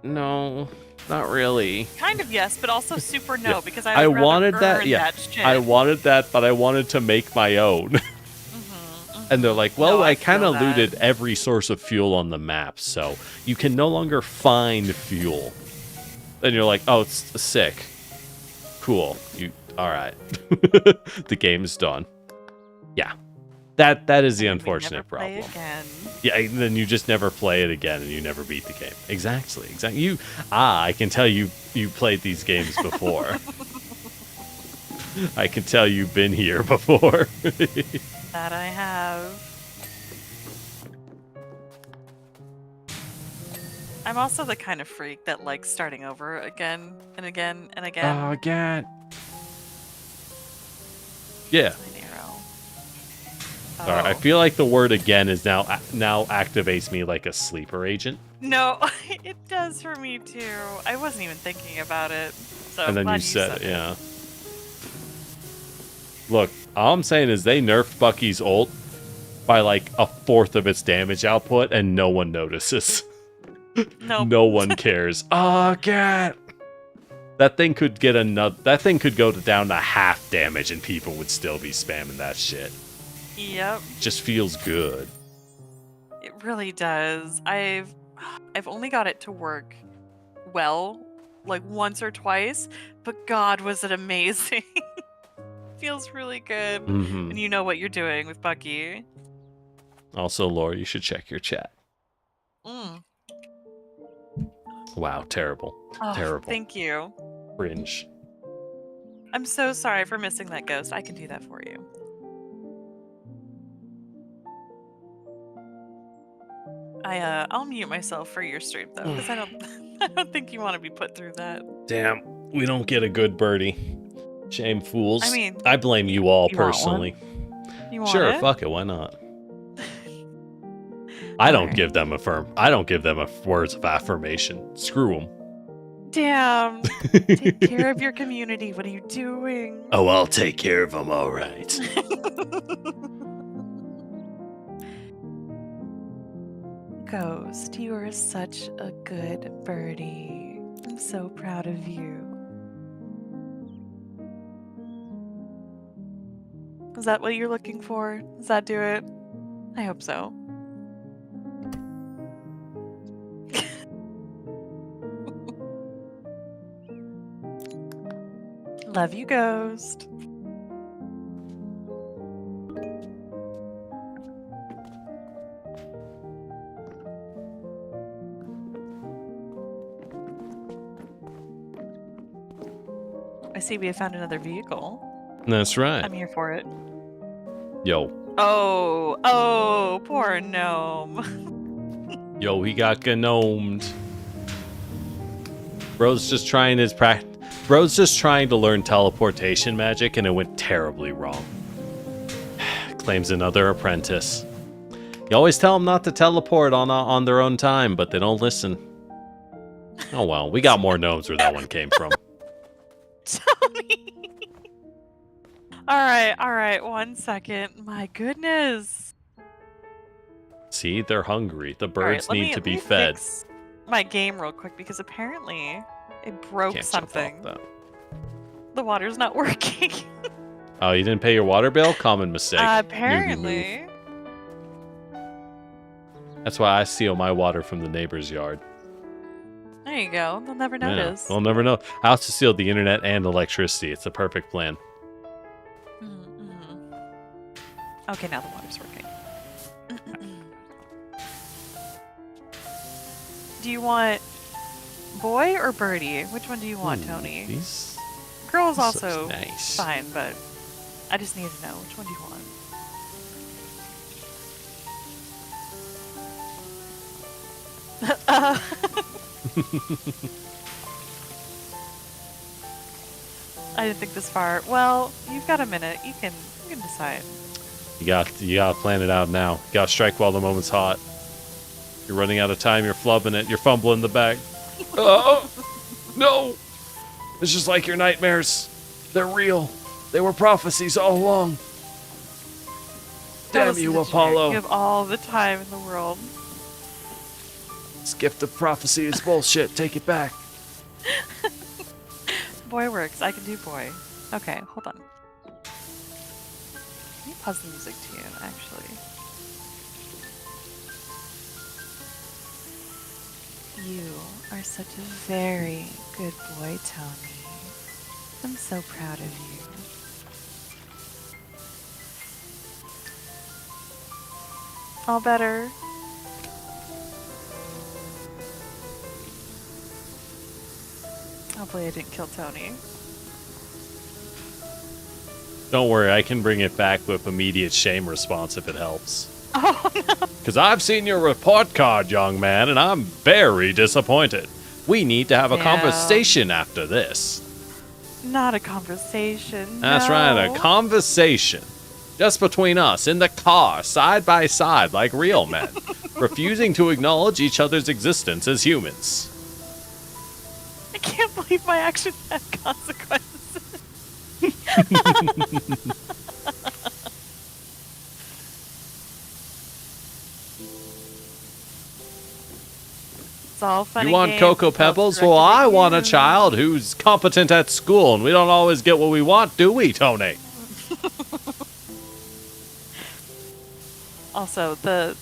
no, not really. Kind of yes, but also super no, because I wanted that. Yeah, I wanted that, but I wanted to make my own. And they're like, well, I kind of looted every source of fuel on the map, so you can no longer find fuel. And you're like, oh, it's sick. Cool. All right. The game's done. Yeah. That is the unfortunate problem. Yeah, and then you just never play it again, and you never beat the game. Exactly. I can tell you played these games before. I can tell you've been here before. That I have. I'm also the kind of freak that likes starting over again and again and again. Oh, again. Yeah. All right, I feel like the word again is now activates me like a sleeper agent. No, it does for me too. I wasn't even thinking about it. So And then you said it, yeah. Look, all I'm saying is they nerfed Bucky's ult by like a fourth of its damage output, and no one notices. Nope. No one cares. Oh, God. That thing could get another. That thing could go down to half damage, and people would still be spamming that shit. Yep. Just feels good. It really does. I've only got it to work well, like once or twice, but God, was it amazing. Feels really good. Mm-hmm. And you know what you're doing with Bucky. Also, Laura, you should check your chat. Wow, terrible. Oh, terrible. Thank you. Cringe. I'm so sorry for missing that ghost. I can do that for you. I'll mute myself for your stream though, because I don't think you want to be put through that. Damn, we don't get a good birdie. Shame fools. I mean, I blame you all you personally. You want Sure, it? fuck it, why not? I don't give them words of affirmation. Screw them. Damn. Take care of your community. What are you doing? Oh, I'll take care of them, all right. Ghost, you are such a good birdie. I'm so proud of you. Is that what you're looking for? Does that do it? I hope so. Love you, Ghost. I see we have found another vehicle. That's right. I'm here for it. Yo. Oh, poor gnome. Yo, he got gnomed. Bro's just trying to learn teleportation magic, and it went terribly wrong. Claims another apprentice. You always tell them not to teleport on their own time, but they don't listen. Oh well, we got more gnomes where that one came from. Tony. All right, 1 second. My goodness. See, they're hungry. The birds need to be fed. Fix my game real quick because apparently it broke something. The water's not working. Oh, you didn't pay your water bill? Common mistake. Apparently. That's why I steal my water from the neighbor's yard. There you go. They'll never notice. They'll never know. I also steal the internet and electricity. It's a perfect plan. Mm-hmm. Okay, now the water's working. Do you want boy or birdie? Which one do you want, Tony? Girl's also nice. fine, but I just need to know. Which one do you want? I didn't think this far. Well, you've got a minute. You can decide. You gotta plan it out now. You gotta strike while the moment's hot. You're running out of time. You're flubbing it. You're fumbling the bag. Oh no! It's just like your nightmares. They're real. They were prophecies all along. Damn you, Apollo! You have all the time in the world. This gift of prophecy is bullshit. Take it back. Boy works. I can do boy. Okay, hold on. Let me pause the music to you, actually. You are such a very good boy, Tony. I'm so proud of you. All better. Hopefully I didn't kill Tony. Don't worry, I can bring it back with immediate shame response if it helps. Oh, no. Because I've seen your report card, young man, and I'm very disappointed. We need to have a conversation after this. Not a conversation. That's right, a conversation. Just between us, in the car, side by side, like real men. refusing to acknowledge each other's existence as humans. I can't believe my actions had consequences. It's all funny. You want games, Cocoa Pebbles? Well, I want a child who's competent at school, and we don't always get what we want, do we, Tony? Also, the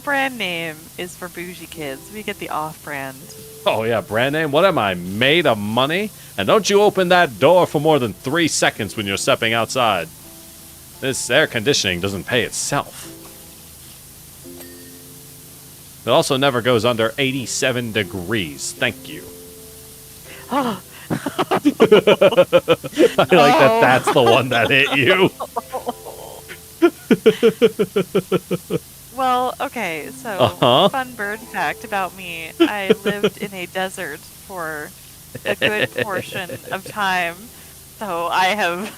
brand name is for bougie kids. We get the off-brand. Oh yeah, brand name? What am I, made of money? And don't you open that door for more than 3 seconds when you're stepping outside. This air conditioning doesn't pay itself. It also never goes under 87 degrees. Thank you. Oh. I like that that's the one that hit you. Well, okay, so fun bird fact about me. I lived in a desert for a good portion of time. So I have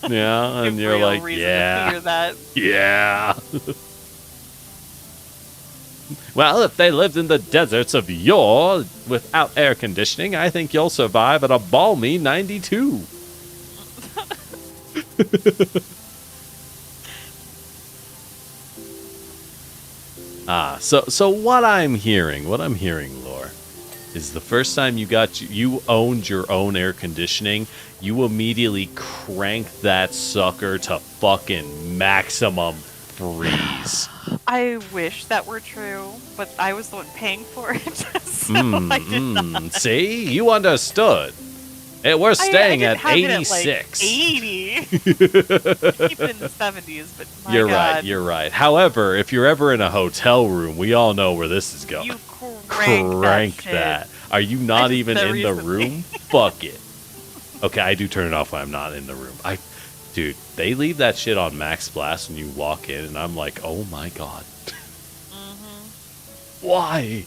yeah, and you're like, yeah. To fear that. Yeah. Well, if they lived in the deserts of yore without air conditioning, I think you'll survive at a balmy 92. So what I'm hearing, Lore, is the first time you owned your own air conditioning, you immediately cranked that sucker to fucking maximum freeze. I wish that were true, but I was the one paying for it, so I did not. See? You understood. Hey, we're staying at 86. At like 80. Keep it in the 70s, but my God. You're right. However, if you're ever in a hotel room, we all know where this is going. You crank that. Are you not even in the room? Fuck it. Okay, I do turn it off when I'm not in the room. Dude, they leave that shit on max blast when you walk in, and I'm like, oh my God. Why?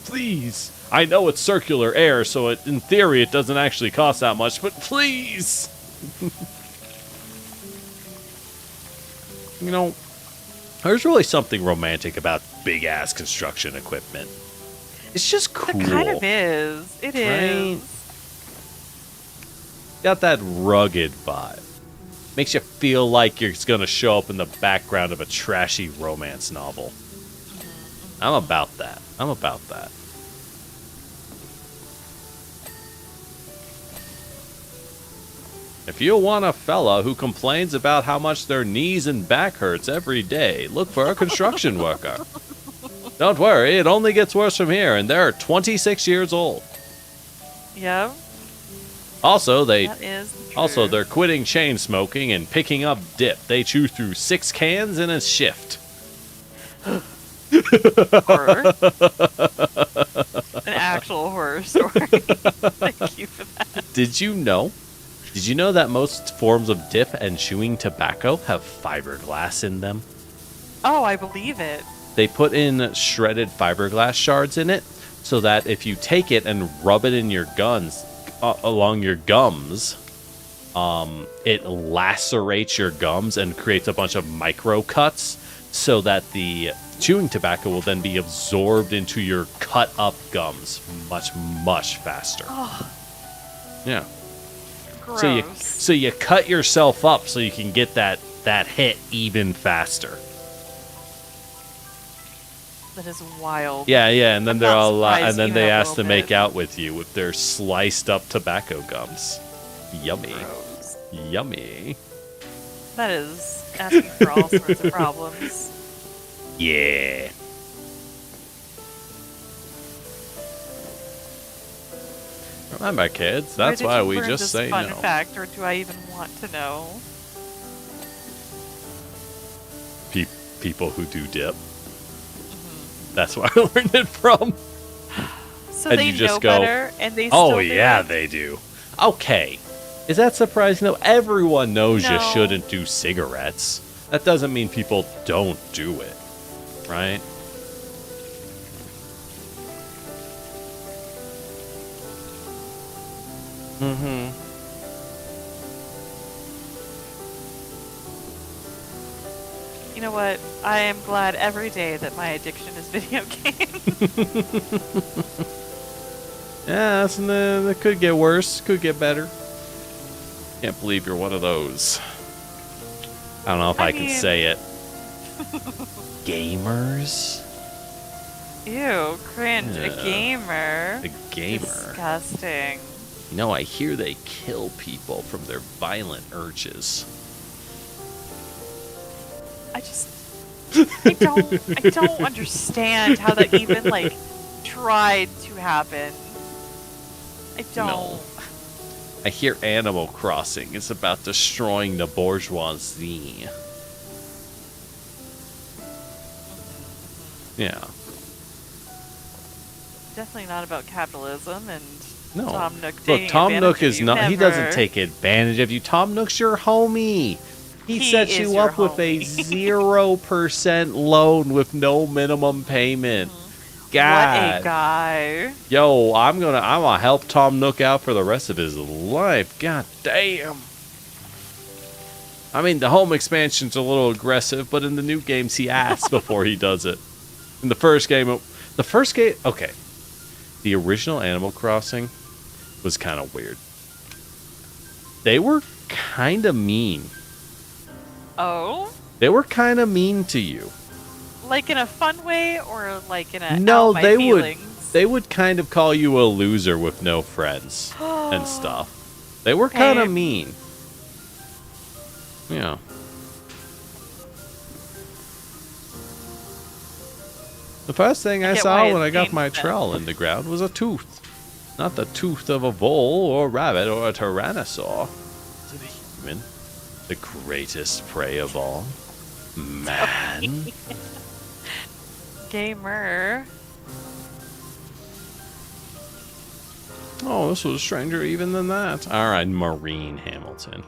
Please. I know it's circular air, so in theory it doesn't actually cost that much, but please. You know, there's really something romantic about big-ass construction equipment. It's just cool. It kind of is. It is. Got that rugged vibe. Makes you feel like you're going to show up in the background of a trashy romance novel. I'm about that. If you want a fella who complains about how much their knees and back hurts every day, look for a construction worker. Don't worry, it only gets worse from here, and they're 26 years old. Yeah. Also, they're quitting chain smoking and picking up dip. They chew through 6 cans in a shift. Horror. An actual horror story. Thank you for that. Did you know that most forms of dip and chewing tobacco have fiberglass in them? Oh, I believe it. They put in shredded fiberglass shards in it so that if you take it and rub it in your along your gums, it lacerates your gums and creates a bunch of micro cuts so that the chewing tobacco will then be absorbed into your cut up gums much faster. Oh. Yeah. Gross. So you cut yourself up so you can get that hit even faster. That is wild. Yeah, and then they ask to make bit. out with you with their sliced up tobacco gums. Yummy. Gross. Yummy. That is asking for all sorts of problems. Yeah. Remember, kids, that's why we just say no. Fun fact, or do I even want to know? People who do dip. That's where I learned it from. So and they you just know go, better, and they still do it? They do. Okay. Is that surprising? No, everyone knows No. you shouldn't do cigarettes. That doesn't mean people don't do it, right? Mm-hmm. You know what? I am glad every day that my addiction is video games. Yeah, that could get worse. Could get better. Can't believe you're one of those. I don't know if I can say it. Gamers? Ew, cringe. A gamer. A gamer. Disgusting. No, I hear they kill people from their violent urges. I don't understand how that even, like, tried to happen. I don't. No. I hear Animal Crossing is about destroying the bourgeoisie. Yeah. Definitely not about capitalism and no. Tom Nook. Look, Tom Nook is not. He doesn't take advantage of you. Tom Nook's your homie. He sets you up with a 0% loan with no minimum payment. God. What a guy. Yo, I'm gonna help Tom Nook out for the rest of his life. God damn. I mean, the home expansion's a little aggressive, but in the new games, he asks before he does it. In the first game, okay. The original Animal Crossing was kind of weird. They were kind of mean. Oh? They were kind of mean to you. Like in a fun way, or like in a no? They feelings? They would kind of call you a loser with no friends and stuff. They were kind of mean. Yeah. The first thing I saw when I got my trowel in the ground was a tooth. Not the tooth of a vole or a rabbit or a tyrannosaur. Is it a human? The greatest prey of all. Man. Gamer. Oh, this was stranger even than that. Alright, Maureen Hamilton.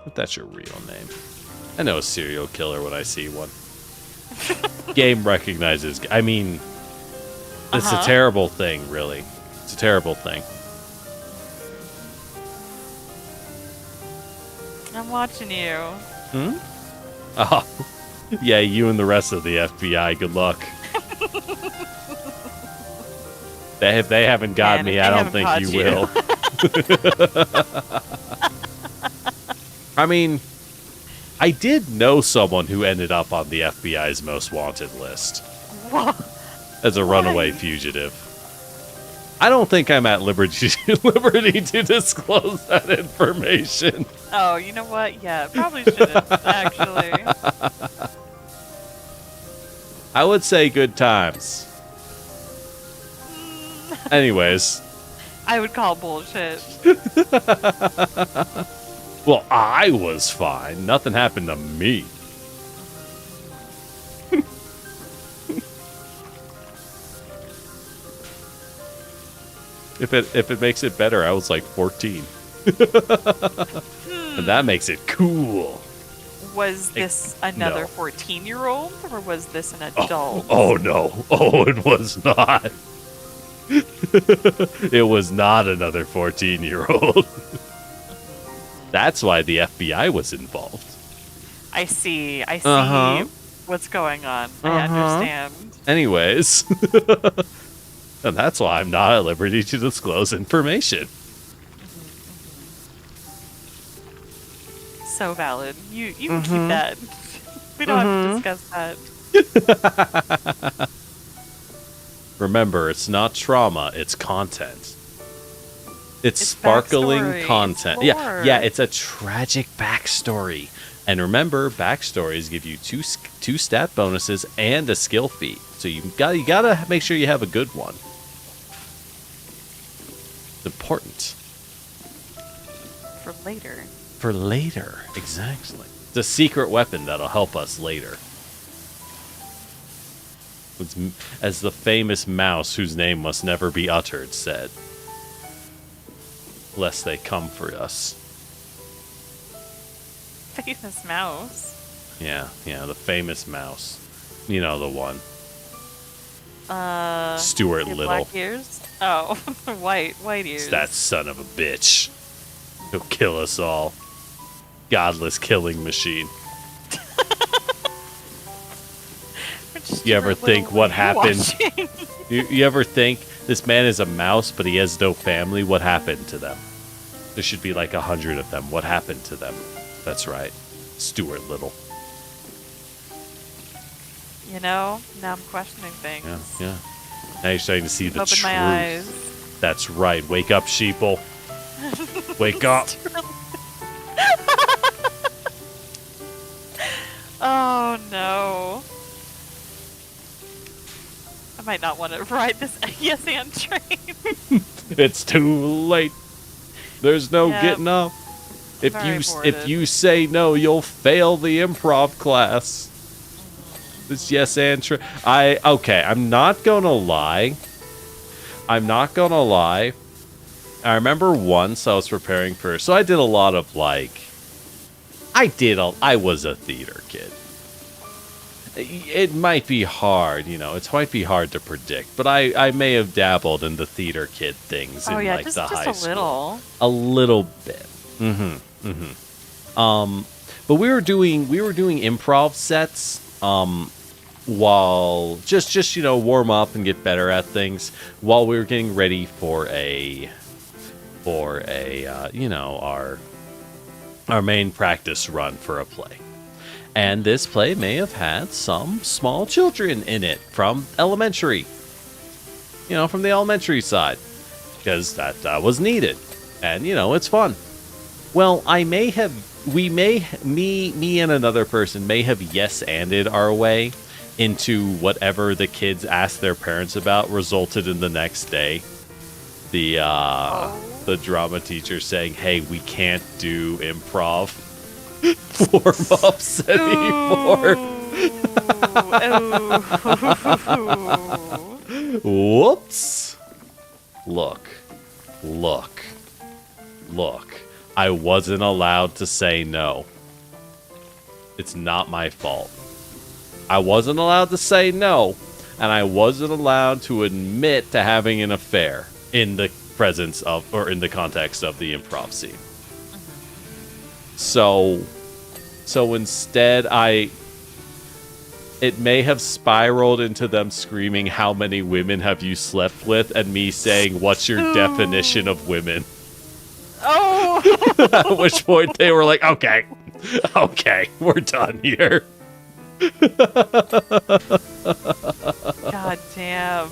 If that's your real name. I know a serial killer when I see one. Game recognizes. I mean, it's a terrible thing, really. It's a terrible thing. I'm watching you. Hmm? Oh, yeah, you and the rest of the FBI. Good luck. They haven't got me. I don't think you will. I mean, I did know someone who ended up on the FBI's most wanted list as a runaway fugitive. I don't think I'm at liberty to disclose that information. Oh, you know what? Yeah, probably shouldn't, actually. I would say good times. Anyways. I would call bullshit. Well, I was fine. Nothing happened to me. If it makes it better, I was like 14. And that makes it cool. Was this another 14-year-old, or was this an adult? Oh no. Oh, it was not. It was not another 14-year-old. That's why the FBI was involved. I see what's going on. I understand. Anyways. And that's why I'm not at liberty to disclose information. So valid. You can keep that. We don't have to discuss that. Remember, it's not trauma, it's content. It's sparkling backstory. content. It's lore. Yeah, it's a tragic backstory. And remember, backstories give you two stat bonuses and a skill feat. So you gotta make sure you have a good one. It's important. For later. For later, exactly. It's a secret weapon that'll help us later. As the famous mouse whose name must never be uttered said. Lest they come for us. Famous mouse? Yeah, the famous mouse. You know the one. Stuart Little. Black ears? Oh, white ears. It's that son of a bitch. He'll kill us all. Godless killing machine. You ever think what happened? You ever think this man is a mouse, but he has no family? What happened to them? There should be like 100 of them. What happened to them? That's right. Stuart Little. You know, now I'm questioning things. Yeah. Now you're starting to see the truth. Open my eyes. That's right. Wake up, sheeple. Wake up. Oh, no. I might not want to ride this yes and train. It's too late. There's no getting up. If you say no, you'll fail the improv class. This yes and train. Okay, I'm not gonna lie. I remember once I was preparing for, so I did a lot of I was a theater kid. It might be hard, it might be hard to predict, but I may have dabbled in the theater kid things in the high school. A little bit. But we were doing improv sets while just warm up and get better at things while we were getting ready for our main practice run for a play. And this play may have had some small children in it from elementary. From the elementary side. Because that was needed. And, it's fun. Well, me and another person may have yes-anded our way into whatever the kids asked their parents about, resulted in the next day. The drama teacher saying, hey, we can't do improv warm-ups anymore. Whoops. Look. I wasn't allowed to say no. It's not my fault. I wasn't allowed to say no, and I wasn't allowed to admit to having an affair in the presence of, or in the context of, the improv scene. So instead, it may have spiraled into them screaming, how many women have you slept with? And me saying, what's your definition of women? Oh! At which point they were like, okay, we're done here. God damn.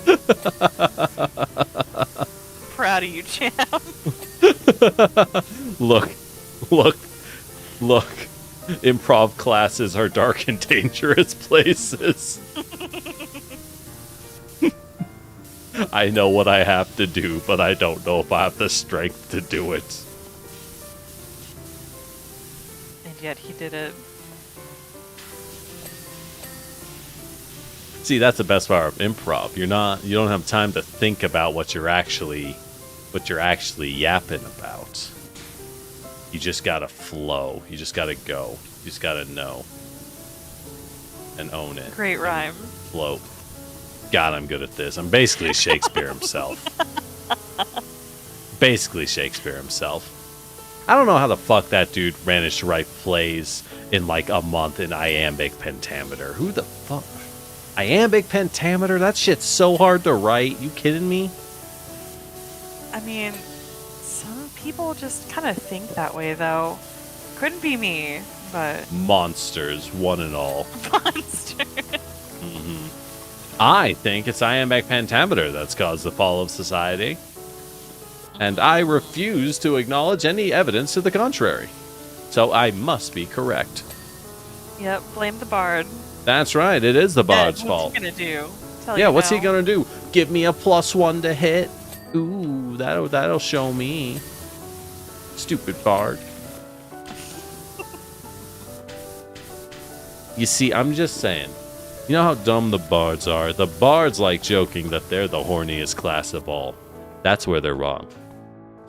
Proud of you, champ. Look. Improv classes are dark and dangerous places. I know what I have to do, but I don't know if I have the strength to do it. And yet he did it. See, that's the best part of improv. You don't have time to think about what you're actually yapping about. You just gotta flow. You just gotta go. You just gotta know. And own it. Great rhyme. Float. God, I'm good at this. I'm basically Shakespeare himself. I don't know how the fuck that dude managed to write plays in like a month in iambic pentameter. Who the fuck? Iambic pentameter? That shit's so hard to write. You kidding me? I mean, some people just kind of think that way, though. Couldn't be me, but... Monsters, one and all. Monsters. Mm-hmm. I think it's iambic pentameter that's caused the fall of society. And I refuse to acknowledge any evidence to the contrary. So I must be correct. Yep, blame the bard. That's right, it is the bard's fault. What's he gonna do? What's he gonna do? Give me a +1 to hit? Ooh, that'll show me. Stupid bard. You see, I'm just saying. You know how dumb the bards are? The bards like joking that they're the horniest class of all. That's where they're wrong.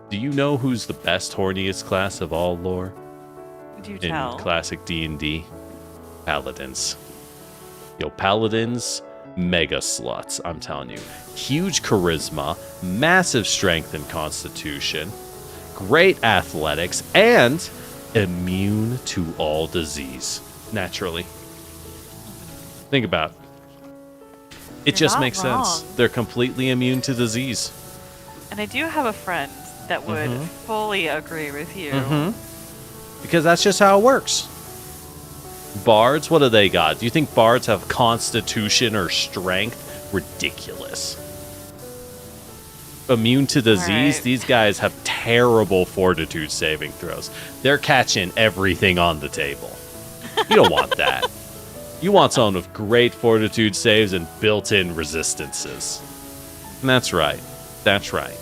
Do you know who's the best horniest class of all, Lore? Do tell. In classic D&D? Paladins. Yo, paladins, mega sluts, I'm telling you. Huge charisma, massive strength and constitution, great athletics, and immune to all disease. Naturally. Think about it. It just makes sense. They're completely immune to disease. And I do have a friend that would fully agree with you. Because that's just how it works. Bards, what do they got? Do you think bards have constitution or strength? Ridiculous. Immune to disease, these guys have terrible fortitude saving throws. They're catching everything on the table. You don't want that. You want someone with great fortitude saves and built-in resistances. And that's right. That's right.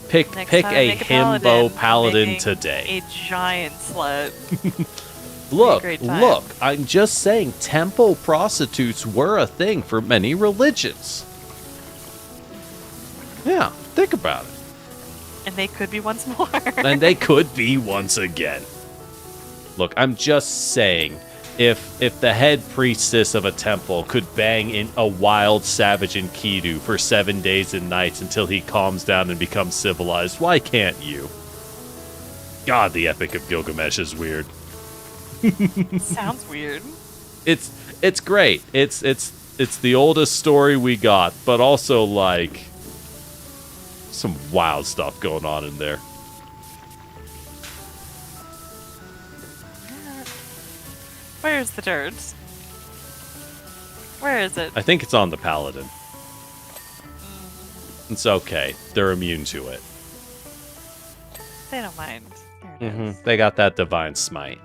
Pick a himbo paladin today. A giant slut. Look, I'm just saying temple prostitutes were a thing for many religions. Yeah, think about it. And they could be once more. And they could be once again. Look, I'm just saying, if the head priestess of a temple could bang in a wild savage Enkidu for 7 days and nights until he calms down and becomes civilized, why can't you? God, the Epic of Gilgamesh is weird. Sounds weird. It's great. It's the oldest story we got, but also like some wild stuff going on in there. Where's the dirt? Where is it? I think it's on the paladin. It's okay. They're immune to it. They don't mind. There it is. They got that divine smite.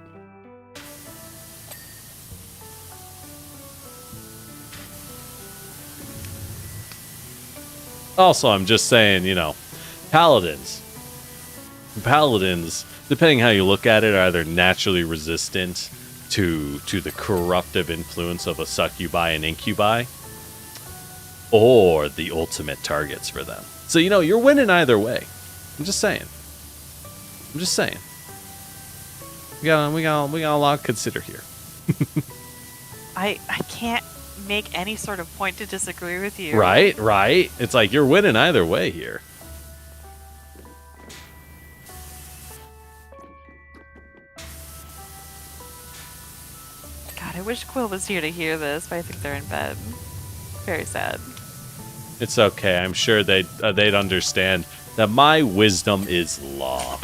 Also, I'm just saying, paladins, depending how you look at it, are either naturally resistant to the corruptive influence of a succubi and incubi, or the ultimate targets for them. So, you're winning either way. I'm just saying. We got a lot to consider here. I can't make any sort of point to disagree with you. Right. It's like you're winning either way here. God, I wish Quill was here to hear this, but I think they're in bed. Very sad. It's okay. I'm sure they'd understand that my wisdom is law.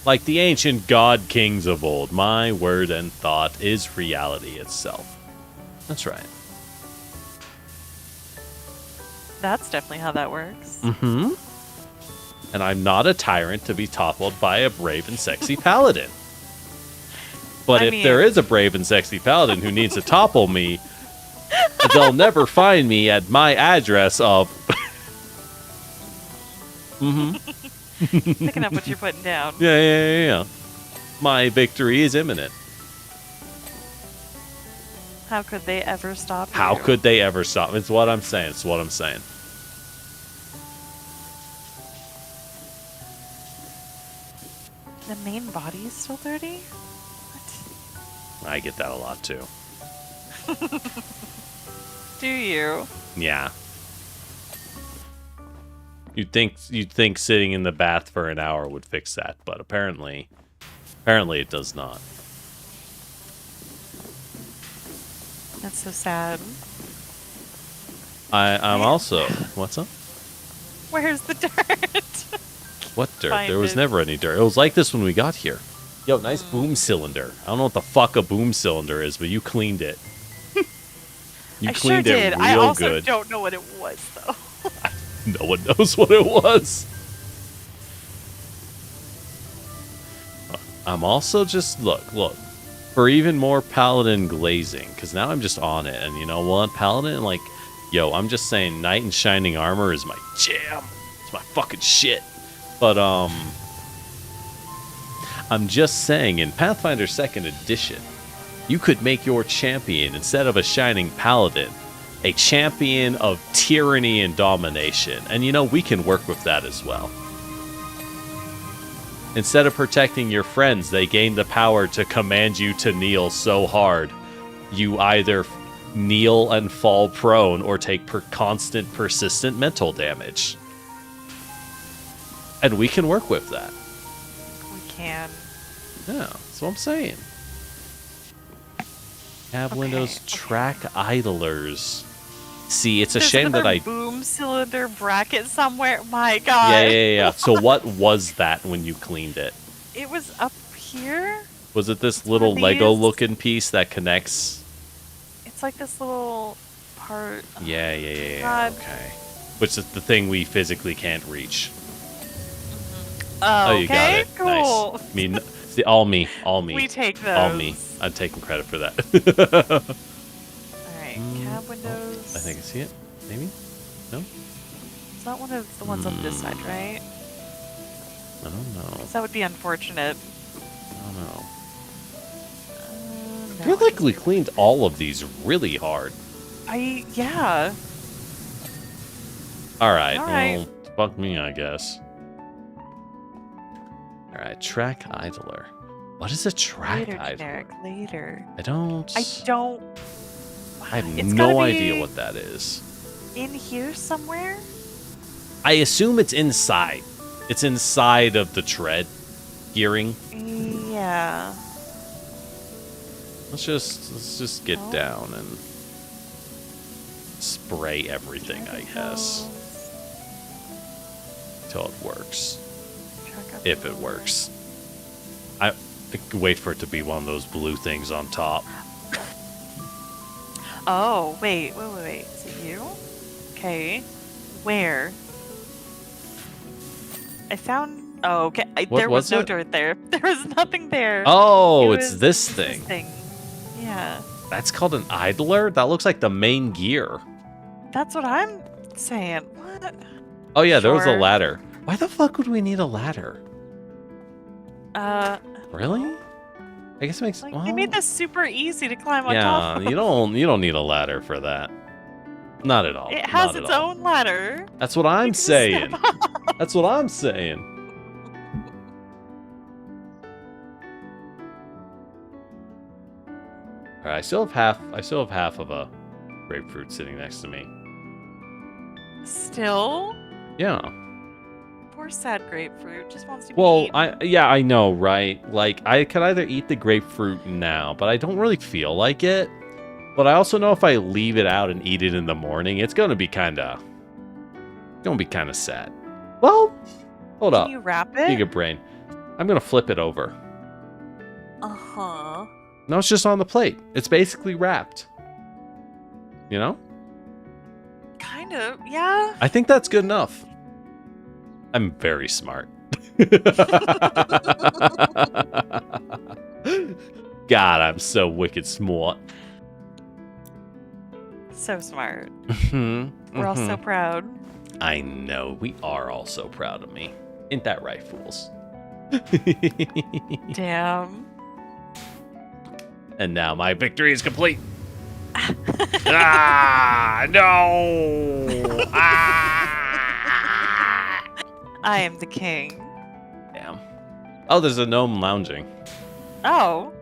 Like the ancient god kings of old, my word and thought is reality itself. That's right. That's definitely how that works. And I'm not a tyrant to be toppled by a brave and sexy paladin. But if there is a brave and sexy paladin who needs to topple me, they'll never find me at my address of... Picking up what you're putting down. Yeah. My victory is imminent. How could they ever stop you? How could they ever stop? It's what I'm saying. The main body is still dirty? What? I get that a lot too. Do you? Yeah. You'd think sitting in the bath for an hour would fix that, but apparently it does not. That's so sad. I'm also... What's up? Where's the dirt? What dirt? There was never any dirt. It was like this when we got here. Yo, nice boom cylinder. I don't know what the fuck a boom cylinder is, but you cleaned it. You cleaned it real good. I also don't know what it was, though. No one knows what it was. I'm also just... Look. For even more paladin glazing, because now I'm just on it. And you know what? Paladin, like... Yo, I'm just saying knight in shining armor is my jam. It's my fucking shit. But, I'm just saying, in Pathfinder 2nd Edition, you could make your champion, instead of a shining paladin, a champion of tyranny and domination. And we can work with that as well. Instead of protecting your friends, they gain the power to command you to kneel so hard, you either kneel and fall prone or take constant, persistent mental damage. And we can work with that. We can. Yeah, that's what I'm saying. Cab Okay, windows, okay. track idlers. See, it's a There's shame that another I... boom cylinder bracket somewhere. My Yeah, God. yeah, yeah, yeah. So what was that when you cleaned it? It was up here. Was it this It's one of little Lego these. looking piece that connects? It's like this little part. Yeah, yeah, yeah, yeah. God. Okay. Which is the thing we physically can't reach. Oh, you got it. Cool. Nice. Me, see, all me. We take those. All me. I'm taking credit for that. Alright, cab windows. I think I see it. Maybe? No? It's not one of the ones on this side, right? I don't know. That would be unfortunate. I don't know. No, I feel like we cleaned all of these really hard. Yeah. Alright, Alright. well, fuck me, I guess. Alright, track idler. What is a track Later, idler? generic, later. I don't... I have It's no gotta idea be what that is. in here somewhere? I assume it's inside. It's inside of the tread gearing. Yeah. Let's just get down and spray everything, I guess. Till it works. If it works. I could wait for it to be one of those blue things on top. Oh, wait. Is it you? Okay. Where? I found... Oh, okay. There was no dirt there. There was nothing there. Oh, it's this thing. Yeah. That's called an idler? That looks like the main gear. That's what I'm saying. What? Oh, yeah, there was a Sure. ladder. Why the fuck would we need a ladder? Really? I guess it makes... Like, well, they made this super easy to climb on top of. you don't need a ladder for that. Not at all. It has Not at its all. own ladder. That's what I'm You can saying. step up. That's what I'm saying. All right, I still have half of a grapefruit sitting next to me. Still? Yeah. Poor sad grapefruit. Just wants to be Well, eaten. I know, right? Like, I could either eat the grapefruit now, but I don't really feel like it. But I also know if I leave it out and eat it in the morning, it's gonna be kind of sad. Well, hold up. Can you wrap it? Giga brain. I'm gonna flip it over. Uh-huh. No, it's just on the plate. It's basically wrapped. You know? Kind of, yeah. I think that's good enough. I'm very smart. God, I'm so wicked smart. So smart. We're We're all so proud. I know. We are all so proud of me. Ain't that right, fools? Damn. And now my victory is complete. Ah, no! Ah! I am the king. Damn. Oh, there's a gnome lounging. Oh.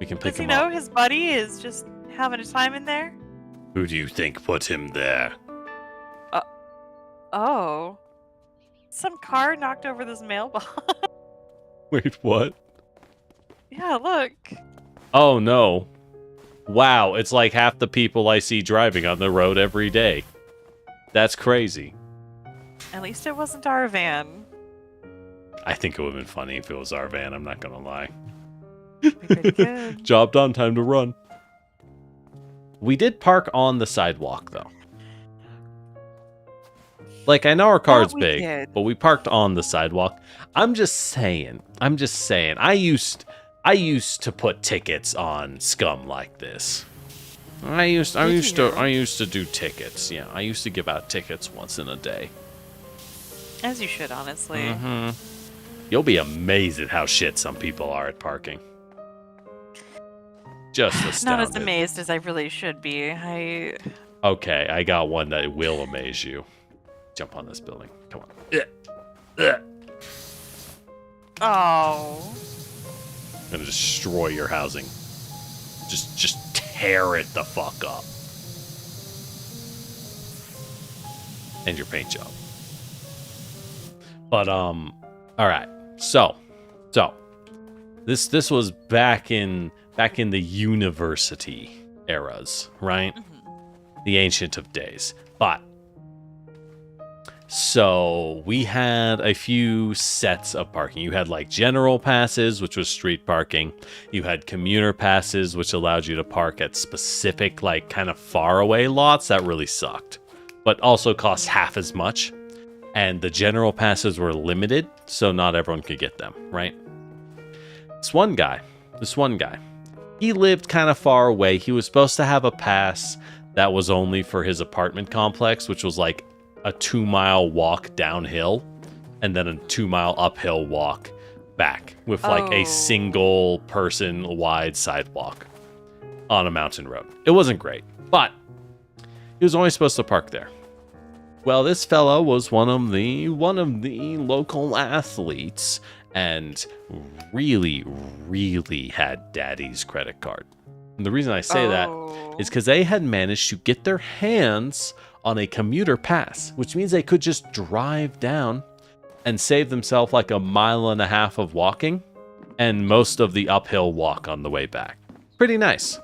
We can pick Does he him know up. his buddy is just having a time in there? Who do you think put him there? Oh. Some car knocked over this mailbox. Wait, what? Yeah, look. Oh, no. Wow, it's like half the people I see driving on the road every day. That's crazy. At least it wasn't our van. I think it would have been funny if it was our van, I'm not gonna lie. Be pretty good. Job done, time to run. We did park on the sidewalk, though. Like, I know our car's big, did. but we parked on the sidewalk. I'm just saying. I used to put tickets on scum like this. I used to do tickets. Yeah, I used to give out tickets once in a day. As you should, honestly. Mm-hmm. You'll be amazed at how shit some people are at parking. Just astounded. Not as amazed as I really should be. Okay, I got one that will amaze you. Jump on this building. Come on. Oh. I'm gonna destroy your housing. Just tear it the fuck up. And your paint job. But all right. So this was back in the university. eras, right? The ancient of days. But so we had a few sets of parking. You had like general passes, which was street parking. You had commuter passes, which allowed you to park at specific, like kind of far away lots. That really sucked, but also cost half as much. And the general passes were limited, so not everyone could get them, right? This one guy, he lived kind of far away. He was supposed to have a pass that was only for his apartment complex, which was like a 2-mile walk downhill and then a 2-mile uphill walk back with like a single person wide sidewalk on a mountain road. It wasn't great, but he was only supposed to park there. Well, this fella was one of the local athletes and really had daddy's credit card. And the reason I say that is because they had managed to get their hands on a commuter pass, which means they could just drive down and save themselves like 1.5 miles of walking and most of the uphill walk on the way back. Pretty nice.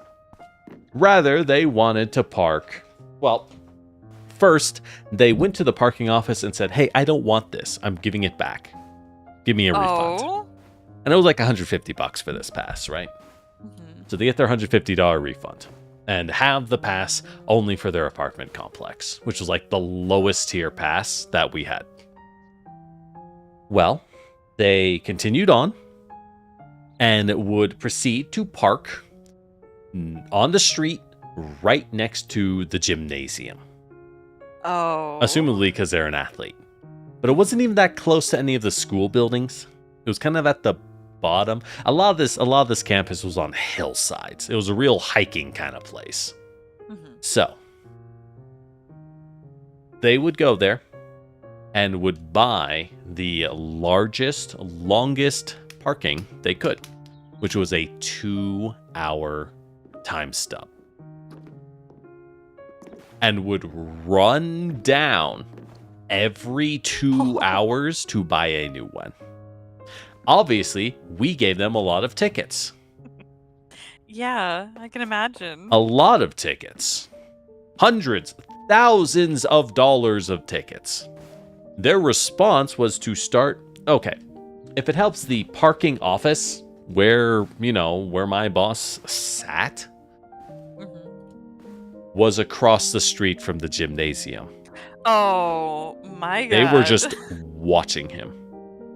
Rather, they wanted to park. Well, first, they went to the parking office and said, hey, I don't want this. I'm giving it back. Give me a refund. And it was like $150 for this pass, right? So they get their $150 refund and have the pass only for their apartment complex, which was like the lowest tier pass that we had. Well, they continued on and would proceed to park on the street right next to the gymnasium. Assumably because they're an athlete. But it wasn't even that close to any of the school buildings. It was kind of at the bottom. A lot of this campus was on hillsides. It was a real hiking kind of place. So they would go there and would buy the longest parking they could, which was a 2-hour time stub, and would run down every 2 hours to buy a new one. Obviously, we gave them a lot of tickets. Yeah, I can imagine. A lot of tickets. Hundreds, thousands of dollars of tickets. Their response was to start, okay, if it helps, the parking office where my boss sat was across the street from the gymnasium. Oh my God. They were just watching him.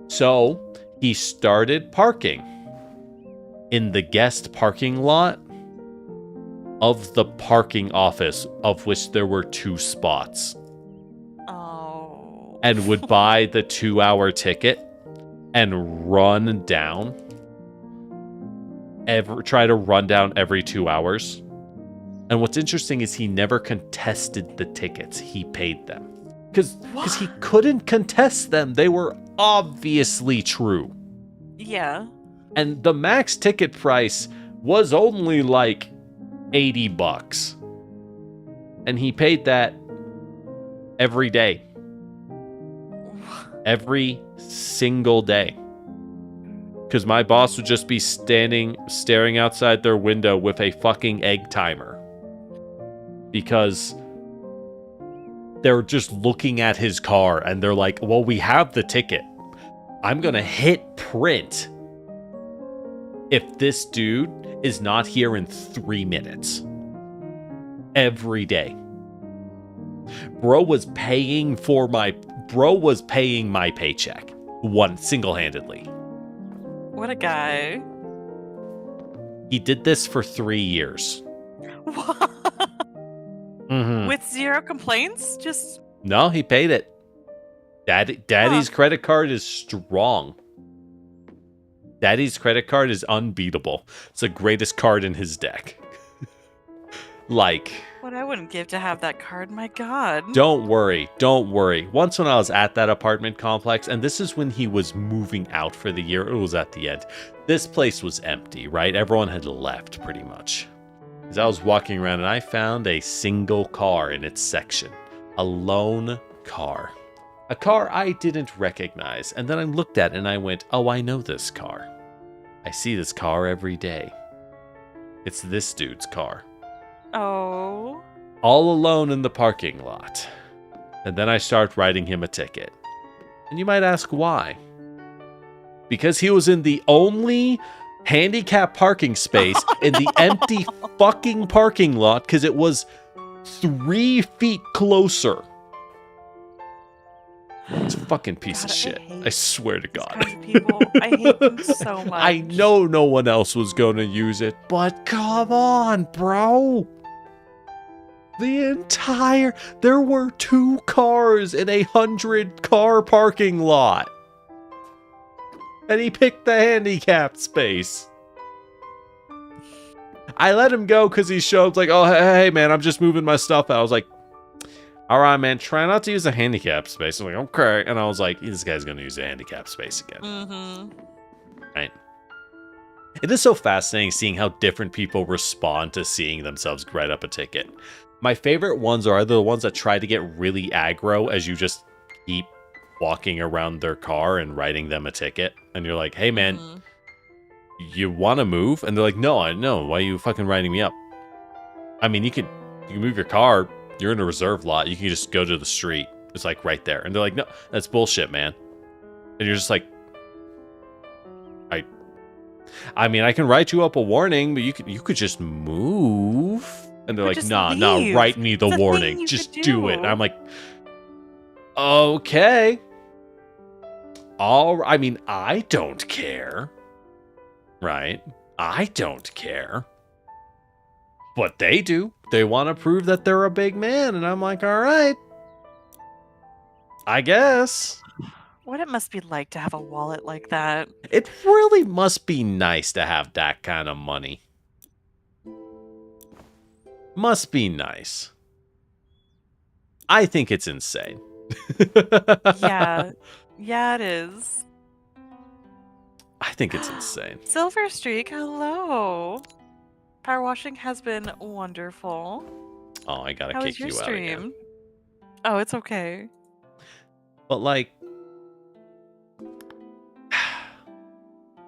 So he started parking in the guest parking lot of the parking office, of which there were 2 spots. And would buy the 2-hour ticket and try to run down every 2 hours. And what's interesting is he never contested the tickets. He paid them. Because he couldn't contest them. They were obviously true. Yeah. And the max ticket price was only like $80. And he paid that every day. Every single day. Because my boss would just be staring outside their window with a fucking egg timer. Because they're just looking at his car and they're like, well, we have the ticket. I'm going to hit print if this dude is not here in 3 minutes. Every day. Bro was paying my paycheck single-handedly. What a guy. He did this for 3 years. What? With 0 complaints? No, he paid it. Daddy's credit card is strong. Daddy's credit card is unbeatable. It's the greatest card in his deck. What I wouldn't give to have that card, my God. Don't worry. Once when I was at that apartment complex, and this is when he was moving out for the year, it was at the end, this place was empty, right? Everyone had left pretty much. As I was walking around and I found a single car in its section. A lone car. A car I didn't recognize. And then I looked at it and I went, oh, I know this car. I see this car every day. It's this dude's car. Oh. All alone in the parking lot. And then I start writing him a ticket. And you might ask why. Because he was in the only handicap parking space in the empty fucking parking lot because it was 3 feet closer. It's a fucking piece of shit. I swear to God. Kinds of people. I hate them so much. I know no one else was going to use it, but come on, bro. There were 2 cars in a 100-car parking lot. And he picked the handicapped space. I let him go because he showed up like, oh, hey, man, I'm just moving my stuff out. I was like, all right, man, try not to use a handicap space. I'm like, okay. And I was like, this guy's going to use a handicap space again. Mm-hmm. Right. It is so fascinating seeing how different people respond to seeing themselves write up a ticket. My favorite ones are either the ones that try to get really aggro as you just keep walking around their car and writing them a ticket. And you're like, hey, man, you want to move? And they're like, no, I know. Why are you fucking writing me up? I mean, you can move your car. You're in a reserve lot. You can just go to the street. It's like right there. And they're like, no, that's bullshit, man. And you're just like, I mean, I can write you up a warning, but you could just move. And they're like, nah, write me the warning. Just do it. And I'm like, okay. I mean, I don't care. Right? I don't care. But they do. They want to prove that they're a big man. And I'm like, all right. I guess. What it must be like to have a wallet like that. It really must be nice to have that kind of money. Must be nice. I think it's insane. Yeah. Yeah, it is. I think it's insane. Silver Streak, hello. Powerwashing has been wonderful. Oh, I gotta How kick was your you out stream? again. Oh, it's okay. But like,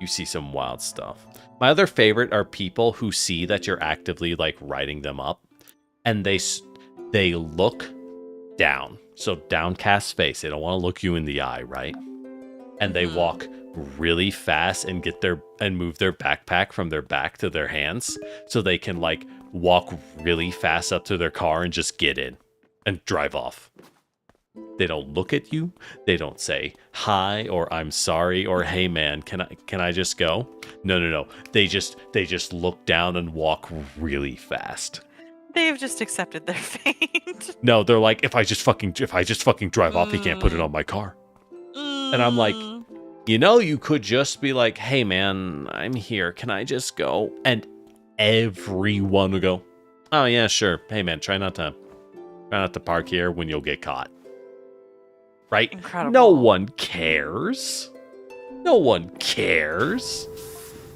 you see some wild stuff. My other favorite are people who see that you're actively like writing them up, and they look down. So downcast face. They don't want to look you in the eye, right? And they walk really fast and move their backpack from their back to their hands, so they can like walk really fast up to their car and just get in and drive off. They don't look at you. They don't say hi or I'm sorry or hey man, can I just go? No. They just look down and walk really fast. They've just accepted their fate. No, they're like, if I just fucking drive off, he can't put it on my car. And I'm like, you could just be like, hey man, I'm here. Can I just go? And everyone would go, oh yeah, sure. Hey man, try not to park here when you'll get caught. Right? Incredible. No one cares. No one cares.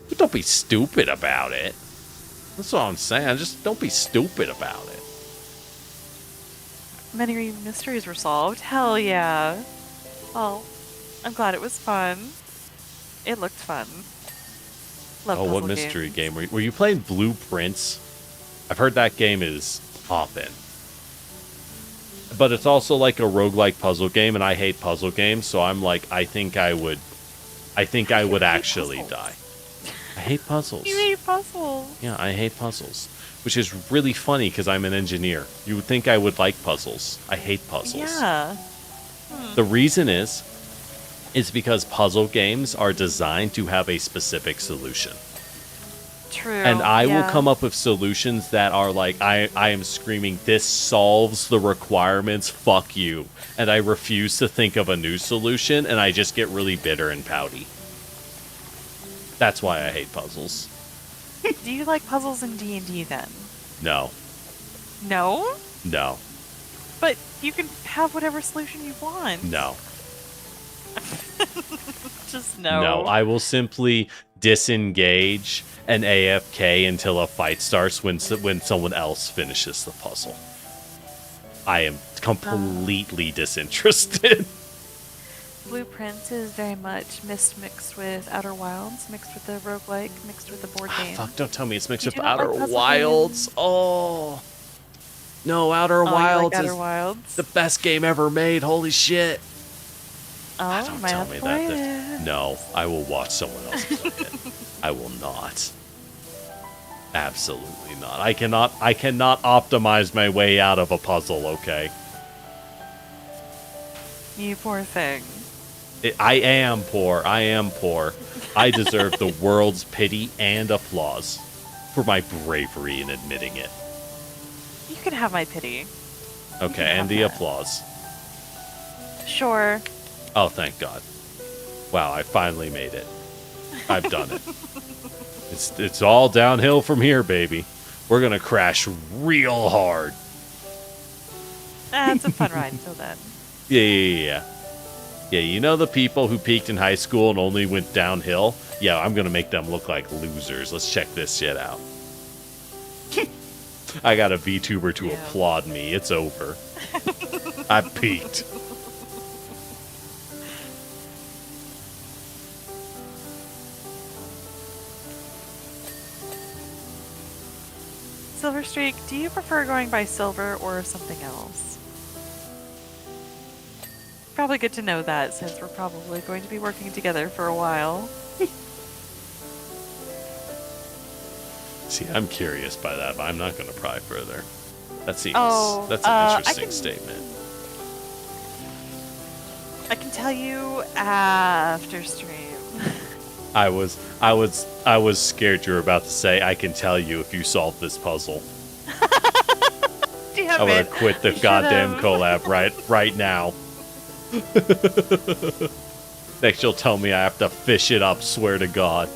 But don't be stupid about it. That's all I'm saying. Just don't be stupid about it. Many mysteries were solved. Hell yeah. Well, I'm glad it was fun. It looked fun. Love what puzzle mystery games. game? Were you playing Blueprints? I've heard that game is poppin'. But it's also like a roguelike puzzle game, and I hate puzzle games, so I'm like, I think I would actually die. I hate puzzles. You hate puzzles. Yeah, I hate puzzles. Which is really funny because I'm an engineer. You would think I would like puzzles. I hate puzzles. Yeah. The reason is because puzzle games are designed to have a specific solution. True. And I will come up with solutions that are like, I am screaming, this solves the requirements, fuck you. And I refuse to think of a new solution, and I just get really bitter and pouty. That's why I hate puzzles. Do you like puzzles in D&D then? No. No? No. But you can have whatever solution you want. No. Just no. No, I will simply disengage and AFK until a fight starts when someone else finishes the puzzle. I am completely disinterested. Blueprints is very much mixed with Outer Wilds, mixed with the roguelike, mixed with the board game. Fuck, don't tell me it's mixed You with do not Outer like puzzle Wilds. games? Oh. No, Outer You Wilds like Outer is Wilds? the best game ever made. Holy shit. Oh, Don't might tell have me to play that. it. No, I will watch someone else play it. I will not. Absolutely not. I cannot optimize my way out of a puzzle, okay? You poor thing. I am poor. I am poor. I deserve the world's pity and applause for my bravery in admitting it. You can have my pity. Okay, and the applause. Sure. Oh, thank God. Wow, I finally made it. I've done it. It's all downhill from here, baby. We're gonna crash real hard. It's a fun ride until then. Yeah. Yeah, you know the people who peaked in high school and only went downhill? Yeah, I'm gonna make them look like losers. Let's check this shit out. I got a VTuber to applaud me. It's over. I peaked. Silver Streak, do you prefer going by Silver or something else? Probably good to know that since we're probably going to be working together for a while. See, I'm curious by that, but I'm not going to pry further. That seems that's an interesting statement. I can tell you after stream. I was scared you were about to say, I can tell you if you solve this puzzle. Damn I would have quit the goddamn collab right now. Next you'll tell me I have to fish it up, swear to God.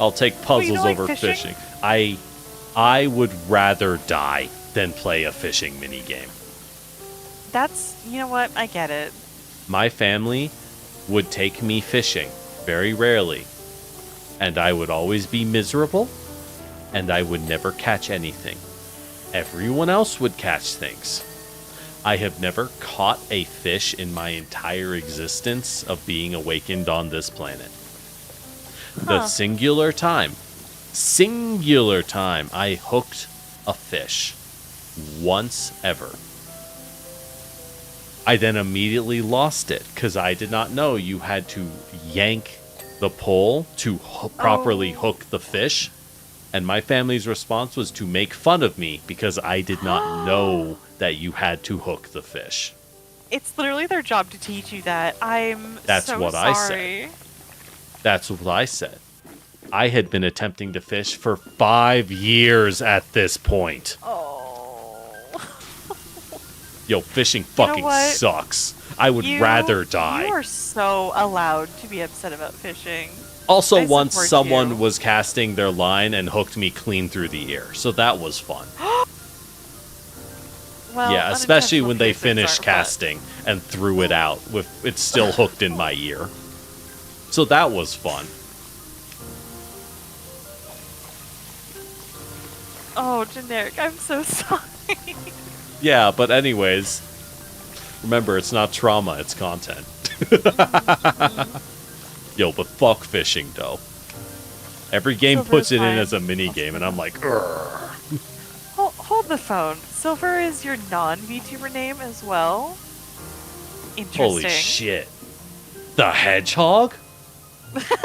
I'll take puzzles over fishing. I would rather die than play a fishing minigame. That's, you know what, I get it. My family would take me fishing, very rarely, and I would always be miserable, and I would never catch anything. Everyone else would catch things. I have never caught a fish in my entire existence of being awakened on this planet. The singular time I hooked a fish once ever. I then immediately lost it because I did not know you had to yank the pole to properly hook the fish. And my family's response was to make fun of me because I did not know that you had to hook the fish. It's literally their job to teach you that. That's so what sorry. I said. That's what I said. I had been attempting to fish for 5 years at this point. Oh. Yo, fishing fucking sucks. I would rather die. You are so allowed to be upset about fishing. Also, once someone was casting their line and hooked me clean through the ear, so that was fun. Well, yeah, especially when they finished casting and threw it out with it still hooked in my ear. So that was fun. Oh, generic. I'm so sorry. Yeah, but anyways, remember, it's not trauma, it's content. Yo, but fuck fishing, though. Every game Silver puts it in fine. as a mini game, and I'm like, Urgh. Hold the phone. Silver is your non-VTuber name as well? Interesting. Holy shit. The hedgehog?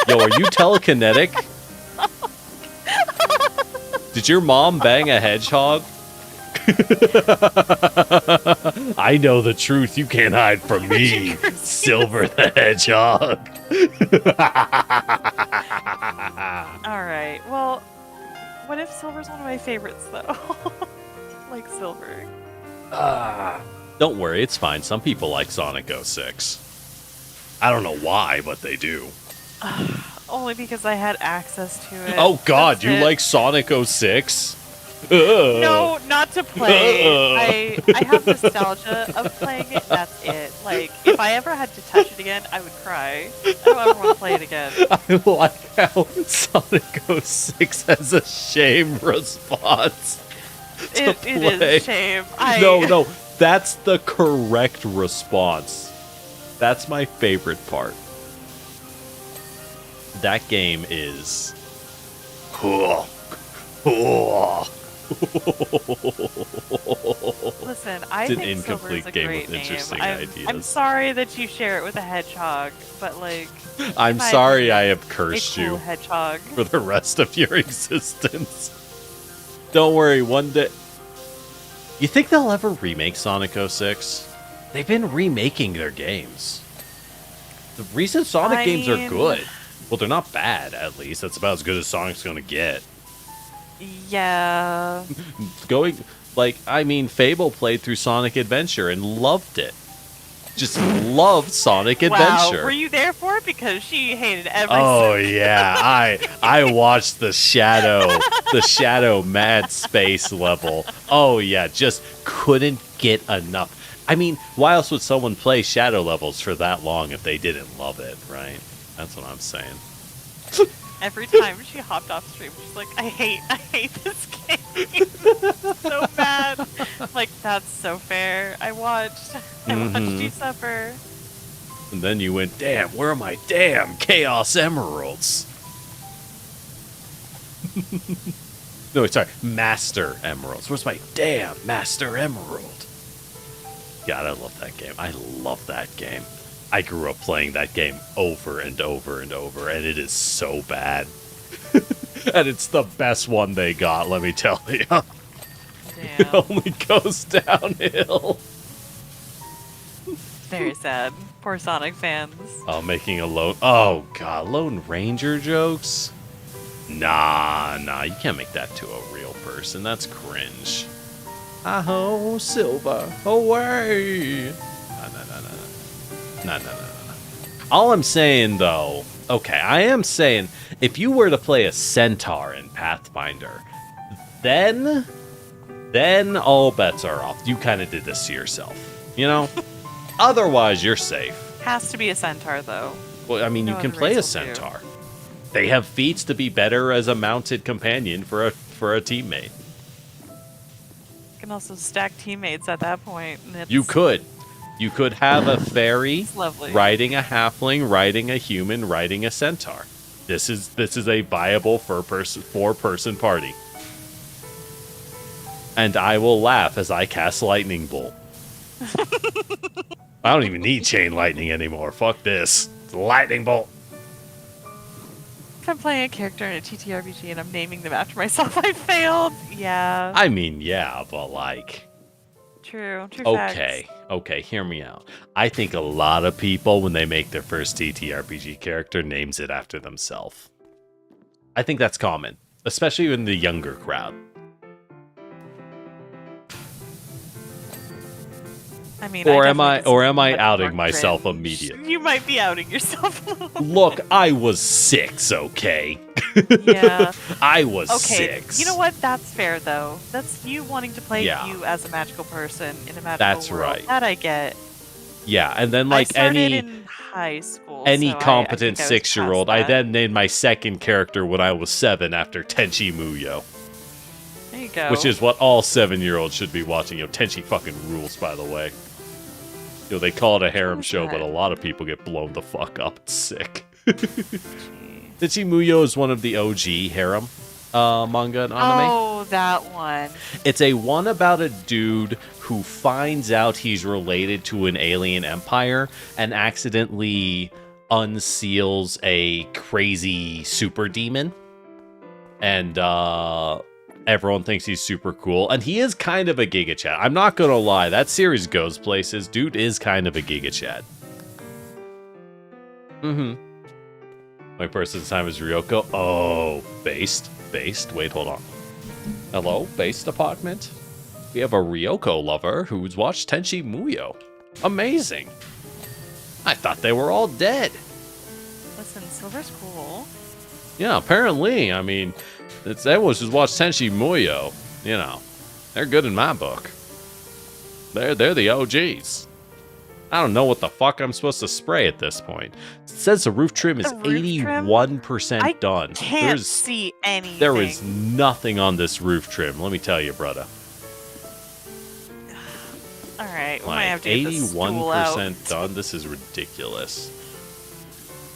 Yo, are you telekinetic? Did your mom bang a hedgehog? I know the truth. You can't hide from me, Silver the Hedgehog. Alright, well, what if Silver's one of my favorites, though? Like Silver. Don't worry, it's fine. Some people like Sonic 06. I don't know why, but they do. Only because I had access to it. Oh god, you like Sonic 06? No, not to play. I have nostalgia of playing it, that's it. Like, if I ever had to touch it again, I would cry. I don't ever want to play it again. I like how Sonic 06 has a shame response. It is a shame. No, That's the correct response. That's my favorite part. That game is cool. Listen, I think Silver is a great name. I'm sorry that you share it with a hedgehog, but like... I'm sorry I have cursed cool you hedgehog. for the rest of your existence. Don't worry, one day... You think they'll ever remake Sonic 06? They've been remaking their games. The recent Sonic games are good. Well, they're not bad, at least. That's about as good as Sonic's gonna get. Yeah. Fable played through Sonic Adventure and loved it. Just loved Sonic Adventure. Wow, were you there for it? Because she hated every yeah, I watched the Shadow Mad Space level. Oh yeah, just couldn't get enough. I mean, why else would someone play Shadow levels for that long if they didn't love it, right? That's what I'm saying. Every time she hopped off stream, she's like, I hate this game. It's so bad. Like, that's so fair. I watched you suffer. And then you went, damn, where are my damn Chaos Emeralds? No, sorry, Master Emeralds. Where's my damn Master Emerald? God, I love that game. I love that game. I grew up playing that game over and over and over, and it is so bad. And it's the best one they got, let me tell you. Damn. It only goes downhill. Very sad. Poor Sonic fans. Oh, making a Lone Ranger jokes? Nah, you can't make that to a real person. That's cringe. Oh, Silver, away! No. All I'm saying, though... Okay, I am saying, if you were to play a centaur in Pathfinder, then all bets are off. You kind of did this to yourself, you know? Otherwise, you're safe. Has to be a centaur, though. Well, I mean, you can play a centaur. They have feats to be better as a mounted companion for a teammate. You can also stack teammates at that point. And you could. You could have a fairy riding a halfling, riding a human, riding a centaur. This is a viable four-person party. And I will laugh as I cast Lightning Bolt. I don't even need Chain Lightning anymore. Fuck this. It's Lightning Bolt. If I'm playing a character in a TTRPG and I'm naming them after myself, I failed. Yeah. I mean, yeah, but like... True Okay, facts. Okay, hear me out. I think a lot of people, when they make their first TTRPG character, names it after themselves. I think that's common, especially in the younger crowd. I mean, or am I outing myself immediately? You might be outing yourself. Look, I was 6, okay? Yeah. I was 6. You know what? That's fair, though. That's you wanting to play you as a magical person in a magical That's world. Right. That I get. Yeah, and then like I started in high school. Any so competent I 6-year-old, I then named my second character when I was 7 after Tenchi Muyo. There you go. Which is what all 7-year-olds should be watching. Tenchi fucking rules, by the way. They call it a harem show, but a lot of people get blown the fuck up. It's sick. Tenchi Muyo is one of the OG harem manga and anime. Oh, that one. It's a one about a dude who finds out he's related to an alien empire and accidentally unseals a crazy super demon. And everyone thinks he's super cool. And he is kind of a Giga Chad. I'm not going to lie. That series goes places. Dude is kind of a Giga Chad. My person's time is Ryoko. Oh, based. Wait, hold on. Hello, based apartment? We have a Ryoko lover who's watched Tenchi Muyo. Amazing. I thought they were all dead. Listen, Silver's cool. Yeah, apparently. I mean, everyone's just watched Tenchi Muyo. You know, they're good in my book. They're the OGs. I don't know what the fuck I'm supposed to spray at this point. It says the roof trim is 81% done. I can't see anything. There is nothing on this roof trim, let me tell you, brother. Alright. might have to get this stool out. 81% done. This is ridiculous.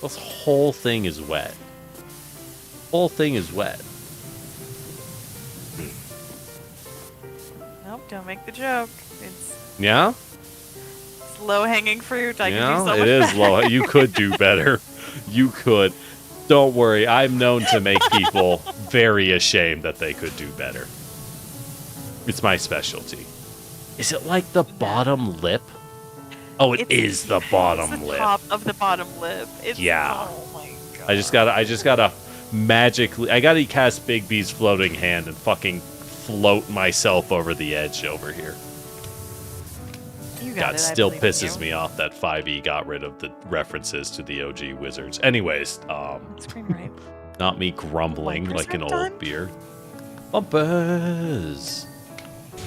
This whole thing is wet. Whole thing is wet. Nope, don't make the joke. Yeah? It's low-hanging fruit. I can do so much it is better. low. You could do better. You could. Don't worry. I'm known to make people very ashamed that they could do better. It's my specialty. Is it like the bottom lip? Oh, it is the bottom it's the lip. Top of the bottom lip. Yeah. Oh my god. I just gotta magically. I gotta cast Big B's floating hand and fucking float myself over the edge over here. You got God, it, still I believe in pisses you. me off that 5e got rid of the references to the OG Wizards. Anyways, Screen right. not me grumbling like an 1% old done? beer. Bumpers.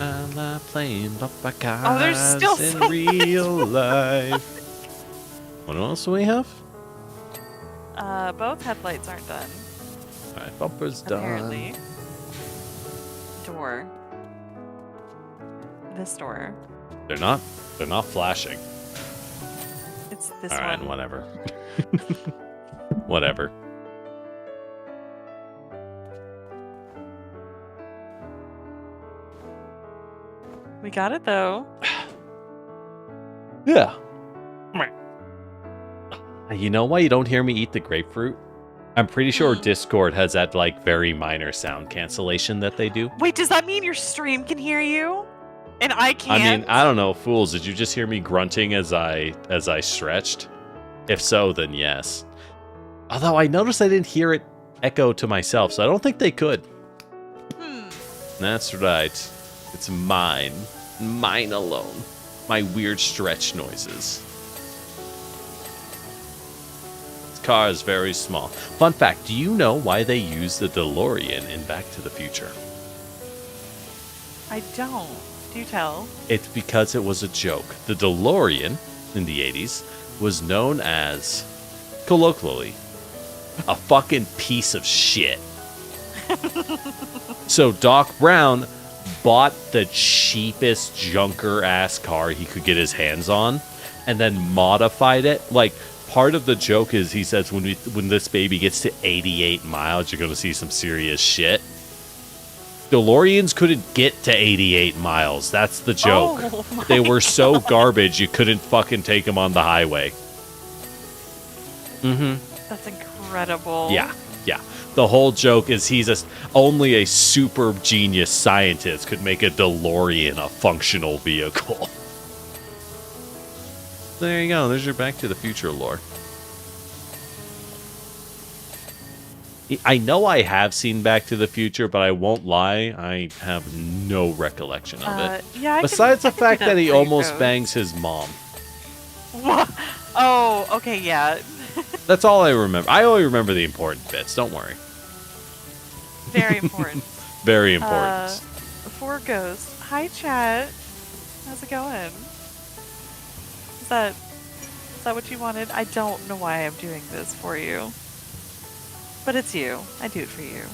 I like playing bumper cars there's still in so much real life. What else do we have? Both headlights aren't done. Alright, bumpers Apparently. done. Door. This door. They're not flashing. It's this Alright, one. whatever. Whatever. We got it though. Yeah. You know why you don't hear me eat the grapefruit? I'm pretty sure Discord has that like very minor sound cancellation that they do. Wait, does that mean your stream can hear you? And I can't? I mean, I don't know, fools. Did you just hear me grunting as I stretched? If so, then yes. Although I noticed I didn't hear it echo to myself, so I don't think they could. That's right. It's mine. Mine alone. My weird stretch noises. This car is very small. Fun fact, do you know why they use the DeLorean in Back to the Future? I don't. Do tell. It's because it was a joke. The DeLorean in the 80s was known as, colloquially, a fucking piece of shit. So Doc Brown bought the cheapest junker-ass car he could get his hands on and then modified it. Like, part of the joke is he says when this baby gets to 88 miles, you're going to see some serious shit. DeLoreans couldn't get to 88 miles. That's the joke. Oh they were so garbage you couldn't fucking take them on the highway. That's incredible. Yeah. The whole joke is only a super genius scientist could make a DeLorean a functional vehicle. There you go. There's your Back to the Future lore. I know I have seen Back to the Future, but I won't lie, I have no recollection of it. Yeah. Besides the fact that he almost bangs. bangs his mom. What? Oh, okay, yeah. That's all I remember. I only remember the important bits. Don't worry. Very important. Very important. For Ghost. Hi, chat. How's it going? Is that what you wanted? I don't know why I'm doing this for you. But it's you. I do it for you.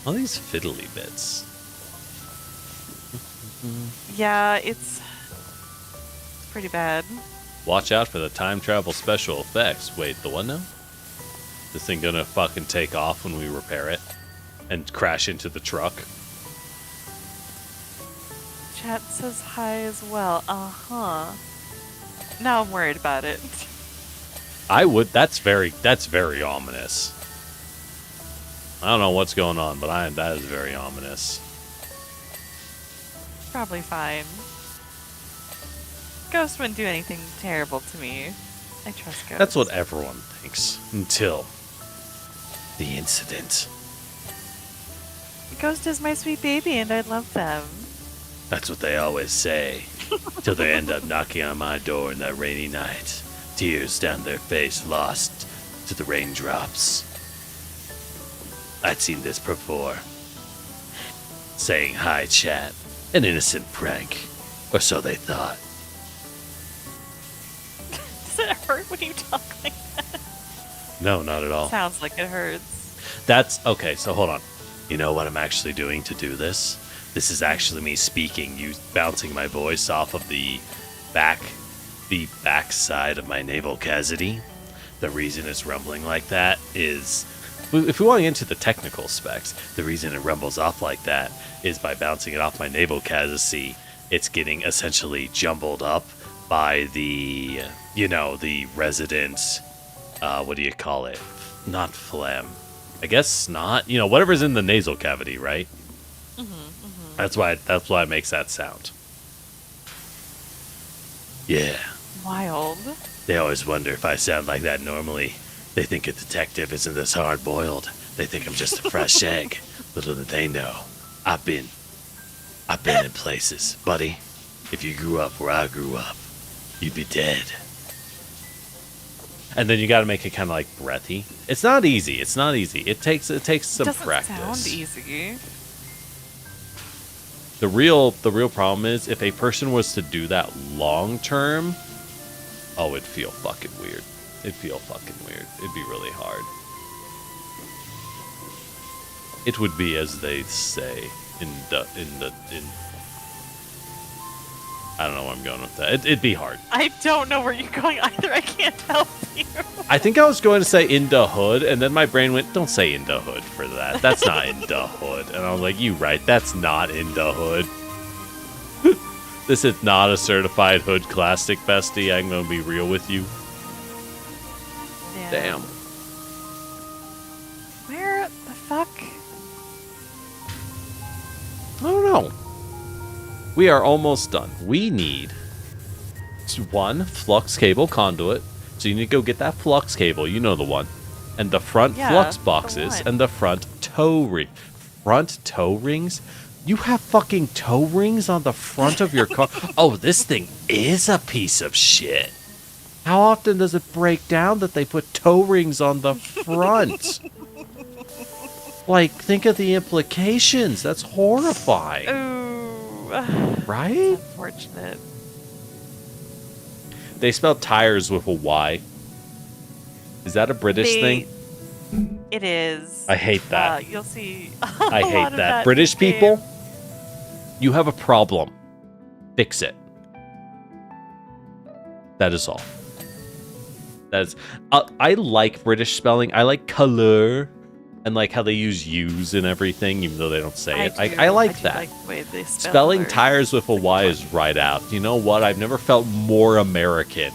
All these fiddly bits. Yeah, it's pretty bad. Watch out for the time travel special effects. Wait, the what now? This thing gonna fucking take off when we repair it and crash into the truck. Chat says hi as well. Uh-huh. Now I'm worried about it. That's very ominous. I don't know what's going on, but that is very ominous. Probably fine. Ghost wouldn't do anything terrible to me. I trust Ghost. That's what everyone thinks. Until the incident. Ghost is my sweet baby and I love them. That's what they always say. Till they end up knocking on my door in that rainy night. Tears down their face, lost to the raindrops. I'd seen this before. Saying hi, chat. An innocent prank. Or so they thought. Does it hurt when you talk like that? No, not at all. Sounds like it hurts. That's okay, so hold on. You know what I'm actually doing to do this? This is actually me speaking, bouncing my voice off of the back side of my navel cavity. The reason it's rumbling like that is, if we want to get into the technical specs, the reason it rumbles off like that is by bouncing it off my navel cavity. It's getting essentially jumbled up by the, the resident, what do you call it? Not phlegm. I guess snot. Whatever's in the nasal cavity, right? That's why it makes that sound. Yeah. Wild. They always wonder if I sound like that normally. They think a detective isn't this hard-boiled. They think I'm just a fresh egg. Little do they know, I've been in places, buddy. If you grew up where I grew up, you'd be dead. And then you got to make it kind of like breathy. It's not easy. It takes some practice. It doesn't sound easy. The real problem is if a person was to do that long term, it'd feel fucking weird. It'd be really hard. It would be, as they say, I don't know where I'm going with that. It'd be hard. I don't know where you're going either. I can't help you. I think I was going to say in the hood, and then my brain went, don't say in the hood for that. That's not in the hood. And I was like, you right, that's not in the hood. This is not a certified hood classic, bestie. I'm going to be real with you. Yeah. Damn. Where the fuck? I don't know. We are almost done. We need one flux cable conduit. So you need to go get that flux cable. You know the one. And the front flux boxes and the front toe ring. Front toe rings? You have fucking toe rings on the front of your car? Oh, this thing is a piece of shit. How often does it break down that they put toe rings on the front? Like, think of the implications. That's horrifying. Ooh. Right? That's unfortunate. They spell tires with a Y. Is that a British thing? It is. I hate that. You'll see. I hate that. British people, you have a problem. Fix it. That is all. That is. I like British spelling. I like color, and like how they use U's and everything, even though they don't say it. I like that. Like the way they spell Spelling color. tires with a Y is right out. You know what? I've never felt more American.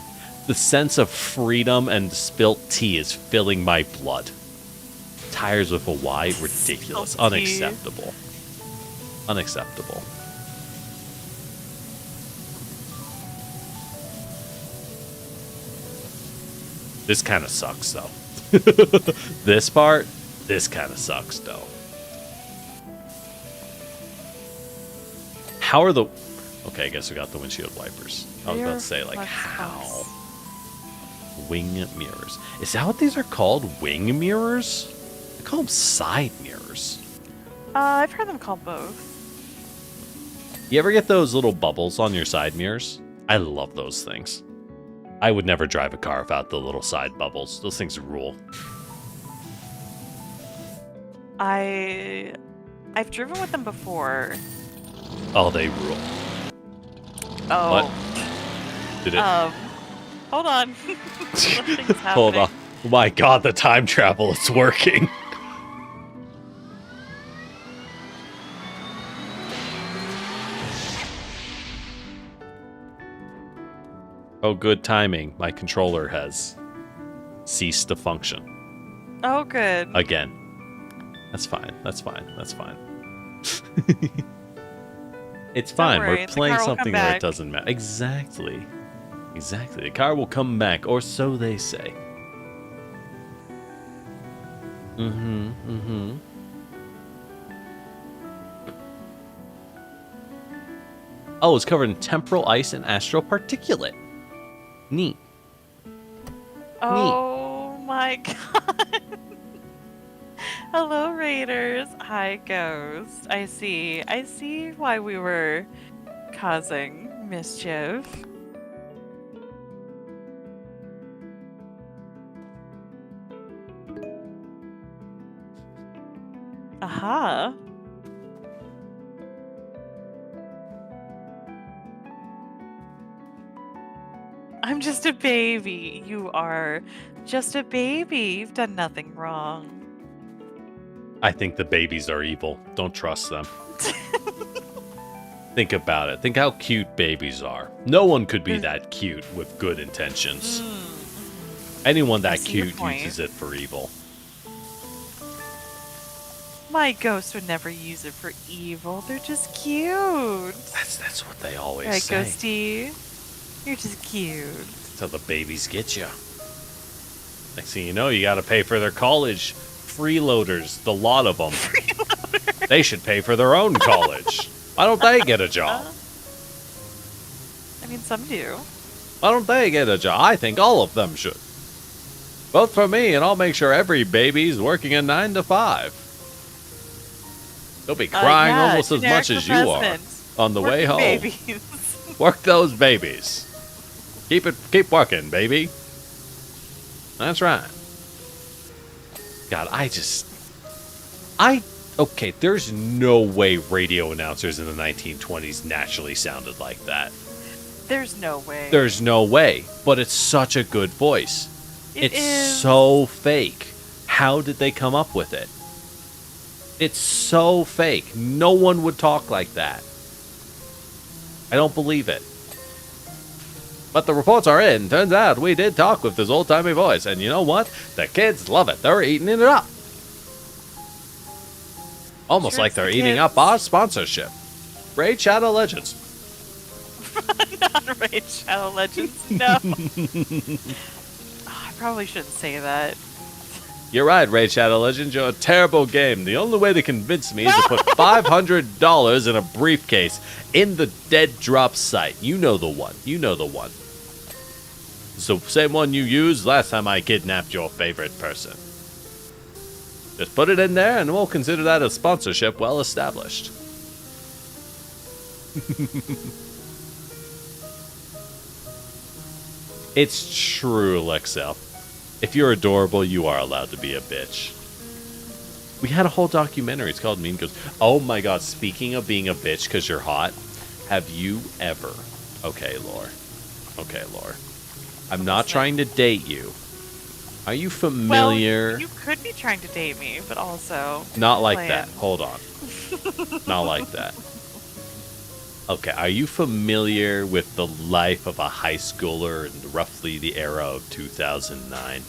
The sense of freedom and spilt tea is filling my blood. Tires with a Y? Ridiculous. Unacceptable. Unacceptable. This kind of sucks, though. This part, this kind of sucks, though. How are the... Okay, I guess we got the windshield wipers. I was about to say, like, how? Wing mirrors. Is that what these are called? Wing mirrors? I call them side mirrors. I've heard them called both. You ever get those little bubbles on your side mirrors? I love those things. I would never drive a car without the little side bubbles. Those things rule. I've driven with them before. Oh, they rule. Oh. What? Did it? Hold on. Hold on. Oh my god, the time travel is working. Oh, good timing. My controller has ceased to function. Oh, good. Again. That's fine. That's fine. That's fine. It's fine. Worry, we're playing something where it doesn't matter. Exactly. Exactly. The car will come back, or so they say. Mm-hmm. Mm-hmm. Oh, it's covered in temporal ice and astral particulate. Neat. Oh my god. Hello, Raiders. Hi, Ghost. I see why we were causing mischief. Aha. I'm just a baby. You are just a baby. You've done nothing wrong. I think the babies are evil. Don't trust them. Think about it. Think how cute babies are. No one could be that cute with good intentions. Anyone that cute uses it for evil. My ghost would never use it for evil. They're just cute. That's what they always right, say. Ghosty? You're just cute. That's how the babies get you. Next thing you know, you got to pay for their college. Freeloaders, the lot of them. They should pay for their own college. Why don't they get a job? I mean, some do. Why don't they get a job? I think all of them should. Vote for me, and I'll make sure every baby's working a 9 to 5. They'll be crying almost as much as you are on the way home. Babies. Work those babies. Keep working, baby. That's right. God, okay, there's no way radio announcers in the 1920s naturally sounded like that. There's no way. There's no way, but it's such a good voice. It's so fake. How did they come up with it? It's so fake. No one would talk like that. I don't believe it. But the reports are in. Turns out we did talk with this old-timey voice. And you know what? The kids love it. They're eating it up. Almost like they're eating up our sponsorship. Raid Shadow Legends. Not Raid Shadow Legends. No. I probably shouldn't say that. You're right, Raid Shadow Legends. You're a terrible game. The only way to convince me is to put $500 in a briefcase in the dead drop site. You know the one. You know the one. It's the same one you used last time I kidnapped your favorite person. Just put it in there and we'll consider that a sponsorship well established. It's true, Lexel. If you're adorable, you are allowed to be a bitch. We had a whole documentary. It's called Mean Girls. Oh my god, speaking of being a bitch because you're hot, have you ever... Okay, Lore. I'm not trying to date you. Are you familiar... Well, you could be trying to date me, but also... Not like that. Hold on. Not like that. Okay, are you familiar with the life of a high schooler in roughly the era of 2009?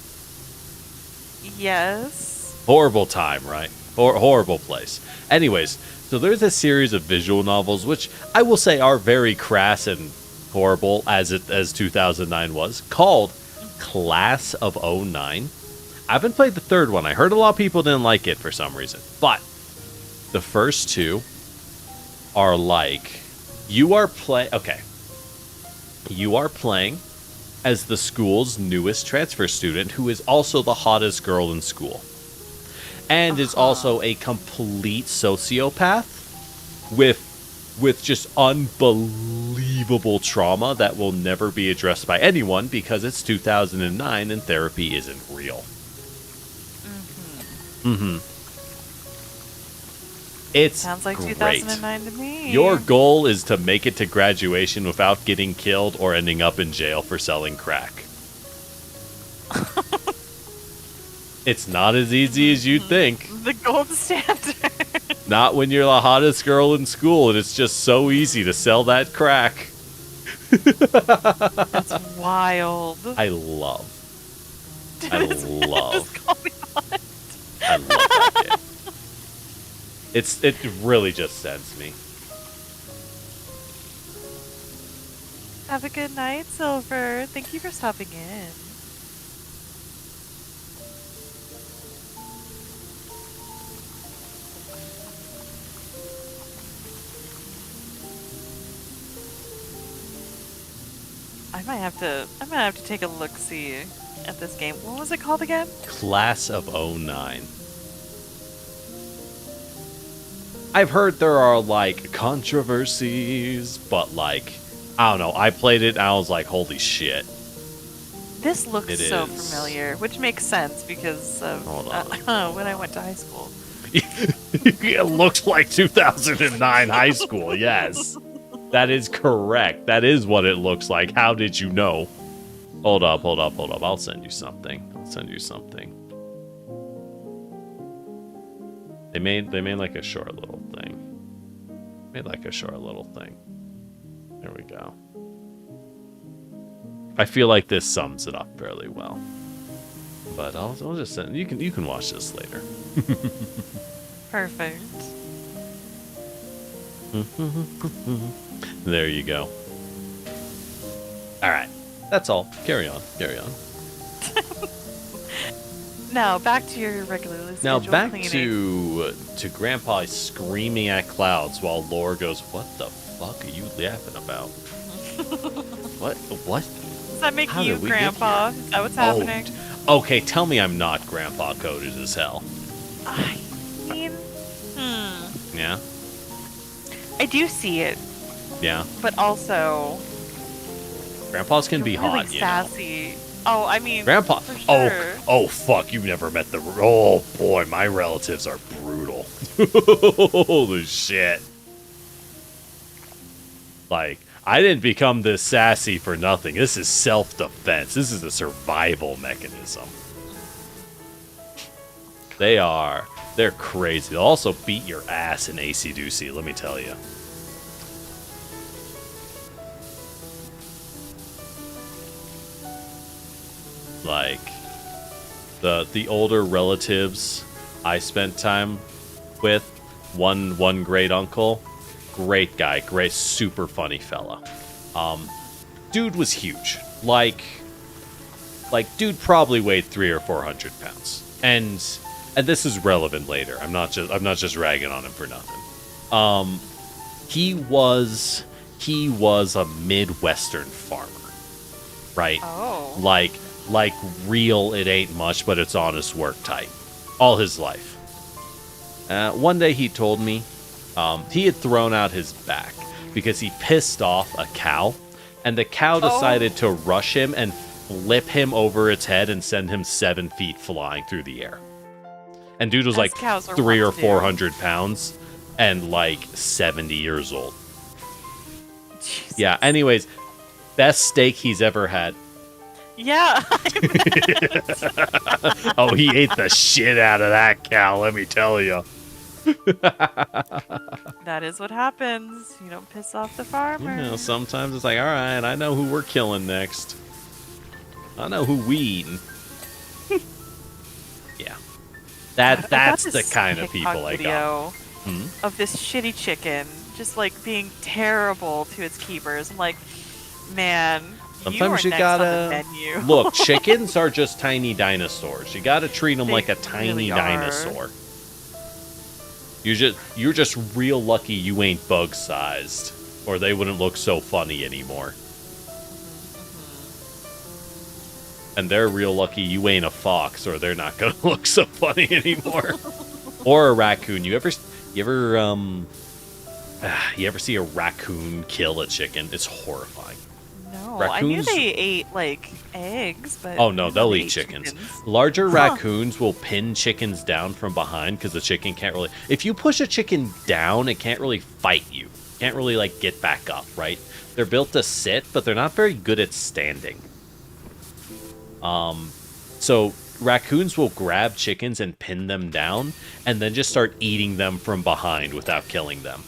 Yes. Horrible time, right? Horrible place. Anyways, so there's a series of visual novels, which I will say are very crass and horrible as 2009 was, called Class of 09. I haven't played the third one. I heard a lot of people didn't like it for some reason. But the first two are like... You are playing as the school's newest transfer student who is also the hottest girl in school. And is also a complete sociopath with just unbelievable trauma that will never be addressed by anyone because it's 2009 and therapy isn't real. It's sounds like great. 2009 to me. Your goal is to make it to graduation without getting killed or ending up in jail for selling crack. It's not as easy as you'd think. The gold standard. Not when you're the hottest girl in school and it's just so easy to sell that crack. That's wild. I love that game. It really just sends me. Have a good night, Silver. Thank you for stopping in. I might have to take a look-see at this game. What was it called again? Class of 09. I've heard there are, like, controversies, but, like, I don't know. I played it, and I was like, holy shit. This looks so familiar, which makes sense because of when I went to high school. It looks like 2009 high school, yes. That is correct. That is what it looks like. How did you know? Hold up. I'll send you something. They made like a short little thing. There we go. I feel like this sums it up fairly well. But I'll just send you can watch this later. Perfect. There you go. All right. That's all. Carry on. Now back to your regularly scheduled cleaning. to Grandpa screaming at clouds while Lore goes, "What the fuck are you laughing about?" What? Does that make you Grandpa? Is that what's happening? Okay, tell me I'm not Grandpa coded as hell. I mean, Yeah? I do see it. Yeah. But also, Grandpas can be really hot, sassy. you know? Oh, I mean, Grandpa. for sure. Oh, fuck! You never met the. Oh boy, my relatives are brutal. Holy shit! Like, I didn't become this sassy for nothing. This is self-defense. This is a survival mechanism. They're crazy. They'll also beat your ass in AC/DC, let me tell you. Like, the older relatives I spent time with, one great uncle, great guy, great, super funny fella. Dude was huge. Like dude probably weighed 300 or 400 pounds. And this is relevant later. I'm not just ragging on him for nothing. He was a Midwestern farmer, right? Oh. Like real, it ain't much, but it's honest work type. All his life. One day he told me he had thrown out his back because he pissed off a cow, and the cow decided to rush him and flip him over its head and send him 7 feet flying through the air. And dude was like 300 or 400 pounds and like 70 years old. Jesus. Yeah, anyways, best steak he's ever had. Yeah. Oh, he ate the shit out of that cow, let me tell you. That is what happens. You don't piss off the farmer. You know, sometimes it's like, all right, I know who we're killing next. I know who we eating. Yeah. That's the kind of people I got. Of this shitty chicken just like being terrible to its keepers. I'm like, man, sometimes you next gotta on the menu. look. Chickens are just tiny dinosaurs. You gotta treat them like a tiny really dinosaur. You're just real lucky you ain't bug sized, or they wouldn't look so funny anymore. And they're real lucky you ain't a fox, or they're not gonna look so funny anymore. Or a raccoon. You ever see a raccoon kill a chicken? It's horrifying. No, raccoons, I knew they ate like eggs, but oh no, they'll eat chickens. Larger raccoons will pin chickens down from behind because the chicken can't really. If you push a chicken down, it can't really fight you. Can't really like get back up, right? They're built to sit, but they're not very good at standing. So raccoons will grab chickens and pin them down, and then just start eating them from behind without killing them.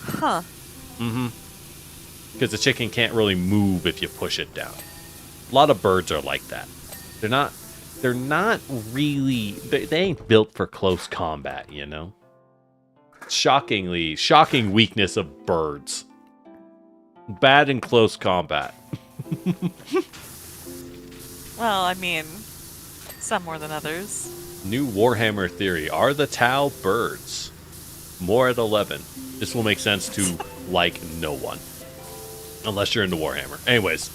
Huh. Mm-hmm. Because the chicken can't really move if you push it down. A lot of birds are like that. They're not really. They ain't built for close combat, you know. Shocking weakness of birds. Bad in close combat. Well, I mean, some more than others. New Warhammer theory. Are the Tau birds? More at 11. This will make sense to, like, no one. Unless you're into Warhammer. Anyways.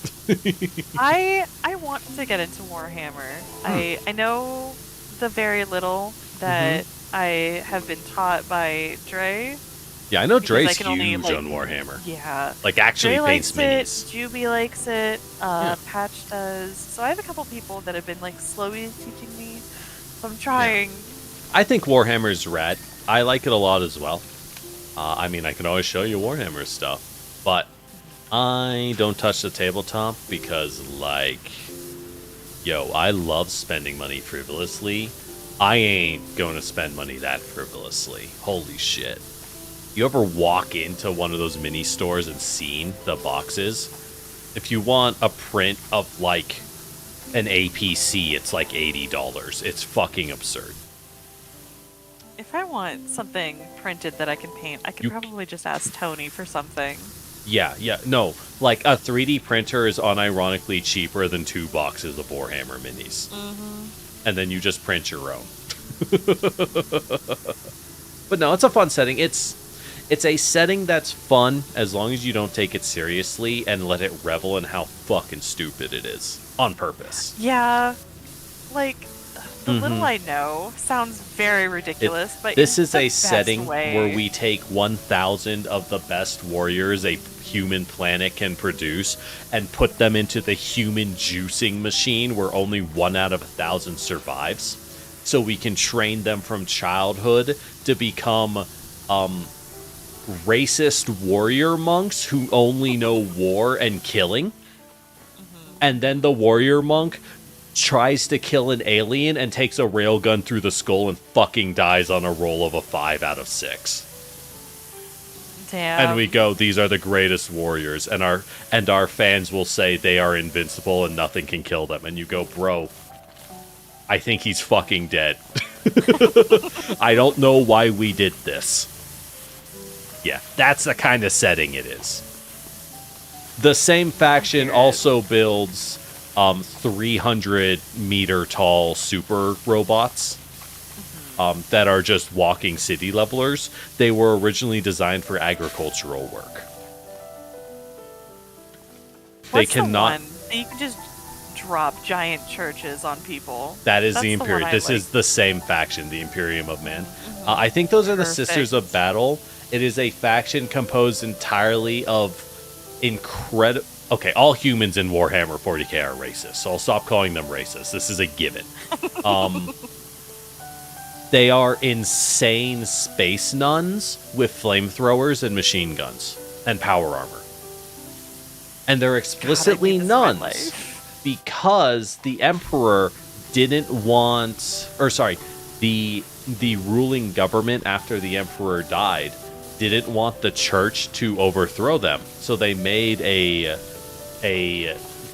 I want to get into Warhammer. I know the very little that I have been taught by Dre. Yeah, I know Dre's huge on Warhammer. Yeah. Like, actually Dre paints likes minis. it, Juby likes it, Patch does. So I have a couple people that have been, like, slowly teaching me. So I'm trying. Yeah. I think Warhammer's rad. I like it a lot as well. I mean, I can always show you Warhammer stuff, but I don't touch the tabletop because, like, yo, I love spending money frivolously. I ain't going to spend money that frivolously. Holy shit. You ever walk into one of those mini stores and seen the boxes? If you want a print of, like, an APC, it's like $80. It's fucking absurd. If I want something printed that I can paint, I could probably just ask Tony for something. Yeah, no. Like, a 3D printer is unironically cheaper than 2 boxes of Warhammer minis. Mm-hmm. And then you just print your own. But no, it's a fun setting. It's a setting that's fun as long as you don't take it seriously and let it revel in how fucking stupid it is. On purpose. Yeah. Like, the little I know sounds very ridiculous, but this is a best setting way. where we take 1,000 of the best warriors a human planet can produce and put them into the human juicing machine where only 1 out of 1,000 survives. So we can train them from childhood to become racist warrior monks who only know war and killing. And then the warrior monk tries to kill an alien and takes a railgun through the skull and fucking dies on a roll of a 5 out of 6. Damn. And we go, these are the greatest warriors, and our fans will say they are invincible and nothing can kill them. And you go, bro, I think he's fucking dead. I don't know why we did this. Yeah, that's the kind of setting it is. The same faction also builds 300-meter tall super robots that are just walking city levelers. They were originally designed for agricultural work. They cannot. You can just drop giant churches on people. That is the Imperium. This is the same faction, the Imperium of Man. I think those are the Sisters of Battle. It is a faction composed entirely of incredible. Okay, all humans in Warhammer 40k are racist, so I'll stop calling them racist. This is a given. They are insane space nuns with flamethrowers and machine guns and power armor. And they're explicitly nuns because the Emperor didn't want... Or, sorry, the ruling government after the Emperor died didn't want the church to overthrow them. So they made a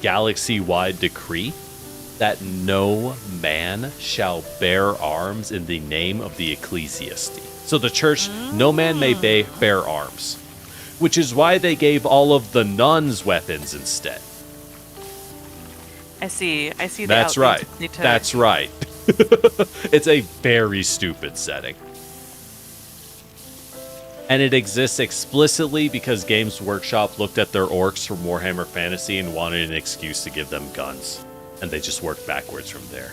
galaxy-wide decree that no man shall bear arms in the name of the ecclesiasty. So the church, no man may bear arms. Which is why they gave all of the nuns weapons instead. I see. That's right. That's right. It's a very stupid setting. And it exists explicitly because Games Workshop looked at their orcs from Warhammer Fantasy and wanted an excuse to give them guns. And they just worked backwards from there.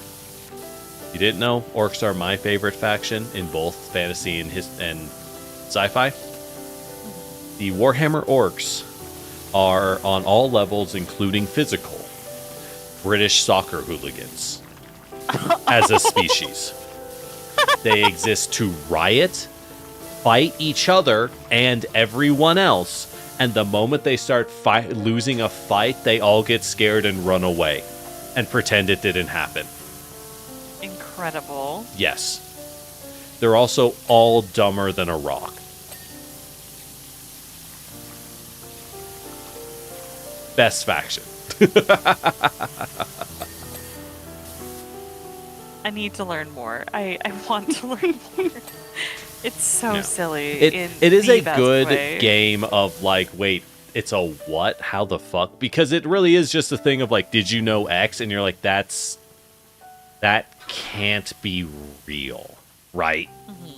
You didn't know? Orcs are my favorite faction in both fantasy and sci-fi. The Warhammer orcs are on all levels, including physical, British soccer hooligans as a species. They exist to riot, fight each other and everyone else, and the moment they start losing a fight, they all get scared and run away and pretend it didn't happen. Incredible. Yes. They're also all dumber than a rock. Best faction. I need to learn more. I want to learn more. It's so silly. It is a good game of like, wait, it's a what? How the fuck? Because it really is just a thing of like, did you know X? And you're like, that can't be real, right?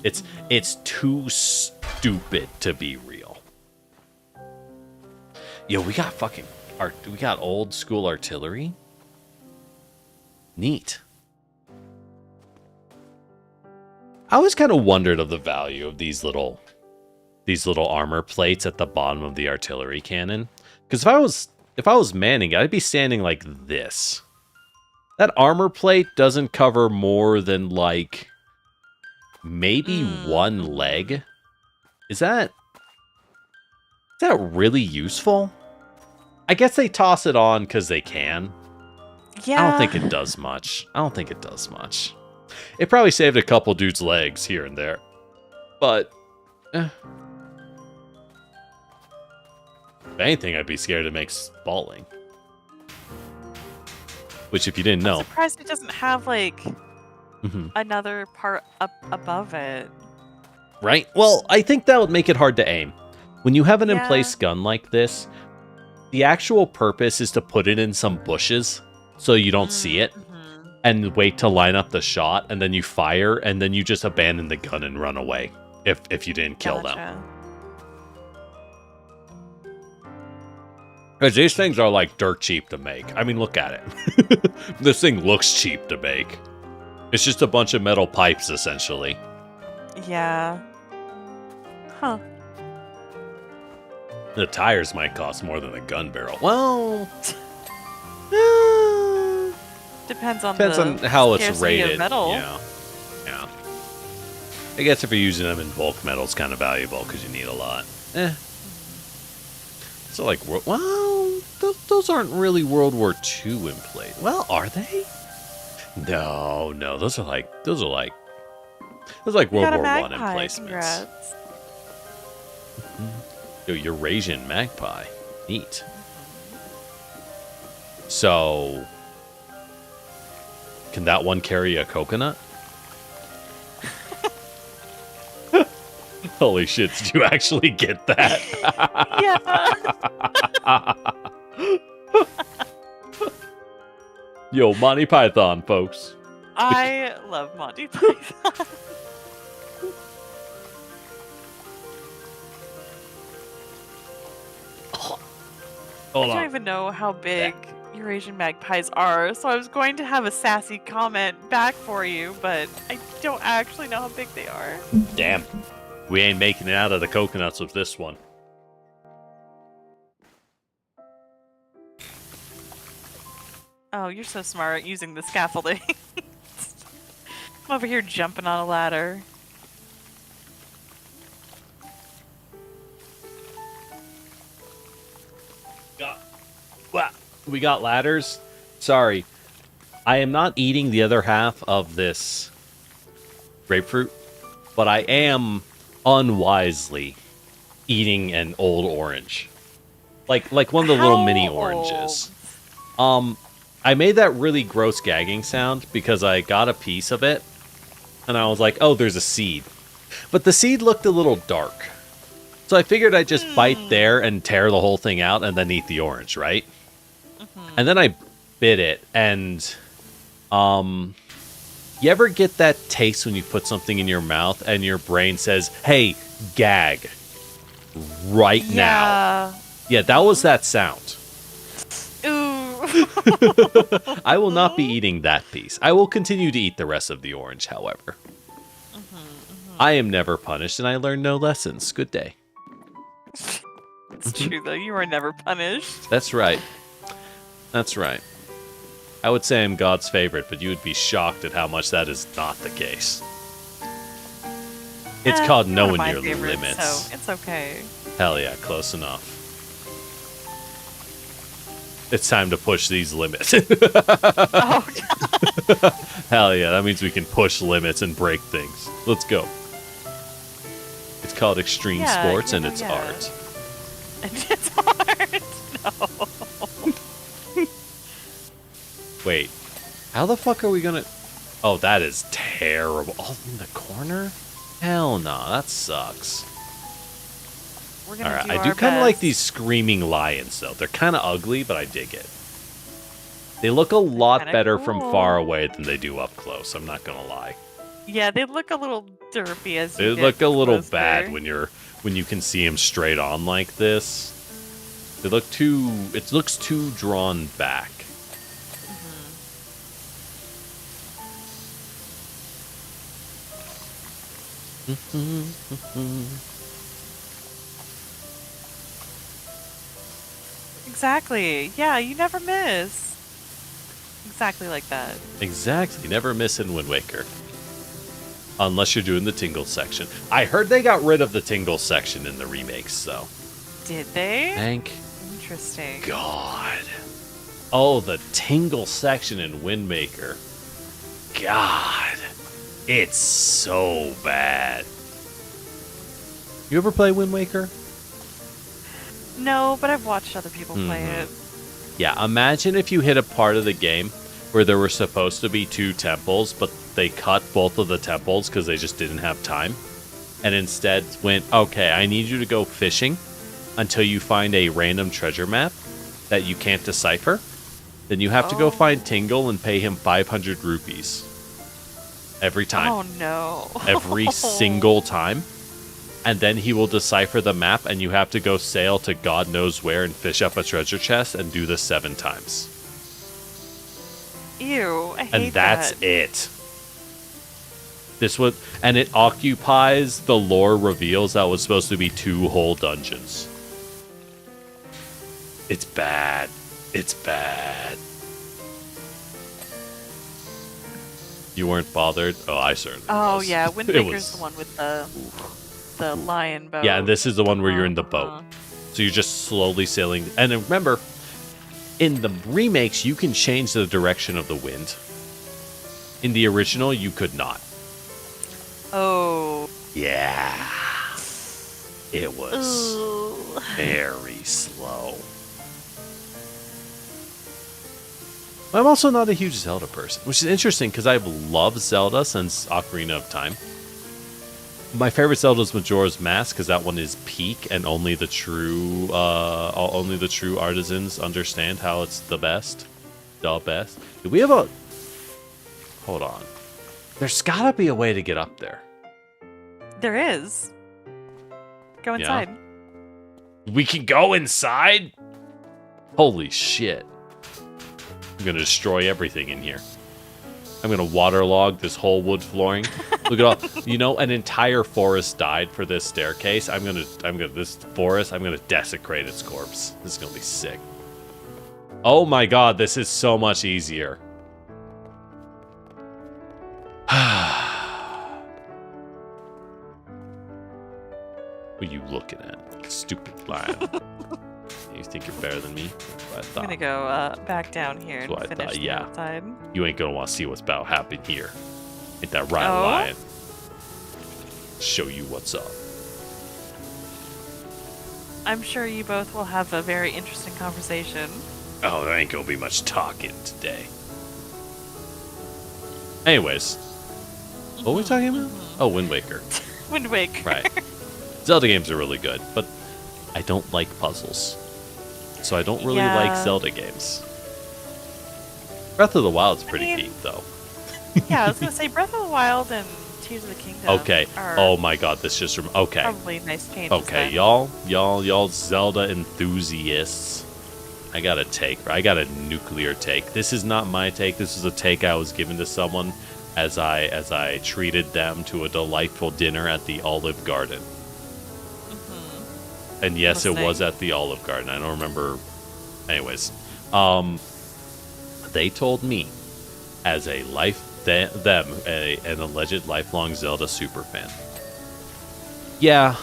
It's too stupid to be real. Yo, we got old school artillery. Neat. I always kind of wondered of the value of these little armor plates at the bottom of the artillery cannon. Because if I was manning it, I'd be standing like this. That armor plate doesn't cover more than like maybe one leg. Is that really useful? I guess they toss it on because they can. Yeah. I don't think it does much. It probably saved a couple dudes' legs here and there. But, if anything, I'd be scared it makes falling. Which, if you didn't know... I'm surprised it doesn't have, like, another part up above it. Right? Well, I think that would make it hard to aim. When you have an in-place gun like this, the actual purpose is to put it in some bushes so you don't see it, and wait to line up the shot, and then you fire, and then you just abandon the gun and run away if you didn't kill them. Because these things are like dirt cheap to make. I mean, look at it. This thing looks cheap to make. It's just a bunch of metal pipes, essentially. Yeah. Huh. The tires might cost more than a gun barrel. Well... Depends on how it's rated. Of metal. Yeah. I guess if you're using them in bulk metal, it's kind of valuable because you need a lot. So like, well, those aren't really World War II in place. Well, are they? No, those are like World War I emplacements. Yo, Eurasian magpie, neat. So, can that one carry a coconut? Holy shit, did you actually get that? Yeah. Yo, Monty Python, folks. I love Monty Python. I don't even know how big Eurasian magpies are, so I was going to have a sassy comment back for you, but I don't actually know how big they are. Damn. We ain't making it out of the coconuts with this one. Oh, you're so smart using the scaffolding. I'm over here jumping on a ladder. We got ladders? Sorry. I am not eating the other half of this grapefruit, but I am unwisely eating an old orange. Like one of the little mini oranges. I made that really gross gagging sound because I got a piece of it, and I was like, oh, there's a seed. But the seed looked a little dark. So I figured I'd just bite there and tear the whole thing out and then eat the orange, right? And then I bit it, and you ever get that taste when you put something in your mouth and your brain says, hey, gag right now? Yeah, that was that sound. Ooh. I will not be eating that piece. I will continue to eat the rest of the orange, however. I am never punished, and I learn no lessons. Good day. It's true, though. You are never punished. That's right. That's right. I would say I'm God's favorite, but you would be shocked at how much that is not the case. It's called knowing your limits. So it's okay. Hell yeah, close enough. It's time to push these limits. Oh, God. Hell yeah, that means we can push limits and break things. Let's go. It's called extreme sports, and it's art. And it's art? No. Wait, how the fuck are we gonna... Oh, that is terrible. Oh, in the corner? Hell no, that sucks. Alright, I do kind of like these screaming lions, though. They're kind of ugly, but I dig it. They look a lot better from far away than they do up close, I'm not gonna lie. Yeah, they look a little derpy as you get They look a little closer. bad when you can see them straight on like this. They look too... It looks too drawn back. Exactly. Yeah, you never miss. Exactly like that. Exactly. Never miss in Wind Waker. Unless you're doing the tingle section. I heard they got rid of the tingle section in the remakes, though. Did they? Thank Interesting. God. Oh, the tingle section in Wind Waker. God. It's so bad. You ever play Wind Waker? No, but I've watched other people play it. Yeah, imagine if you hit a part of the game where there were supposed to be 2 temples, but they cut both of the temples because they just didn't have time. And instead went, okay, I need you to go fishing until you find a random treasure map that you can't decipher. Then you have to go find Tingle and pay him 500 rupees. Every time. Oh, no. Every single time. And then he will decipher the map, and you have to go sail to God knows where and fish up a treasure chest and do this 7 times. Ew, I hate and that's it. And it occupies the lore reveals that was supposed to be 2 whole dungeons. It's bad. It's bad. You weren't bothered? Oh, I certainly was. Yeah, Wind Waker's the one with the lion boat. Yeah, and this is the one where you're in the boat. So you're just slowly sailing. And remember, in the remakes, you can change the direction of the wind. In the original, you could not. Oh. Yeah. It was very slow. I'm also not a huge Zelda person, which is interesting because I've loved Zelda since Ocarina of Time. My favorite Zelda is Majora's Mask because that one is peak, and only the true artisans understand how it's the best. The best. Do we have a? Hold on. There's gotta be a way to get up there. There is. Go inside. Yeah. We can go inside? Holy shit. I'm gonna destroy everything in here. I'm gonna waterlog this whole wood flooring. Look at all, an entire forest died for this staircase. I'm gonna desecrate its corpse. This is gonna be sick. Oh my god, this is so much easier. What are you looking at? Stupid lion. You think you're better than me? I'm gonna go back down here and finish the outside. You ain't gonna want to see what's about to happen here. Ain't that right, lion? Show you what's up. I'm sure you both will have a very interesting conversation. Oh, there ain't gonna be much talking today. Anyways, what were we talking about? Oh, Wind Waker. Wind Waker. Right. Zelda games are really good, but I don't like puzzles. So I don't really like Zelda games. Breath of the Wild's pretty peak, though. Yeah, I was gonna say Breath of the Wild and Tears of the Kingdom. Okay. Oh my god, this just okay. Probably nice changes. Okay, then. y'all Zelda enthusiasts. I got a nuclear take. This is not my take. This is a take I was given to someone as I treated them to a delightful dinner at the Olive Garden. And yes, it was at the Olive Garden. I don't remember. Anyways, they told me, as an alleged lifelong Zelda super fan. Yeah,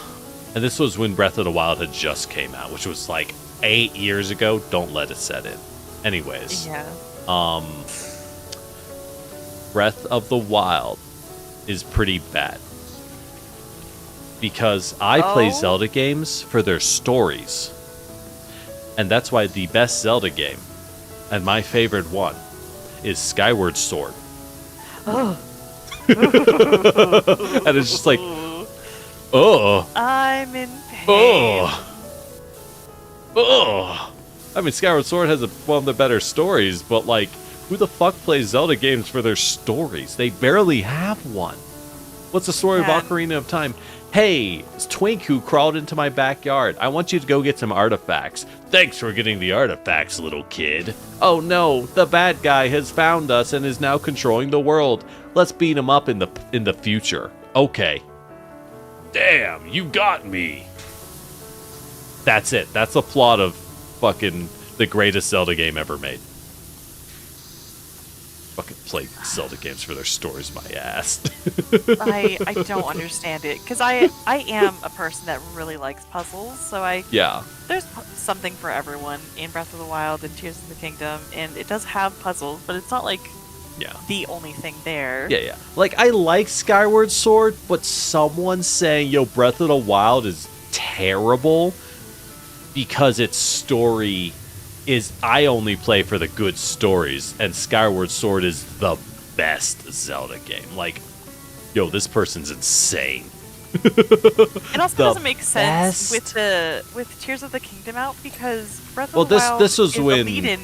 and this was when Breath of the Wild had just came out, which was like 8 years ago. Don't let it set in. Anyways, Breath of the Wild is pretty bad. Because I play Zelda games for their stories. And that's why the best Zelda game, and my favorite one, is Skyward Sword. And it's just like, I'm in pain. I mean, Skyward Sword has one of the better stories, but like, who the fuck plays Zelda games for their stories? They barely have one. What's the story of Ocarina of Time? Hey, Twink who crawled into my backyard. I want you to go get some artifacts. Thanks for getting the artifacts, little kid. Oh no, the bad guy has found us and is now controlling the world. Let's beat him up in the future. Okay. Damn, you got me. That's it. That's the plot of fucking the greatest Zelda game ever made. fucking play Zelda games for their stories, my ass. I don't understand it, because I am a person that really likes puzzles, so there's something for everyone in Breath of the Wild and Tears of the Kingdom, and it does have puzzles, but it's not like the only thing there. Yeah. Like, I like Skyward Sword, but someone saying, yo, Breath of the Wild is terrible because its story is, I only play for the good stories, and Skyward Sword is the best Zelda game. Like, yo, this person's insane. It also doesn't make sense with Tears of the Kingdom out, because Breath of the Wild is a lead-in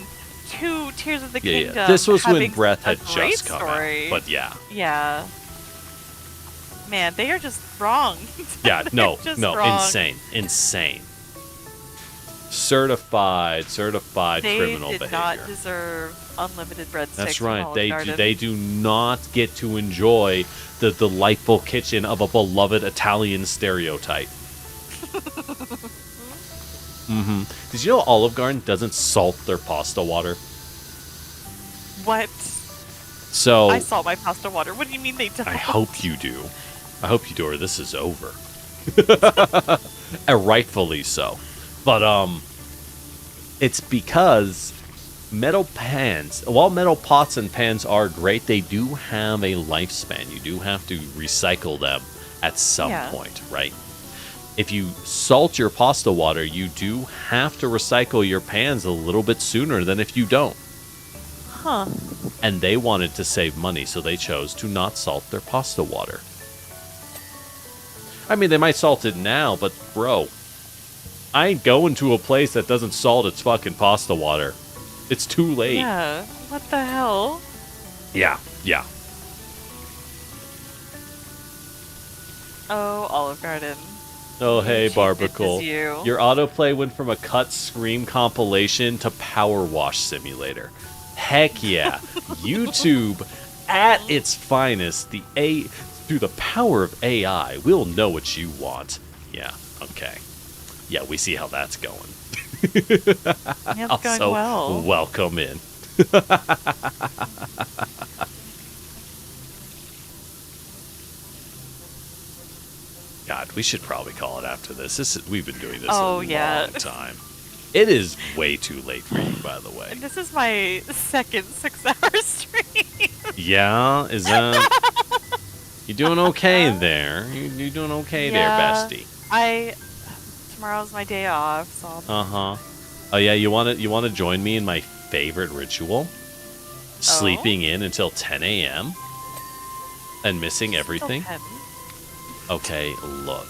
to Tears of the Kingdom. Yeah. This was when Breath had just come out. But yeah. Man, they are just wrong. Yeah, no, wrong. insane. Certified criminal behavior. They did not deserve unlimited breadsticks. That's right. They do not get to enjoy the delightful kitchen of a beloved Italian stereotype. Did you know Olive Garden doesn't salt their pasta water? What? So I salt my pasta water. What do you mean they don't? I hope you do, or this is over. And rightfully so. But it's because metal pans, while metal pots and pans are great, they do have a lifespan. You do have to recycle them at some point, right? If you salt your pasta water, you do have to recycle your pans a little bit sooner than if you don't. Huh. And they wanted to save money, so they chose to not salt their pasta water. I mean, they might salt it now, but bro, I ain't going to a place that doesn't salt its fucking pasta water. It's too late. Yeah, what the hell? Yeah. Oh, Olive Garden. Oh, hey, Barbacle. Your autoplay went from a cut scream compilation to Powerwash Simulator. Heck yeah. YouTube, at its finest, through the power of AI, we'll know what you want. Yeah, okay. Yeah, we see how that's going. Yeah, it's going well. Welcome in. God, we should probably call it after this. We've been doing this a long time. It is way too late for you, by the way. And this is my second 6-hour stream. Yeah? Is that... You doing okay there? You doing okay there, bestie? Tomorrow's my day off, so... Oh, yeah, you want to join me in my favorite ritual? Sleeping in until 10 a.m.? And missing everything? Okay, look.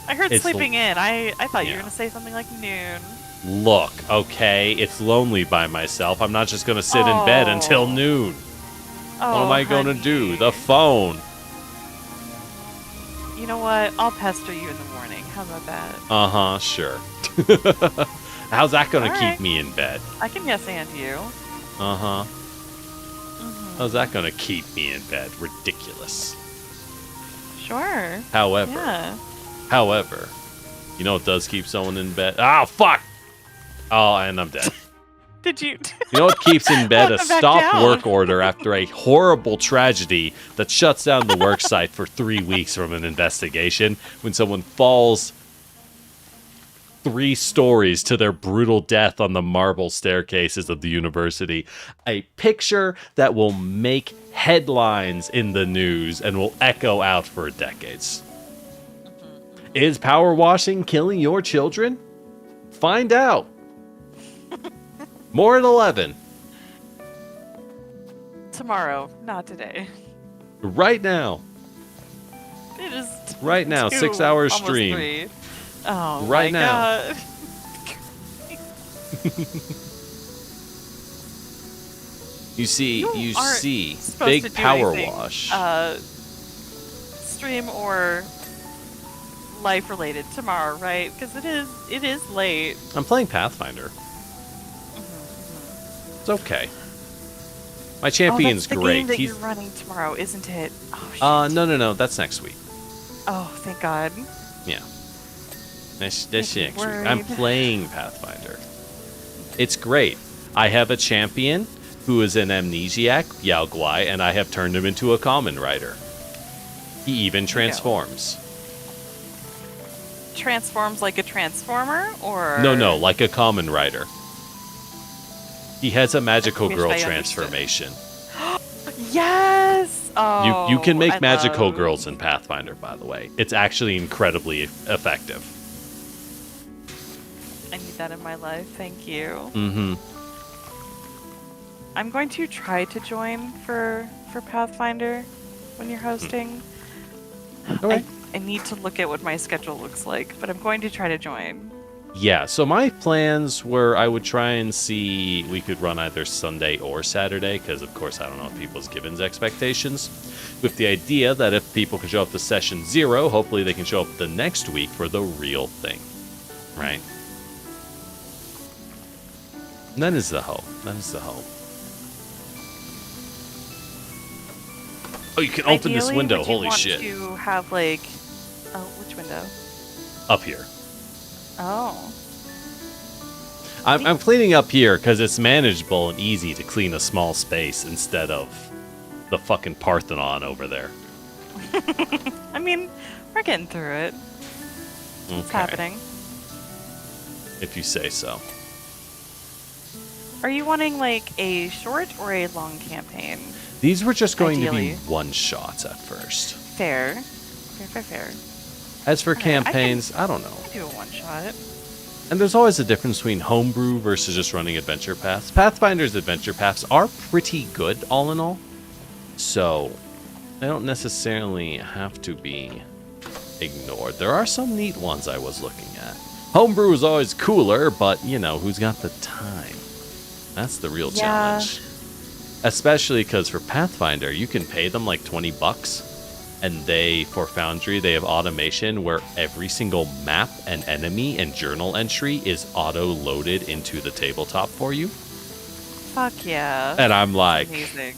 I heard sleeping in. I thought you were going to say something like noon. Look, okay, it's lonely by myself. I'm not just going to sit in bed until noon. What am I going to do? The phone. You know what? I'll pester you in the morning. How about that? Sure. How's that going to keep me in bed? I can yes and you. How's that going to keep me in bed? Ridiculous. Sure. However, you know what does keep someone in bed? Oh, fuck! Oh, and I'm dead. Did you? You know what keeps in bed? A stop work order after a horrible tragedy that shuts down the work site for 3 weeks from an investigation when someone falls 3 stories to their brutal death on the marble staircases of the university. A picture that will make headlines in the news and will echo out for decades. Is power washing killing your children? Find out. More at 11. Tomorrow, not today. Right now. It is right now, 6-hour stream. 3. Oh, right my now. God. You see, big power wash. Stream or life related tomorrow, right? Because it is late. I'm playing Pathfinder. It's okay. My champion's that's the great. Game that you're running tomorrow, isn't it? Oh, shit. No. That's next week. Oh, thank God. Yeah. That's next week. I'm playing Pathfinder. It's great. I have a champion who is an amnesiac, Yao Guai, and I have turned him into a common rider. He even transforms. Transforms like a transformer, or no, like a common rider. He has a magical girl transformation. Yes. Oh, you can make magical girls in Pathfinder, by the way. It's actually incredibly effective. I need that in my life. Thank you. Mm-hmm. I'm going to try to join for Pathfinder when you're hosting. Okay. I need to look at what my schedule looks like, but I'm going to try to join. Yeah, so my plans were I would try and see we could run either Sunday or Saturday, because of course I don't know people's givens expectations, with the idea that if people can show up to session 0, hopefully they can show up the next week for the real thing, right? And that is the hope. That is the hope. Oh, you can open this window. Holy shit. Would you want to have, like... Oh, which window? Up here. Oh. I'm cleaning up here because it's manageable and easy to clean a small space instead of the fucking Parthenon over there. I mean, we're getting through it. Okay. It's happening. If you say so. Are you wanting, like, a short or a long campaign? These were just going Ideally. to be one-shots at first. Fair. Fair. As for campaigns, I don't know. I do a one-shot. And there's always a difference between homebrew versus just running adventure paths. Pathfinder's adventure paths are pretty good, all in all. So, they don't necessarily have to be ignored. There are some neat ones I was looking at. Homebrew is always cooler, but, you know, who's got the time? That's the real challenge. Especially because for Pathfinder, you can pay them like $20. And for Foundry, they have automation where every single map and enemy and journal entry is auto-loaded into the tabletop for you. Fuck yeah. And I'm like, amazing.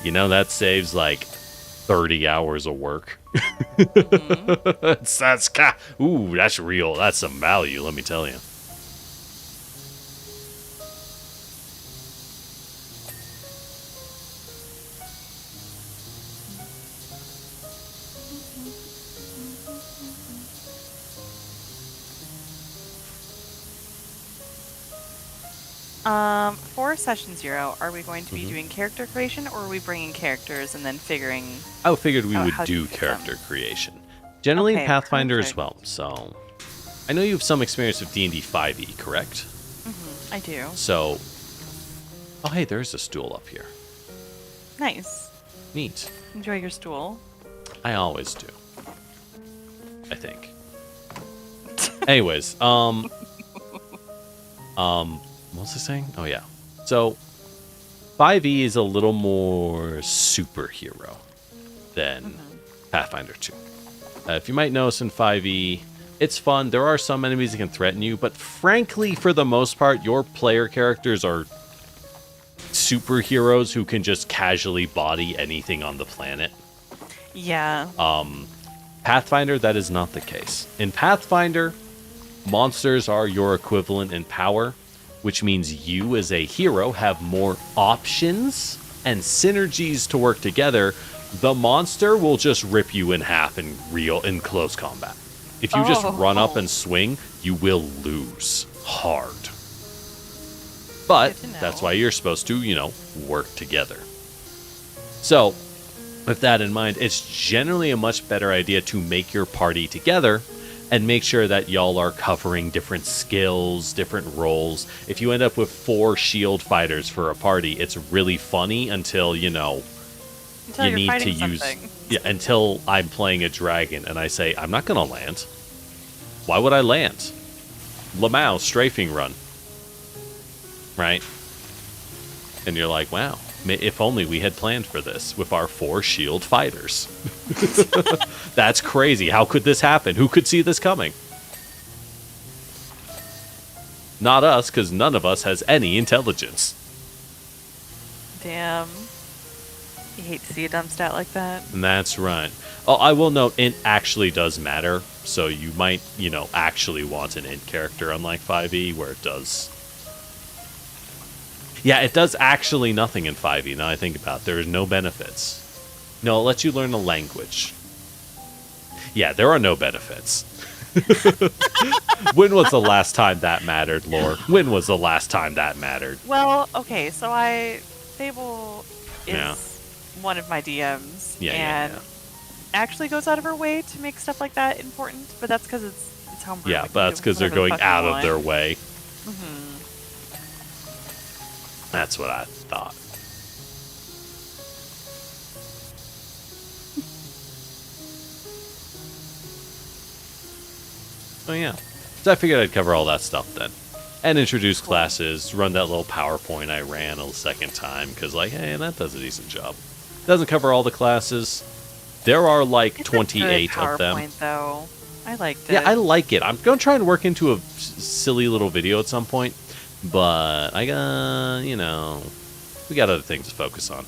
You know, that saves like 30 hours of work. Mm-hmm. Ooh, that's real. That's some value, let me tell you. For session 0, are we going to be doing character creation, or are we bringing characters and then figuring? I figured we would do character creation. Generally, in Pathfinder as well. So, I know you have some experience with D&D 5e, correct? Mm-hmm, I do. So, oh hey, there's a stool up here. Nice. Neat. Enjoy your stool. I always do. I think. Anyways, what was I saying? Oh, yeah. So, 5e is a little more superhero than Pathfinder 2. If you might notice in 5e, it's fun. There are some enemies that can threaten you, but frankly, for the most part, your player characters are superheroes who can just casually body anything on the planet. Yeah. Pathfinder, that is not the case. In Pathfinder, monsters are your equivalent in power, which means you as a hero have more options and synergies to work together. The monster will just rip you in half in close combat. If you just run up and swing, you will lose hard. But that's why you're supposed to, work together. So, with that in mind, it's generally a much better idea to make your party together and make sure that y'all are covering different skills, different roles. If you end up with 4 shield fighters for a party, it's really funny until, you need to use... Yeah, until I'm playing a dragon and I say, I'm not going to land. Why would I land? Lamau, strafing run. Right? And you're like, wow, if only we had planned for this with our 4 shield fighters. That's crazy. How could this happen? Who could see this coming? Not us, because none of us has any intelligence. Damn. You hate to see a dumb stat like that. And that's right. Oh, I will note, int actually does matter. So you might, actually want an int character, unlike 5e, where it does Yeah, it does actually nothing in 5e, now I think about it. There is no benefits. No, it lets you learn a language. Yeah, there are no benefits. When was the last time that mattered, Lore? When was the last time that mattered? Well, okay, so Fable is one of my DMs, and actually goes out of her way to make stuff like that important, but that's because it's homebrew. Yeah, but that's because they're going out of their way. Mm-hmm. That's what I thought. Oh yeah. So I figured I'd cover all that stuff then. And introduce classes, run that little PowerPoint I ran a second time, because like, hey, that does a decent job. Doesn't cover all the classes. There are like 28 of them. PowerPoint though. I liked it. Yeah, I like it. I'm going to try and work into a silly little video at some point, but I got, you know, we got other things to focus on.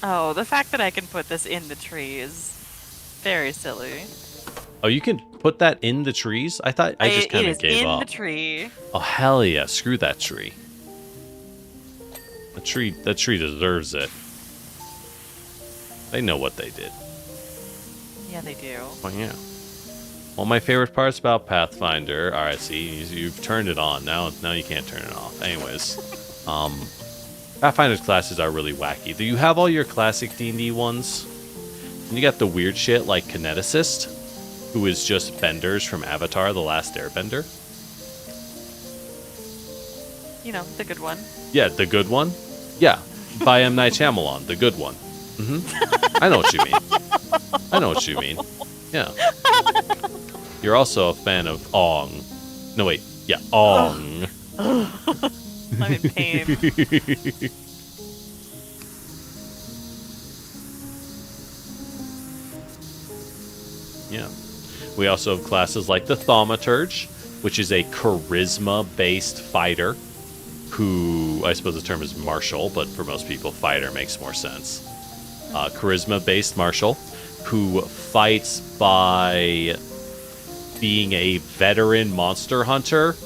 Oh, the fact that I can put this in the tree is very silly. Oh, you can put that in the trees? I thought I just kind of gave up. It is in the tree. Oh, hell yeah. Screw that tree. That tree deserves it. They know what they did. Yeah, they do. Oh, yeah. One of my favorite parts about Pathfinder... Alright, see, you've turned it on. Now you can't turn it off. Anyways. Pathfinder's classes are really wacky. Do you have all your classic D&D ones? And you got the weird shit like Kineticist, who is just Benders from Avatar, The Last Airbender. You know, the good one. Yeah, the good one? Yeah, by M. Night Shyamalan, the good one. I know what you mean. I know what you mean. Yeah. You're also a fan of Ong. No, wait. Yeah, Ong. I'm in pain. Yeah. We also have classes like the Thaumaturge, which is a charisma-based fighter who, I suppose the term is martial, but for most people, fighter makes more sense. Charisma-based martial who fights by being a veteran monster hunter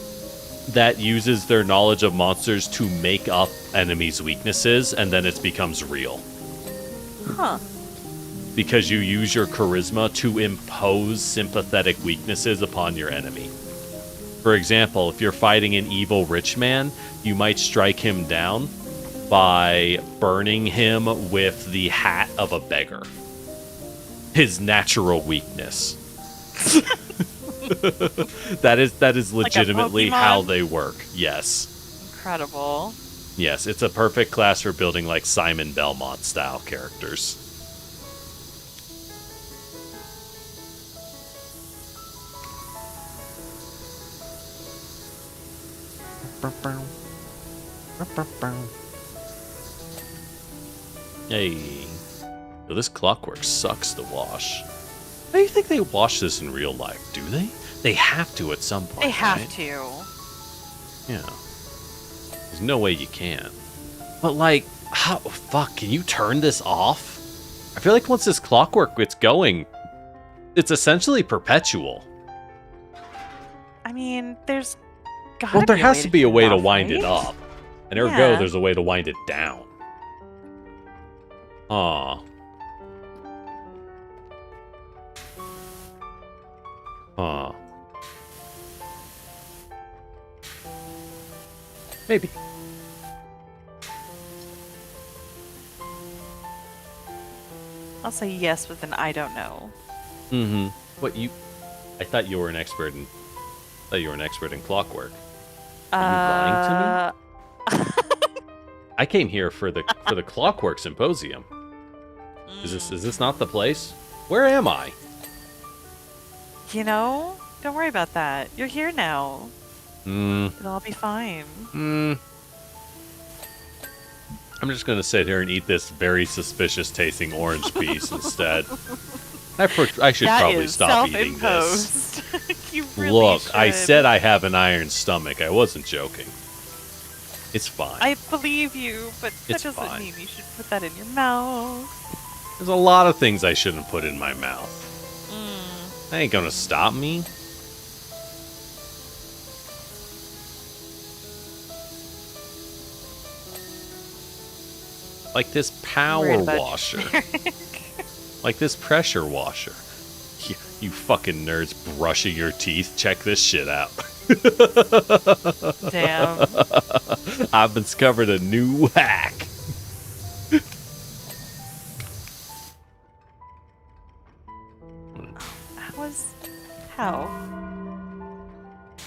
that uses their knowledge of monsters to make up enemies' weaknesses, and then it becomes real. Huh. Because you use your charisma to impose sympathetic weaknesses upon your enemy. For example, if you're fighting an evil rich man, you might strike him down by burning him with the hat of a beggar. His natural weakness. That is legitimately like how they work. Yes. Incredible. Yes, it's a perfect class for building like Simon Belmont style characters. Hey. So this clockwork sucks to wash. How do you think they wash this in real life? Do they? They have to at some point. They have right? to. Yeah. There's no way you can. But like, how? Fuck, can you turn this off? I feel like once this clockwork gets going, it's essentially perpetual. I mean, there's gotta Well, there be has to be a way to turn it off, wind right? it up. And ergo, Yeah. there's a way to wind it down. Aw. Huh. Maybe. I'll say yes with an I don't know. Mm-hmm. What you? I thought you were an expert in. I thought you were an expert in clockwork. Are you lying to me? I came here for the clockwork symposium. Is this not the place? Where am I? You know, don't worry about that. You're here now. It'll all be fine. I'm just gonna sit here and eat this very suspicious tasting orange piece instead. I should probably stop eating this. You really Look, should. I said I have an iron stomach. I wasn't joking. It's fine. I believe you, but that It's doesn't fine. mean you should put that in your mouth. There's a lot of things I shouldn't put in my mouth. That ain't gonna stop me. Like this power washer. Like this pressure washer. You fucking nerds brushing your teeth. Check this shit out. Damn. I've discovered a new hack. How?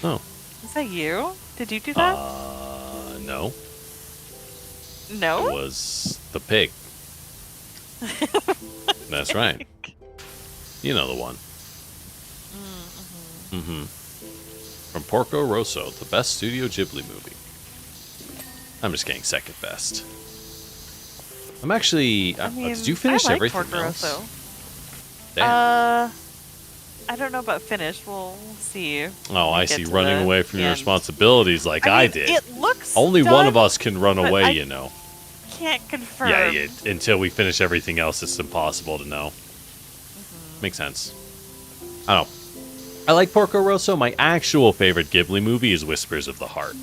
Oh. Is that you? Did you do that? No. No? It was the pig. That's right. You know the one. From Porco Rosso, the best Studio Ghibli movie. I'm just getting second best. I'm actually... did you finish everything Porco else? Rosso. Damn. I don't know about finished. We'll see. Oh, I see. Running away from your responsibilities like I did. It looks Only done, one of us can run away, you know. Can't confirm. Yeah, until we finish everything else, it's impossible to know. Makes sense. I don't know. I like Porco Rosso. My actual favorite Ghibli movie is Whispers of the Heart.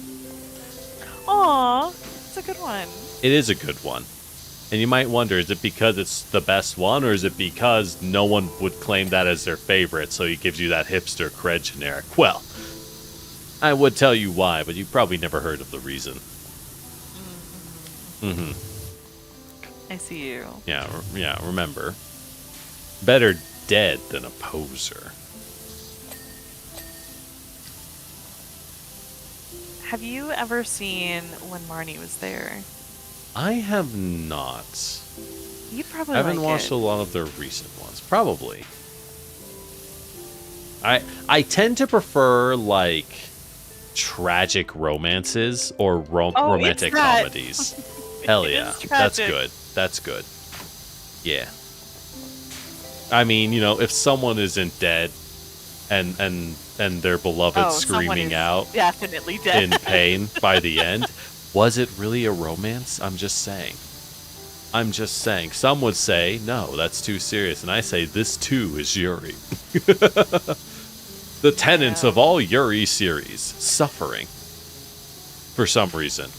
Aw, it's a good one. It is a good one. And you might wonder, is it because it's the best one, or is it because no one would claim that as their favorite, so he gives you that hipster cred generic? Well, I would tell you why, but you probably never heard of the reason. I see you. Yeah, remember. Better dead than a poser. Have you ever seen When Marnie Was There? I have not. You'd probably I haven't like watched it. a lot of their recent ones. Probably. I tend to prefer, like, tragic romances or romantic comedies. Hell yeah. That's good. That's good. Yeah. I mean, you know, if someone isn't dead and their beloved screaming out definitely dead in pain by the end, was it really a romance? I'm just saying. Some would say, no, that's too serious. And I say, this too is Yuri. The tenets of all Yuri series. Suffering. For some reason.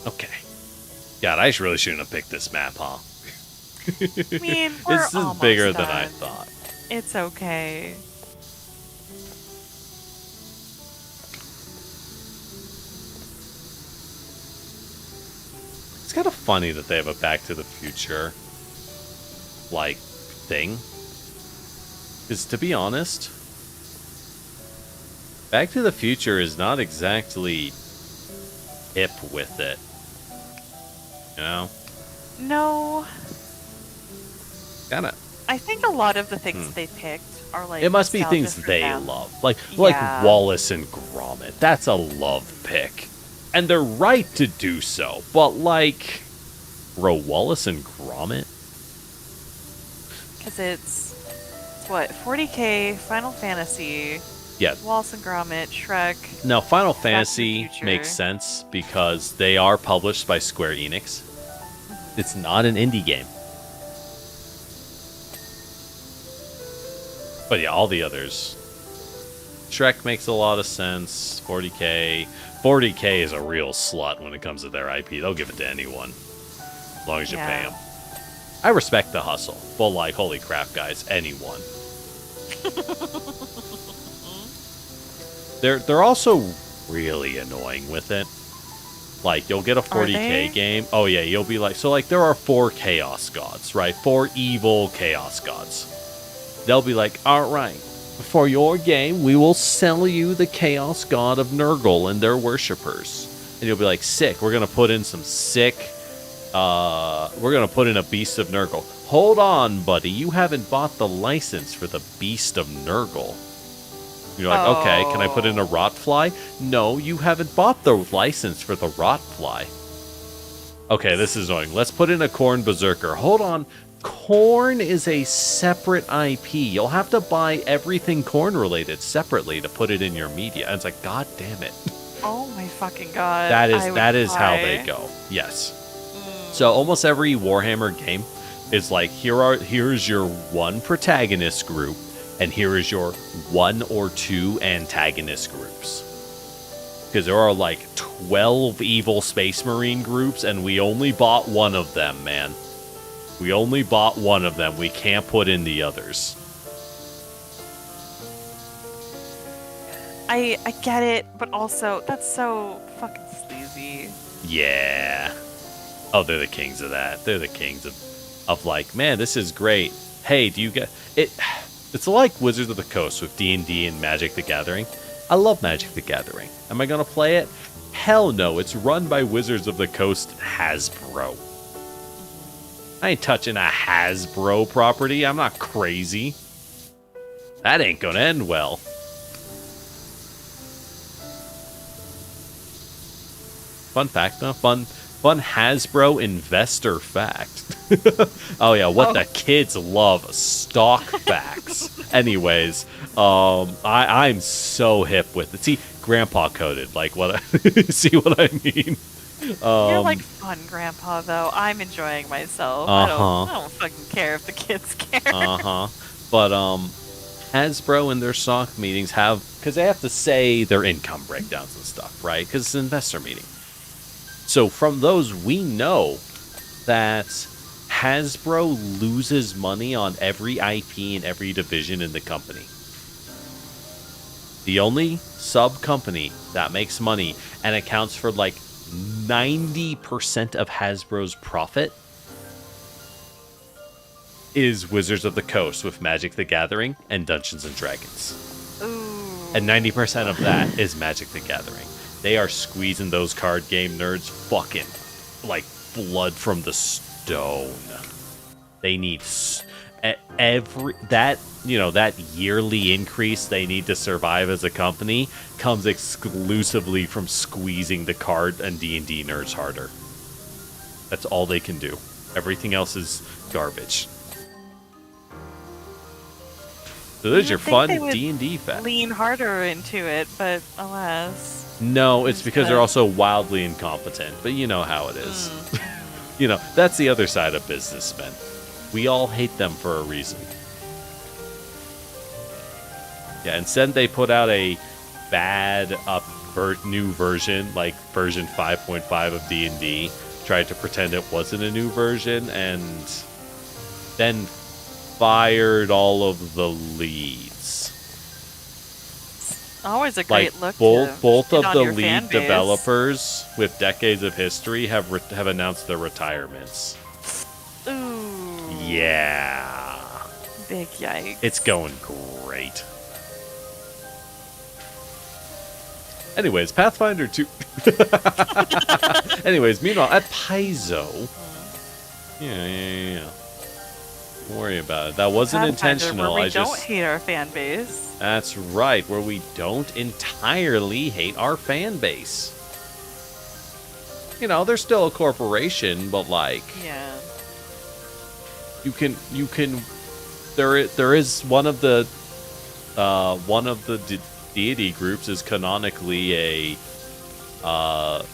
Okay. God, I really shouldn't have picked this map, huh? I mean, this is bigger than I thought. It's okay. It's kind of funny that they have a Back to the Future, like, thing. Because, to be honest, Back to the Future is not exactly hip with it. You know? No. Kinda. I think a lot of the things they picked are like... It must be things they love. Like Wallace and Gromit. That's a love pick. And they're right to do so. But, like, Wallace and Gromit? Because it's what? 40K, Final Fantasy... Yeah. Wallace and Gromit, Shrek. Now, Final Fantasy makes sense because they are published by Square Enix. It's not an indie game. But yeah, all the others. Shrek makes a lot of sense. 40K. 40K is a real slut when it comes to their IP. They'll give it to anyone. As long as you pay them. I respect the hustle. But like, holy crap, guys. Anyone. They're also really annoying with it. Like, you'll get a 40K game. Oh, yeah, you'll be like... So, like, there are 4 Chaos Gods, right? 4 evil Chaos Gods. They'll be like, alright, for your game, we will sell you the Chaos God of Nurgle and their worshippers. And you'll be like, sick, we're going to put in some sick... we're going to put in a Beast of Nurgle. Hold on, buddy, you haven't bought the license for the Beast of Nurgle. You're like, okay, can I put in a rotfly? No, you haven't bought the license for the rotfly. Okay, this is annoying. Let's put in a corn berserker. Hold on. Corn is a separate IP. You'll have to buy everything corn related separately to put it in your media. And it's like, god damn it. Oh my fucking god. That is how they go. Yes. So almost every Warhammer game is like, here's your one protagonist group, and here is your 1 or 2 antagonist groups. Because there are like 12 evil Space Marine groups, and we only bought one of them, man. We only bought one of them. We can't put in the others. I get it, but also, that's so fucking sleazy. Yeah. Oh, they're the kings of that. They're the kings of like, man, this is great. Hey, do you get it? It's like Wizards of the Coast with D&D and Magic the Gathering. I love Magic the Gathering. Am I going to play it? Hell no. It's run by Wizards of the Coast and Hasbro. I ain't touching a Hasbro property. I'm not crazy. That ain't going to end well. Fun fact, though. Fun Hasbro investor fact. Oh yeah, what the kids love, stock facts. Anyways, I'm so hip with it. See, grandpa coded, like what? See what I mean? You're like fun grandpa though. I'm enjoying myself. I don't fucking care if the kids care. But Hasbro in their stock meetings because they have to say their income breakdowns and stuff, right? Because it's an investor meeting. So from those, we know that Hasbro loses money on every IP and every division in the company. The only sub-company that makes money and accounts for like 90% of Hasbro's profit is Wizards of the Coast with Magic the Gathering and Dungeons and Dragons. Ooh. And 90% of that is Magic the Gathering. They are squeezing those card game nerds fucking like blood from the stone. They need that yearly increase they need to survive as a company comes exclusively from squeezing the card and D&D nerds harder. That's all they can do. Everything else is garbage. So there's your fun D&D fact. Lean harder into it, but alas. No, it's because they're also wildly incompetent, but you know how it is. That's the other side of businessmen. We all hate them for a reason. Yeah, instead they put out a bad new version, like version 5.5 of D&D, tried to pretend it wasn't a new version, and then fired all of the leads. Always a great look. Both of the lead developers with decades of history have announced their retirements. Ooh. Yeah. Big yikes. It's going great. Anyways, Pathfinder 2. Anyways, meanwhile, at Paizo. Yeah. Don't worry about it. That wasn't intentional. Where we don't hate our fan base. That's right, where we don't entirely hate our fan base. They're still a corporation, but like, yeah, you can. There is one of the deity groups is canonically a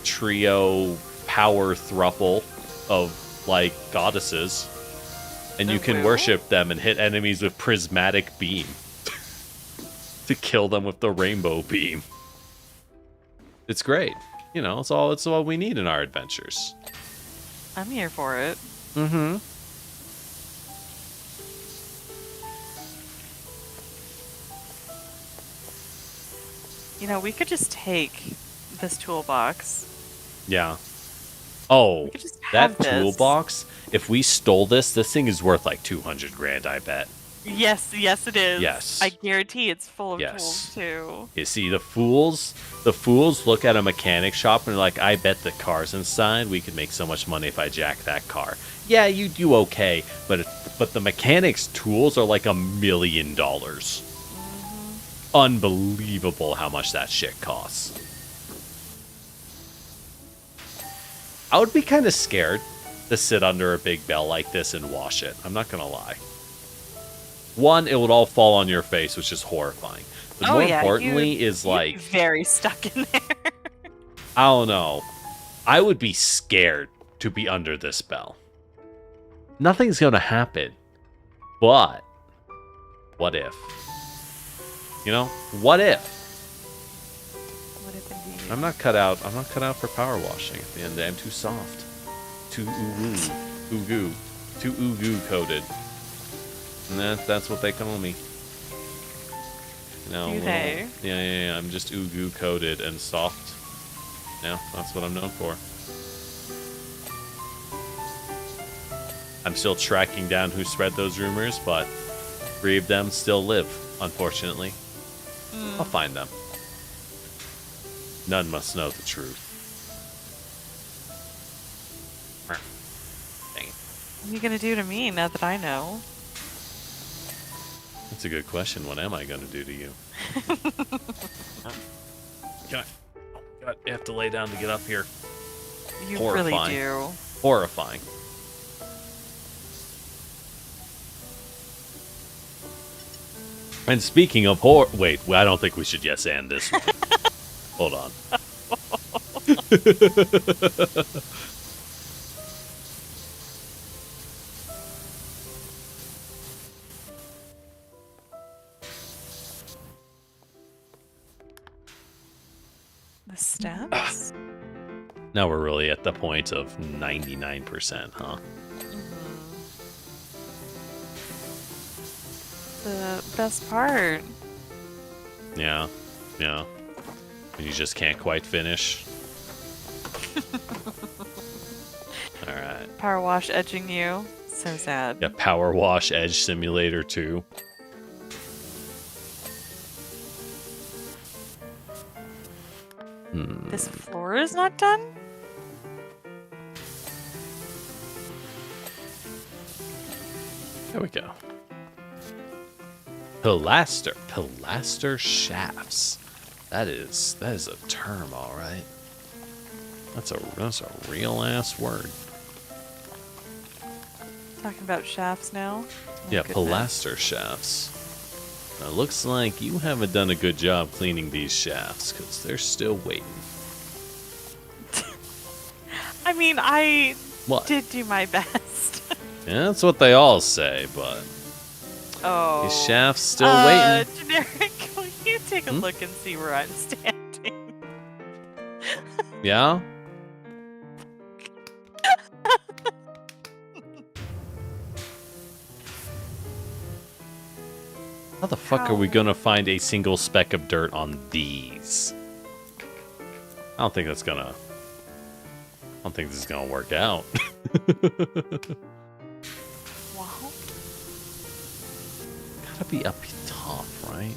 trio power thruple of like goddesses. And you can worship them and hit enemies with prismatic beam to kill them with the rainbow beam. It's great. It's all we need in our adventures. I'm here for it. Mm-hmm. We could just take this toolbox. Yeah. Oh, that toolbox. If we stole this thing is worth like 200 grand, I bet. Yes, it is. Yes. I guarantee it's full of tools, too. You see, the fools look at a mechanic shop and are like, I bet the car's inside. We could make so much money if I jack that car. Yeah, you do okay, but the mechanic's tools are like $1 million. unbelievable how much that shit costs. I would be kind of scared to sit under a big bell like this and wash it. I'm not going to lie. One, it would all fall on your face, which is horrifying. But more importantly is like... You'd be very stuck in there. I don't know. I would be scared to be under this bell. Nothing's going to happen. But, what if? You know, what if? What if indeed? I'm not cut out for power washing at the end of the day. I'm too soft. Too ugu. Too ugu coated. And that's what they call me. You know, Do they? Yeah. I'm just ugu coated and soft. Yeah, that's what I'm known for. I'm still tracking down who spread those rumors, but 3 of them still live, unfortunately. I'll find them. None must know the truth. Dang it. What are you gonna do to me now that I know? That's a good question. What am I gonna do to you? God, you have to lay down to get up here. You Horrifying. really do. Horrifying. And speaking of horror... Wait, I don't think we should yes and this one. Hold on. The steps? Now we're really at the point of 99%, huh? The best part. Yeah. And you just can't quite finish. Alright. Power wash edging you. So sad. Yeah, Powerwash Edge Simulator 2. This floor is not done? There we go. Pilaster shafts. That is a term, all right. That's a real ass word. Talking about shafts now? Yeah, pilaster shafts. Now, looks like you haven't done a good job cleaning these shafts, because they're still waiting. I mean, I did do my best. Yeah, that's what they all say, but... Oh. These shafts still waiting. Generic, will you take a look and see where I'm standing? Yeah? How the fuck are we gonna find a single speck of dirt on these? I don't think this is gonna work out. Wow. Gotta be up top, right?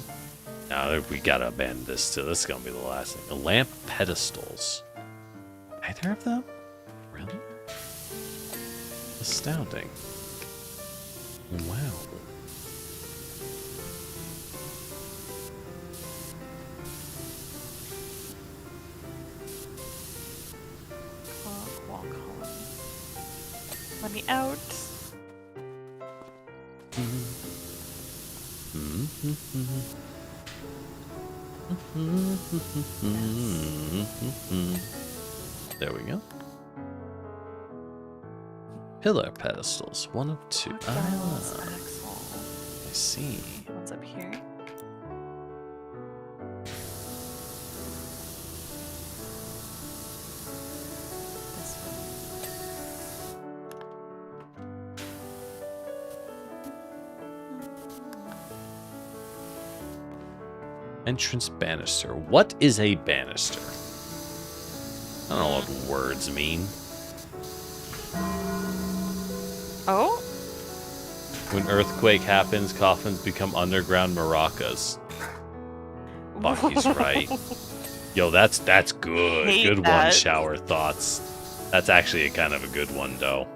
Now we gotta abandon this too. This is gonna be the last thing. The lamp pedestals. Either of them? Really? Astounding. Wow. Wall column. Let me out. There we go. Pillar pedestals, 1 of 2. Ah, I see. What's up here? This one. Entrance banister. What is a banister? I don't know what words mean. Oh? When earthquake happens, coffins become underground maracas. Fuck, he's right. Yo, that's good. Hate Good that. one, shower thoughts. That's actually a kind of a good one, though.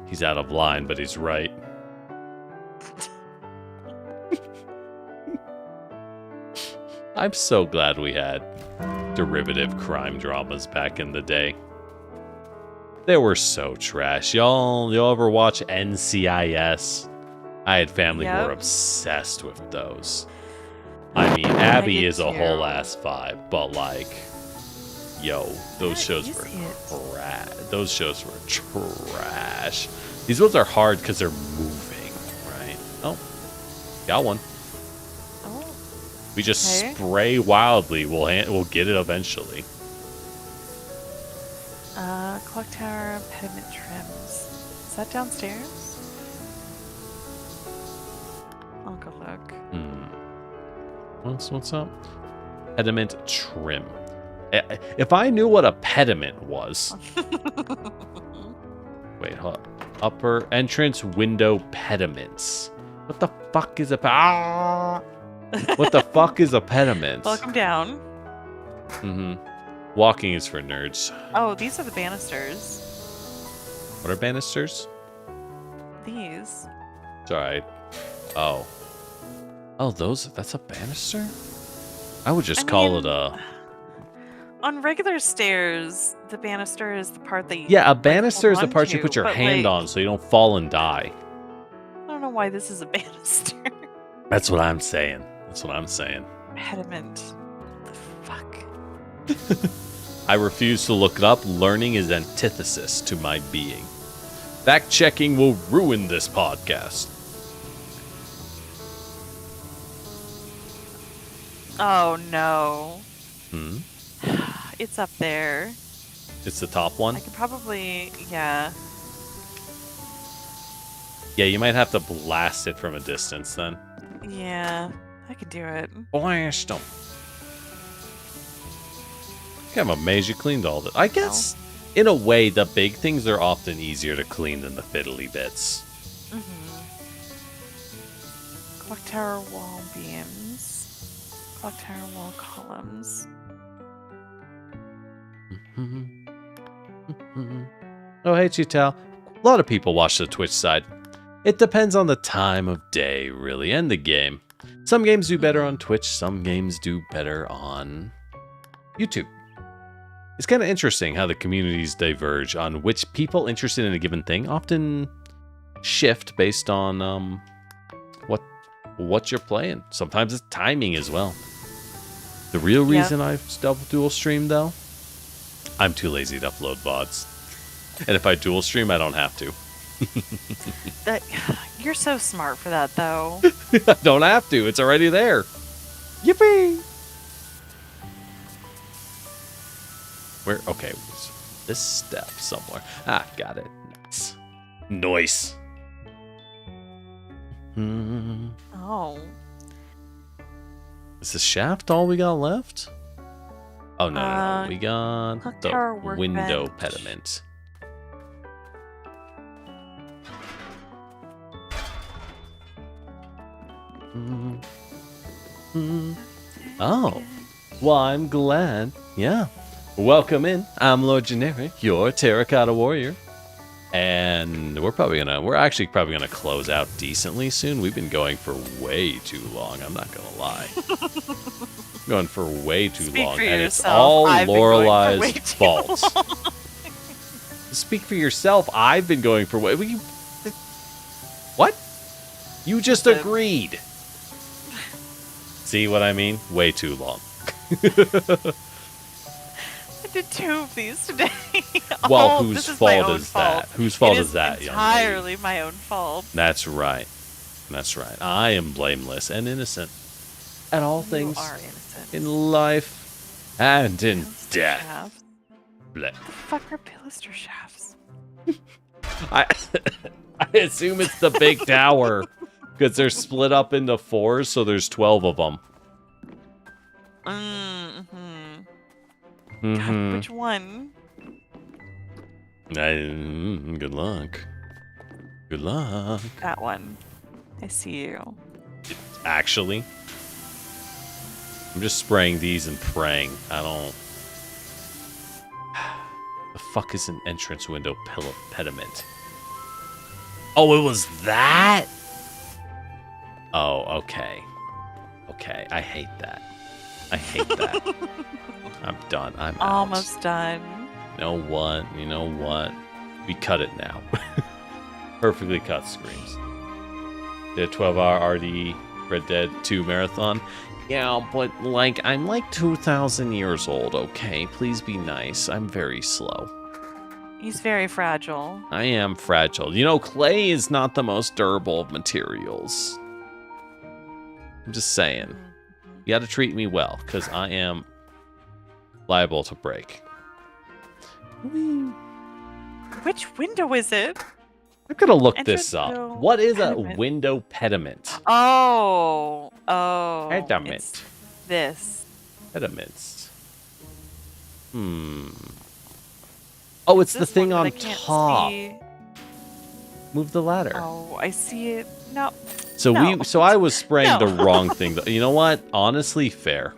He's out of line, but he's right. I'm so glad we had derivative crime dramas back in the day. They were so trash. Y'all ever watch NCIS? I had family who were obsessed with those. I mean, Abby is a whole ass vibe, but like, yo, those shows were trash. Those shows were trash. These ones are hard because they're moving, right? Oh, got one. Oh. We just spray wildly. We'll get it eventually. Clock tower, pediment trims. Is that downstairs? I'll go look. What's up? Pediment trim. If I knew what a pediment was. Wait, hold up. Upper entrance window pediments. What the fuck is a What the fuck is a pediment? Welcome down. Walking is for nerds. Oh, these are the banisters. What are banisters? These. Sorry. Oh, that's a banister? I would just call it a... On regular stairs, the banister is the part that you... Yeah, a banister is the part you put your hand on so you don't fall and die. I don't know why this is a banister. That's what I'm saying. Pediment. The fuck? I refuse to look it up. Learning is antithesis to my being. Fact-checking will ruin this podcast. Oh, no. Hmm? It's up there. It's the top one? I could probably... Yeah. Yeah, you might have to blast it from a distance then. Yeah, I could do it. Blast them. I'm amazed you cleaned all that. I guess, in a way, the big things are often easier to clean than the fiddly bits. Clock tower wall beams. Clock tower wall columns. Oh, hey, Chital. A lot of people watch the Twitch side. It depends on the time of day, really, and the game. Some games do better on Twitch, some games do better on YouTube. It's kind of interesting how the communities diverge on which people interested in a given thing often shift based on what you're playing. Sometimes it's timing as well. The real reason I dual stream, though, I'm too lazy to upload VODs. And if I dual stream, I don't have to. You're so smart for that, though. I don't have to. It's already there. Yippee! Where? Okay, this step somewhere. Ah, got it. Nice. Oh. Is the shaft all we got left? Oh, no. We got the window pediment. Oh. Well, I'm glad. Yeah. Welcome in. I'm Lord Generic, your Terracotta Warrior. And we're actually probably gonna close out decently soon. We've been going for way too long, I'm not gonna lie. Going for way too long. And it's all Lorelei's fault. Speak for yourself. I've been going for way... What? You just agreed. See what I mean? Way too long. I did 2 of these today. Well, whose fault is that? Whose fault is that, young lady? Entirely my own fault. That's right. That's right. I am blameless and innocent at all things in life and in death. What the fuck are pilaster shafts? I assume it's the big tower because they're split up into 4, so there's 12 of them. God, which one? Good luck. Good luck. That one. I see you. Actually, I'm just spraying these and praying. I don't... The fuck is an entrance window pediment? Oh, it was that? Oh, okay. Okay, I hate that. I hate that. I'm done. I'm almost done. You know what? You know what? We cut it now. Perfectly cut screams. The 12-hour RD Red Dead 2 marathon. Yeah, but like I'm like 2,000 years old. Okay, please be nice. I'm very slow. He's very fragile. I am fragile. You know, clay is not the most durable of materials. I'm just saying. You got to treat me well, because I am liable to break. Which window is it? I'm going to look this up. What is pediment. A window pediment? Oh. Pediment. It's this. Pediments. Oh, it's the thing on top. See. Move the ladder. Oh, I see it. No. So I was spraying the wrong thing. You know what? Honestly, fair.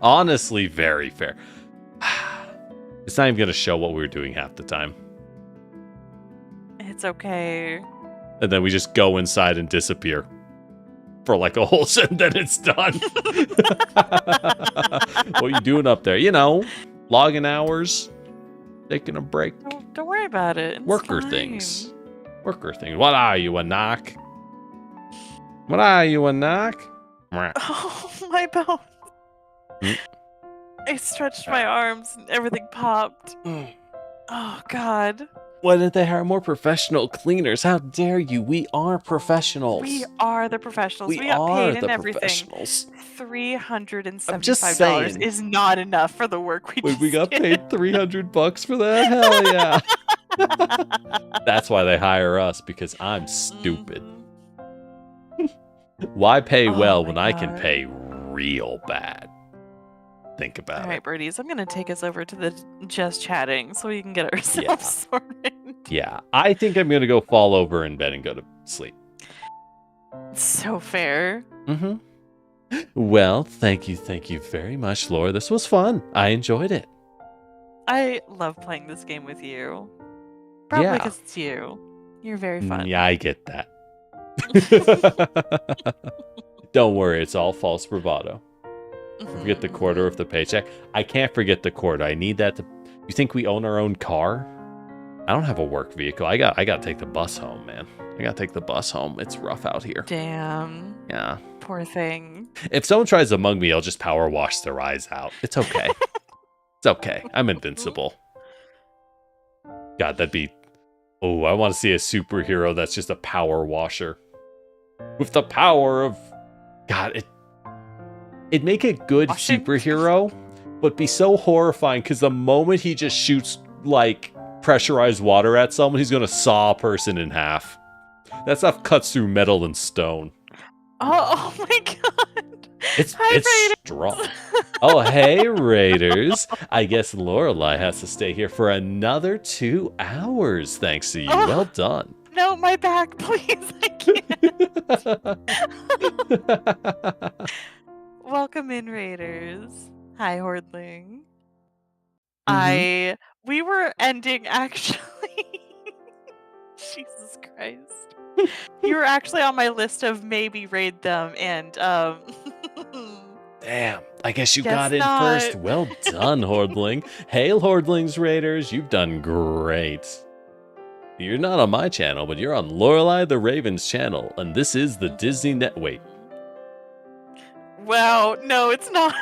Honestly, very fair. It's not even going to show what we were doing half the time. It's okay. And then we just go inside and disappear for like a whole set, and then it's done. What are you doing up there? You know, logging hours, taking a break. Don't worry about it. It's Worker fine. things. Worker things. What are you, a knock? What are you, a knock? Oh, my bones. I stretched my arms and everything popped. Oh, God. Why didn't they hire more professional cleaners? How dare you? We are professionals. We are the professionals. We got paid and everything. $375 is not enough for the work we just we got paid $300 for that? Hell yeah. That's why they hire us, because I'm stupid. Why pay well when I can pay real bad? Think about it. All right, birdies, I'm going to take us over to the just chatting so we can get ourselves sorted. Yeah, I think I'm going to go fall over in bed and go to sleep. So fair. Well, thank you very much, Laura. This was fun. I enjoyed it. I love playing this game with you. Probably because it's you. You're very fun. Yeah, I get that. Don't worry, it's all false bravado. Forget the quarter of the paycheck. I can't forget the quarter. I need that to... You think we own our own car? I don't have a work vehicle. I got to take the bus home, man. I got to take the bus home. It's rough out here. Damn. Yeah. Poor thing. If someone tries to mug me, I'll just power wash their eyes out. It's okay. It's okay. I'm invincible. God, that'd be... Oh, I want to see a superhero that's just a power washer. With the power of... God, it'd make a good superhero, but be so horrifying because the moment he just shoots, like, pressurized water at someone, he's going to saw a person in half. That stuff cuts through metal and stone. Oh my god. It's strong. Oh, hey, Raiders. I guess Lorelei has to stay here for another 2 hours, thanks to you. Oh, well done. No, my back, please. I can't. Welcome in, Raiders. Hi, Hordling. We were ending, actually. Jesus Christ. You were actually on my list of maybe raid them, and, Damn, I guess you got in first. Well done, Hordling. Hail, Hordlings Raiders. You've done great. You're not on my channel, but you're on LoreleiTheRaven's channel, and this is the Disney Net... Wait. Wow, no, it's not.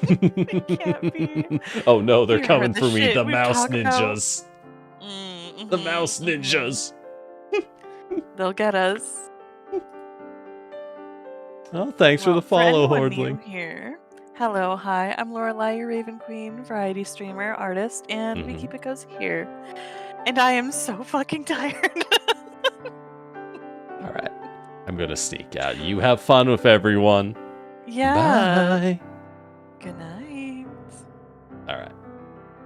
It can't be. Oh no, they're coming for me, the mouse ninjas. The mouse ninjas. They'll get us. Oh, thanks for the follow, Hordling. Here. Hello, hi, I'm Lorelei, your Raven Queen, variety streamer, artist, and we keep it goes here. And I am so fucking tired. All right, I'm gonna sneak out. You have fun with everyone. Yeah. Bye. Good night. All right.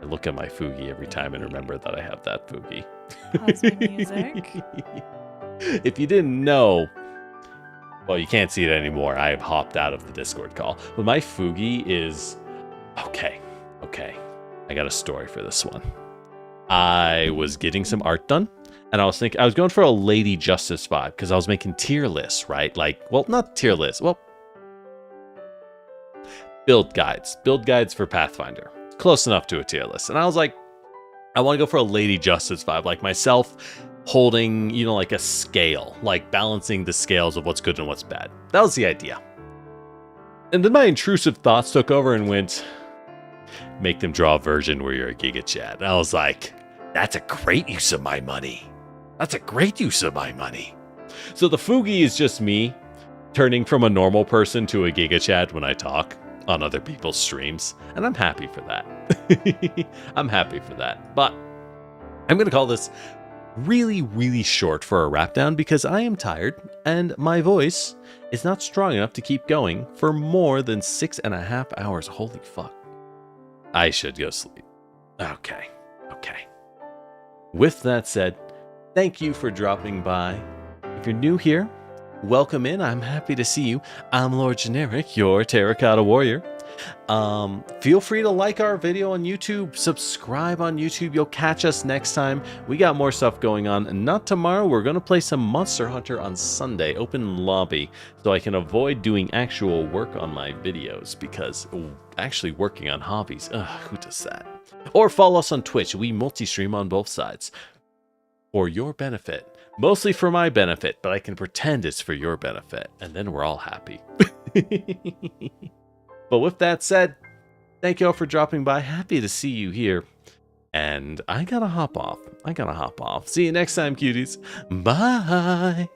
I look at my Fugi every time and remember that I have that Fugi. Pause my music. If you didn't know, well, you can't see it anymore. I have hopped out of the Discord call. But my Fugi is... Okay. I got a story for this one. I was getting some art done, and I was thinking, I was going for a Lady Justice vibe, because I was making tier lists, right? Like, well, not tier lists. Well, build guides for Pathfinder. Close enough to a tier list. And I was like, I want to go for a Lady Justice vibe, like myself holding, you know, like a scale, like balancing the scales of what's good and what's bad. That was the idea. And then my intrusive thoughts took over and went, make them draw a version where you're a Giga Chad. And I was like, that's a great use of my money. That's a great use of my money. So the Fugi is just me turning from a normal person to a Giga Chad when I talk on other people's streams. And I'm happy for that. I'm happy for that. But I'm going to call this really, really short for a wrap down because I am tired and my voice is not strong enough to keep going for more than 6.5 hours. Holy fuck. I should go sleep. Okay. With that said, thank you for dropping by. If you're new here, welcome in. I'm happy to see you. I'm Lord Generic, your Terracotta Warrior. Feel free to like our video on YouTube, subscribe on YouTube. You'll catch us next time. We got more stuff going on, and not tomorrow. We're going to play some Monster Hunter on Sunday, open lobby, so I can avoid doing actual work on my videos, because actually working on hobbies, who does that? Or follow us on Twitch. We multi-stream on both sides for your benefit. Mostly for my benefit, but I can pretend it's for your benefit, and then we're all happy. But with that said, thank you all for dropping by. Happy to see you here. And I gotta hop off. See you next time, cuties. Bye.